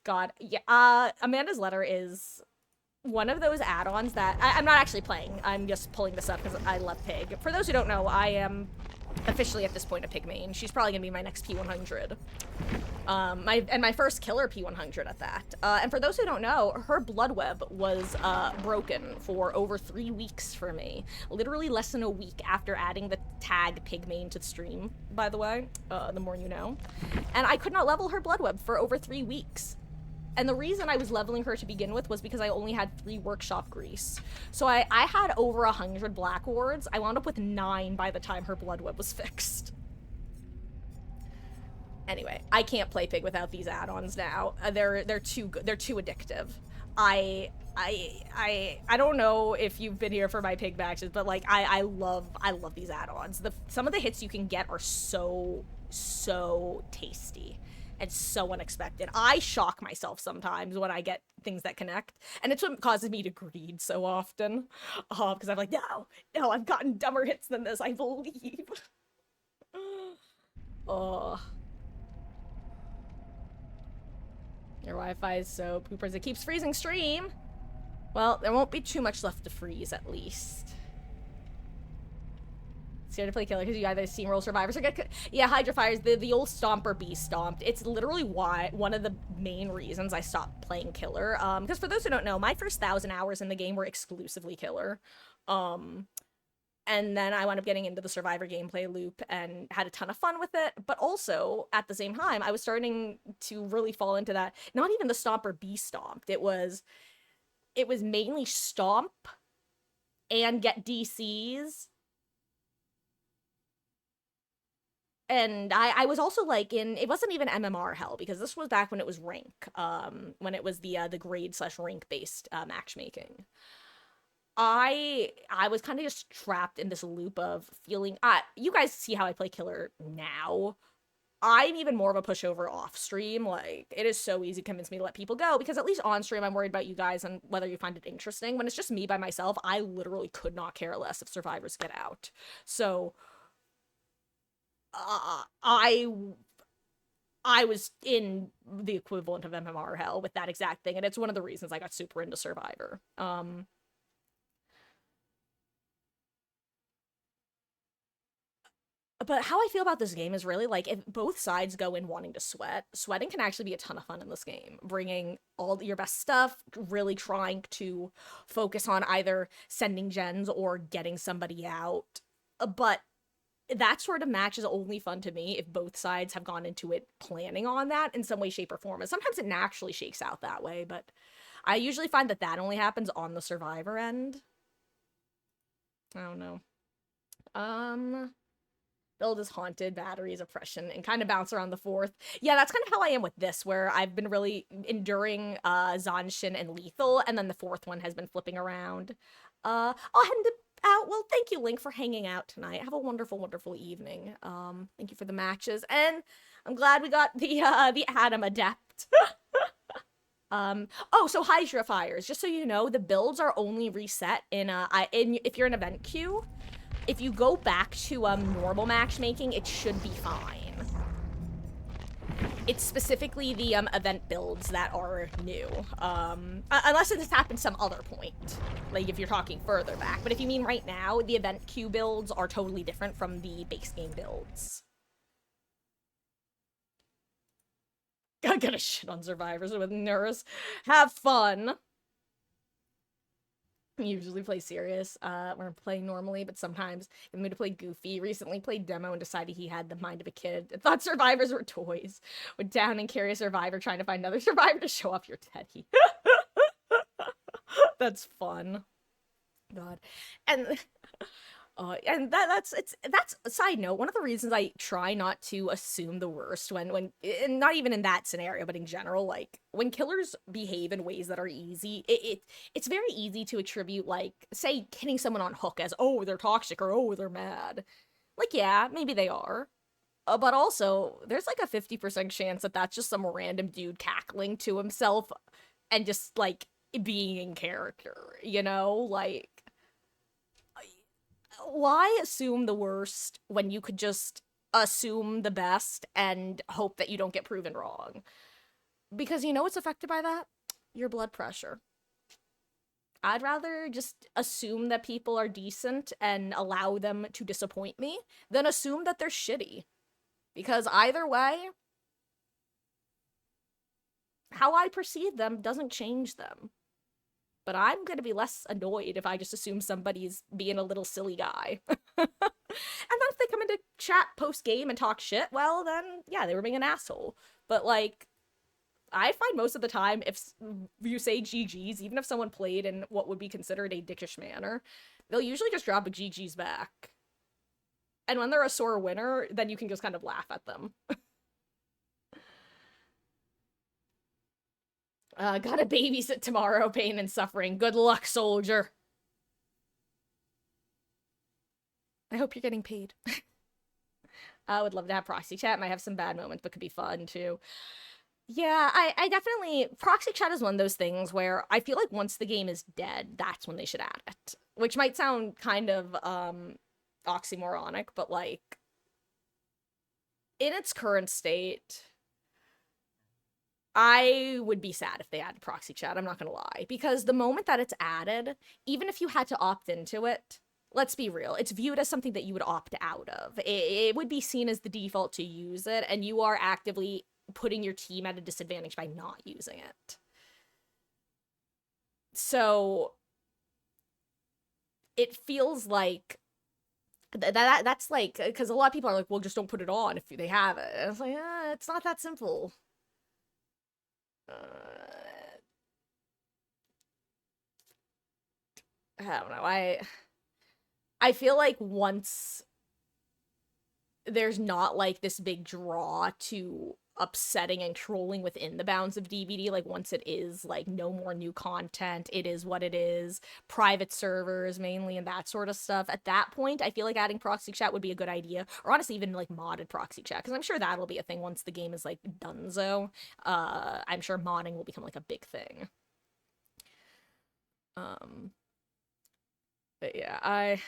God, yeah, Amanda's letter is one of those add-ons that I'm not actually playing. I'm just pulling this up because I love Pig. For those who don't know, I am officially at this point a pig main. She's probably gonna be my next P100. My first killer P100 at that. And for those who don't know, her blood web was broken for over 3 weeks for me. Literally less than a week after adding the tag pig main to the stream, by the way. The more you know. And I could not level her blood web for over 3 weeks. And the reason I was leveling her to begin with was because I only had 3 workshop grease. So I had over 100 black wards. I wound up with 9 by the time her blood web was fixed. Anyway, I can't play Pig without these add-ons now. They're too good. They're too addictive. I don't know if you've been here for my Pig matches, but like I love these add-ons. Some of the hits you can get are so tasty. It's so unexpected. I shock myself sometimes when I get things that connect, and it's what causes me to greed so often. Because I'm like, no, I've gotten dumber hits than this, I believe. Oh. Your Wi-Fi is so poopers, it keeps freezing stream. Well, there won't be too much left to freeze, at least. Scared to play killer because you either steamroll survivors or get yeah, Hydra Fires, the old stomp or be stomped. It's literally why one of the main reasons I stopped playing killer. Because for those who don't know, my first 1,000 hours in the game were exclusively killer. And then I wound up getting into the survivor gameplay loop and had a ton of fun with it. But also, at the same time, I was starting to really fall into that. Not even the stomp or be stomped. It was mainly stomp and get DCs. And I was also like it wasn't even MMR hell, because this was back when it was rank, when it was the grade / rank based matchmaking. I was kind of just trapped in this loop of feeling, you guys see how I play killer now. I'm even more of a pushover off stream. Like, it is so easy to convince me to let people go, because at least on stream I'm worried about you guys and whether you find it interesting. When it's just me by myself, I literally could not care less if survivors get out. So I was in the equivalent of MMR hell with that exact thing, and it's one of the reasons I got super into Survivor. But how I feel about this game is really, like, if both sides go in wanting to sweat, sweating can actually be a ton of fun in this game. Bringing all your best stuff, really trying to focus on either sending gens or getting somebody out. But that sort of match is only fun to me if both sides have gone into it planning on that in some way, shape, or form. And sometimes it naturally shakes out that way, but I usually find that only happens on the survivor end. I don't know. Build is haunted, batteries, oppression, and kind of bounce around the 4th. Yeah, that's kind of how I am with this, where I've been really enduring Zanshin and Lethal, and then the 4th one has been flipping around. I'll hand it out. Well, thank you, Link, for hanging out tonight. Have a wonderful, wonderful evening. Thank you for the matches, and I'm glad we got the Adam Adept. Oh, so Hydra Fires, just so you know, the builds are only reset in if you're in event queue. If you go back to normal matchmaking, it should be fine. It's specifically the event builds that are new. Unless it has happened some other point, like if you're talking further back. But if you mean right now, the event queue builds are totally different from the base game builds. I'm gonna shit on survivors with Nurse. Have fun. Usually play serious when I'm playing normally, but sometimes I'm going to play goofy. Recently played demo and decided he had the mind of a kid. I thought survivors were toys. Went down and carry a survivor trying to find another survivor to show off your teddy. That's fun. God. And And that's a side note. One of the reasons I try not to assume the worst when and not even in that scenario, but in general, like when killers behave in ways that are easy, it's very easy to attribute, like, say hitting someone on hook as, oh, they're toxic, or oh, they're mad. Like, yeah, maybe they are. But also, there's like a 50% chance that that's just some random dude cackling to himself and just like being in character, you know? Like, why assume the worst when you could just assume the best and hope that you don't get proven wrong? Because you know what's affected by that? Your blood pressure. I'd rather just assume that people are decent and allow them to disappoint me than assume that they're shitty. Because either way, how I perceive them doesn't change them. But I'm gonna be less annoyed if I just assume somebody's being a little silly guy. And then if they come into chat post-game and talk shit, well then, yeah, they were being an asshole. But, like, I find most of the time, if you say GG's, even if someone played in what would be considered a dickish manner, they'll usually just drop a GG's back. And when they're a sore winner, then you can just kind of laugh at them. Gotta babysit tomorrow, pain and suffering. Good luck, soldier. I hope you're getting paid. I would love to have proxy chat. Might have some bad moments, but could be fun too. Yeah, I definitely... Proxy chat is one of those things where I feel like once the game is dead, that's when they should add it. Which might sound kind of, oxymoronic, but, like, in its current state, I would be sad if they added proxy chat, I'm not gonna lie. Because the moment that it's added, even if you had to opt into it, let's be real, it's viewed as something that you would opt out of. It would be seen as the default to use it, and you are actively putting your team at a disadvantage by not using it. So it feels like that's like, because a lot of people are like, well, just don't put it on if they have it. And it's like, it's not that simple. I don't know. I feel like once there's not like this big draw to upsetting and trolling within the bounds of DBD, like once it is like no more new content, it is what it is, private servers mainly and that sort of stuff, at that point I feel like adding proxy chat would be a good idea, or honestly even like modded proxy chat, because I'm sure that'll be a thing once the game is like donezo. I'm sure modding will become like a big thing. But yeah,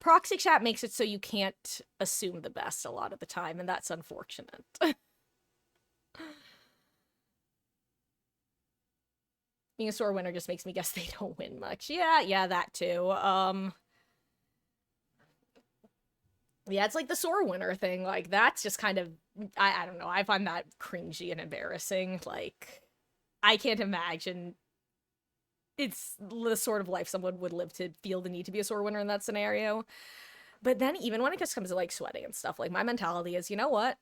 proxy chat makes it so you can't assume the best a lot of the time, and that's unfortunate. Being a sore winner just makes me guess they don't win much. Yeah, that too. Yeah, it's like the sore winner thing. Like, that's just kind of, I don't know, I find that cringy and embarrassing. Like, I can't imagine it's the sort of life someone would live to feel the need to be a sore winner in that scenario. But then even when it just comes to like sweating and stuff, like my mentality is, you know what?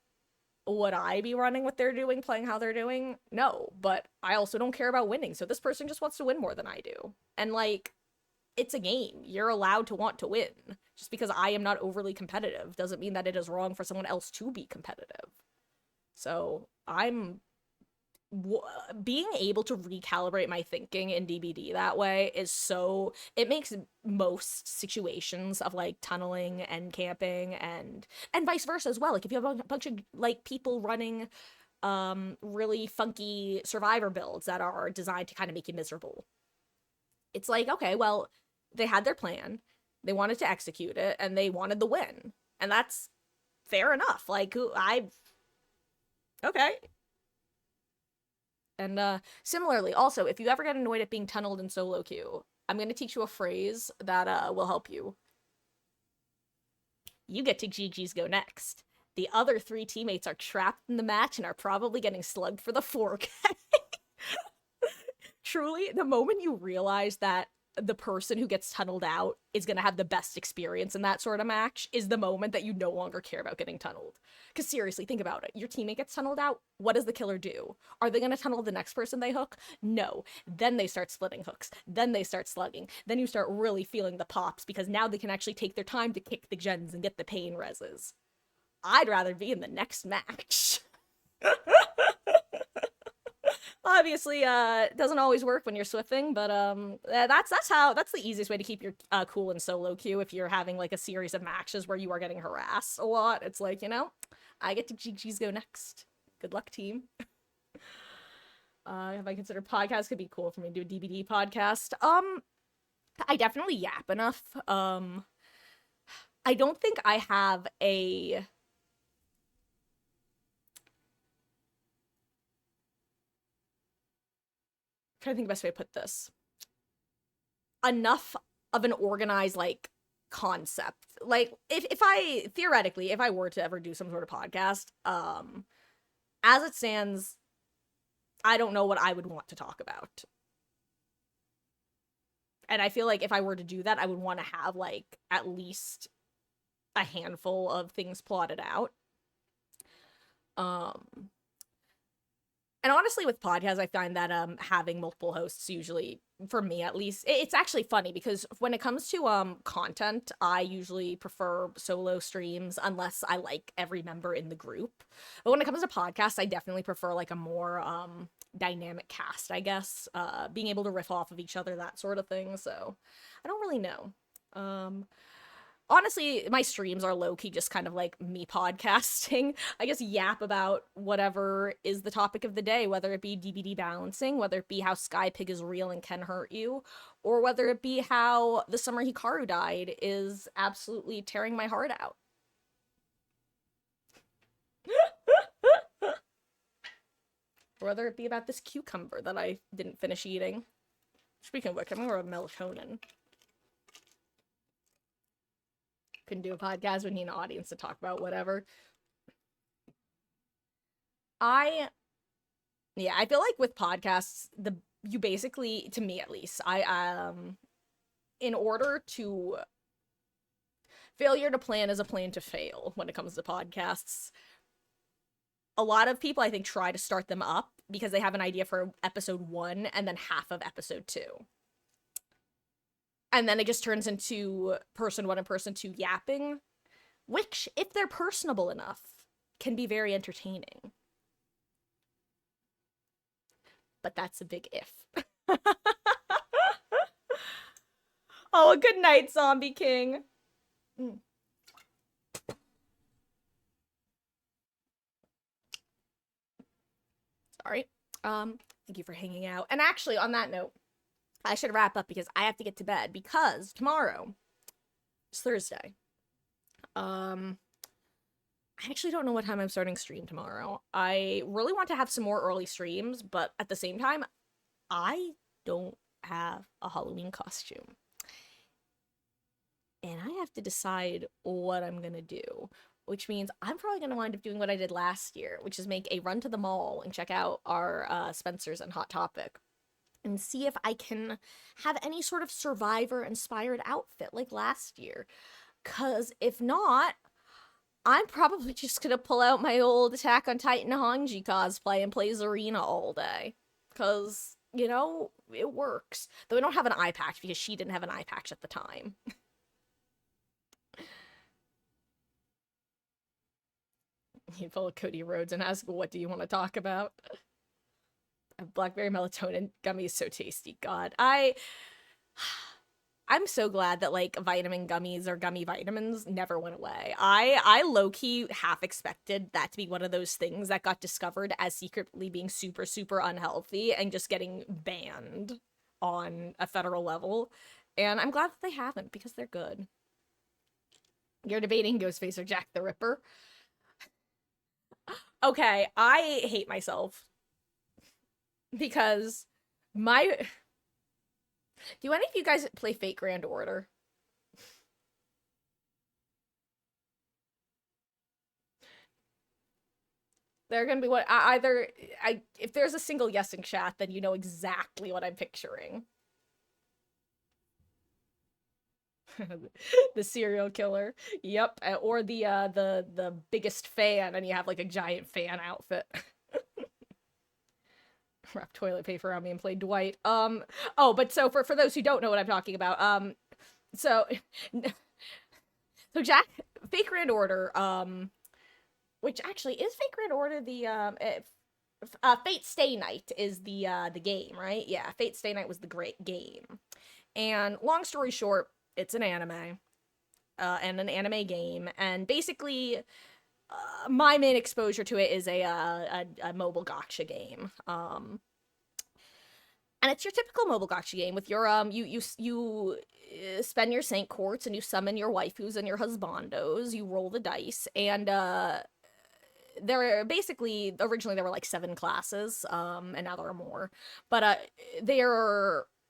Would I be running what they're doing, playing how they're doing? No, but I also don't care about winning. So this person just wants to win more than I do. And like, it's a game. You're allowed to want to win. Just because I am not overly competitive doesn't mean that it is wrong for someone else to be competitive. So I'm being able to recalibrate my thinking in DBD that way is so, it makes most situations of like tunneling and camping and vice versa as well. Like if you have a bunch of like people running really funky survivor builds that are designed to kind of make you miserable, it's like, okay, well, they had their plan, they wanted to execute it, and they wanted the win, and that's fair enough. Like, okay. And similarly, also, if you ever get annoyed at being tunneled in solo queue, I'm going to teach you a phrase that will help you. You get to GG's go next. The other 3 teammates are trapped in the match and are probably getting slugged for the 4K. Truly, the moment you realize that the person who gets tunneled out is going to have the best experience in that sort of match is the moment that you no longer care about getting tunneled. Because seriously, think about it. Your teammate gets tunneled out. What does the killer do? Are they going to tunnel the next person they hook? No. Then they start splitting hooks. Then they start slugging. Then you start really feeling the pops because now they can actually take their time to kick the gens and get the pain reses. I'd rather be in the next match. Obviously, it doesn't always work when you're swifting, but that's the easiest way to keep your cool in solo queue if you're having like a series of matches where you are getting harassed a lot. It's like, you know, I get to GG's go next. Good luck, team. Have I considered podcasts could be cool for me to do a DBD podcast? I definitely yap enough. I don't think I have a trying to think the best way to put this. Enough of an organized, like, concept. Like, if I were to ever do some sort of podcast, as it stands, I don't know what I would want to talk about. And I feel like if I were to do that, I would want to have, like, at least a handful of things plotted out. And honestly, with podcasts, I find that having multiple hosts usually, for me at least, it's actually funny because when it comes to content, I usually prefer solo streams unless I like every member in the group. But when it comes to podcasts, I definitely prefer like a more dynamic cast, I guess, being able to riff off of each other, that sort of thing. So I don't really know. Honestly, my streams are low-key just kind of like me podcasting. I guess yap about whatever is the topic of the day, whether it be DBD balancing, whether it be how Skypig is real and can hurt you, or whether it be how the summer Hikaru died is absolutely tearing my heart out. Or whether it be about this cucumber that I didn't finish eating. Speaking of which, I'm gonna grab melatonin. Couldn't do a podcast, we need an audience to talk about whatever. I feel like with podcasts, you basically, to me at least, in order to failure to plan is a plan to fail when it comes to podcasts. A lot of people, I think, try to start them up because they have an idea for episode 1 and then half of episode 2. And then it just turns into person 1 and person 2 yapping, which, if they're personable enough, can be very entertaining. But that's a big if. Oh, a good night, Zombie King. Sorry. Thank you for hanging out. And actually, on that note, I should wrap up because I have to get to bed because tomorrow is Thursday. I actually don't know what time I'm starting stream tomorrow. I really want to have some more early streams, but at the same time, I don't have a Halloween costume. And I have to decide what I'm gonna do, which means I'm probably gonna wind up doing what I did last year, which is make a run to the mall and check out our Spencer's and Hot Topic. And see if I can have any sort of Survivor-inspired outfit like last year. Because if not, I'm probably just going to pull out my old Attack on Titan Hanji cosplay and play Zarina all day. Because, you know, it works. Though I don't have an eye patch because she didn't have an eye patch at the time. You follow Cody Rhodes and ask, what do you want to talk about? Blackberry melatonin gummy is so tasty. God, I'm so glad that like vitamin gummies or gummy vitamins never went away. I low-key half expected that to be one of those things that got discovered as secretly being super, super unhealthy and just getting banned on a federal level. And I'm glad that they haven't because they're good. You're debating Ghostface or Jack the Ripper. Okay, I hate myself. Because do any of you guys play Fate Grand Order? They're gonna be if there's a single yes in chat, then you know exactly what I'm picturing. The serial killer. Yep. Or the biggest fan, and you have like a giant fan outfit. Wrap toilet paper around me and play Dwight. Oh, but so for those who don't know what I'm talking about, so so Jack Fake Grand Order, which actually is Fake Grand Order Fate Stay Night is the game, right? Yeah, Fate Stay Night was the great game. And long story short, it's an anime, and an anime game, and basically, my main exposure to it is a mobile gacha game. And it's your typical mobile gacha game with your you spend your Saint Courts and you summon your waifus and your husbandos. You roll the dice, and there are basically originally there were like 7 classes, and now there are more, but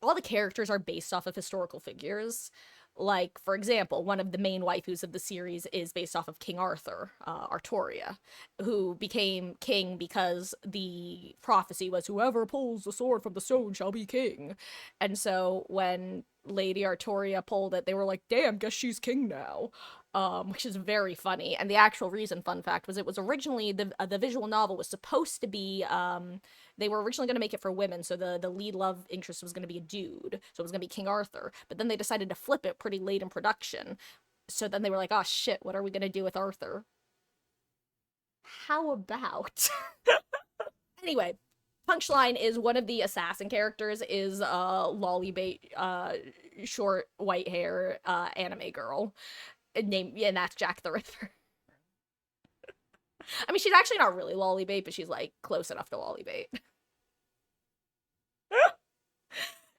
all the characters are based off of historical figures. Like, for example, one of the main waifus of the series is based off of King Arthur, Artoria, who became king because the prophecy was whoever pulls the sword from the stone shall be king. And so when Lady Artoria pulled it, they were like, damn, guess she's king now. Which is very funny. And the actual reason, fun fact, was it was originally, the visual novel was supposed to be, they were originally going to make it for women, so the lead love interest was going to be a dude, so it was going to be King Arthur, but then they decided to flip it pretty late in production, so then they were like, oh shit, what are we going to do with Arthur? How about? Anyway, punchline is one of the assassin characters is Lollybait, short white hair anime girl, and that's Jack the Ripper. I mean, she's actually not really Lollybait, but she's, like, close enough to Lollybait.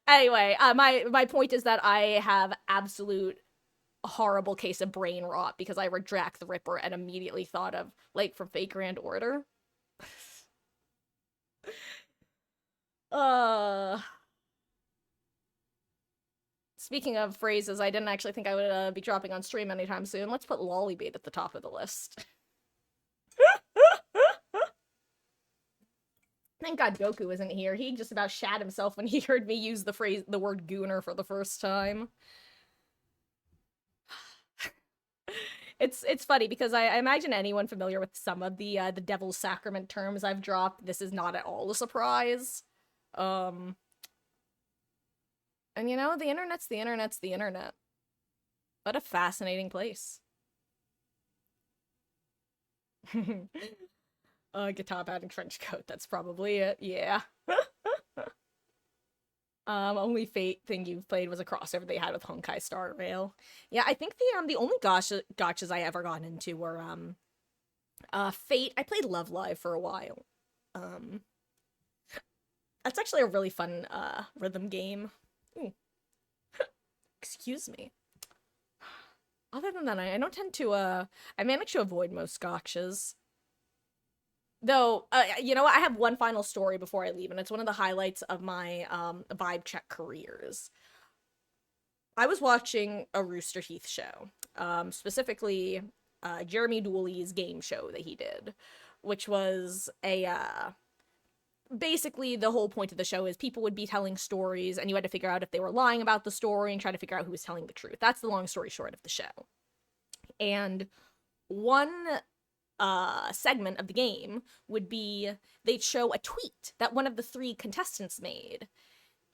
Anyway, my point is that I have absolute horrible case of brain rot because I read Jack the Ripper and immediately thought of, like, from Fake Grand Order. Speaking of phrases I didn't actually think I would be dropping on stream anytime soon, let's put Lollybait at the top of the list. Thank God Goku isn't here. He just about shat himself when he heard me use the word gooner for the first time. It's funny because I imagine anyone familiar with some of the Devil's Sacrament terms I've dropped, this is not at all a surprise. And you know, the internet's the internet. What a fascinating place. Guitar pad and trench coat, that's probably it, yeah. Only Fate thing you've played was a crossover they had with Honkai Star Rail. Yeah, I think the only gotchas I ever got into were, Fate. I played Love Live for a while. That's actually a really fun, rhythm game. Ooh. Excuse me. Other than that, I don't tend to, I manage to avoid most gotchas. Though, you know what? I have one final story before I leave, and it's one of the highlights of my, vibe check careers. I was watching a Rooster Teeth show, specifically, Jeremy Dooley's game show that he did, which was basically the whole point of the show is people would be telling stories, and you had to figure out if they were lying about the story and try to figure out who was telling the truth. That's the long story short of the show. And one segment of the game would be they'd show a tweet that one of the 3 contestants made,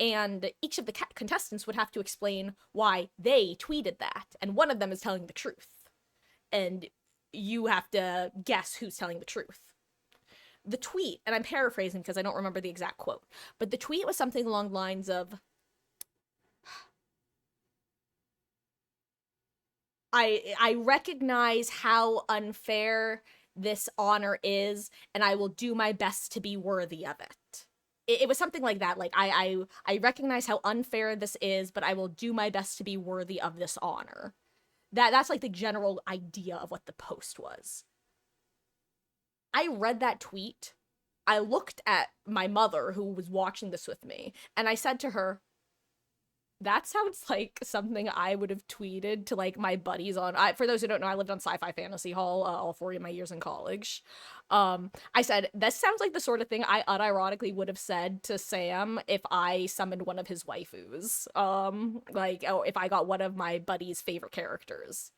and each of the contestants would have to explain why they tweeted that, and one of them is telling the truth, and you have to guess who's telling the truth. The tweet, and I'm paraphrasing because I don't remember the exact quote, but the tweet was something along the lines of, I recognize how unfair this honor is, and I will do my best to be worthy of it. It was something like that, like, I recognize how unfair this is, but I will do my best to be worthy of this honor. That's like the general idea of what the post was. I read that tweet, I looked at my mother, who was watching this with me, and I said to her, That sounds like something I would have tweeted to like my buddies on. For those who don't know, I lived on Sci-Fi Fantasy Hall all 4 of my years in college. I said this sounds like the sort of thing I unironically would have said to Sam if I summoned one of his waifus. Like, oh, if I got one of my buddy's favorite characters.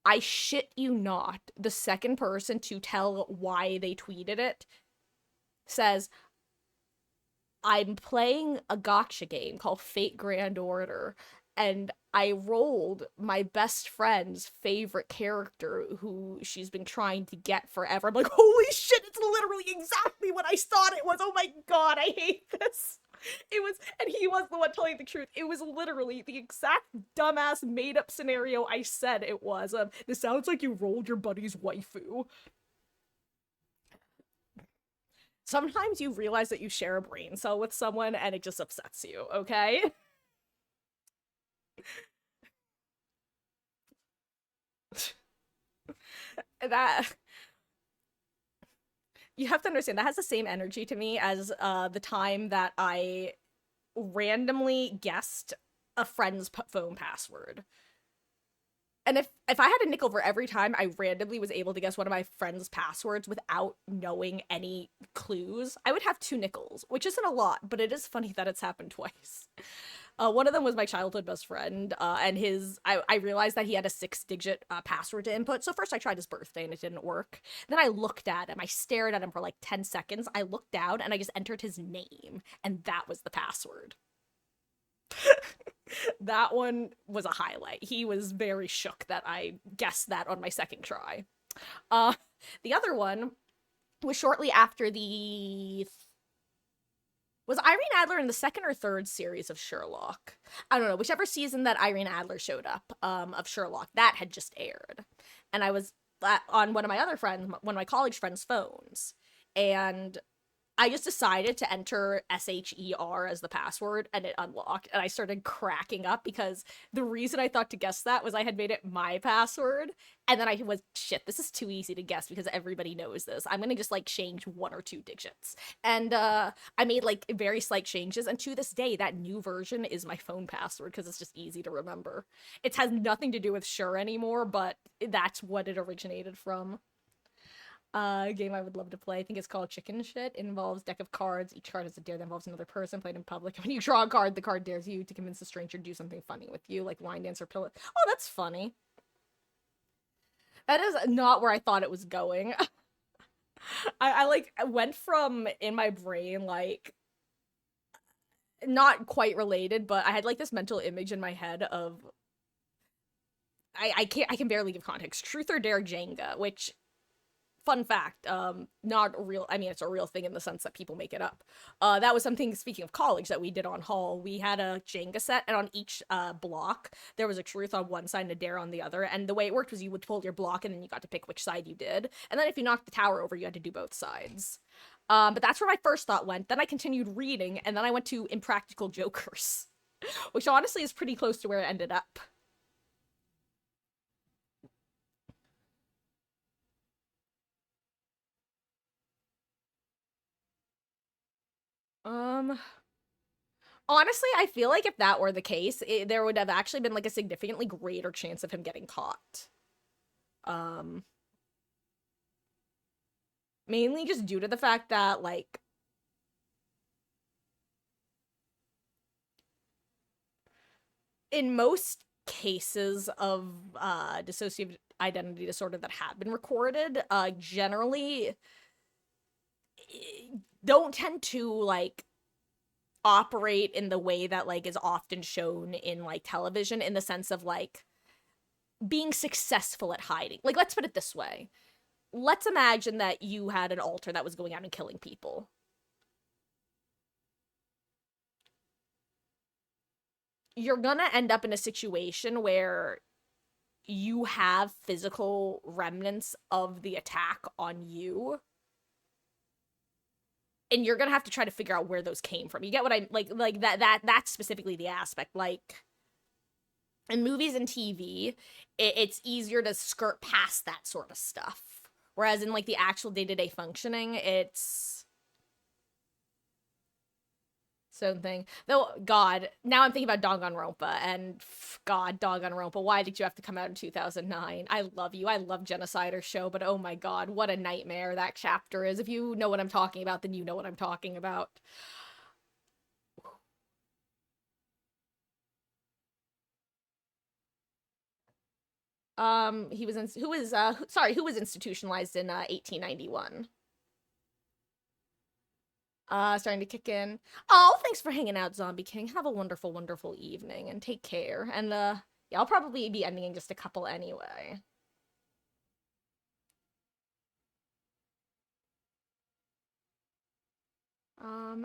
I shit you not, the second person to tell why they tweeted it says, I'm playing a gotcha game called Fate Grand Order, and I rolled my best friend's favorite character who she's been trying to get forever. I'm like, holy shit, it's literally exactly what I thought it was. Oh my god, I hate this. It was, and he was the one telling the truth. It was literally the exact dumbass made-up scenario I said it was. This sounds like you rolled your buddy's waifu. Sometimes you realize that you share a brain cell with someone and it just upsets you, okay? That... You have to understand, that has the same energy to me as the time that I randomly guessed a friend's phone password. And if I had a nickel for every time I randomly was able to guess one of my friend's passwords without knowing any clues, I would have 2 nickels, which isn't a lot, but it is funny that it's happened twice. One of them was my childhood best friend, and I realized that he had a 6-digit password to input. So first I tried his birthday and it didn't work. Then I looked at him, I stared at him for like 10 seconds, I looked down and I just entered his name, and that was the password. That one was a highlight. He was very shook that I guessed that on my second try. The other one was shortly after was Irene Adler in the 2nd or 3rd series of Sherlock? I don't know, whichever season that Irene Adler showed up, of Sherlock, that had just aired. And I was on one of my other friends, one of my college friends' phones, and I just decided to enter SHER as the password, and it unlocked, and I started cracking up because the reason I thought to guess that was I had made it my password, and then I was, shit, this is too easy to guess because everybody knows this. I'm gonna just, like, change 1 or 2 digits. And, I made, like, very slight changes, and to this day, that new version is my phone password because it's just easy to remember. It has nothing to do with Sure anymore, but that's what it originated from. A game I would love to play. I think it's called Chicken Shit. It involves deck of cards. Each card has a dare that involves another person played in public. When you draw a card, the card dares you to convince a stranger to do something funny with you, like line dance or pillow. Oh, that's funny. That is not where I thought it was going. I like went from in my brain like not quite related, but I had like this mental image in my head of I can barely give context. Truth or Dare Jenga, which, fun fact, not real, I mean, it's a real thing in the sense that people make it up. That was something, speaking of college, that we did on Hall. We had a Jenga set, and on each block, there was a truth on one side and a dare on the other, and the way it worked was you would pull your block, and then you got to pick which side you did, and then if you knocked the tower over, you had to do both sides. But that's where my first thought went. Then I continued reading, and then I went to Impractical Jokers, which honestly is pretty close to where it ended up. Honestly, I feel like if that were the case, there would have actually been, like, a significantly greater chance of him getting caught. Mainly just due to the fact that, like, in most cases of, dissociative identity disorder that have been recorded, generally don't tend to, like, operate in the way that, like, is often shown in, like, television, in the sense of, like, being successful at hiding. Like, let's put it this way. Let's imagine that you had an alter that was going out and killing people. You're gonna end up in a situation where you have physical remnants of the attack on you, and you're gonna have to try to figure out where those came from. You get what I like that's specifically the aspect. Like, in movies and TV, it's easier to skirt past that sort of stuff. Whereas in, like, the actual day-to-day functioning, it's Stone thing. Though, God, now I'm thinking about Danganronpa, and God, Danganronpa, why did you have to come out in 2009? I love you. I love Genocider Show, but oh my God, what a nightmare that chapter is. If you know what I'm talking about, then you know what I'm talking about. He was who was institutionalized in 1891. Starting to kick in. Oh, thanks for hanging out, Zombie King. Have a wonderful, wonderful evening, and take care. And, yeah, I'll probably be ending in just a couple anyway.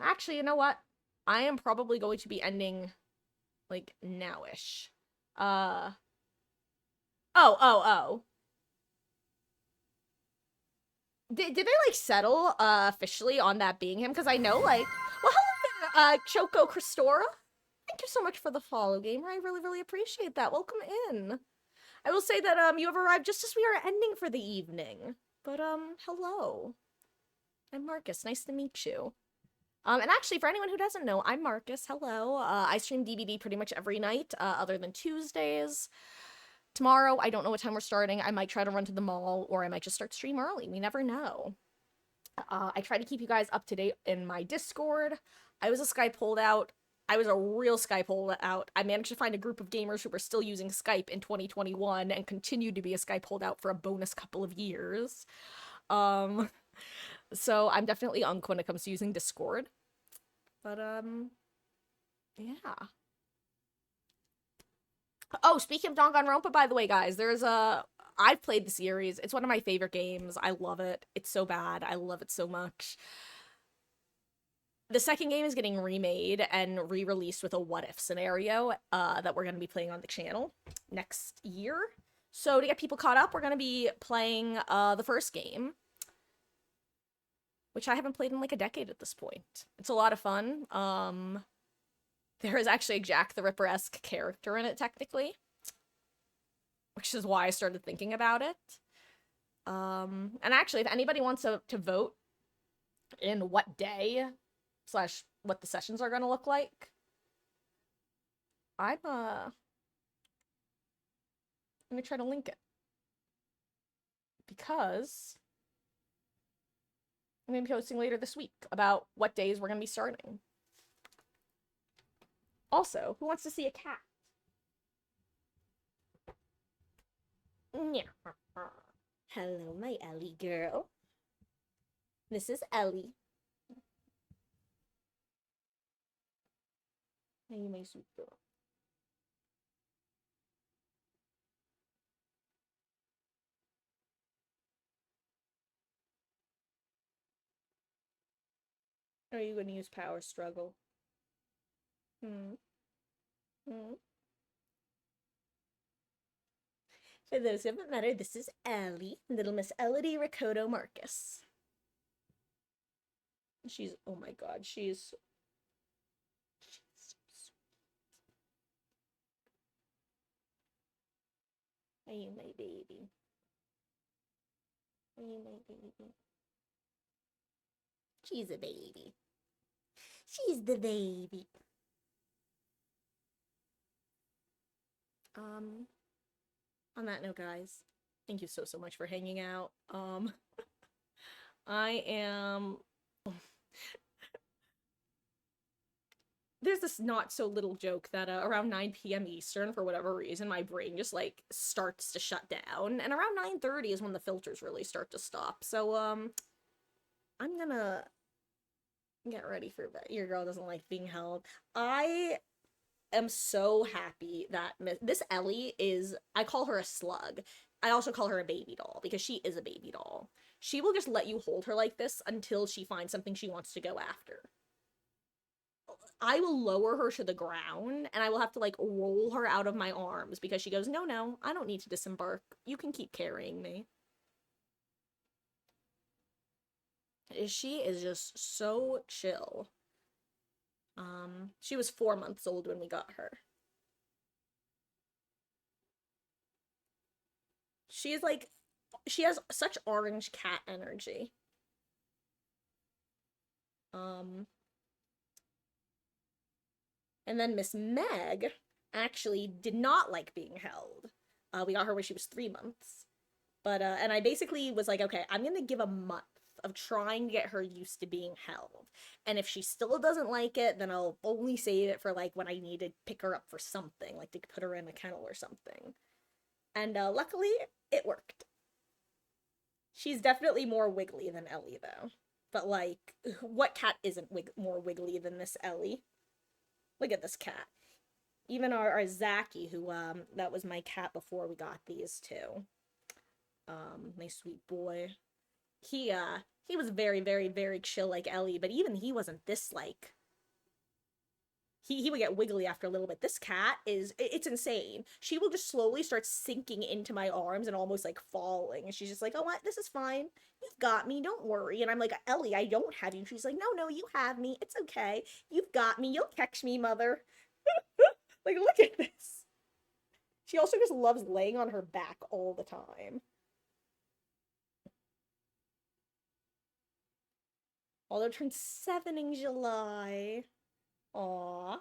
Actually, you know what? I am probably going to be ending, like, nowish. Oh. Did they, like, settle, officially on that being him? Because I know, like, well, hello there, Choco Christora. Thank you so much for the follow, gamer. I really, really appreciate that. Welcome in. I will say that, you have arrived just as we are ending for the evening. But, hello. I'm Marcus. Nice to meet you. And actually, for anyone who doesn't know, I'm Marcus. Hello. I stream DBD pretty much every night, other than Tuesdays. Tomorrow, I don't know what time we're starting. I might try to run to the mall, or I might just start stream early. We never know. I try to keep you guys up to date in my Discord. I was a Skype holdout. I was a real Skype holdout. I managed to find a group of gamers who were still using Skype in 2021 and continued to be a Skype holdout for a bonus couple of years. So I'm definitely unk when it comes to using Discord. But, yeah. Oh, speaking of Danganronpa, by the way, guys, I've played the series. It's one of my favorite games. I love it. It's so bad. I love it so much. The second game is getting remade and re-released with a what-if scenario that we're going to be playing on the channel next year. So to get people caught up, we're going to be playing the first game, which I haven't played in like a decade at this point. It's a lot of fun. There is actually a Jack the Ripper-esque character in it, technically, which is why I started thinking about it. And actually, if anybody wants to vote in what day / what the sessions are going to look like, I'm gonna try to link it. Because I'm going to be posting later this week about what days we're going to be starting. Also, who wants to see a cat? Hello, my Ellie girl. This is Ellie. Hey, my sweet girl. Are you going to use Power Struggle? For those who haven't met her, this is Ellie, little Miss Elodie Ricoto Marcus. She's, oh my God, she's so sweet. Are you my baby? Are you my baby? She's a baby. She's the baby. On that note, guys, thank you so much for hanging out. I am... There's this not so little joke that around 9 p.m. Eastern, for whatever reason, my brain just, like, starts to shut down, and around 9:30 is when the filters really start to stop, so, I'm gonna get ready for bed. Your girl doesn't like being held. I am so happy that this Ellie is, I call her a slug. I also call her a baby doll, because she is a baby doll. She will just let you hold her like this until she finds something she wants to go after. I will lower her to the ground, and I will have to, like, roll her out of my arms, because she goes, no, I don't need to disembark. You can keep carrying me. She is just so chill. She was 4 months old when we got her. She is like, she has such orange cat energy. And then Miss Meg actually did not like being held. We got her when she was 3 months. But, and I basically was like, okay, I'm gonna give a month of trying to get her used to being held. And if she still doesn't like it, then I'll only save it for, like, when I need to pick her up for something, like to put her in a kennel or something. And, luckily, it worked. She's definitely more wiggly than Ellie, though. But, like, what cat isn't more wiggly than this Ellie? Look at this cat. Even our Zachy, who, that was my cat before we got these two. My sweet boy. He was very, very, very chill like Ellie, but even he wasn't this, like... He would get wiggly after a little bit. This cat it's insane. She will just slowly start sinking into my arms and almost, like, falling. And she's just like, oh, what? This is fine. You've got me. Don't worry. And I'm like, Ellie, I don't have you. She's like, no, you have me. It's okay. You've got me. You'll catch me, mother. Like, look at this. She also just loves laying on her back all the time. Waldo turned 7 in July. Aww.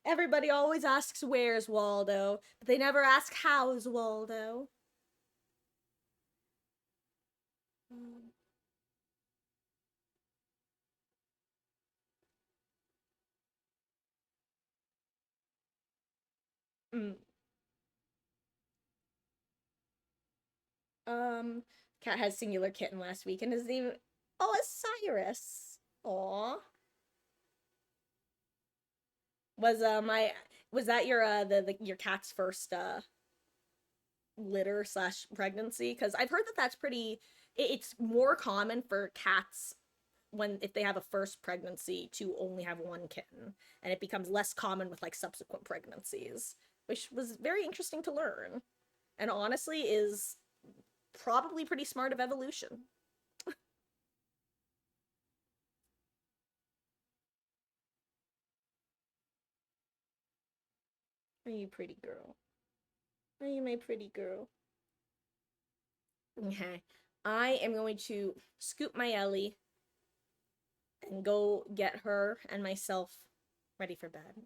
Everybody always asks where's Waldo, but they never ask how's Waldo. Cat had singular kitten last week, and his name... Oh, it's Cyrus. Aww. Was that your your cat's first litter / pregnancy? Because I've heard that that's pretty... It's more common for cats if they have a first pregnancy to only have one kitten, and it becomes less common with, like, subsequent pregnancies, which was very interesting to learn, and honestly is probably pretty smart of evolution. Are you pretty girl? Are you my pretty girl? Okay. I am going to scoop my Ellie and go get her and myself ready for bed.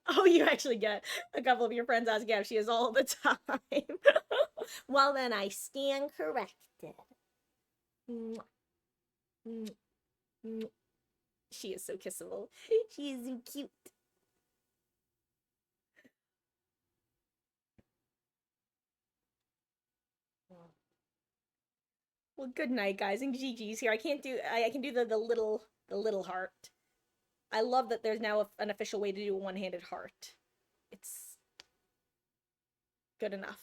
Oh, you actually get a couple of your friends asking how she is all the time. Well, then I stand corrected. She is so kissable. She is so cute. Well, good night, guys. And GG's here. I can do the little heart. I love that there's now an official way to do a one-handed heart. It's good enough.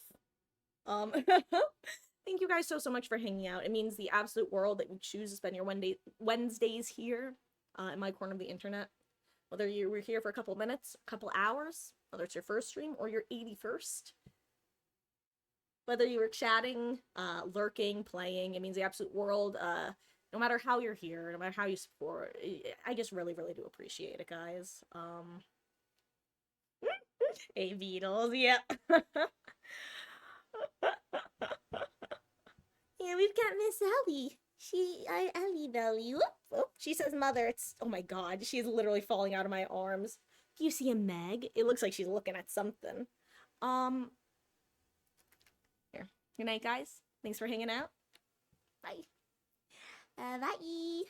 Thank you guys so much for hanging out. It means the absolute world that you choose to spend your Wednesdays here in my corner of the internet. Whether you were here for a couple minutes, a couple hours, whether it's your first stream or your 81st. Whether you were chatting, lurking, playing, it means the absolute world. No matter how you're here, no matter how you support, I just really, really do appreciate it, guys. Hey, Beatles, yeah. Yeah, we've got Miss Ellie. Ellie Belly. Whoop. She says, mother, it's... Oh my god, she's literally falling out of my arms. Do you see a Meg? It looks like she's looking at something. Here. Good night, guys. Thanks for hanging out. Bye. Bye.